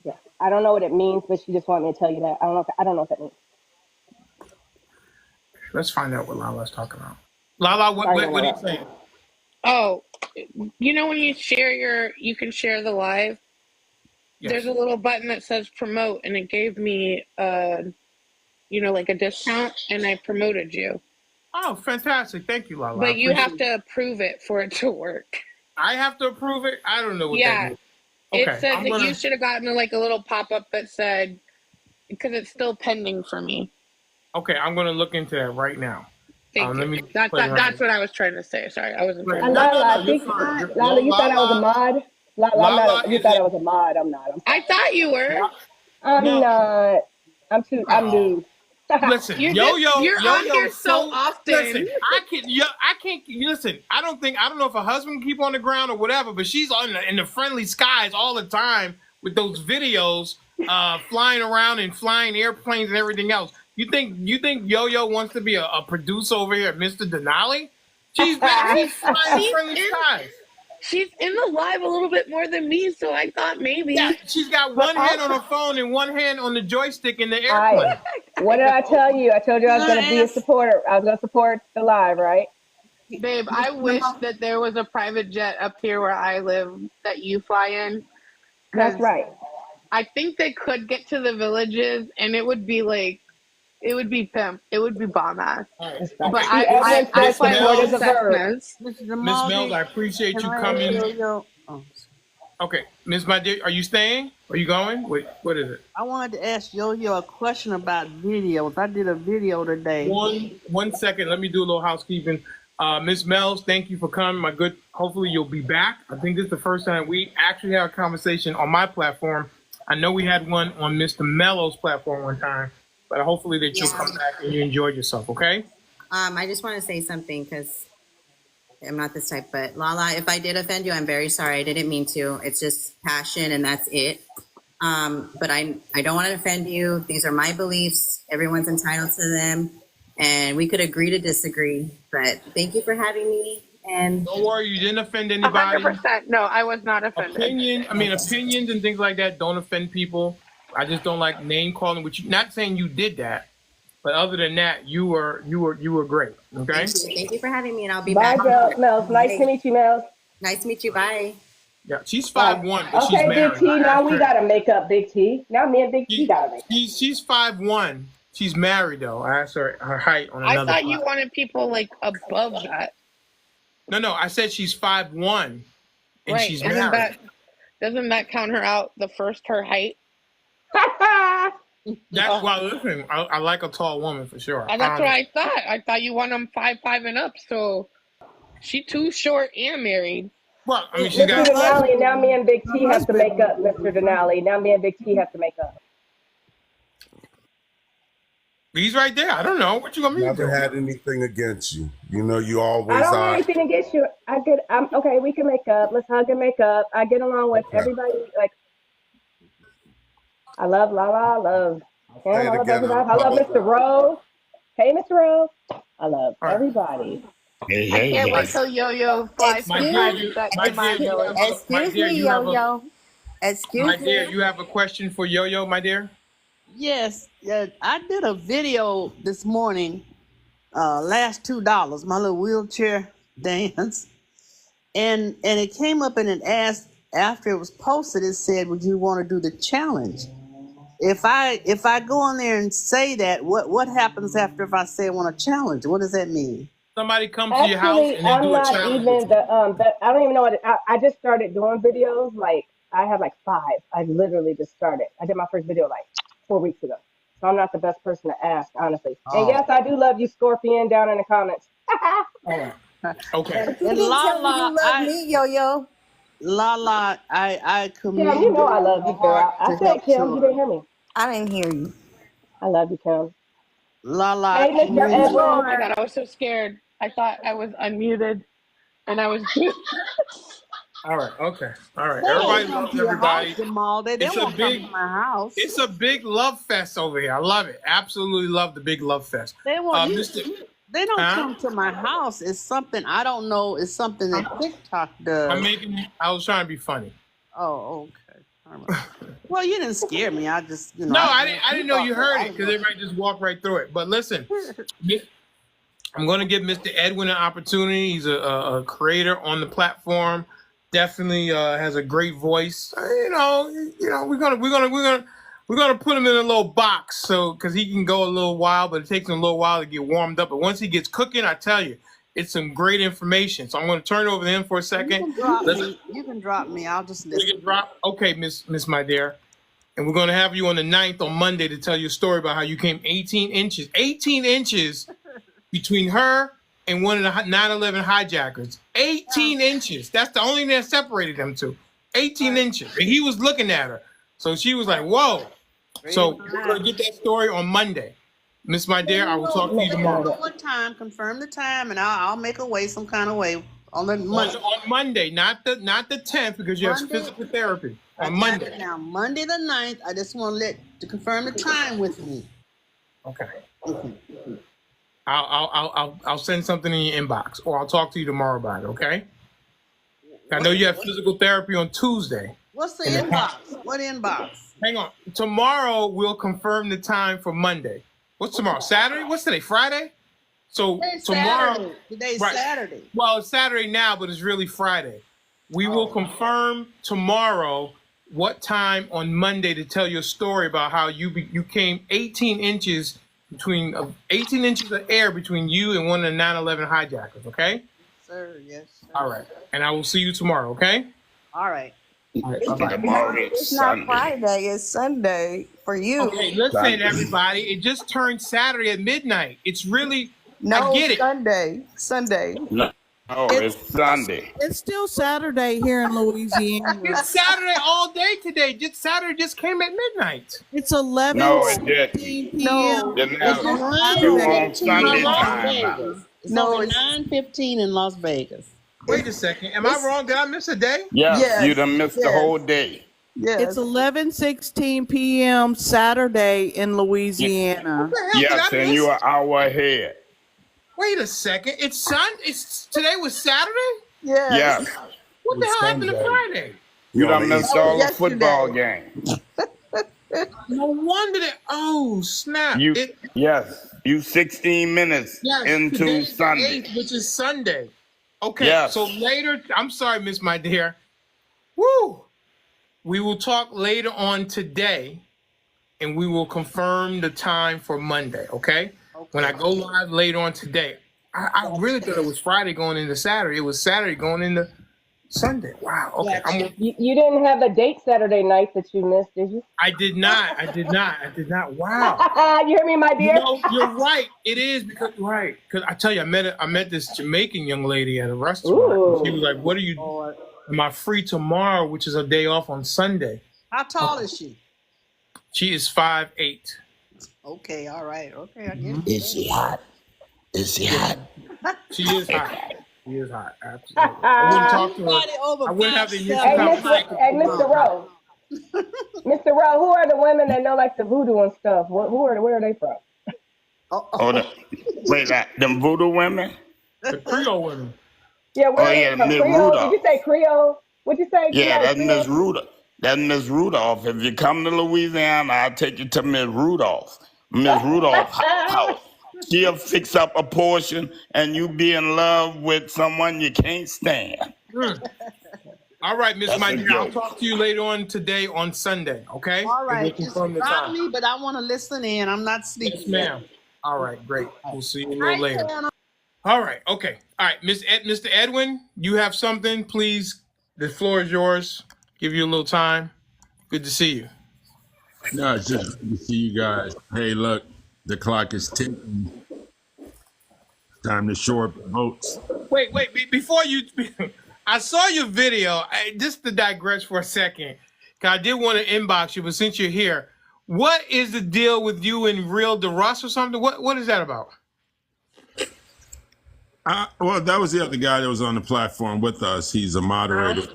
Yeah, I don't know what it means, but she just wanted me to tell you that. I don't know what that means. Let's find out what Lala's talking about. Lala, what are you saying? Oh, you know when you can share the live. Yes. There's a little button that says promote, and it gave me, like a discount, and I promoted you. Oh, fantastic. Thank you, Lala. But you have to approve it for it to work. I have to approve it? I don't know what that means. Okay, it said that you should have gotten a little pop-up that said, because it's still pending for me. Okay, I'm going to look into that right now. Thank you. That's what I was trying to say. Sorry, I wasn't trying to Lala, you thought I was a mod? You thought I was a mod. I'm not. I thought you were. I'm not. I'm new. Listen, you're on here so often. Listen, I can't. Listen, I don't know if a husband can keep on the ground or whatever, but she's in the friendly skies all the time with those videos, flying around and flying airplanes and everything else. You think Yo-Yo wants to be a producer over here at Mr.Denali? She's flying friendly skies. She's in the live a little bit more than me, so I thought maybe. Yeah, she's got one hand on her phone and one hand on the joystick in the airplane. What did I tell you? I told you I was going to be a supporter. I was going to support the live, right? Babe, I wish that there was a private jet up here where I live that you fly in. That's right. I think they could get to the villages, and it would be pimp. It would be bomb ass. Right. But I fly all Cessnas. Miss Mills, I appreciate you coming. Okay, Miss My Dear, are you staying? Are you going? Wait, what is it? I wanted to ask Yo-Yo a question about videos. I did a video today. One second. Let me do a little housekeeping. Miss Mills, thank you for coming. My good. Hopefully you'll be back. I think this is the first time we actually had a conversation on my platform. I know we had one on Mr. Mello's platform one time, but hopefully that you'll come back and you enjoyed yourself. Okay. I just want to say something because I'm not this type, but Lala, if I did offend you, I'm very sorry. I didn't mean to. It's just passion and that's it. But I don't want to offend you. These are my beliefs. Everyone's entitled to them. And we could agree to disagree. But thank you for having me. And don't worry, you didn't offend anybody. 100%. No, I was not offended. Opinions and things like that don't offend people. I just don't like name calling, which not saying you did that. But other than that, you were great. Okay. Thank you for having me, and I'll be Bye, back. Mel. Nice to meet you, Mel. Nice to meet you. Bye. Yeah, she's 5'1", but okay, she's married. Big T. Now we gotta make up, Big T. Now me and Big T gotta make up. She's 5'1". She's married though. I asked her height on another. I thought you wanted people like above that. No. I said she's 5'1", and she's married. Doesn't that count her out? Her height. Well, listen, I like a tall woman for sure. That's what I thought. I thought you want them 5'5" and up. So she too short and married. Well, I mean, Mr. Denali, now me and Big T have to make up, Mr. Denali. Now me and Big T have to make up. He's right there. I don't know. What you gonna mean? Never had anything against you. You know, you always I don't have anything against you. Okay, we can make up. Let's hug and make up. I get along with everybody. Like, I love Lala. I love him. I love everybody. I love Mr. Rose. Hey, Mr. Rose. I love everybody. Hey, I can't wait till Yo-Yo flies. My dear, Excuse me, Yo-Yo. Excuse me. My dear, you have a question for Yo-Yo, my dear? Yes. I did a video this morning, last $2, my little wheelchair dance. And it came up and it asked, after it was posted, it said, would you want to do the challenge? If I go on there and say that, what happens after if I say I want to challenge? What does that mean? Somebody comes to your house and they do a challenge. I don't even know what I just started doing videos. Like, I have like 5. I literally just started. I did my first video like 4 weeks ago. So I'm not the best person to ask, honestly. Oh. And yes, I do love you, Scorpion, down in the comments. Okay. And Lala, you love me, Yo-Yo. Lala, I commend Kim, you know I love you, girl. I said Kim, you didn't hear me. I didn't hear you. I love you, Kim. Lala. Hey, Mr. Edward. Oh my God, I was so scared. I thought I was unmuted, and I was. All right. Okay. All right. Everybody loves everybody. It's a big love fest over here. I love it. Absolutely love the big love fest. They don't come to my house. It's something I don't know. It's something that TikTok does. I was trying to be funny. Oh, okay. Well, you didn't scare me. I just, No, I didn't know you heard it because everybody just walked right through it. But listen, I'm going to give Mr. Edwin an opportunity. He's a creator on the platform. Definitely has a great voice. We're gonna put him in a little box because he can go a little while, but it takes him a little while to get warmed up. But once he gets cooking, I tell you, it's some great information. So I'm going to turn it over to him for a second. You can drop me. I'll just listen. Okay, Miss my dear. And we're going to have you on the 9th on Monday to tell you a story about how you came 18 inches between her and one of the 9/11 hijackers. 18 inches. That's the only thing that separated them two. 18 inches. And he was looking at her. So she was like, whoa. So we're going to get that story on Monday. Miss my dear, I will talk to you tomorrow. What time? Confirm the time, and I'll make a way some kind of way on the Monday. On Monday, not the 10th, because you have physical therapy. On Monday. Now, Monday the 9th, I just want to confirm the time with me. Okay. I'll send something in your inbox, or I'll talk to you tomorrow about it, okay? I know you have physical therapy on Tuesday. What's the inbox? What inbox? Hang on. Tomorrow, we'll confirm the time for Monday. What's tomorrow? Saturday? What's today? Friday? So tomorrow. Today's Saturday. Well, it's Saturday now, but it's really Friday. We will confirm tomorrow what time on Monday to tell your story about how you came 18 inches of air between you and one of the 9/11 hijackers, okay? Sir, yes. Sir. All right. And I will see you tomorrow, okay? All right. It's not Friday, it's Sunday for you. Okay, listen, everybody. It just turned Saturday at midnight. It's really, I get it. Sunday. No, it's Sunday. It's still Saturday here in Louisiana. It's Saturday all day today. Saturday just came at midnight. It's 11. No, it didn't. No, It's on Sunday time. No, it's 9:15 in Las Vegas. Wait a second. Am I wrong? Did I miss a day? Yes, you done missed the whole day. It's 11:16 p.m. Saturday in Louisiana. What the hell did Yes, I and miss? you're an hour ahead. Wait a second. It's today was Saturday? Yes. What the hell happened to Friday? You done missed all the football games. No wonder that. Oh, snap. Yes, you 16 minutes into today's Sunday. the 8th, which is Sunday. Okay, Yes. so later, I'm sorry, Miss My Dear. Woo! We will talk later on today, and we will confirm the time for Monday, okay? When I go live later on today. I really thought it was Friday going into Saturday. It was Saturday going into Sunday. Wow, okay. You didn't have a date Saturday night that you missed, did you? I did not. Wow. You hear me, my dear? No, you're right. It is because I tell you, I met this Jamaican young lady at a restaurant. Ooh. She was like, "What are you? Am I free tomorrow, which is a day off on Sunday?" How tall is she? She is 5'8". Okay, all right. Okay, I get it. Is she hot? Is she hot? She is hot. She is hot. Absolutely. I wouldn't talk to her. I wouldn't have the initial conversation. Hey, Mr. Rowe. Mr. Rowe, who are the women that know like the voodoo and stuff? Where are they from? Wait, them voodoo women? The Creole women. Yeah, where are they from? Miss Creole? Rudolph. Did you say Creole? What'd you say? Yeah, that's Creole? Miss Rudolph. That's Miss Rudolph. If you come to Louisiana, I'll take you to Miss Rudolph. Miss Rudolph's house. She'll fix up a portion, and you be in love with someone you can't stand. All right, Miss That's My a Dear. I'll joke. talk to you later on today on Sunday, okay? All right. And we'll confirm the It's time. me, but I want to listen in. I'm not sleeping. Yes, ma'am. All right, great. We'll see you a little later. All right, okay. All right, Mr. Edwin, you have something? Please, the floor is yours. Give you a little time. Good to see you. No, it's just good to see you guys. Hey, look, the clock is ticking. Time to shore up the votes. Wait, before you, I saw your video. Just to digress for a second, because I did want to inbox you, but since you're here, what is the deal with you and Real DeRuss or something? What is that about? Well, that was the other guy that was on the platform with us. He's a moderator.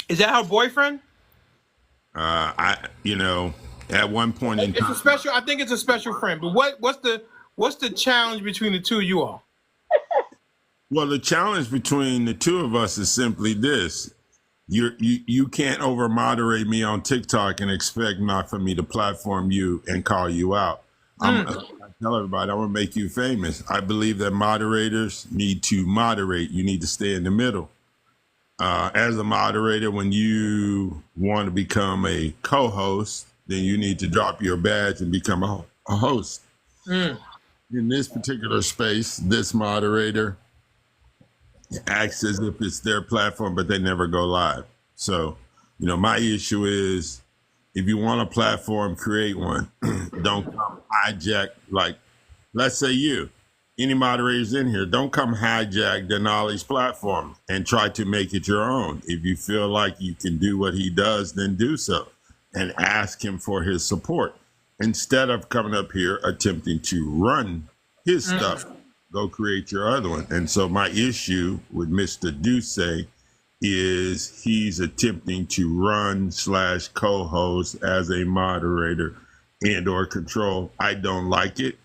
Is that her boyfriend? At one point in time, I think it's a special friend. But what's the challenge between the two of you all? well, the challenge between the two of us is simply this: you can't over moderate me on TikTok and expect not for me to platform you and call you out. I tell everybody I want to make you famous. I believe that moderators need to moderate. You need to stay in the middle. As a moderator, when you want to become a co-host, then you need to drop your badge and become a host. In this particular space, this moderator acts as if it's their platform, but they never go live. So, my issue is, if you want a platform, create one. Don't come hijack, like, let's say any moderators in here, don't come hijack Denali's platform and try to make it your own. If you feel like you can do what he does, then do so and ask him for his support. Instead of coming up here attempting to run his stuff, go create your other one. And so my issue with Mr. Duce is he's attempting to run / co-host as a moderator and or control. I don't like it.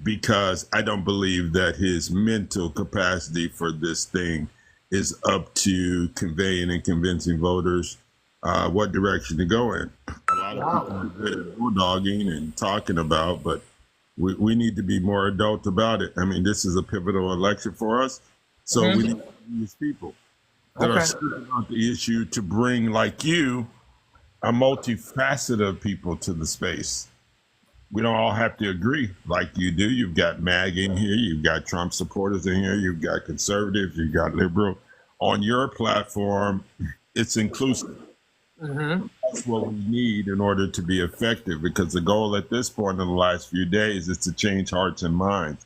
Because I don't believe that his mental capacity for this thing is up to conveying and convincing voters what direction to go in. A lot of people are good at bulldogging and talking about, but we need to be more adult about it. I mean, this is a pivotal election for us, so we need to use people that are serious about the issue to bring, like you, a multifaceted of people to the space. We don't all have to agree like you do. You've got MAG in here. You've got Trump supporters in here. You've got conservatives. You've got liberal. On your platform, it's inclusive. That's what we need in order to be effective, because the goal at this point in the last few days is to change hearts and minds,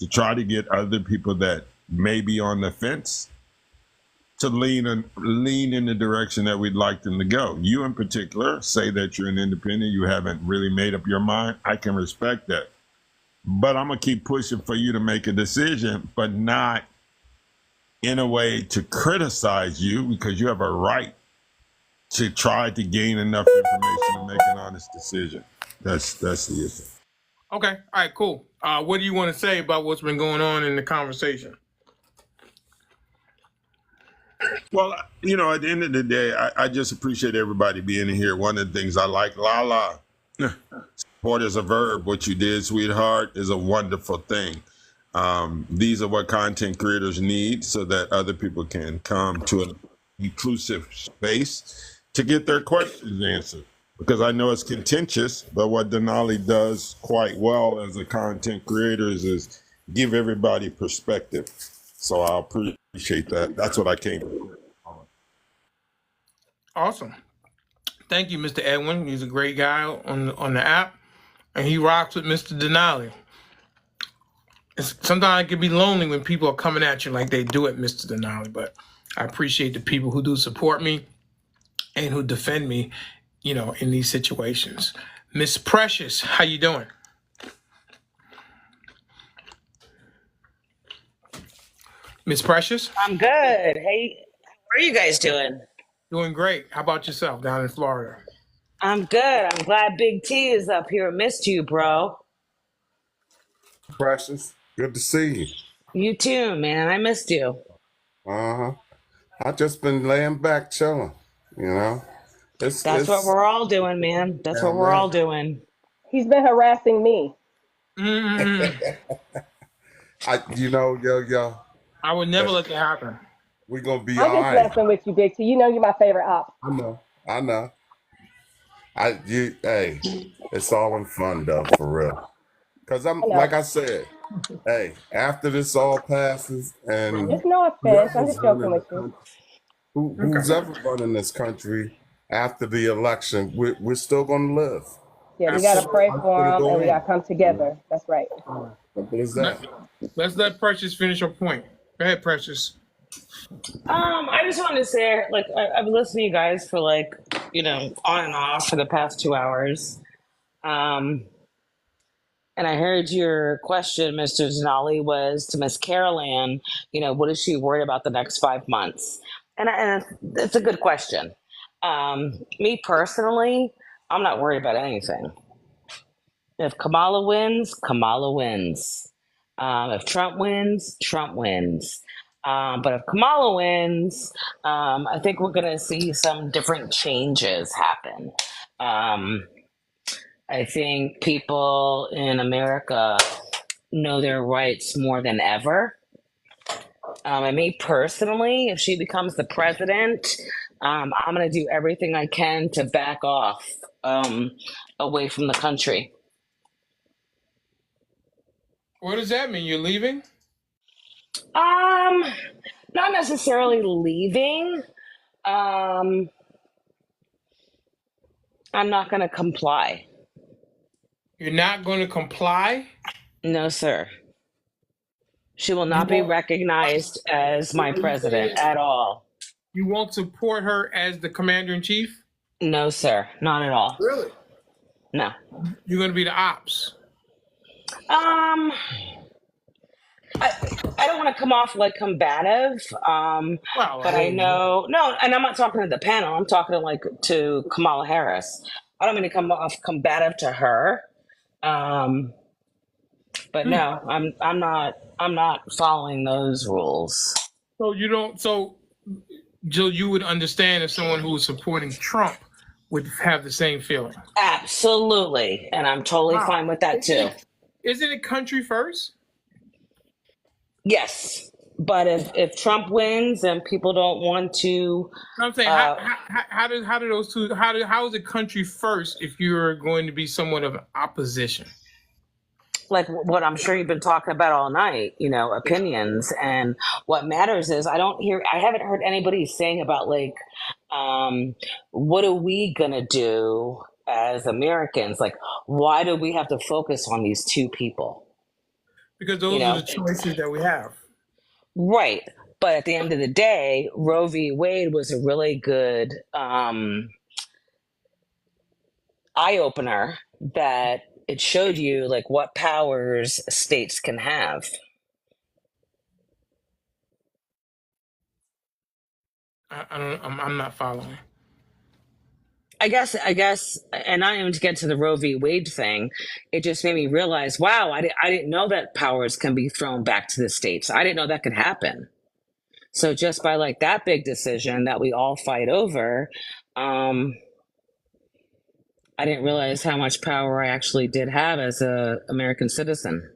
to try to get other people that may be on the fence to lean in the direction that we'd like them to go. You in particular say that you're an independent, you haven't really made up your mind. I can respect that. but I'm gonna keep pushing for you to make a decision, but not in a way to criticize you, because you have a right to try to gain enough information to make an honest decision. That's the issue. Okay. All right. Cool. What do you want to say about what's been going on in the conversation? Well, at the end of the day, I just appreciate everybody being in here. One of the things I like, Lala, support is a verb. What you did, sweetheart, is a wonderful thing. These are what content creators need so that other people can come to an inclusive space to get their questions answered. Because I know it's contentious, but what Denali does quite well as a content creator is give everybody perspective. So I appreciate that. That's what I came to. Awesome. Thank you, Mr. Edwin. He's a great guy on the app, and he rocks with Mr. Denali. Sometimes it can be lonely when people are coming at you like they do at Mr. Denali, but I appreciate the people who do support me and who defend me, in these situations. Miss Precious, how you doing? Miss Precious? I'm good. Hey, how are you guys doing? Doing great. How about yourself down in Florida? I'm good. I'm glad Big T is up here. Missed you, bro. Precious, good to see you. You too, man. I missed you. Uh-huh. I just been laying back chilling, That's what we're all doing, man. That's what we're all doing. He's been harassing me. Yo. I would never let that happen. We're gonna be I'm all just right. messing with you, Big T. You know you're my favorite op. I know. Hey, it's all in fun though, for real. Cause like I said, hey, after this all passes, and there's no offense. I'm just joking with you. Who's ever running this country after the election, we're still gonna live. Yeah, we gotta pray for him, and we gotta come together. That's right. Simple as that. Let's let Precious finish her point. Go ahead, Precious. I just wanted to say, I've been listening to you guys for on and off for the past 2 hours. And I heard your question, Mr. Denali, was to Miss Carol Ann, what is she worried about the next 5 months? And it's a good question. Me personally, I'm not worried about anything. If Kamala wins, Kamala wins. If Trump wins, Trump wins. But if Kamala wins, I think we're going to see some different changes happen. I think people in America know their rights more than ever. And me personally, if she becomes the president, I'm going to do everything I can to back off away from the country. What does that mean? You're leaving? Not necessarily leaving. I'm not going to comply. You're not going to comply? No, sir. She will not be recognized as my president at all. You won't support her as the commander-in-chief? No, sir. Not at all. Really? No. You're going to be the ops? I don't want to come off like combative, but I know and I'm not talking to the panel. I'm talking to Kamala Harris. I don't mean to come off combative to her, but no, I'm not following those rules. So you don't. So, Jill, you would understand if someone who was supporting Trump would have the same feeling. Absolutely, and I'm totally fine with that too. Isn't it country first? Yes, but if Trump wins and people don't want to, I'm saying how do those two? How is it country first if you're going to be somewhat of opposition? Like what I'm sure you've been talking about all night, opinions, and what matters is I haven't heard anybody saying about what are we gonna do as Americans? Like, why do we have to focus on these two people? Because those are the choices that we have. Right. But at the end of the day, Roe v. Wade was a really good eye-opener that it showed you like what powers states can have. I'm not following. I guess, and not even to get to the Roe v. Wade thing, it just made me realize, wow, I didn't know that powers can be thrown back to the states. I didn't know that could happen. So just by like that big decision that we all fight over, I didn't realize how much power I actually did have as a American citizen.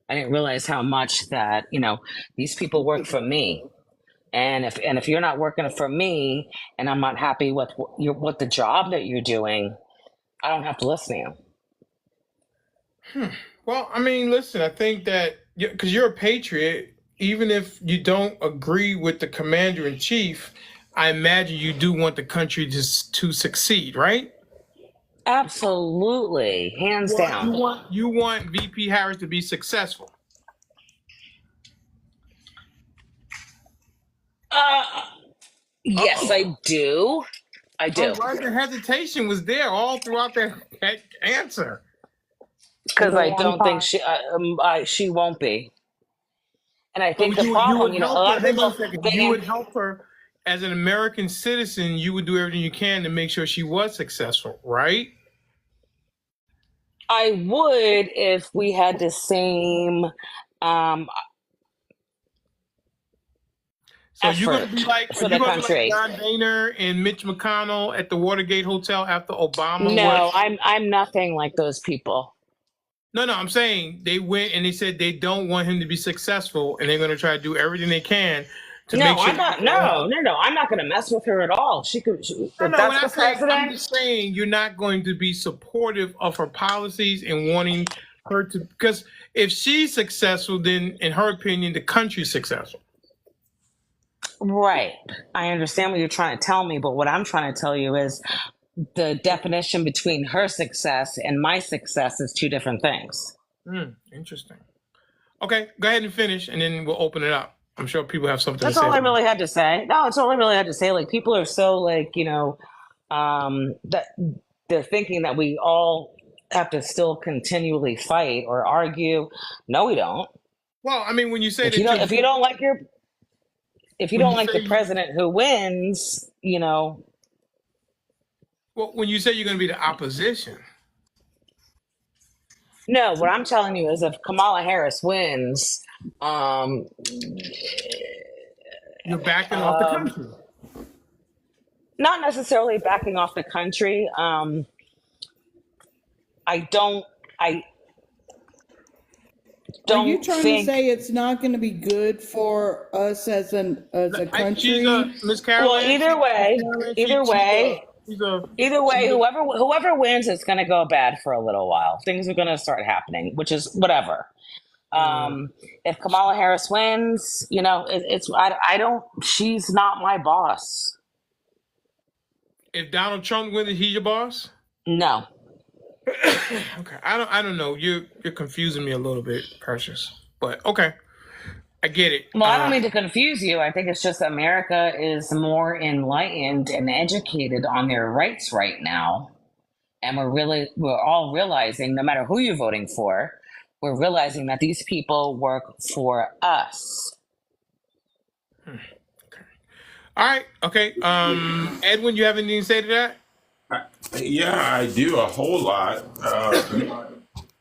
I didn't realize how much that, these people work for me. And if you're not working for me and I'm not happy with what the job that you're doing, I don't have to listen to you. Well, I mean, listen, I think that because you're a patriot, even if you don't agree with the commander in chief, I imagine you do want the country to succeed, right? Absolutely, hands down. You want VP Harris to be successful. Yes, I do. I do. The hesitation was there all throughout that answer. Because I don't think she won't be. And I think the problem, a lot of people, you would help her as an American citizen. You would do everything you can to make sure she was successful, right? I would if we had the same so you're going to be like John Boehner and Mitch McConnell at the Watergate Hotel after Obama? No, I'm nothing like those people. No, I'm saying they went and they said they don't want him to be successful, and they're going to try to do everything they can to make sure. I'm not going to mess with her at all. She could. I'm just saying you're not going to be supportive of her policies and wanting her to, because if she's successful, then in her opinion, the country's successful. Right. I understand what you're trying to tell me, but what I'm trying to tell you is the definition between her success and my success is two different things. Interesting. Okay, go ahead and finish, and then we'll open it up. I'm sure people have something to say. That's all I really had to say. No, it's all I really had to say. Like, people are so like, that they're thinking that we all have to still continually fight or argue. No, we don't. Well, I mean, when you say if you don't like the president who wins, Well, when you say you're going to be the opposition. No, what I'm telling you is if Kamala Harris wins, you're backing off the country. Not necessarily backing off the country. I don't Are you trying to say it's not going to be good for us as a country? Miss Caroline. Well, either way, whoever wins, it's going to go bad for a little while. Things are going to start happening, which is whatever. If Kamala Harris wins, she's not my boss. If Donald Trump wins, he's your boss? No. Okay, I don't know. You're confusing me a little bit, Precious. But okay, I get it. Well, I don't mean to confuse you. I think it's just America is more enlightened and educated on their rights right now, and we're all realizing, no matter who you're voting for, we're realizing that these people work for us. Okay. All right. Okay. Edwin, you have anything to say to that? Yeah, I do a whole lot.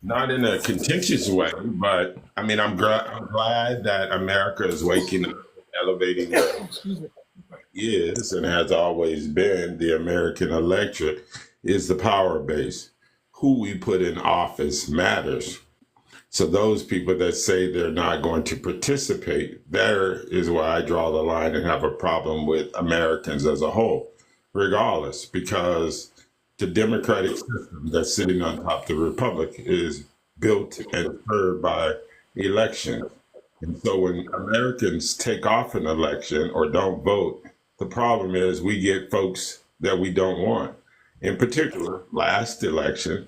Not in a contentious way, but I mean, I'm glad that America is waking up, elevating what is and has always been the American electorate is the power base. Who we put in office matters. So those people that say they're not going to participate, there is where I draw the line and have a problem with Americans as a whole, regardless, because the democratic system that's sitting on top of the republic is built and spurred by elections. And so when Americans take off an election or don't vote, the problem is we get folks that we don't want. In particular, last election,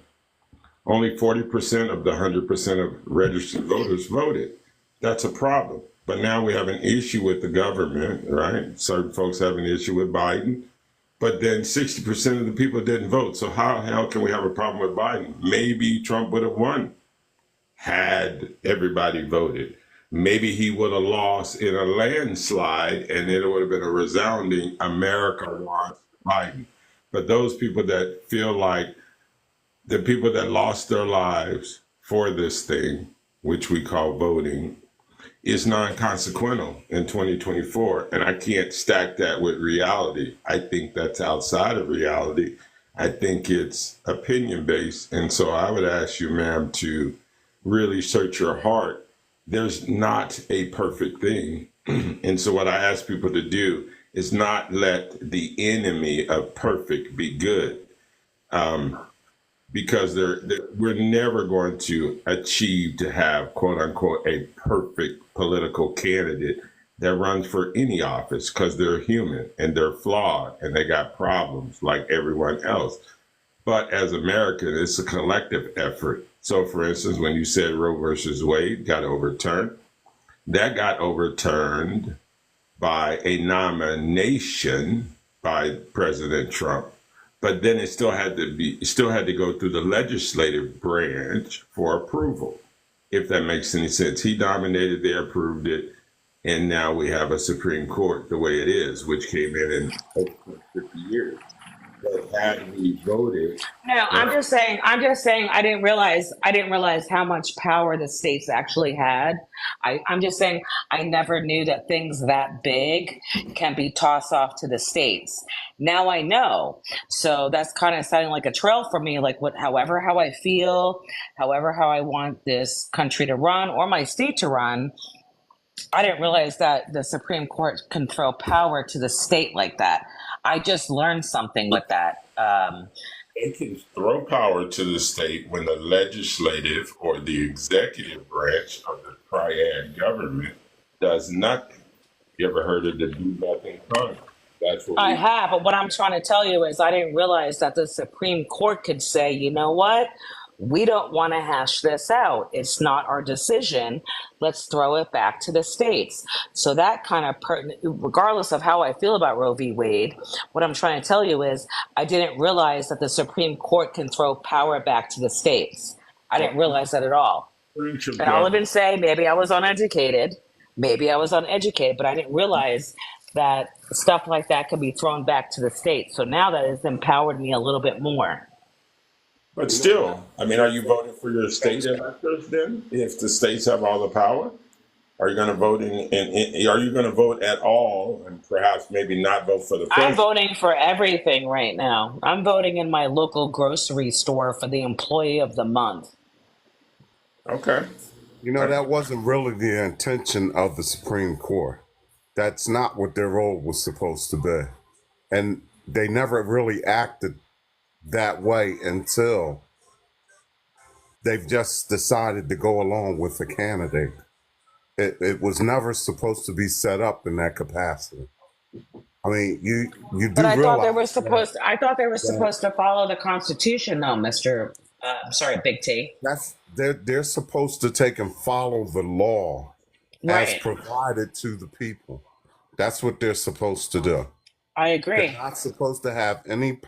only 40% of the 100% of registered voters voted. That's a problem. But now we have an issue with the government, right? Certain folks have an issue with Biden. but then 60% of the people didn't vote. So how the hell can we have a problem with Biden? Maybe Trump would have won had everybody voted. Maybe he would have lost in a landslide and it would have been a resounding America wants Biden. But those people that feel like the people that lost their lives for this thing, which we call voting, is non-consequential in 2024. And I can't stack that with reality. I think that's outside of reality. I think it's opinion-based. And so I would ask you, ma'am, to really search your heart. There's not a perfect thing. And so what I ask people to do is not let the enemy of perfect be good. Because we're never going to achieve to have, quote unquote, a perfect political candidate that runs for any office, because they're human and they're flawed and they got problems like everyone else. But as Americans, it's a collective effort. So, for instance, when you said Roe versus Wade got overturned, that got overturned by a nomination by President Trump. But then it still had to go through the legislative branch for approval, if that makes any sense. He nominated, they approved it, and now we have a Supreme Court the way it is, which came in over 50 years. But had we voted, No, I'm just saying I didn't realize how much power the states actually had. I'm just saying I never knew that things that big can be tossed off to the states. Now I know. So that's kind of sounding like a trail for me, like however how I feel, however how I want this country to run or my state to run. I didn't realize that the Supreme Court can throw power to the state like that. I just learned something with that. they can throw power to the state when the legislative or the executive branch of the triad government does nothing. You ever heard of the do nothing Congress? That's what I have, but what I'm trying to tell you is I didn't realize that the Supreme Court could say, you know what? We don't want to hash this out. It's not our decision. Let's throw it back to the states. So that kind of, regardless of how I feel about Roe v. Wade, what I'm trying to tell you is I didn't realize that the Supreme Court can throw power back to the states. I didn't realize that at all. And I'll even say maybe I was uneducated. But I didn't realize that stuff like that could be thrown back to the states. So now that has empowered me a little bit more. But still, I mean, are you voting for your state electors then? If the states have all the power, are you going to vote are you going to vote at all, and perhaps maybe not vote for the president? I'm voting for everything right now. I'm voting in my local grocery store for the employee of the month. Okay. You know, that wasn't really the intention of the Supreme Court. That's not what their role was supposed to be. And they never really acted that way until they've just decided to go along with the candidate. It was never supposed to be set up in that capacity. I mean, you do but I realize thought they were supposed. I thought they were supposed to follow the Constitution, though, Mister. Sorry, Big T. They're supposed to take and follow the law as provided to the people. That's what they're supposed to do. I agree. They're not supposed to have any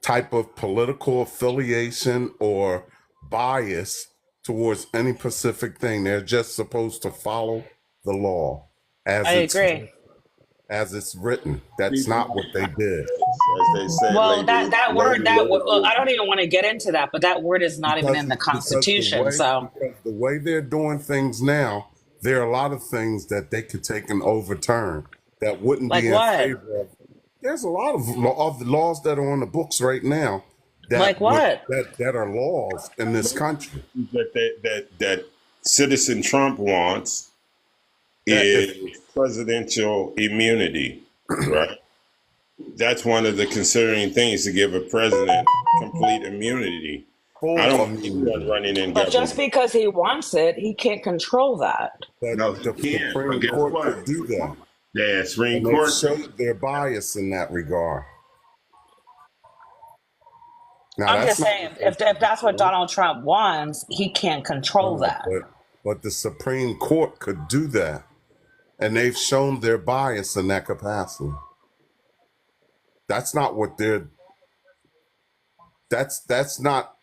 type of political affiliation or bias towards any specific thing. They're just supposed to follow the law as it's written. That's not what they did. As they say, well, that word, I don't even want to get into that, but that word is not even in the Constitution. Because the way they're doing things now, there are a lot of things that they could take and overturn that wouldn't be in favor of. There's a lot of the laws that are on the books right now that are laws in this country that Citizen Trump wants is presidential immunity, right? That's one of the considering things, to give a president complete immunity. I don't want anyone running in government. But just because he wants it, he can't control that. No, the Supreme Court could do that. Yeah, Supreme Court showed their bias in that regard. Now, I'm just saying, if that's what Donald Trump wants, he can't control that. But the Supreme Court could do that, and they've shown their bias in that capacity. That's not what that's not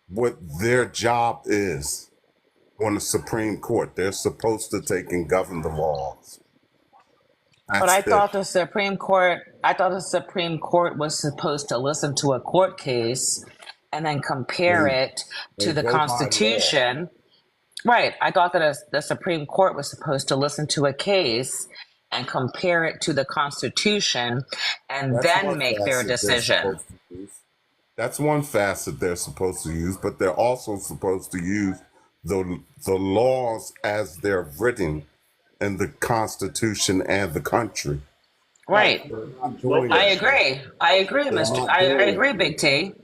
what their job is on the Supreme Court. They're supposed to take and govern the laws. But That's I it. thought the Supreme Court, was supposed to listen to a court case and then compare They it to they the go by law. Constitution. Right. I thought that the Supreme Court was supposed to listen to a case and compare it to the Constitution and That's one then make their facet they're decision. supposed to use. That's one facet they're supposed to use, but they're also supposed to use the laws as they're written in the Constitution and the country. Right. They're not doing I that. agree. I agree, They're Mr. not I doing agree, that. Big T.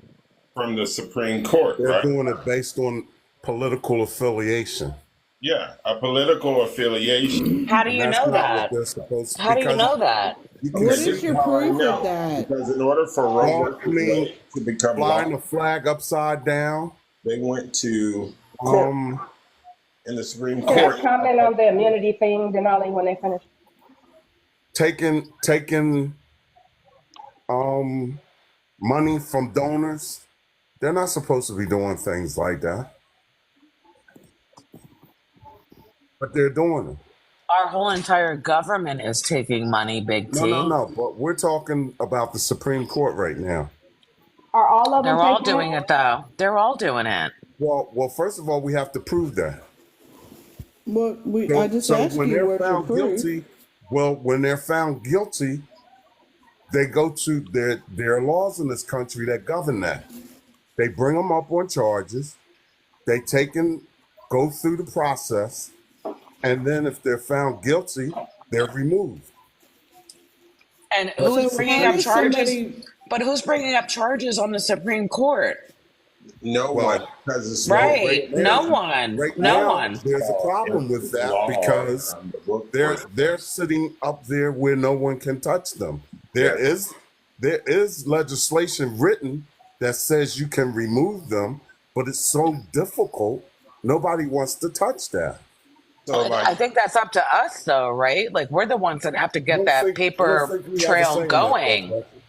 From the Supreme Court, They're right? doing it based on political affiliation. Yeah, a political affiliation. How do And you that's know not what that? they're supposed to, How do you because know that? you can What see is your How I proof of know? that? Because in order for Roe well, I versus mean, Wade to become flying law, the flag upside down. they went to court Um in the Supreme Can I Court. comment on the immunity thing, Denali, when they finish? taking money from donors. They're not supposed to be doing things like that. But they're doing it. Our whole entire government is taking money, Big T. No. But we're talking about the Supreme Court right now. Are all of them They're all taking doing it? it, though. They're all doing it. Well, first of all, we have to prove that. Well, I So, just so asked when you they're what your found proof. guilty, when they're found guilty, they go to their laws in this country that govern that. They bring them up on charges. They take and go through the process, and then if they're found guilty, they're removed. And But who's So bringing how up does charges? somebody? But who's bringing up charges on the Supreme Court? No well, one, because it's well, no Right. No one. right No now, one. there's a problem with that law because the book they're sitting up there where no one can touch them. There Yes. is legislation written that says you can remove them, but it's so difficult. Nobody wants to touch that. So like I think that's up to us, though, right? Like, we're the ones that have to get that I don't paper think we have a trail say in that, though, going. Becky.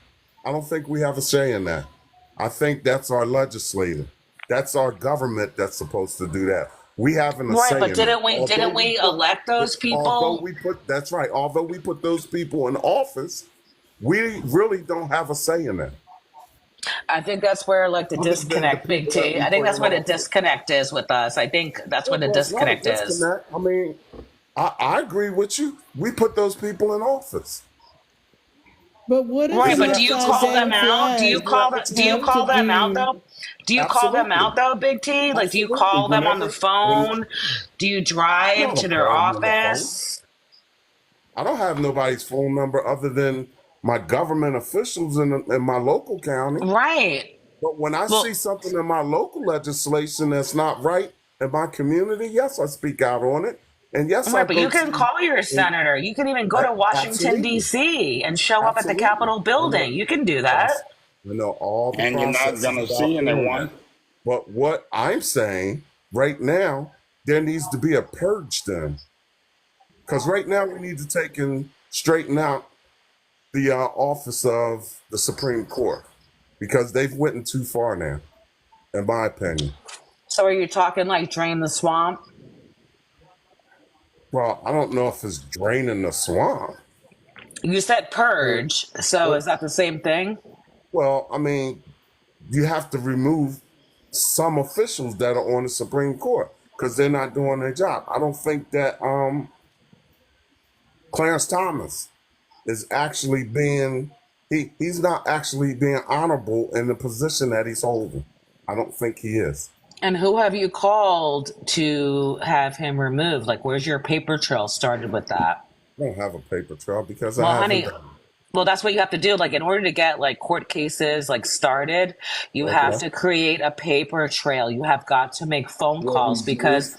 I don't think we have a say in that. I think that's our legislator. That's our government that's supposed to do that. We haven't a Right, say but in that. didn't we elect those people? That's right. Although we put those people in office, we really don't have a say in that. I think that's where, like, the Other than the disconnect, Big people that T. we I think put that's in where the office. disconnect is with us. I think that's where the Well, it's not a disconnect is. disconnect. I mean, I agree with you. We put those people in office. But what does Right, an but do you upside call them down out? Do you flag call them? Do you have to call them out do? though? Do you call them Absolutely. out though, Big T? Like, do you Absolutely. call them on the phone? Do you I drive don't to their call them on the phone. office? I don't have nobody's phone number other than my government officials in my local county. Right. But when I see something in my local legislation that's not right in my community, yes, I speak out on it. And yes, I Right, but go you can to call your senator. You can even go to Washington, absolutely. D.C. and show up at the Absolutely. Capitol I know. building. You can do that. I know all the And you're not processes gonna about see doing anyone. that. But what I'm saying right now, there needs to be a purge done. Because right now we need to take and straighten out the office of the Supreme Court. Because they've went too far now, in my opinion. So are you talking like drain the swamp? Well, I don't know if it's draining the swamp. You said purge. So is that the same thing? Well, I mean, you have to remove some officials that are on the Supreme Court because they're not doing their job. I don't think that Clarence Thomas is actually he's not actually being honorable in the position that he's holding. I don't think he is. And who have you called to have him removed? Like, where's your paper trail started with that? I don't have a paper trail because Well, I haven't honey, done it. well, that's what you have to do. Like, in order to get like court cases like started, you have to create a paper trail. You have got to make phone calls because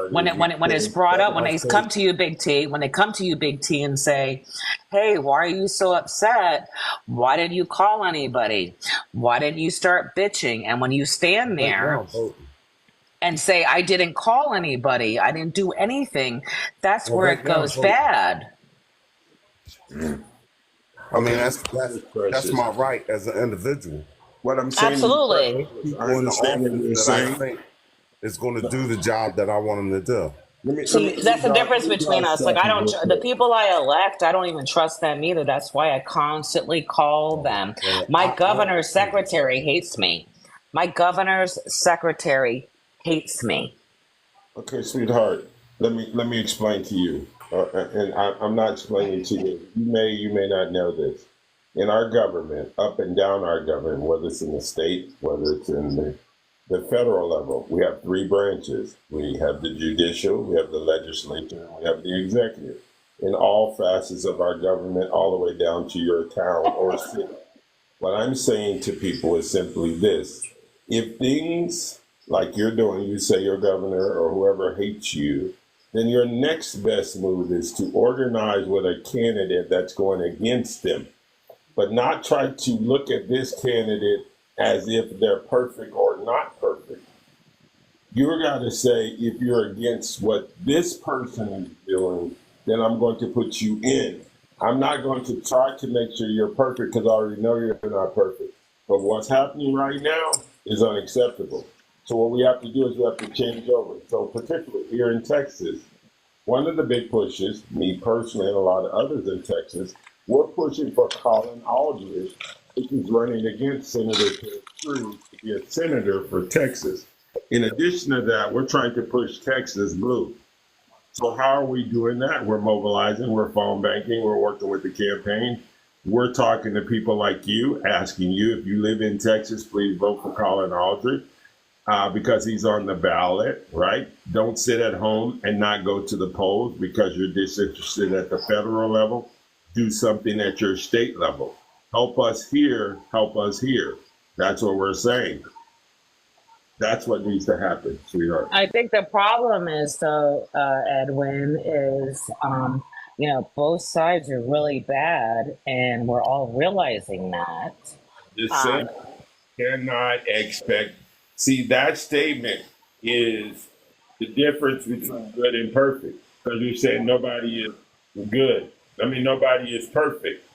when it's brought up, when they come to you, Big T, when they come to you, Big T, and say, "Hey, why are you so upset? Why didn't you call anybody? Why didn't you start bitching?" And when you stand there and say, "I didn't call anybody, I didn't do anything," that's where it goes bad. I mean, Okay, that's precious. my right as an individual. What I'm saying is, Absolutely. People I in the understand what office you're that I saying. think is going to do the job that I want them to do. See, that's the difference Let me draw between us. Like, I something don't, real the quick. people I elect, I don't even trust them either. That's why I constantly call them. Well, My governor's secretary hates me. My governor's secretary hates me. Okay, sweetheart. Let me explain to you, and I'm not explaining to you. You may not know this. In our government, up and down our government, whether it's in the state, whether it's in the federal level, we have three branches. We have the judicial, we have the legislature, and we have the executive. In all facets of our government, all the way down to your town or city. What I'm saying to people is simply this. If things like you're doing, you say your governor or whoever hates you, then your next best move is to organize with a candidate that's going against them, but not try to look at this candidate as if they're perfect or not perfect. You're got to say, if you're against what this person is doing, then I'm going to put you in. I'm not going to try to make sure you're perfect because I already know you're not perfect. But what's happening right now is unacceptable. So what we have to do is we have to change over. So particularly here in Texas, one of the big pushes, me personally and a lot of others in Texas, we're pushing for Colin Aldridge, which is running against Senator Ted Cruz to be a senator for Texas. In addition to that, we're trying to push Texas blue. So how are we doing that? We're mobilizing, we're phone banking, we're working with the campaign. We're talking to people like you, asking you if you live in Texas, please vote for Colin Aldridge because he's on the ballot, right? Don't sit at home and not go to the polls because you're disinterested at the federal level. Do something at your state level. Help us here, help us here. That's what we're saying. That's what needs to happen, sweetheart. I think the problem is, though, Edwin, is, both sides are really bad, and we're all realizing that. Just say cannot expect. See, that statement is the difference between good and perfect. Because you're saying nobody is good. I mean, nobody is perfect.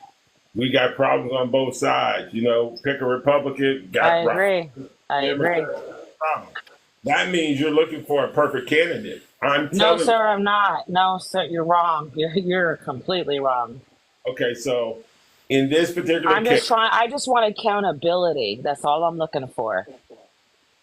We got problems on both sides. Pick a Republican, I got agree. problems. That means you're looking for a perfect candidate. I'm No, telling sir, I'm not. No, sir, you're wrong. You're completely wrong. Okay, so in this particular I'm just case, trying. I just want accountability. That's all I'm looking for.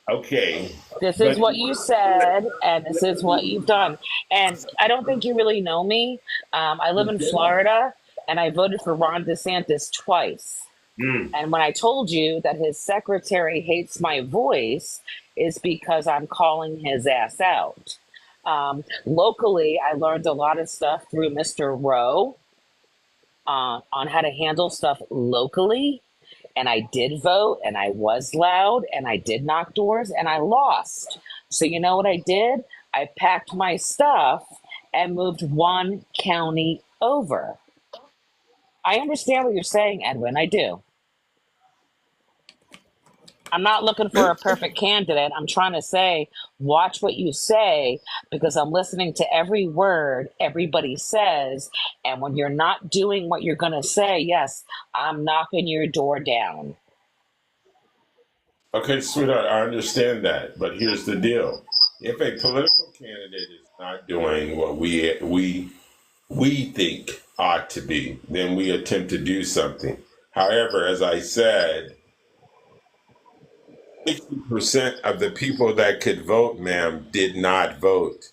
okay, This is but what you said, and this is what you've done. And I don't think you really know me. I live in Florida, and I voted for Ron DeSantis twice. And when I told you that his secretary hates my voice, is because I'm calling his ass out. Locally, I learned a lot of stuff through Mr. Rowe on how to handle stuff locally. And I did vote, and I was loud, and I did knock doors, and I lost. So you know what I did? I packed my stuff and moved one county over. I understand what you're saying, Edwin. I do. I'm not looking for a perfect candidate. I'm trying to say, watch what you say, because I'm listening to every word everybody says. And when you're not doing what you're going to say, yes, I'm knocking your door down. Okay, sweetheart, I understand that, but here's the deal: if a political candidate is not doing what we think ought to be, then we attempt to do something. However, as I said, 60% of the people that could vote, ma'am, did not vote.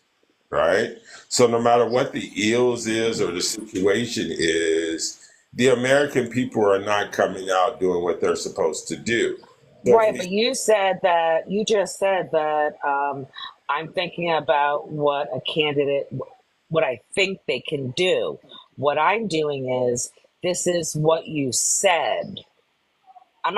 Right? So no matter what the ills is or the situation is, the American people are not coming out doing what they're supposed to do. So if Right, we but you just said that I'm thinking about what I think they can do. What I'm doing is, this is what you said. I'm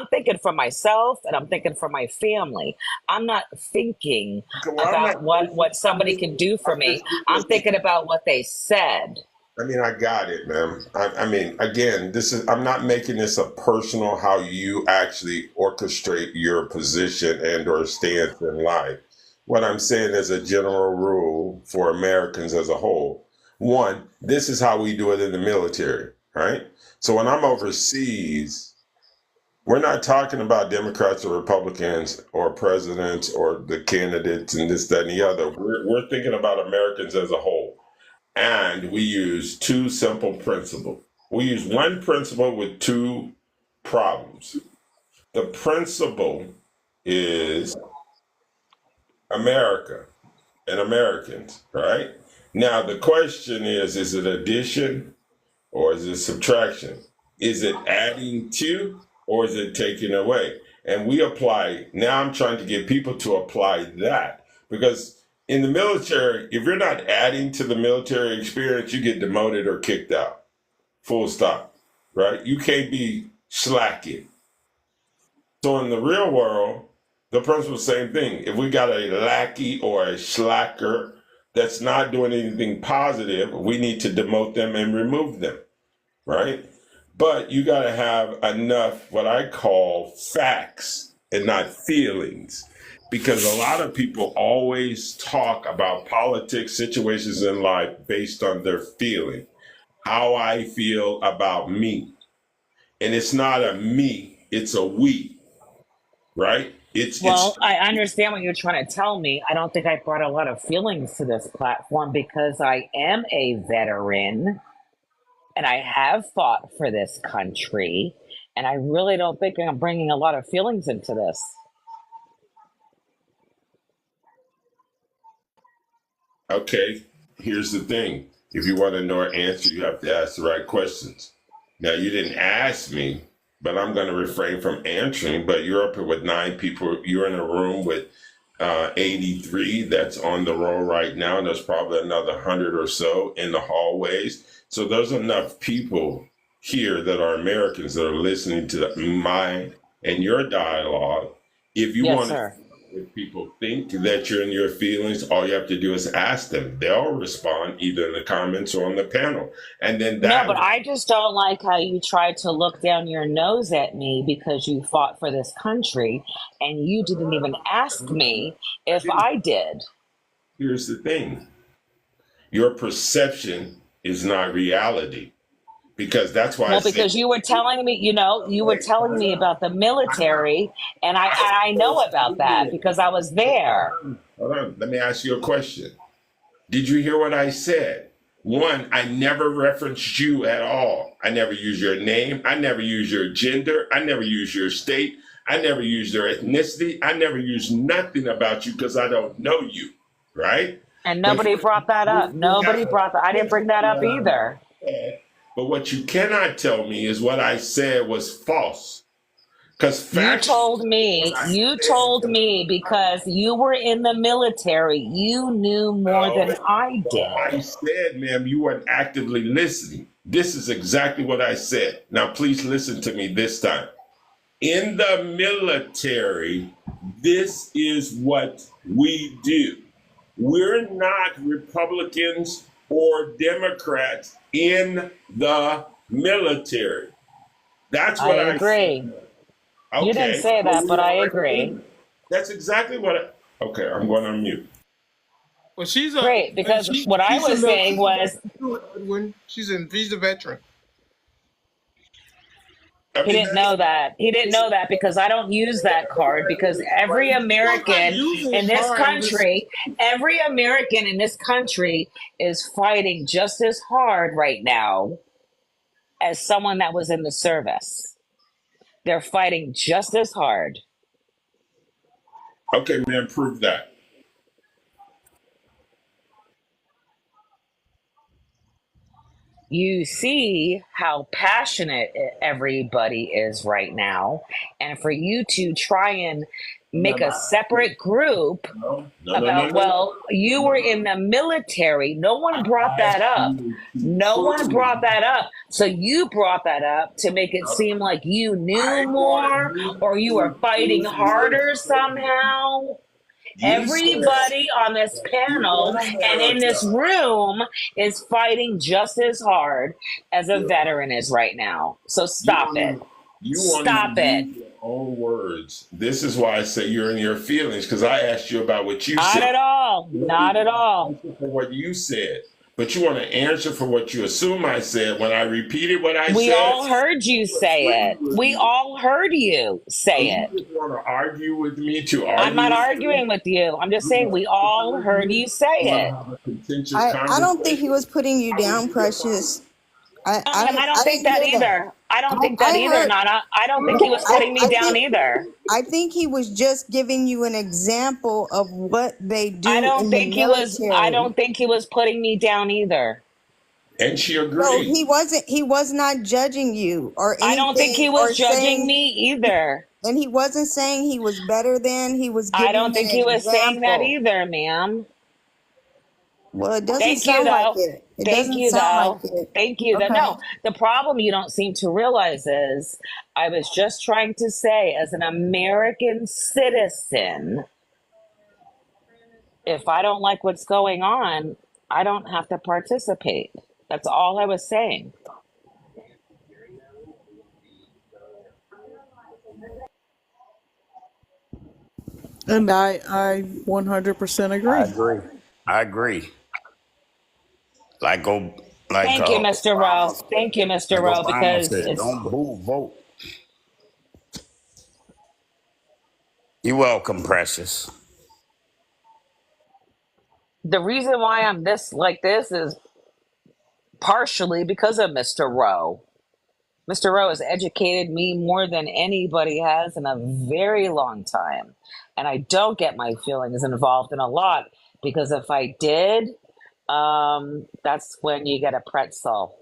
thinking for myself, and I'm thinking for my family. I'm not thinking well, I'm not about what somebody can do for I'm me. just giving I'm thinking about what they said. I mean, I got it, man. I mean, again, I'm not making this a personal how you actually orchestrate your position and or stance in life. What I'm saying is a general rule for Americans as a whole. One, this is how we do it in the military. right? So when I'm overseas, we're not talking about Democrats or Republicans or presidents or the candidates and this, that, and the other. We're thinking about Americans as a whole. And we use two simple principles. We use one principle with two problems. The principle is America and Americans, right? Now, the question is it addition or is it subtraction? Is it adding to or is it taking away? And we apply, now I'm trying to get people to apply that because in the military, if you're not adding to the military experience, you get demoted or kicked out. Full stop, right? You can't be slacking. So in the real world, the principle is the same thing. If we got a lackey or a slacker that's not doing anything positive, we need to demote them and remove them, right? But you got to have enough what I call facts and not feelings. Because a lot of people always talk about politics, situations in life based on their feeling, how I feel about me. And it's not a me, it's a we, right? Well, I understand what you're trying to tell me. I don't think I brought a lot of feelings to this platform because I am a veteran and I have fought for this country. And I really don't think I'm bringing a lot of feelings into this. Okay, here's the thing. If you want to know an answer, you have to ask the right questions. Now, you didn't ask me, but I'm going to refrain from answering. But you're up here with 9 people. You're in a room with 83 that's on the roll right now. There's probably another 100 or so in the hallways. So there's enough people here that are Americans that are listening to my and your dialogue. If you want to, if people think that you're in your feelings, all you have to do is ask them. They'll respond either in the comments or on the panel. And then that. No, but I just don't like how you tried to look down your nose at me because you fought for this country and you didn't even ask me if I did. Here's the thing. Your perception is not reality. Because that's why. Well, because you were telling me, you were telling me about the military, and I know about that because I was there. Hold on. Let me ask you a question. Did you hear what I said? One, I never referenced you at all. I never used your name. I never used your gender. I never used your state. I never used your ethnicity. I never used nothing about you because I don't know you, right? And nobody brought that up. Nobody brought that. I didn't bring that up either. But what you cannot tell me is what I said was false. Because you told me because you were in the military, you knew more than I did. I said, ma'am, you weren't actively listening. This is exactly what I said. Now, please listen to me this time. In the military, this is what we do. We're not Republicans or Democrats in the military. That's what I agree. Okay. You didn't say that, but I agree. That's exactly what okay, I'm going on mute. Well, she's great because what I was saying was she's a veteran. He didn't know that. He didn't know that because I don't use that card because every American in this country, is fighting just as hard right now as someone that was in the service. They're fighting just as hard. Okay, man, prove that. You see how passionate everybody is right now. And for you to try and make a separate group about, you were in the military. No one brought that up. No one brought that up. So you brought that up to make it seem like you knew more or you were fighting harder somehow. Everybody on this panel and in this room is fighting just as hard as a veteran is right now. So stop it. Stop it. Your own words. This is why I say you're in your feelings because I asked you about what you said. Not at all. Not at all. For what you said. But you want to answer for what you assume I said when I repeated what I said? We all heard you say it. We all heard you say it. You just want to argue with me to argue? I'm not arguing with you. I'm just saying we all heard you say it. I don't think he was putting you down, Precious. I don't think didn't that hear either. I don't think that I either, heard, Nana. I don't think he was putting me down either. I think he was just giving you an example of what they I do don't in the think he was. I military. don't think he was putting me down either. And she agreed. No, he wasn't. He was not judging you or anything. I don't think he was judging me either. And he wasn't saying he was better than. He was giving I don't an think he was saying that example. either, ma'am. Well, it doesn't Thank you, sound like though. it. It Thank doesn't you, sound though. like it. Thank you. Okay. No, the problem you don't seem to realize is I was just trying to say, as an American citizen, if I don't like what's going on, I don't have to participate. That's all I was saying. And I 100% agree. I agree. Like Thank you, Mr. Rowe. Obama Thank you, Mr. Like Rowe, Obama because said, it's don't boo, vote. You're welcome, Precious. the reason why I'm this like this is partially because of Mr. Rowe. Mr. Rowe has educated me more than anybody has in a very long time. And I don't get my feelings involved in a lot because if I did, that's when you get a pretzel.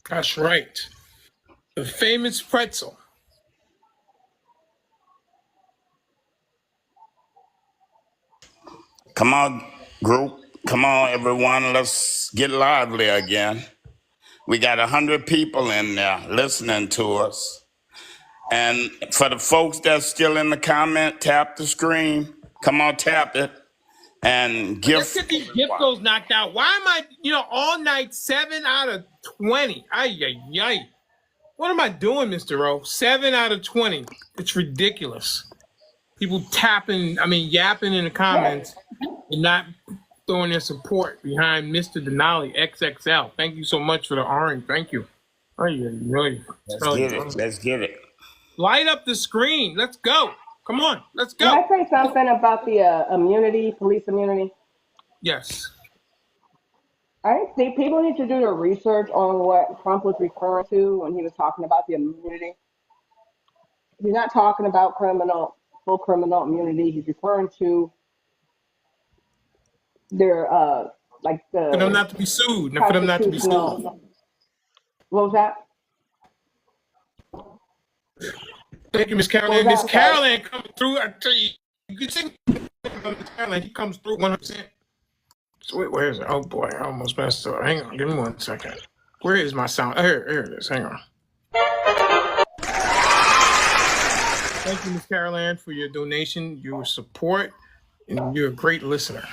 That's right. The famous pretzel. Come on, group. Come on, everyone. Let's get lively again. We got 100 people in there listening to us. And for the folks that's still in the comment, tap the screen. Come on, tap it. And Let's get these gift goals knocked out. Why am I, all night 7 out of 20? Ay. What am I doing, Mr. Rowe? 7 out of 20. It's ridiculous. People yapping in the comments and not throwing their support behind Mr. Denali XXL. Thank you so much for the orange. Thank you. Let's get it. Light up the screen. Let's go. Come on. Let's go. Can I say something about the immunity, police immunity? Yes. I think people need to do their research on what Trump was referring to when he was talking about the immunity. He's not talking about full criminal immunity. He's referring to their for them not to be sued. For them not to be sued. What was that? Thank you, Miss Caroline. Miss Caroline coming through. I tell you, you can see Miss Caroline. He comes through 100%. So where is it? Oh boy, I almost messed up. Hang on, give me 1 second. Where is my sound? Here it is. Hang on. Thank you, Miss Caroline, for your donation, your support, and you're a great listener.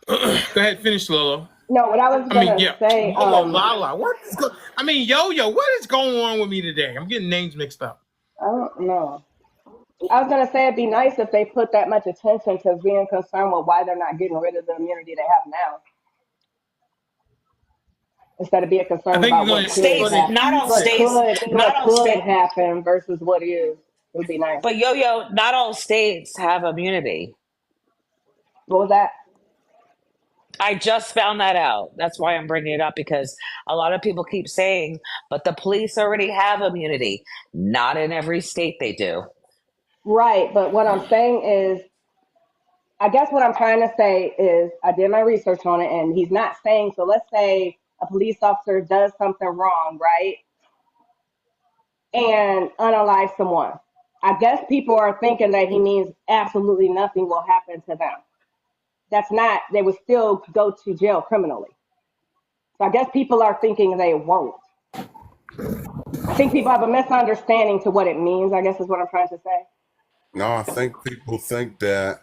Go ahead, finish, Lolo. No, what I was going to say. Lala. What is Yo-Yo, what is going on with me today? I'm getting names mixed up. I don't know. I was going to say it'd be nice if they put that much attention to being concerned with why they're not getting rid of the immunity they have now. Instead of being concerned about what could happen versus what is. It would be nice. But Yo-Yo, not all states have immunity. What was that? I just found that out. That's why I'm bringing it up, because a lot of people keep saying, but the police already have immunity. Not in every state they do. Right, but what I'm saying is, I guess what I'm trying to say is, I did my research on it, and he's not saying, so let's say a police officer does something wrong, right? And unalive someone. I guess people are thinking that he means absolutely nothing will happen to them. That's not, they would still go to jail criminally. So I guess people are thinking they won't. I think people have a misunderstanding to what it means, I guess is what I'm trying to say. No, I think people think that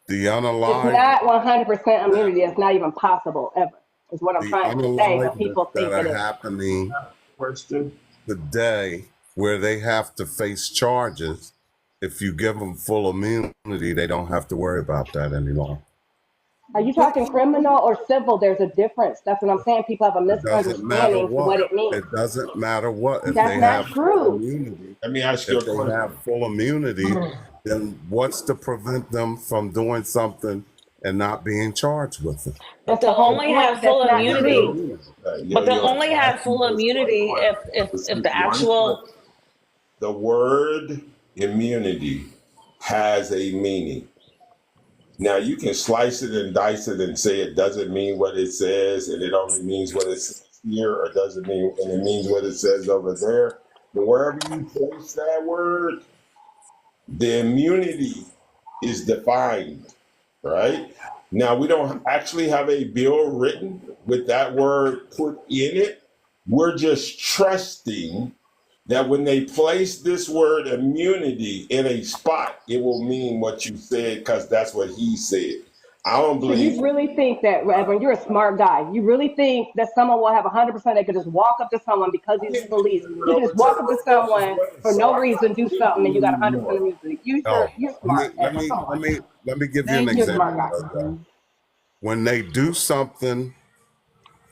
the unalive... It's not 100% immunity. It's not even possible, ever, is what I'm trying to say. But people think that it is. Happening today, where they have to face charges, if you give them full immunity, they don't have to worry about that anymore. Are you talking criminal or civil? There's a difference. That's what I'm saying. People have a It doesn't matter misunderstanding to what it means. It doesn't matter what. If That's they not have full true. immunity, Let me ask you a question. then what's to prevent them from doing something and not being charged with it? But That's the they'll whole only point. have That's full not immunity. true. But they'll only have Ask me full this one immunity if question. the actual. The word immunity has a meaning. Now you can slice it and dice it and say it doesn't mean what it says, and it only means what it says here, or doesn't mean, and it means what it says over there. But wherever you place that word, the immunity is defined, right? Now we don't actually have a bill written with that word put in it. We're just trusting that when they place this word immunity in a spot, it will mean what you said because that's what he said. I don't So believe. you really think that, Reverend, you're a smart guy. You really think that someone will have 100%, they could just walk up to someone because he's the police. He can just walk up to someone for no reason, do something, and you got 100% immunity. You're smart, Edwin. Come on. Let me give you an You're a smart example. guy. When they do something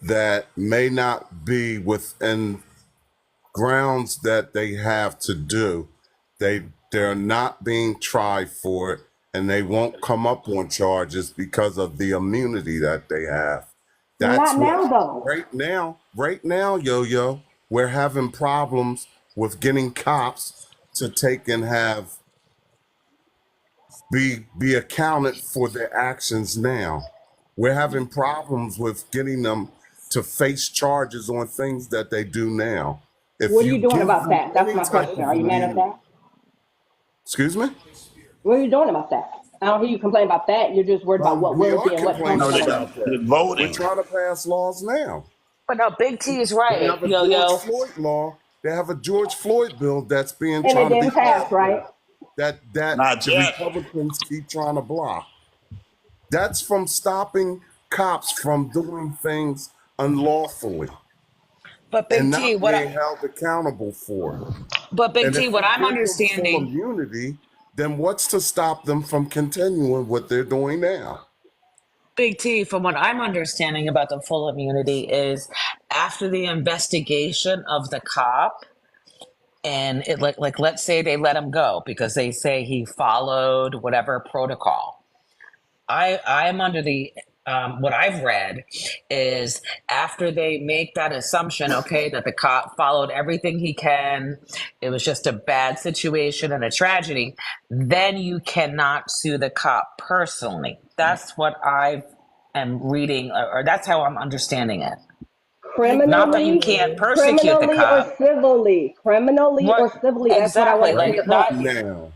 that may not be within grounds that they have to do, they're not being tried for it, and they won't come up on charges because of the immunity that they have. That's Not now, though. right now, Yo-Yo, we're having problems with getting cops to take and have be accounted for their actions now. We're having problems with getting them to face charges on things that they do now. What are you doing about that? That's my Type question. of Are you mad at immunity, that? excuse me? What are you doing about that? I don't hear you complain about that. You're just worried about what We we'll are be and what Trump's complaining going to do. about that. We're Voting. trying to pass laws now. But no, Big T is They right, have a yo George yo. Floyd law. They have a George Floyd bill that's being And it trying to be didn't pass, passed right? that Not the yet. Republicans keep trying to block. That's from stopping cops from doing things unlawfully But and Big T, not being held accountable for it. but Big And T, if what you I'm give them full understanding. immunity, then what's to stop them from continuing what they're doing now? Big T, from what I'm understanding about the full immunity, is after the investigation of the cop, and it like let's say they let him go because they say he followed whatever protocol. I am under the what I've read is after they make that assumption, okay, that the cop followed everything he can, it was just a bad situation and a tragedy, then you cannot sue the cop personally. That's what I am reading, or that's how I'm understanding it. Not that you can't persecute the Criminally or cop. civilly. Criminally What or civilly. That's what I exactly? want you Right to Like tell not. me. now,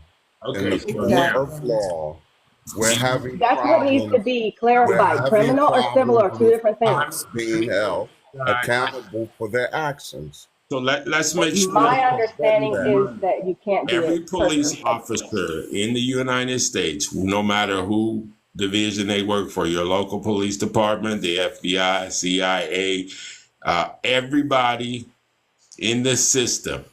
in Okay, the so court now of law, we're having That's what needs to problems. be We're clarified. having Criminal or civil problems are two with different things. cops being held accountable for their actions. So let's make My sure understanding is That. that you can't do every it police personally. officer in the United States, no matter who division they work for, your local police department, the FBI, CIA, everybody in the system,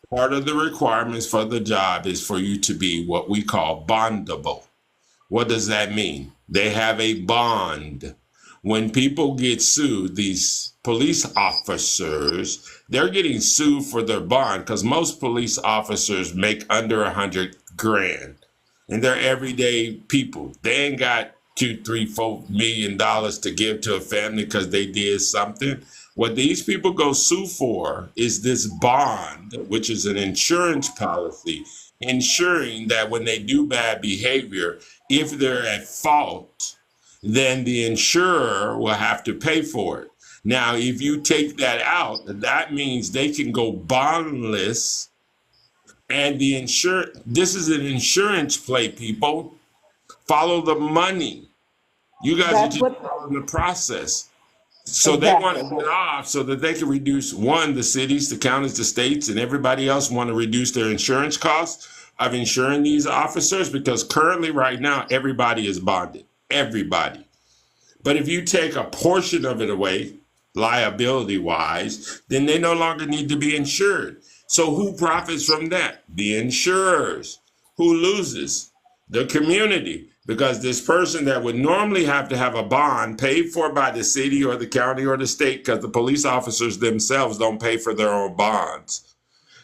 part of the requirements for the job is for you to be what we call bondable. What does that mean? They have a bond. When people get sued, these police officers, they're getting sued for their bond because most police officers make under 100 grand. And they're everyday people. They ain't got $2, $3, $4 million to give to a family because they did something. What these people go sue for is this bond, which is an insurance policy, ensuring that when they do bad behavior, if they're at fault, then the insurer will have to pay for it. Now, if you take that out, that means they can go bondless, and the this is an insurance play, people. Follow the money. You guys are That's just what following the process. So they want exactly. to get off so that they can reduce, one, the cities, the counties, the states, and everybody else want to reduce their insurance costs of insuring these officers because currently right now everybody is bonded. Everybody. But if you take a portion of it away, liability wise, then they no longer need to be insured. So who profits from that? The insurers. Who loses? The community, because this person that would normally have to have a bond paid for by the city or the county or the state, because the police officers themselves don't pay for their own bonds.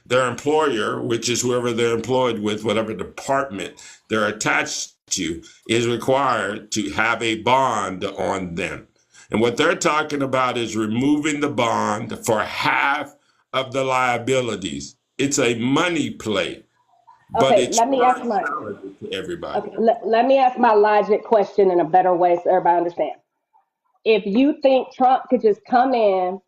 Their employer, which is whoever they're employed with, whatever department they're attached to, is required to have a bond on them. And what they're talking about is removing the bond for half of the liabilities. It's a money play, but Okay, it's let me ask my to everybody. okay, let me ask my logic question in a better way so everybody understands. If you think Trump could just come in,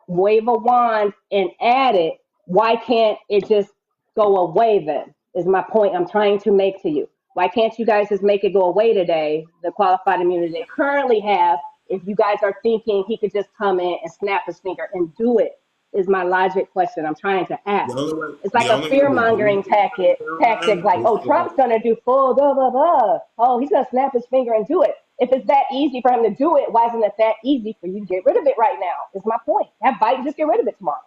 wave a wand, and add it, why can't it just go away then? Is my point I'm trying to make to you. Why can't you guys just make it go away today, the qualified immunity they currently have, if you guys are thinking he could just come in and snap his finger and do it, is my logic question I'm trying to ask. It's like a fear mongering tactic, like, oh, Trump's gonna do full blah blah blah. Oh, he's gonna snap his finger and do it. If it's that easy for him to do it, why isn't it that easy for you to get rid of it right now? Is my point. Have Biden just get rid of it tomorrow.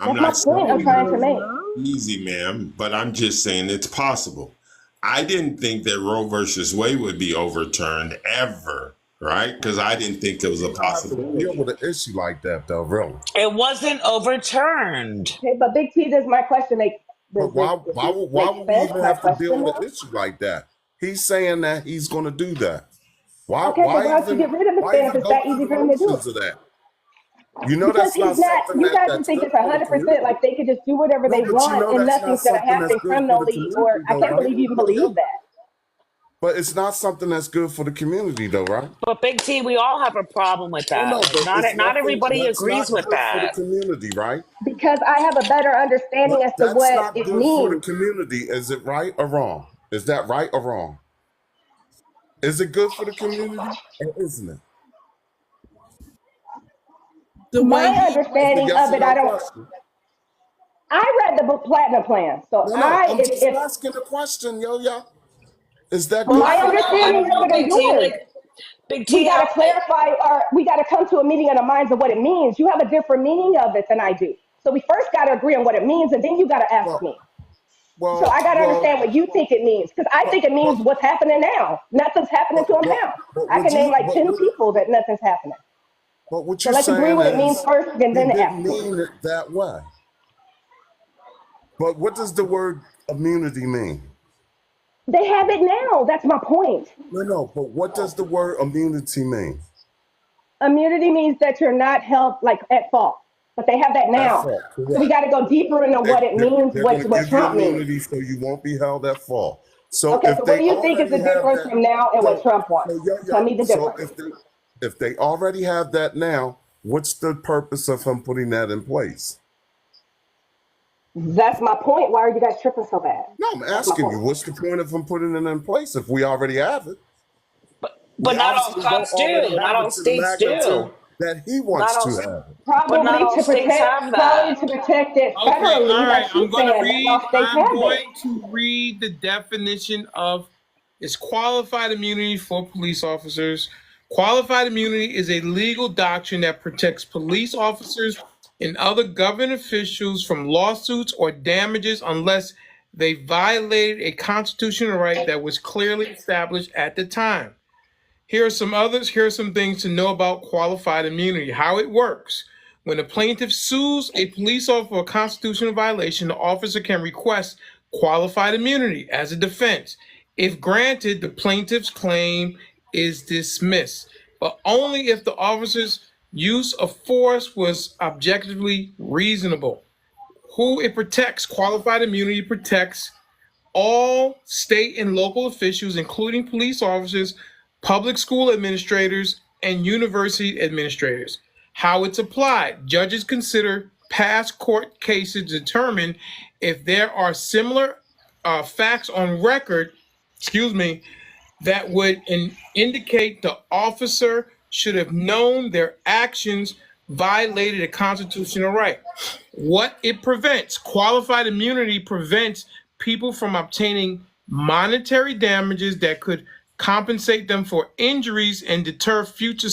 I'm That's not my point I'm saying trying to make. easy, ma'am, but I'm just saying it's possible. I didn't think that Roe versus Wade would be overturned ever, right? Because I didn't think it was a possibility. Deal with an issue like that, though, really. It wasn't overturned. Okay, but Big T, does my question make But why would we even have to deal with an issue like that? He's saying that he's going to do that. Why? Okay, why but why don't you get rid of it then if it's that easy for him to do it? of that? You know, Because that's not he's not. something You guys that's think good it's for the 100% community. like they could just do whatever they but you want know and that's nothing's not going to something that's happen good for the criminally, or community, I though, can't right? believe you even believe that. But it's not something that's good for the community, though, right? But Big T, we all have a problem with that. No, Like, but it's not nothing everybody that's agrees not with good for the that. community, right? Because I have a better understanding as to That's what not it good for the means. community. Is it right or wrong? Is that right or wrong? Is it good for the community or isn't it? My It's a understanding yes of or it, I no don't. question. I read the book Platinum Plan, so I'm just if asking a question, yo. Is that Well, good my I for don't the know. I understanding don't of know, it is Big T. yours. Like, Big We T, got to clarify, or we got to come to a meeting of the minds of what it means. You have a different meaning of it than I do. So we first got to agree on what it means, and then you got to ask me. So I got to understand what you think it means, because I think it means what's happening now. Nothing's happening to him now. I can name like 10 people that nothing's happening. But what So you're let's agree saying what it means is first, and he then didn't ask me. mean it that way. But what does the word immunity mean? They have it now. That's my point. No, but what does the word immunity mean? Immunity means that you're not held like at fault, but they have that At now. fault, So we correct. got to go deeper into what it means, They're going to what give you Trump means. immunity so you won't be held at fault. So Okay, if so what they do you think is already the have difference that, from now and what so Trump wants? Tell me the so difference. if they already have that now, what's the purpose of him putting that in place? That's my point. Why are you guys tripping so bad? No, I'm That's my asking you, point. what's the point of him putting it in place if we already have it? We but not all obviously don't cops already do. Not have all it to the states do. magnitude that he Not wants all, to have it. but not all states have Probably that. to protect it Okay, all federally, like right. she's saying. Not all states I'm have it. going to read the definition of it's qualified immunity for police officers. Qualified immunity is a legal doctrine that protects police officers and other government officials from lawsuits or damages unless they violated a constitutional right that was clearly established at the time. Here are some others. Here are some things to know about qualified immunity, how it works. When a plaintiff sues a police officer for a constitutional violation, the officer can request qualified immunity as a defense. If granted, the plaintiff's claim is dismissed, but only if the officer's use of force was objectively reasonable. Who it protects, qualified immunity protects all state and local officials, including police officers, public school administrators, and university administrators. How it's applied: judges consider past court cases to determine if there are similar facts on record, that would indicate the officer should have known their actions violated a constitutional right. What it prevents: qualified immunity prevents people from obtaining monetary damages that could compensate them for injuries and deter future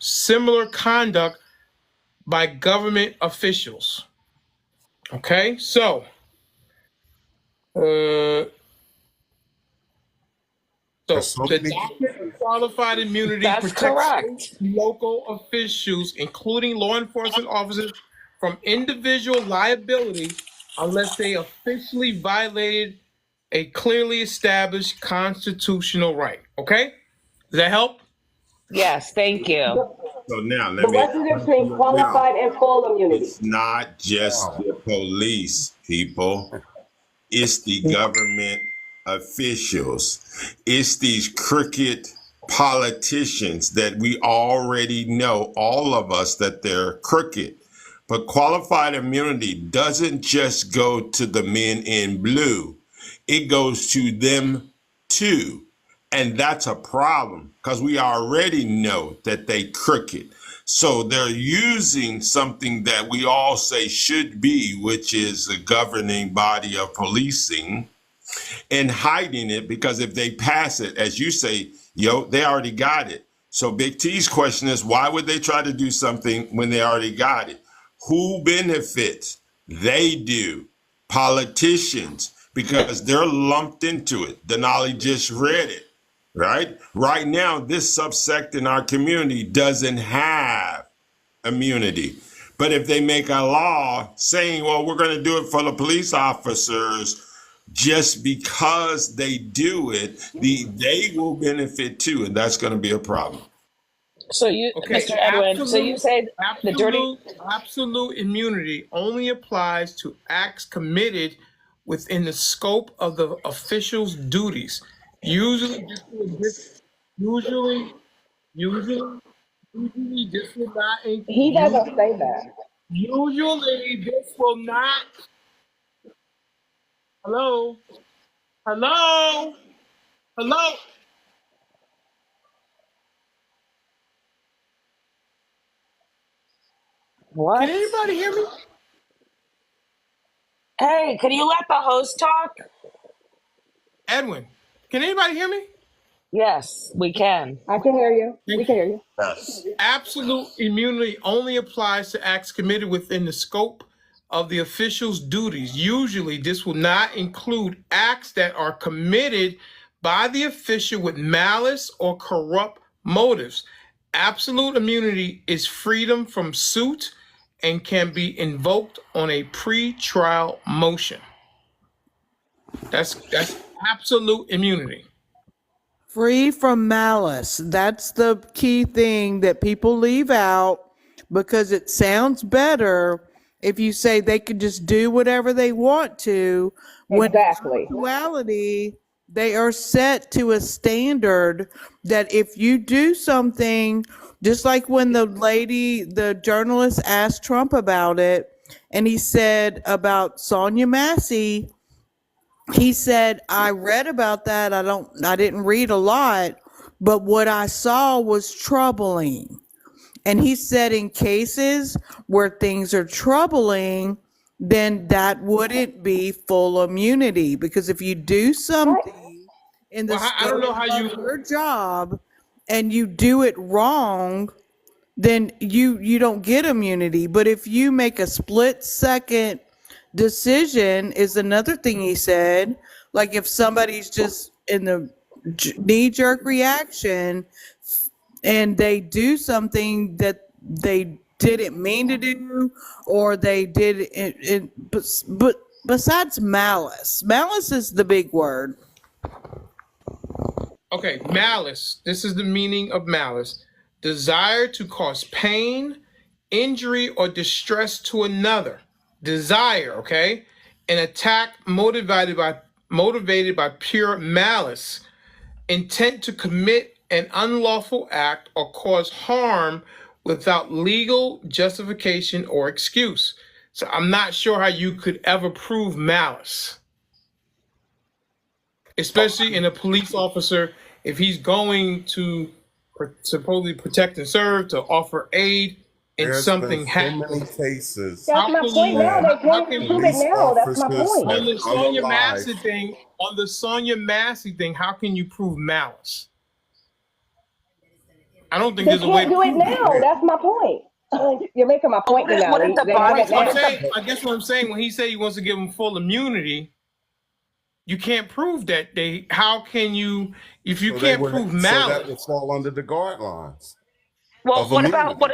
similar conduct by government officials. Okay, so So the doctrine of qualified immunity That's protects state correct. and local officials, including law enforcement officers, from individual liability unless they officially violated a clearly established constitutional right. Okay? Does that help? Yes, thank you. So now let But me. what's the difference between Now qualified and full immunity? it's not just the police, people. It's the government officials. It's these crooked politicians that we already know, all of us, that they're crooked. But qualified immunity doesn't just go to the men in blue, it goes to them too. And that's a problem because we already know that they crooked. So they're using something that we all say should be, which is a governing body of policing, and hiding it because if they pass it, as you say, they already got it. So Big T's question is, why would they try to do something when they already got it? Who benefits? They do. Politicians, because they're lumped into it. Denali just read it, right? Right now, this subsect in our community doesn't have immunity. But if they make a law saying, well, we're going to do it for the police officers, just because they do it, they will benefit too, and that's going to be a problem. So you, Mr. Edwin, so you say the dirty... Absolute immunity only applies to acts committed within the scope of the official's duties. Usually this would not include. He doesn't say that. Usually this will not. Hello? Hello? Hello? What? Can anybody hear me? Hey, can you let the host talk? Edwin, can anybody hear me? Yes, we can. I can hear you. We can hear you. Yes. Absolute immunity only applies to acts committed within the scope of the official's duties. Usually, this will not include acts that are committed by the official with malice or corrupt motives. Absolute immunity is freedom from suit and can be invoked on a pre-trial motion. That's absolute immunity. Free from malice. That's the key thing that people leave out because it sounds better if you say they could just do whatever they want to. Exactly. When in actuality, they are set to a standard that if you do something, just like when the journalist asked Trump about it, and he said about Sonia Massey, he said, I read about that. I didn't read a lot, but what I saw was troubling. And he said in cases where things are troubling, then that wouldn't be full immunity. Because if you do something in the scope of your job and you do it wrong, then you don't get immunity. But if you make a split second decision, is another thing he said, like if somebody's just in the knee-jerk reaction and they do something that they didn't mean to do, or they did it, but besides malice is the big word. Okay, malice. This is the meaning of malice. Desire to cause pain, injury, or distress to another. Desire, okay? An attack motivated by pure malice. Intent to commit an unlawful act or cause harm without legal justification or excuse. So I'm not sure how you could ever prove malice. Especially in a police officer, if he's going to supposedly protect and serve, to offer aid, and something happens. So many cases. That's my point now. They can't prove it now. That's my point. On the Sonia Massey thing, how can you prove malice? I don't think there's a way to prove it. They can't do it now. That's my point. You're making my point now. I guess what I'm saying, when he said he wants to give him full immunity, you can't prove that they. How can you if you So can't prove so that malice? would fall under the guidelines Well, of what about immunity what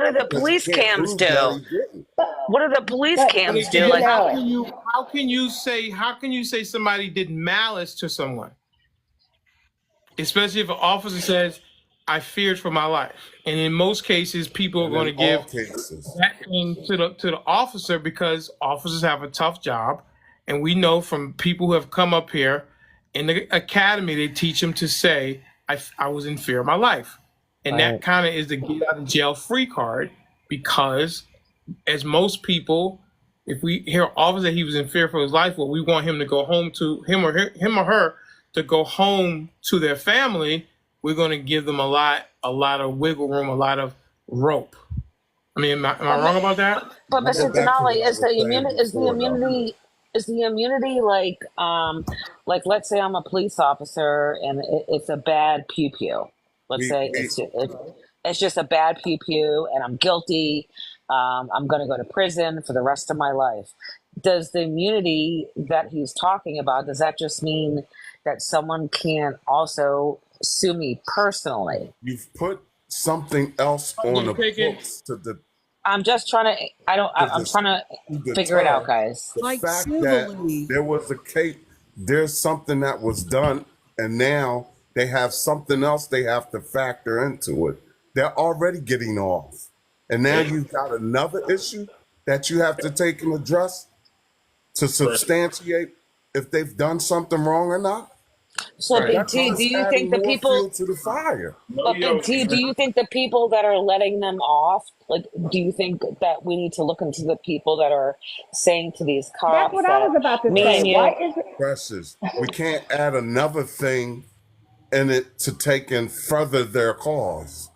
do the because he police can't cams prove that do? he didn't. What do the police But But cams do? again, Like, Denali, how can you say somebody did malice to someone? Especially if an officer says, "I feared for my life," and in most cases, people are And going in to all give cases, that thing to the officer because officers have a tough job, and we know from people who have come up here in the academy, they teach them to say, "I was in fear of my life," and that kind of is the get out of jail free card because as most people, if we hear officer that he was in fear for his life, well, we want him to go home to him or her to go home to their family. We're going to give them a lot of wiggle room, a lot of rope. I mean, am I wrong about that? but go Mr. back to what Denali, I was saying before, though. is the immunity like let's say I'm a police officer and it's a bad pew pew. Let's say We it's just a bad pew pew and I'm guilty. I'm going to go to prison for the rest of my life. Does the immunity that he's talking about, does that just mean that someone can also sue me personally? you've put something else on the books I'm just trying to. I'm trying to to figure it out, deter guys. the Like fact that civilly. there was a case, there's something that was done, and now they have something else they have to factor into it. They're already getting off. And now you've got another issue that you have to take and address to substantiate if they've done something wrong or not. So, Big That's T, do just you think adding the more people? fuel to the fire. But Big T, do you think the people that are letting them off? Like, do you think that we need to look into the people that are saying to these that's cops what I that was about to me say. and Why you? is it? Precious. We can't add another thing in it to take and further their cause.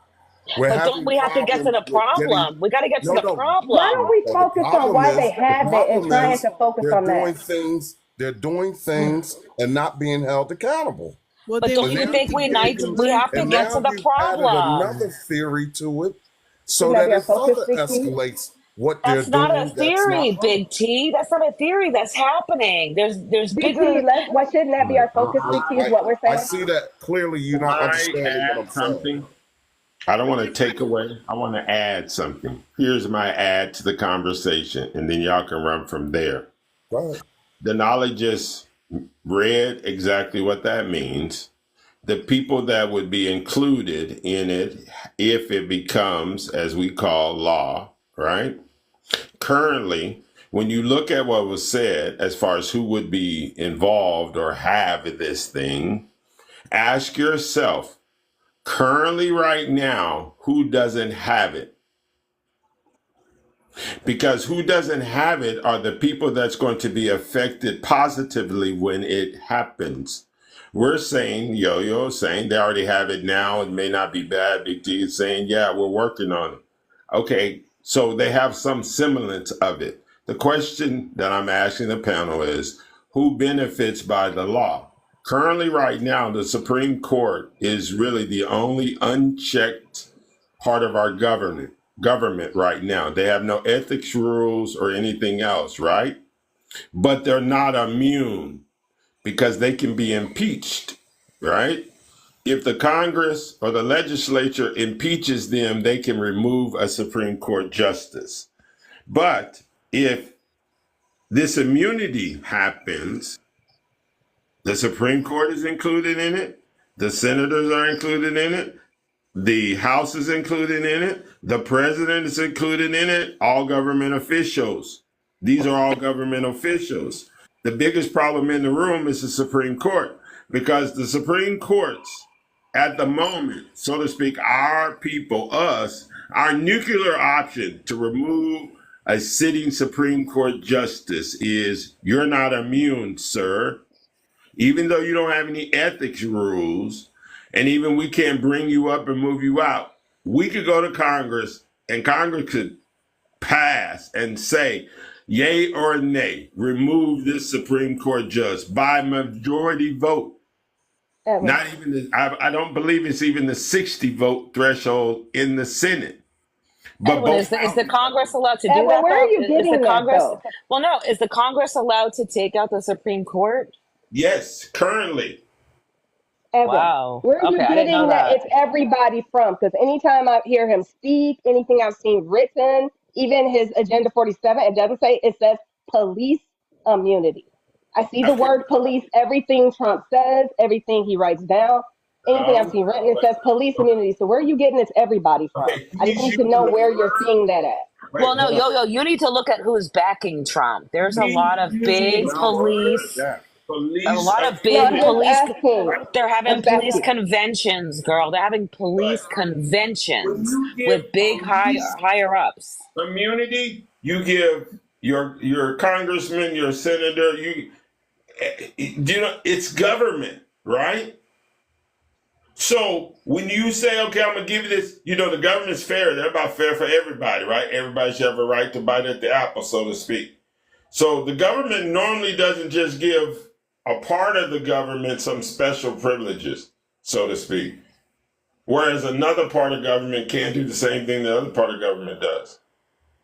We're But don't having we have to get to problems the with getting problem? We got to get to no, the no. Why don't problem. we Well, focus on why they the have it and problem trying is to focus on that? they're doing things and not being held accountable. Well, But then don't And we you now need think to you've we get need taken, we have to and get information. to now the you've added problem? another theory to it, so Shouldn't that that be our it focus, further Big T? escalates what they're That's not a doing. That's not theory, right. Big T. That's not a theory. That's happening. There's Big T, bigger. why shouldn't that be our focus, Big T, is what we're I saying? see that clearly. You're Can not I understanding what add I'm saying. something? I don't want to take away. I want to add something. Here's my add to the conversation, and then y'all can run from there. Go ahead. Denali just read exactly what that means. The people that would be included in it, if it becomes, as we call, law, right? Currently, when you look at what was said as far as who would be involved or have this thing, ask yourself, currently, right now, who doesn't have it? Because who doesn't have it are the people that's going to be affected positively when it happens. We're saying, Yo-Yo saying they already have it now. It may not be bad. Big T is saying, yeah, we're working on it. Okay, so they have some semblance of it. The question that I'm asking the panel is, who benefits by the law? Currently, right now, the Supreme Court is really the only unchecked part of our government right now. They have no ethics rules or anything else, right? But they're not immune because they can be impeached, right? If the Congress or the legislature impeaches them, they can remove a Supreme Court justice. But if this immunity happens, the Supreme Court is included in it, the senators are included in it, the House is included in it. The president is included in it. All government officials. These are all government officials. The biggest problem in the room is the Supreme Court because the Supreme Courts, at the moment, so to speak, our people, us, our nuclear option to remove a sitting Supreme Court justice is you're not immune, sir. Even though you don't have any ethics rules, and even we can't bring you up and move you out, we could go to Congress and Congress could pass and say, yay or nay, remove this Supreme Court judge by majority vote. Evan. Not even, I don't believe it's even the 60 vote threshold in the Senate. But Edwin, is the Congress allowed to do Edwin, that where though? are you Is the getting that Congress? though? Well, no. Is the Congress allowed to take out the Supreme Court? Yes, currently. Evan, Wow. where are Okay, you I didn't know getting that that. it's everybody from? Because anytime I hear him speak, anything I've seen written, even his Agenda 47, it doesn't say, it says police immunity. I see the Okay. word police, everything Trump says, everything he writes down, anything I've seen written, it says police immunity. So where are you getting it's everybody from? Okay, I just he's need to using know the where you're word. seeing that at. Well, Wait, no, hold on. Yo-Yo, you need to look at who's backing Trump. There's a He's lot of using big the word police, a police lot of No, I'm big just immunity. police. asking. They're I'm having just police asking. conventions, girl. They're having But police when conventions you give with big police higher ups. immunity, you give your congressman, your senator, you know, it's government, right? So when you say, okay, I'm gonna give you this, you know, the government's fair. They're about fair for everybody, right? Everybody should have a right to bite at the apple, so to speak. So the government normally doesn't just give a part of the government some special privileges, so to speak. Whereas another part of government can't do the same thing the other part of government does.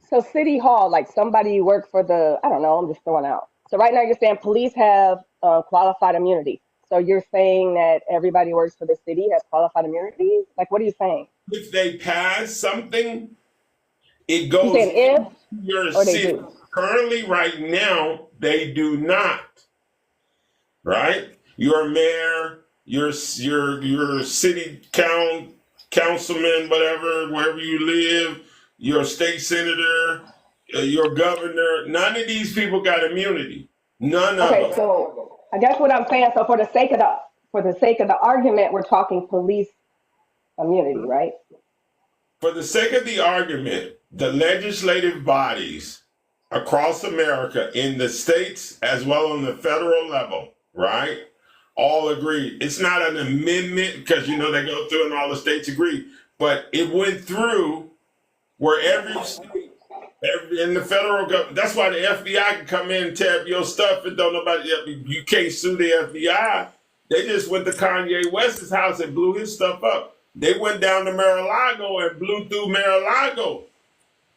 So City Hall, like somebody you work for the, I don't know, I'm just throwing out. So right now you're saying police have qualified immunity. So you're saying that everybody who works for the city has qualified immunity? Like, what are you saying? If they pass something, it You goes saying if into your or they city. do? Currently, right now, they do not. Right? Your mayor, your city councilman, whatever, wherever you live, your state senator, your governor. None of these people got immunity. None of Okay, them. so I guess what I'm saying. So for the sake of the argument, we're talking police immunity, right? For the sake of the argument, the legislative bodies across America, in the states as well on the federal level, right, all agree. It's not an amendment because you know they go through and all the states agree, but it went through where every state, in the federal government. That's why the FBI can come in and tear up your stuff and don't nobody. You can't sue the FBI. They just went to Kanye West's house and blew his stuff up. They went down to Mar-a-Lago and blew through Mar-a-Lago,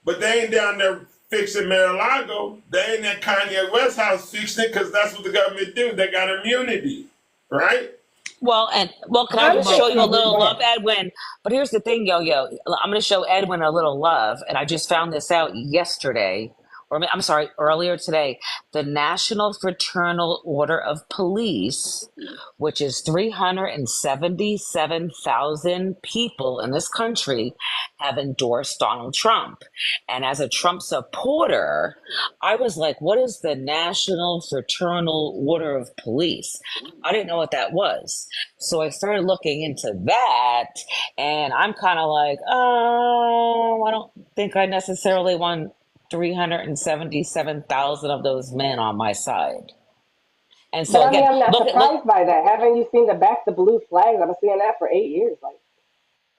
but they ain't down there fixing Mar-a-Lago. They ain't at Kanye West's house fixing it because that's what the government do. They got immunity, right? Well, can I I'm just show you a thinking, little go love, ahead. Edwin? But here's the thing, Yo-Yo. I'm going to show Edwin a little love, and I just found this out yesterday, or I'm sorry, earlier today. The National Fraternal Order of Police, which is 377,000 people in this country, have endorsed Donald Trump. And as a Trump supporter, I was like, what is the National Fraternal Order of Police? I didn't know what that was. So I started looking into that, and I'm kind of like, oh, I don't think I necessarily want 377,000 of those men on my side. And But so I mean, again, I'm not look. surprised by that. Haven't you seen the back the blue flags? I've been seeing that for 8 years. Like,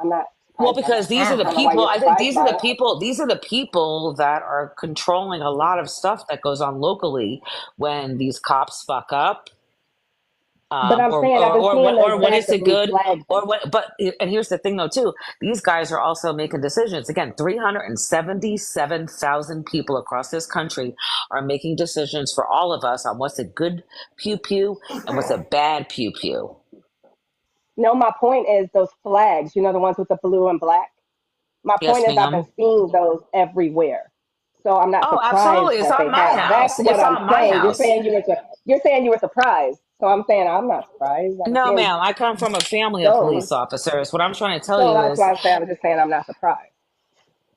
I'm not Well, surprised by because that. these are the I don't know why people. you're I think surprised these are by the it. people. These are the people that are controlling a lot of stuff that goes on locally when these cops fuck up. But I'm saying I've been seeing Or those when back is the it blue good, flags. or what? But and here's the thing, though, too. These guys are also making decisions. Again, 377,000 people across this country are making decisions for all of us on what's a good pew pew and what's a bad pew pew. No, my point is those flags. You know, the ones with the blue and black. My Yes, point is I've been ma'am. seeing those everywhere. So I'm not Oh, surprised absolutely. It's that they on my have. That's house. what It's I'm on my saying. house. You're saying you were surprised. So I'm saying I'm not surprised. I've been No, seeing ma'am. I come from a family of those. police officers. What I'm trying to tell So you that's is why I'm just saying I'm not surprised.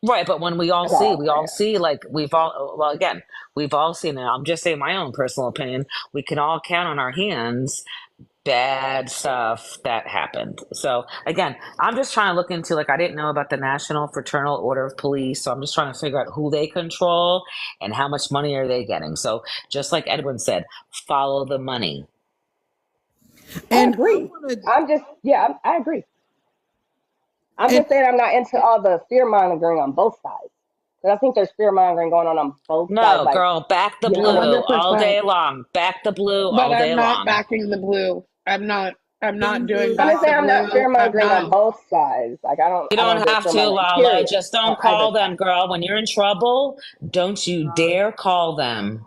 right, but when That's all I'm we all saying. see, like we've all, well, again, we've all seen, and I'm just saying my own personal opinion, we can all count on our hands bad stuff that happened. So again, I'm just trying to look into, like, I didn't know about the National Fraternal Order of Police, so I'm just trying to figure out who they control and how much money are they getting. So just like Edwin said, follow the money. I And I agree. want to, I agree. I'm and just saying I'm not into all the fear mongering on both sides. Because I think there's fear mongering going on both sides. No, Like, girl, back the you know, blue the, all 100%. day long. Back the blue But all I'm day not long. backing the blue. I'm not doing Denver, I'm just back the saying I'm not blue. fear I'm mongering not. on both sides. Like, You I don't don't do have fear to, mongering. Lala. Period. Just On don't either call them, side. girl. When you're in trouble, don't you dare call them.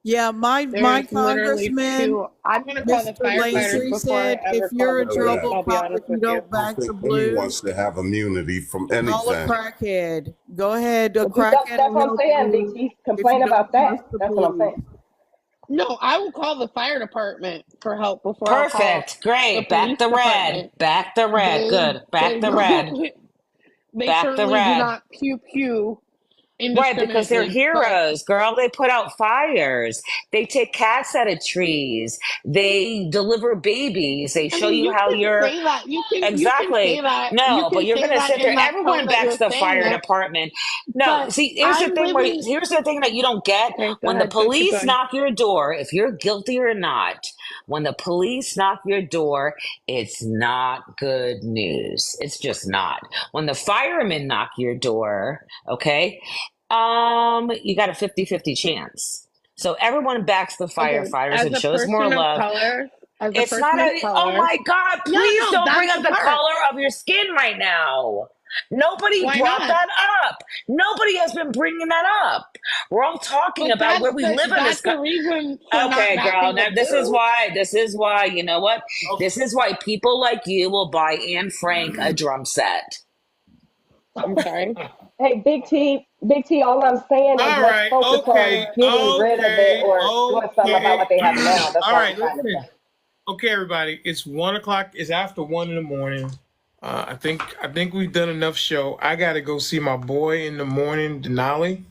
Yeah, my There's literally congressman, two. I'm gonna call the Mr. firefighters Lacy, before I said if ever call you're the in police. trouble, I'll be call honest if you with you. don't I back the think he wants blues, to have immunity from call a anything. crackhead. Go ahead, a But crackhead that's will what I'm help saying, Big you T. if you Complain don't about that. trust the That's what I'm police. saying. No, I will call the fire department for help before I'll call Perfect. the Great. Back police the red. department. Back the red. Good. Back They the red. don't. They Back the certainly do red. not pew pew Right, because they're indiscriminately. But heroes, girl. They put out fires. They take cats out of trees. They deliver babies. They I show mean, you you how can you're say that. You can say exactly. that. You No, but can you're say gonna that sit there. in that Everyone tone that backs you're the saying fire it. department. No, But see, here's I the thing live where in. here's the thing that you don't get. Okay, go When the ahead. Keep police going. knock your door, if you're guilty or not, when the police knock your door, it's not good news. It's just not. When the firemen knock your door, okay, you got a 50-50 chance. So everyone backs the Okay, firefighters as and a shows more person of love. color, as a It's not person of a, oh color, my God, yeah, please no, don't bring that's up the the part. color of your skin right now. Nobody Why brought not? that up. Nobody has been bringing that up. We're all talking But about where we live in this that's the country. reason for not Okay, girl. backing the Now blue. this is why, you know what? This is why people like you will buy Anne Frank a drum set. I'm sorry. Hey, Big T, all I'm saying is All let's right. focus on Okay. getting rid of it Okay. or doing something about Okay. what they have now. That's All all I'm right. trying to say. Listen. Okay, everybody. It's 1:00. It's after 1 in the morning. I think we've done enough show. I got to go see my boy in the morning, Denali.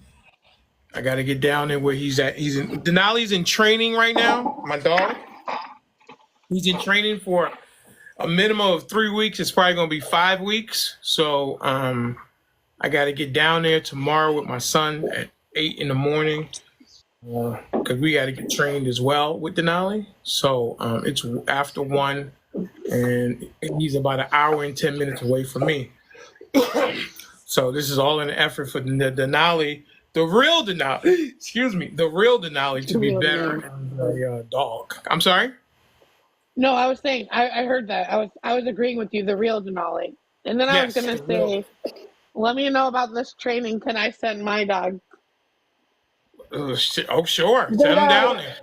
I got to get down there where he's at. Denali's in training right now. My dog. He's in training for a minimum of 3 weeks. It's probably going to be 5 weeks. So I got to get down there tomorrow with my son at 8 in the morning because we got to get trained as well with Denali. So it's after 1, and he's about an hour and 10 minutes away from me. So this is all in an effort for the Denali, the real Denali, excuse me, the real Denali to be better as a dog. I'm sorry? No, I was saying I heard that. I was agreeing with you, the real Denali. And then I was Yes. gonna say, let me know about this training. Can I send my dog? Oh, sure. Send him down Denali, there.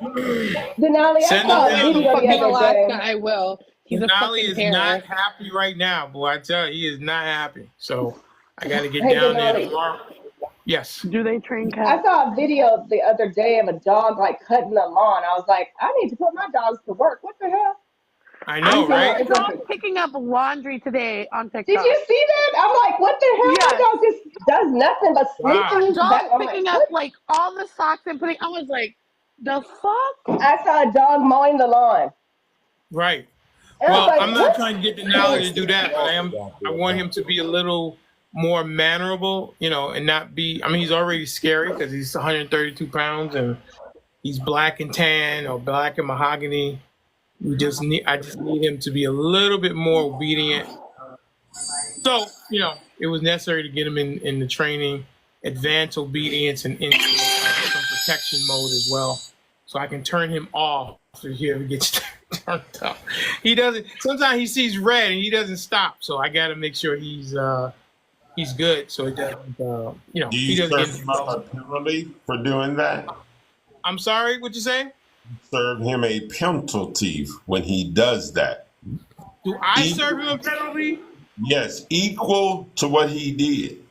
Denali, I Send him saw a down video there. the Fucking other Alaska, day. I will. He's a Denali fucking is not terror. happy right now, boy. I tell you, he is not happy. So I got to get Hey, down there Denali, tomorrow. Yes. Do they train I cats? saw a video the other day of a dog like cutting the lawn. I was like, I need to put my dogs to work. What the hell? I I know, saw right? a dog picking up laundry today on TikTok. Did you see that? I'm like, what the hell? Yes. My dog just does nothing but sleep Wow. in A his dog back. I'm picking like, up what? like all the socks and putting. I was like, the fuck? I saw a dog mowing the lawn. Right. And I was Well, like, I'm not what? trying to get Denali to do that, but I want him to be a little more mannerable, and not be. I mean, he's already scary because he's 132 pounds and he's black and tan or black and mahogany. I just need him to be a little bit more obedient. So, it was necessary to get him in the training, advanced obedience, and into some protection mode as well. So I can turn him off if he ever gets turned up. He doesn't. Sometimes he sees red and he doesn't stop. So I got to make sure he's good. So it doesn't. Do He you doesn't serve get. him up a penalty for doing that? I'm sorry. What you say? Serve him a penalty when he does that. Do I serve him a penalty? Yes, equal to what he did.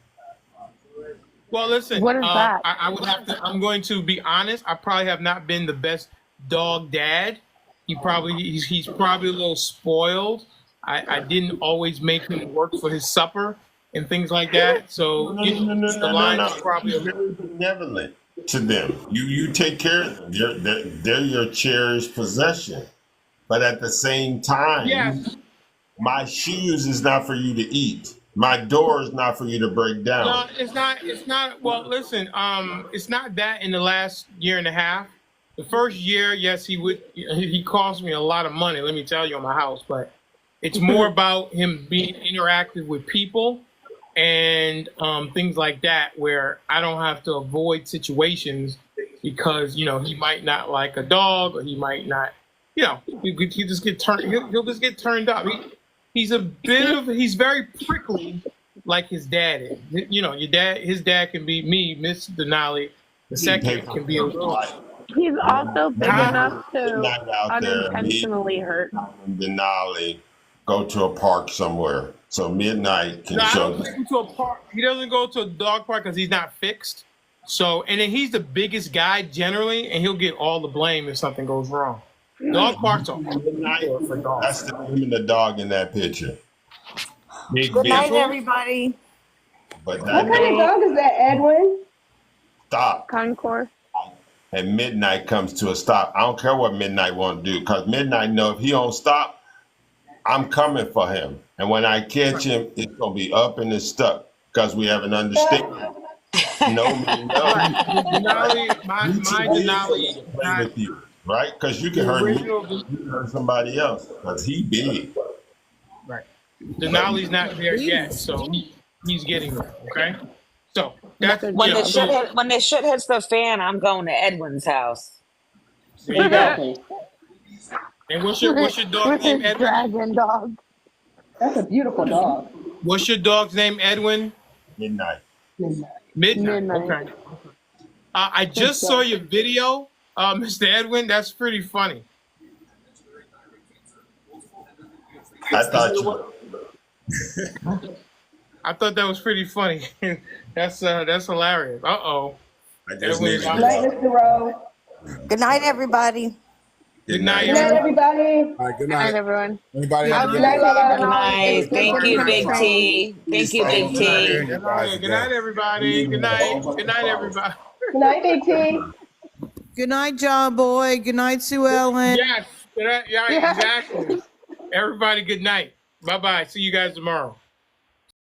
Well, listen. What is that? I would have to. I'm going to be honest. I probably have not been the best dog dad. He's probably a little spoiled. I didn't always make him work for his supper and things like that. So the line is probably He's very benevolent to them. You take care of them. They're your cherished possession. But at the same time, yes. My shoes is not for you to eat. My door is not for you to break down. No, it's not. It's not. Well, listen. It's not that in the last year and a half. The first year, yes, he cost me a lot of money. Let me tell you, on my house. But it's more about him being interactive with people and things like that, where I don't have to avoid situations because he might not like a dog or he might not. He just get turned. He'll just get turned up. He's very prickly, like his dad is. His dad can be me, Mr. Denali. The second can be a little. He's also big enough to Midnight out there, me unintentionally hurt. and Denali go to a park somewhere. So Midnight can No, I show don't take him to a park. He doesn't go to a dog park because he's not fixed. So, and then he's the biggest guy generally, and he'll get all the blame if something goes wrong. Dog parks are Midnight. for dogs. That's the him and the dog in that picture. Big Good night, vehicle, everybody. but What kind of dog is that, Edwin? stop. Concord. And Midnight comes to a stop. I don't care what Midnight want to do, because Midnight know if he don't stop, I'm coming for him. And when I catch him, it's gonna be up and it's stuck, because we have an understanding. No, me, no. Denali, my Denali, Play with you, right? Because you can hurt me, you can hurt somebody else, because he big. right. Denali's not there yet, so he's getting there. Okay, so that's when the shit hits the fan, I'm going to Edwin's house. There you go. And what's your dog name, Edwin? Dragon dog. That's a beautiful dog. What's your dog's name, Edwin? Midnight. Midnight. Okay. I just saw your video, Mr. Edwin. That's pretty funny. I thought that was pretty funny. That's hilarious. Uh-oh. Good night, Mr. Rowe. Good night, everybody. Good night, Good night, everybody. All right, good Good night, night. everyone. Anybody have Good night, Good Lala. night. Thank you, Big T. Thank you, Big T. Good night, everybody. Good night. Good night, everybody. Good night, Big T. Good night, John Boy. Good night, Sue Ellen. Yes. Yeah, exactly. Everybody, good night. Bye-bye. See you guys tomorrow.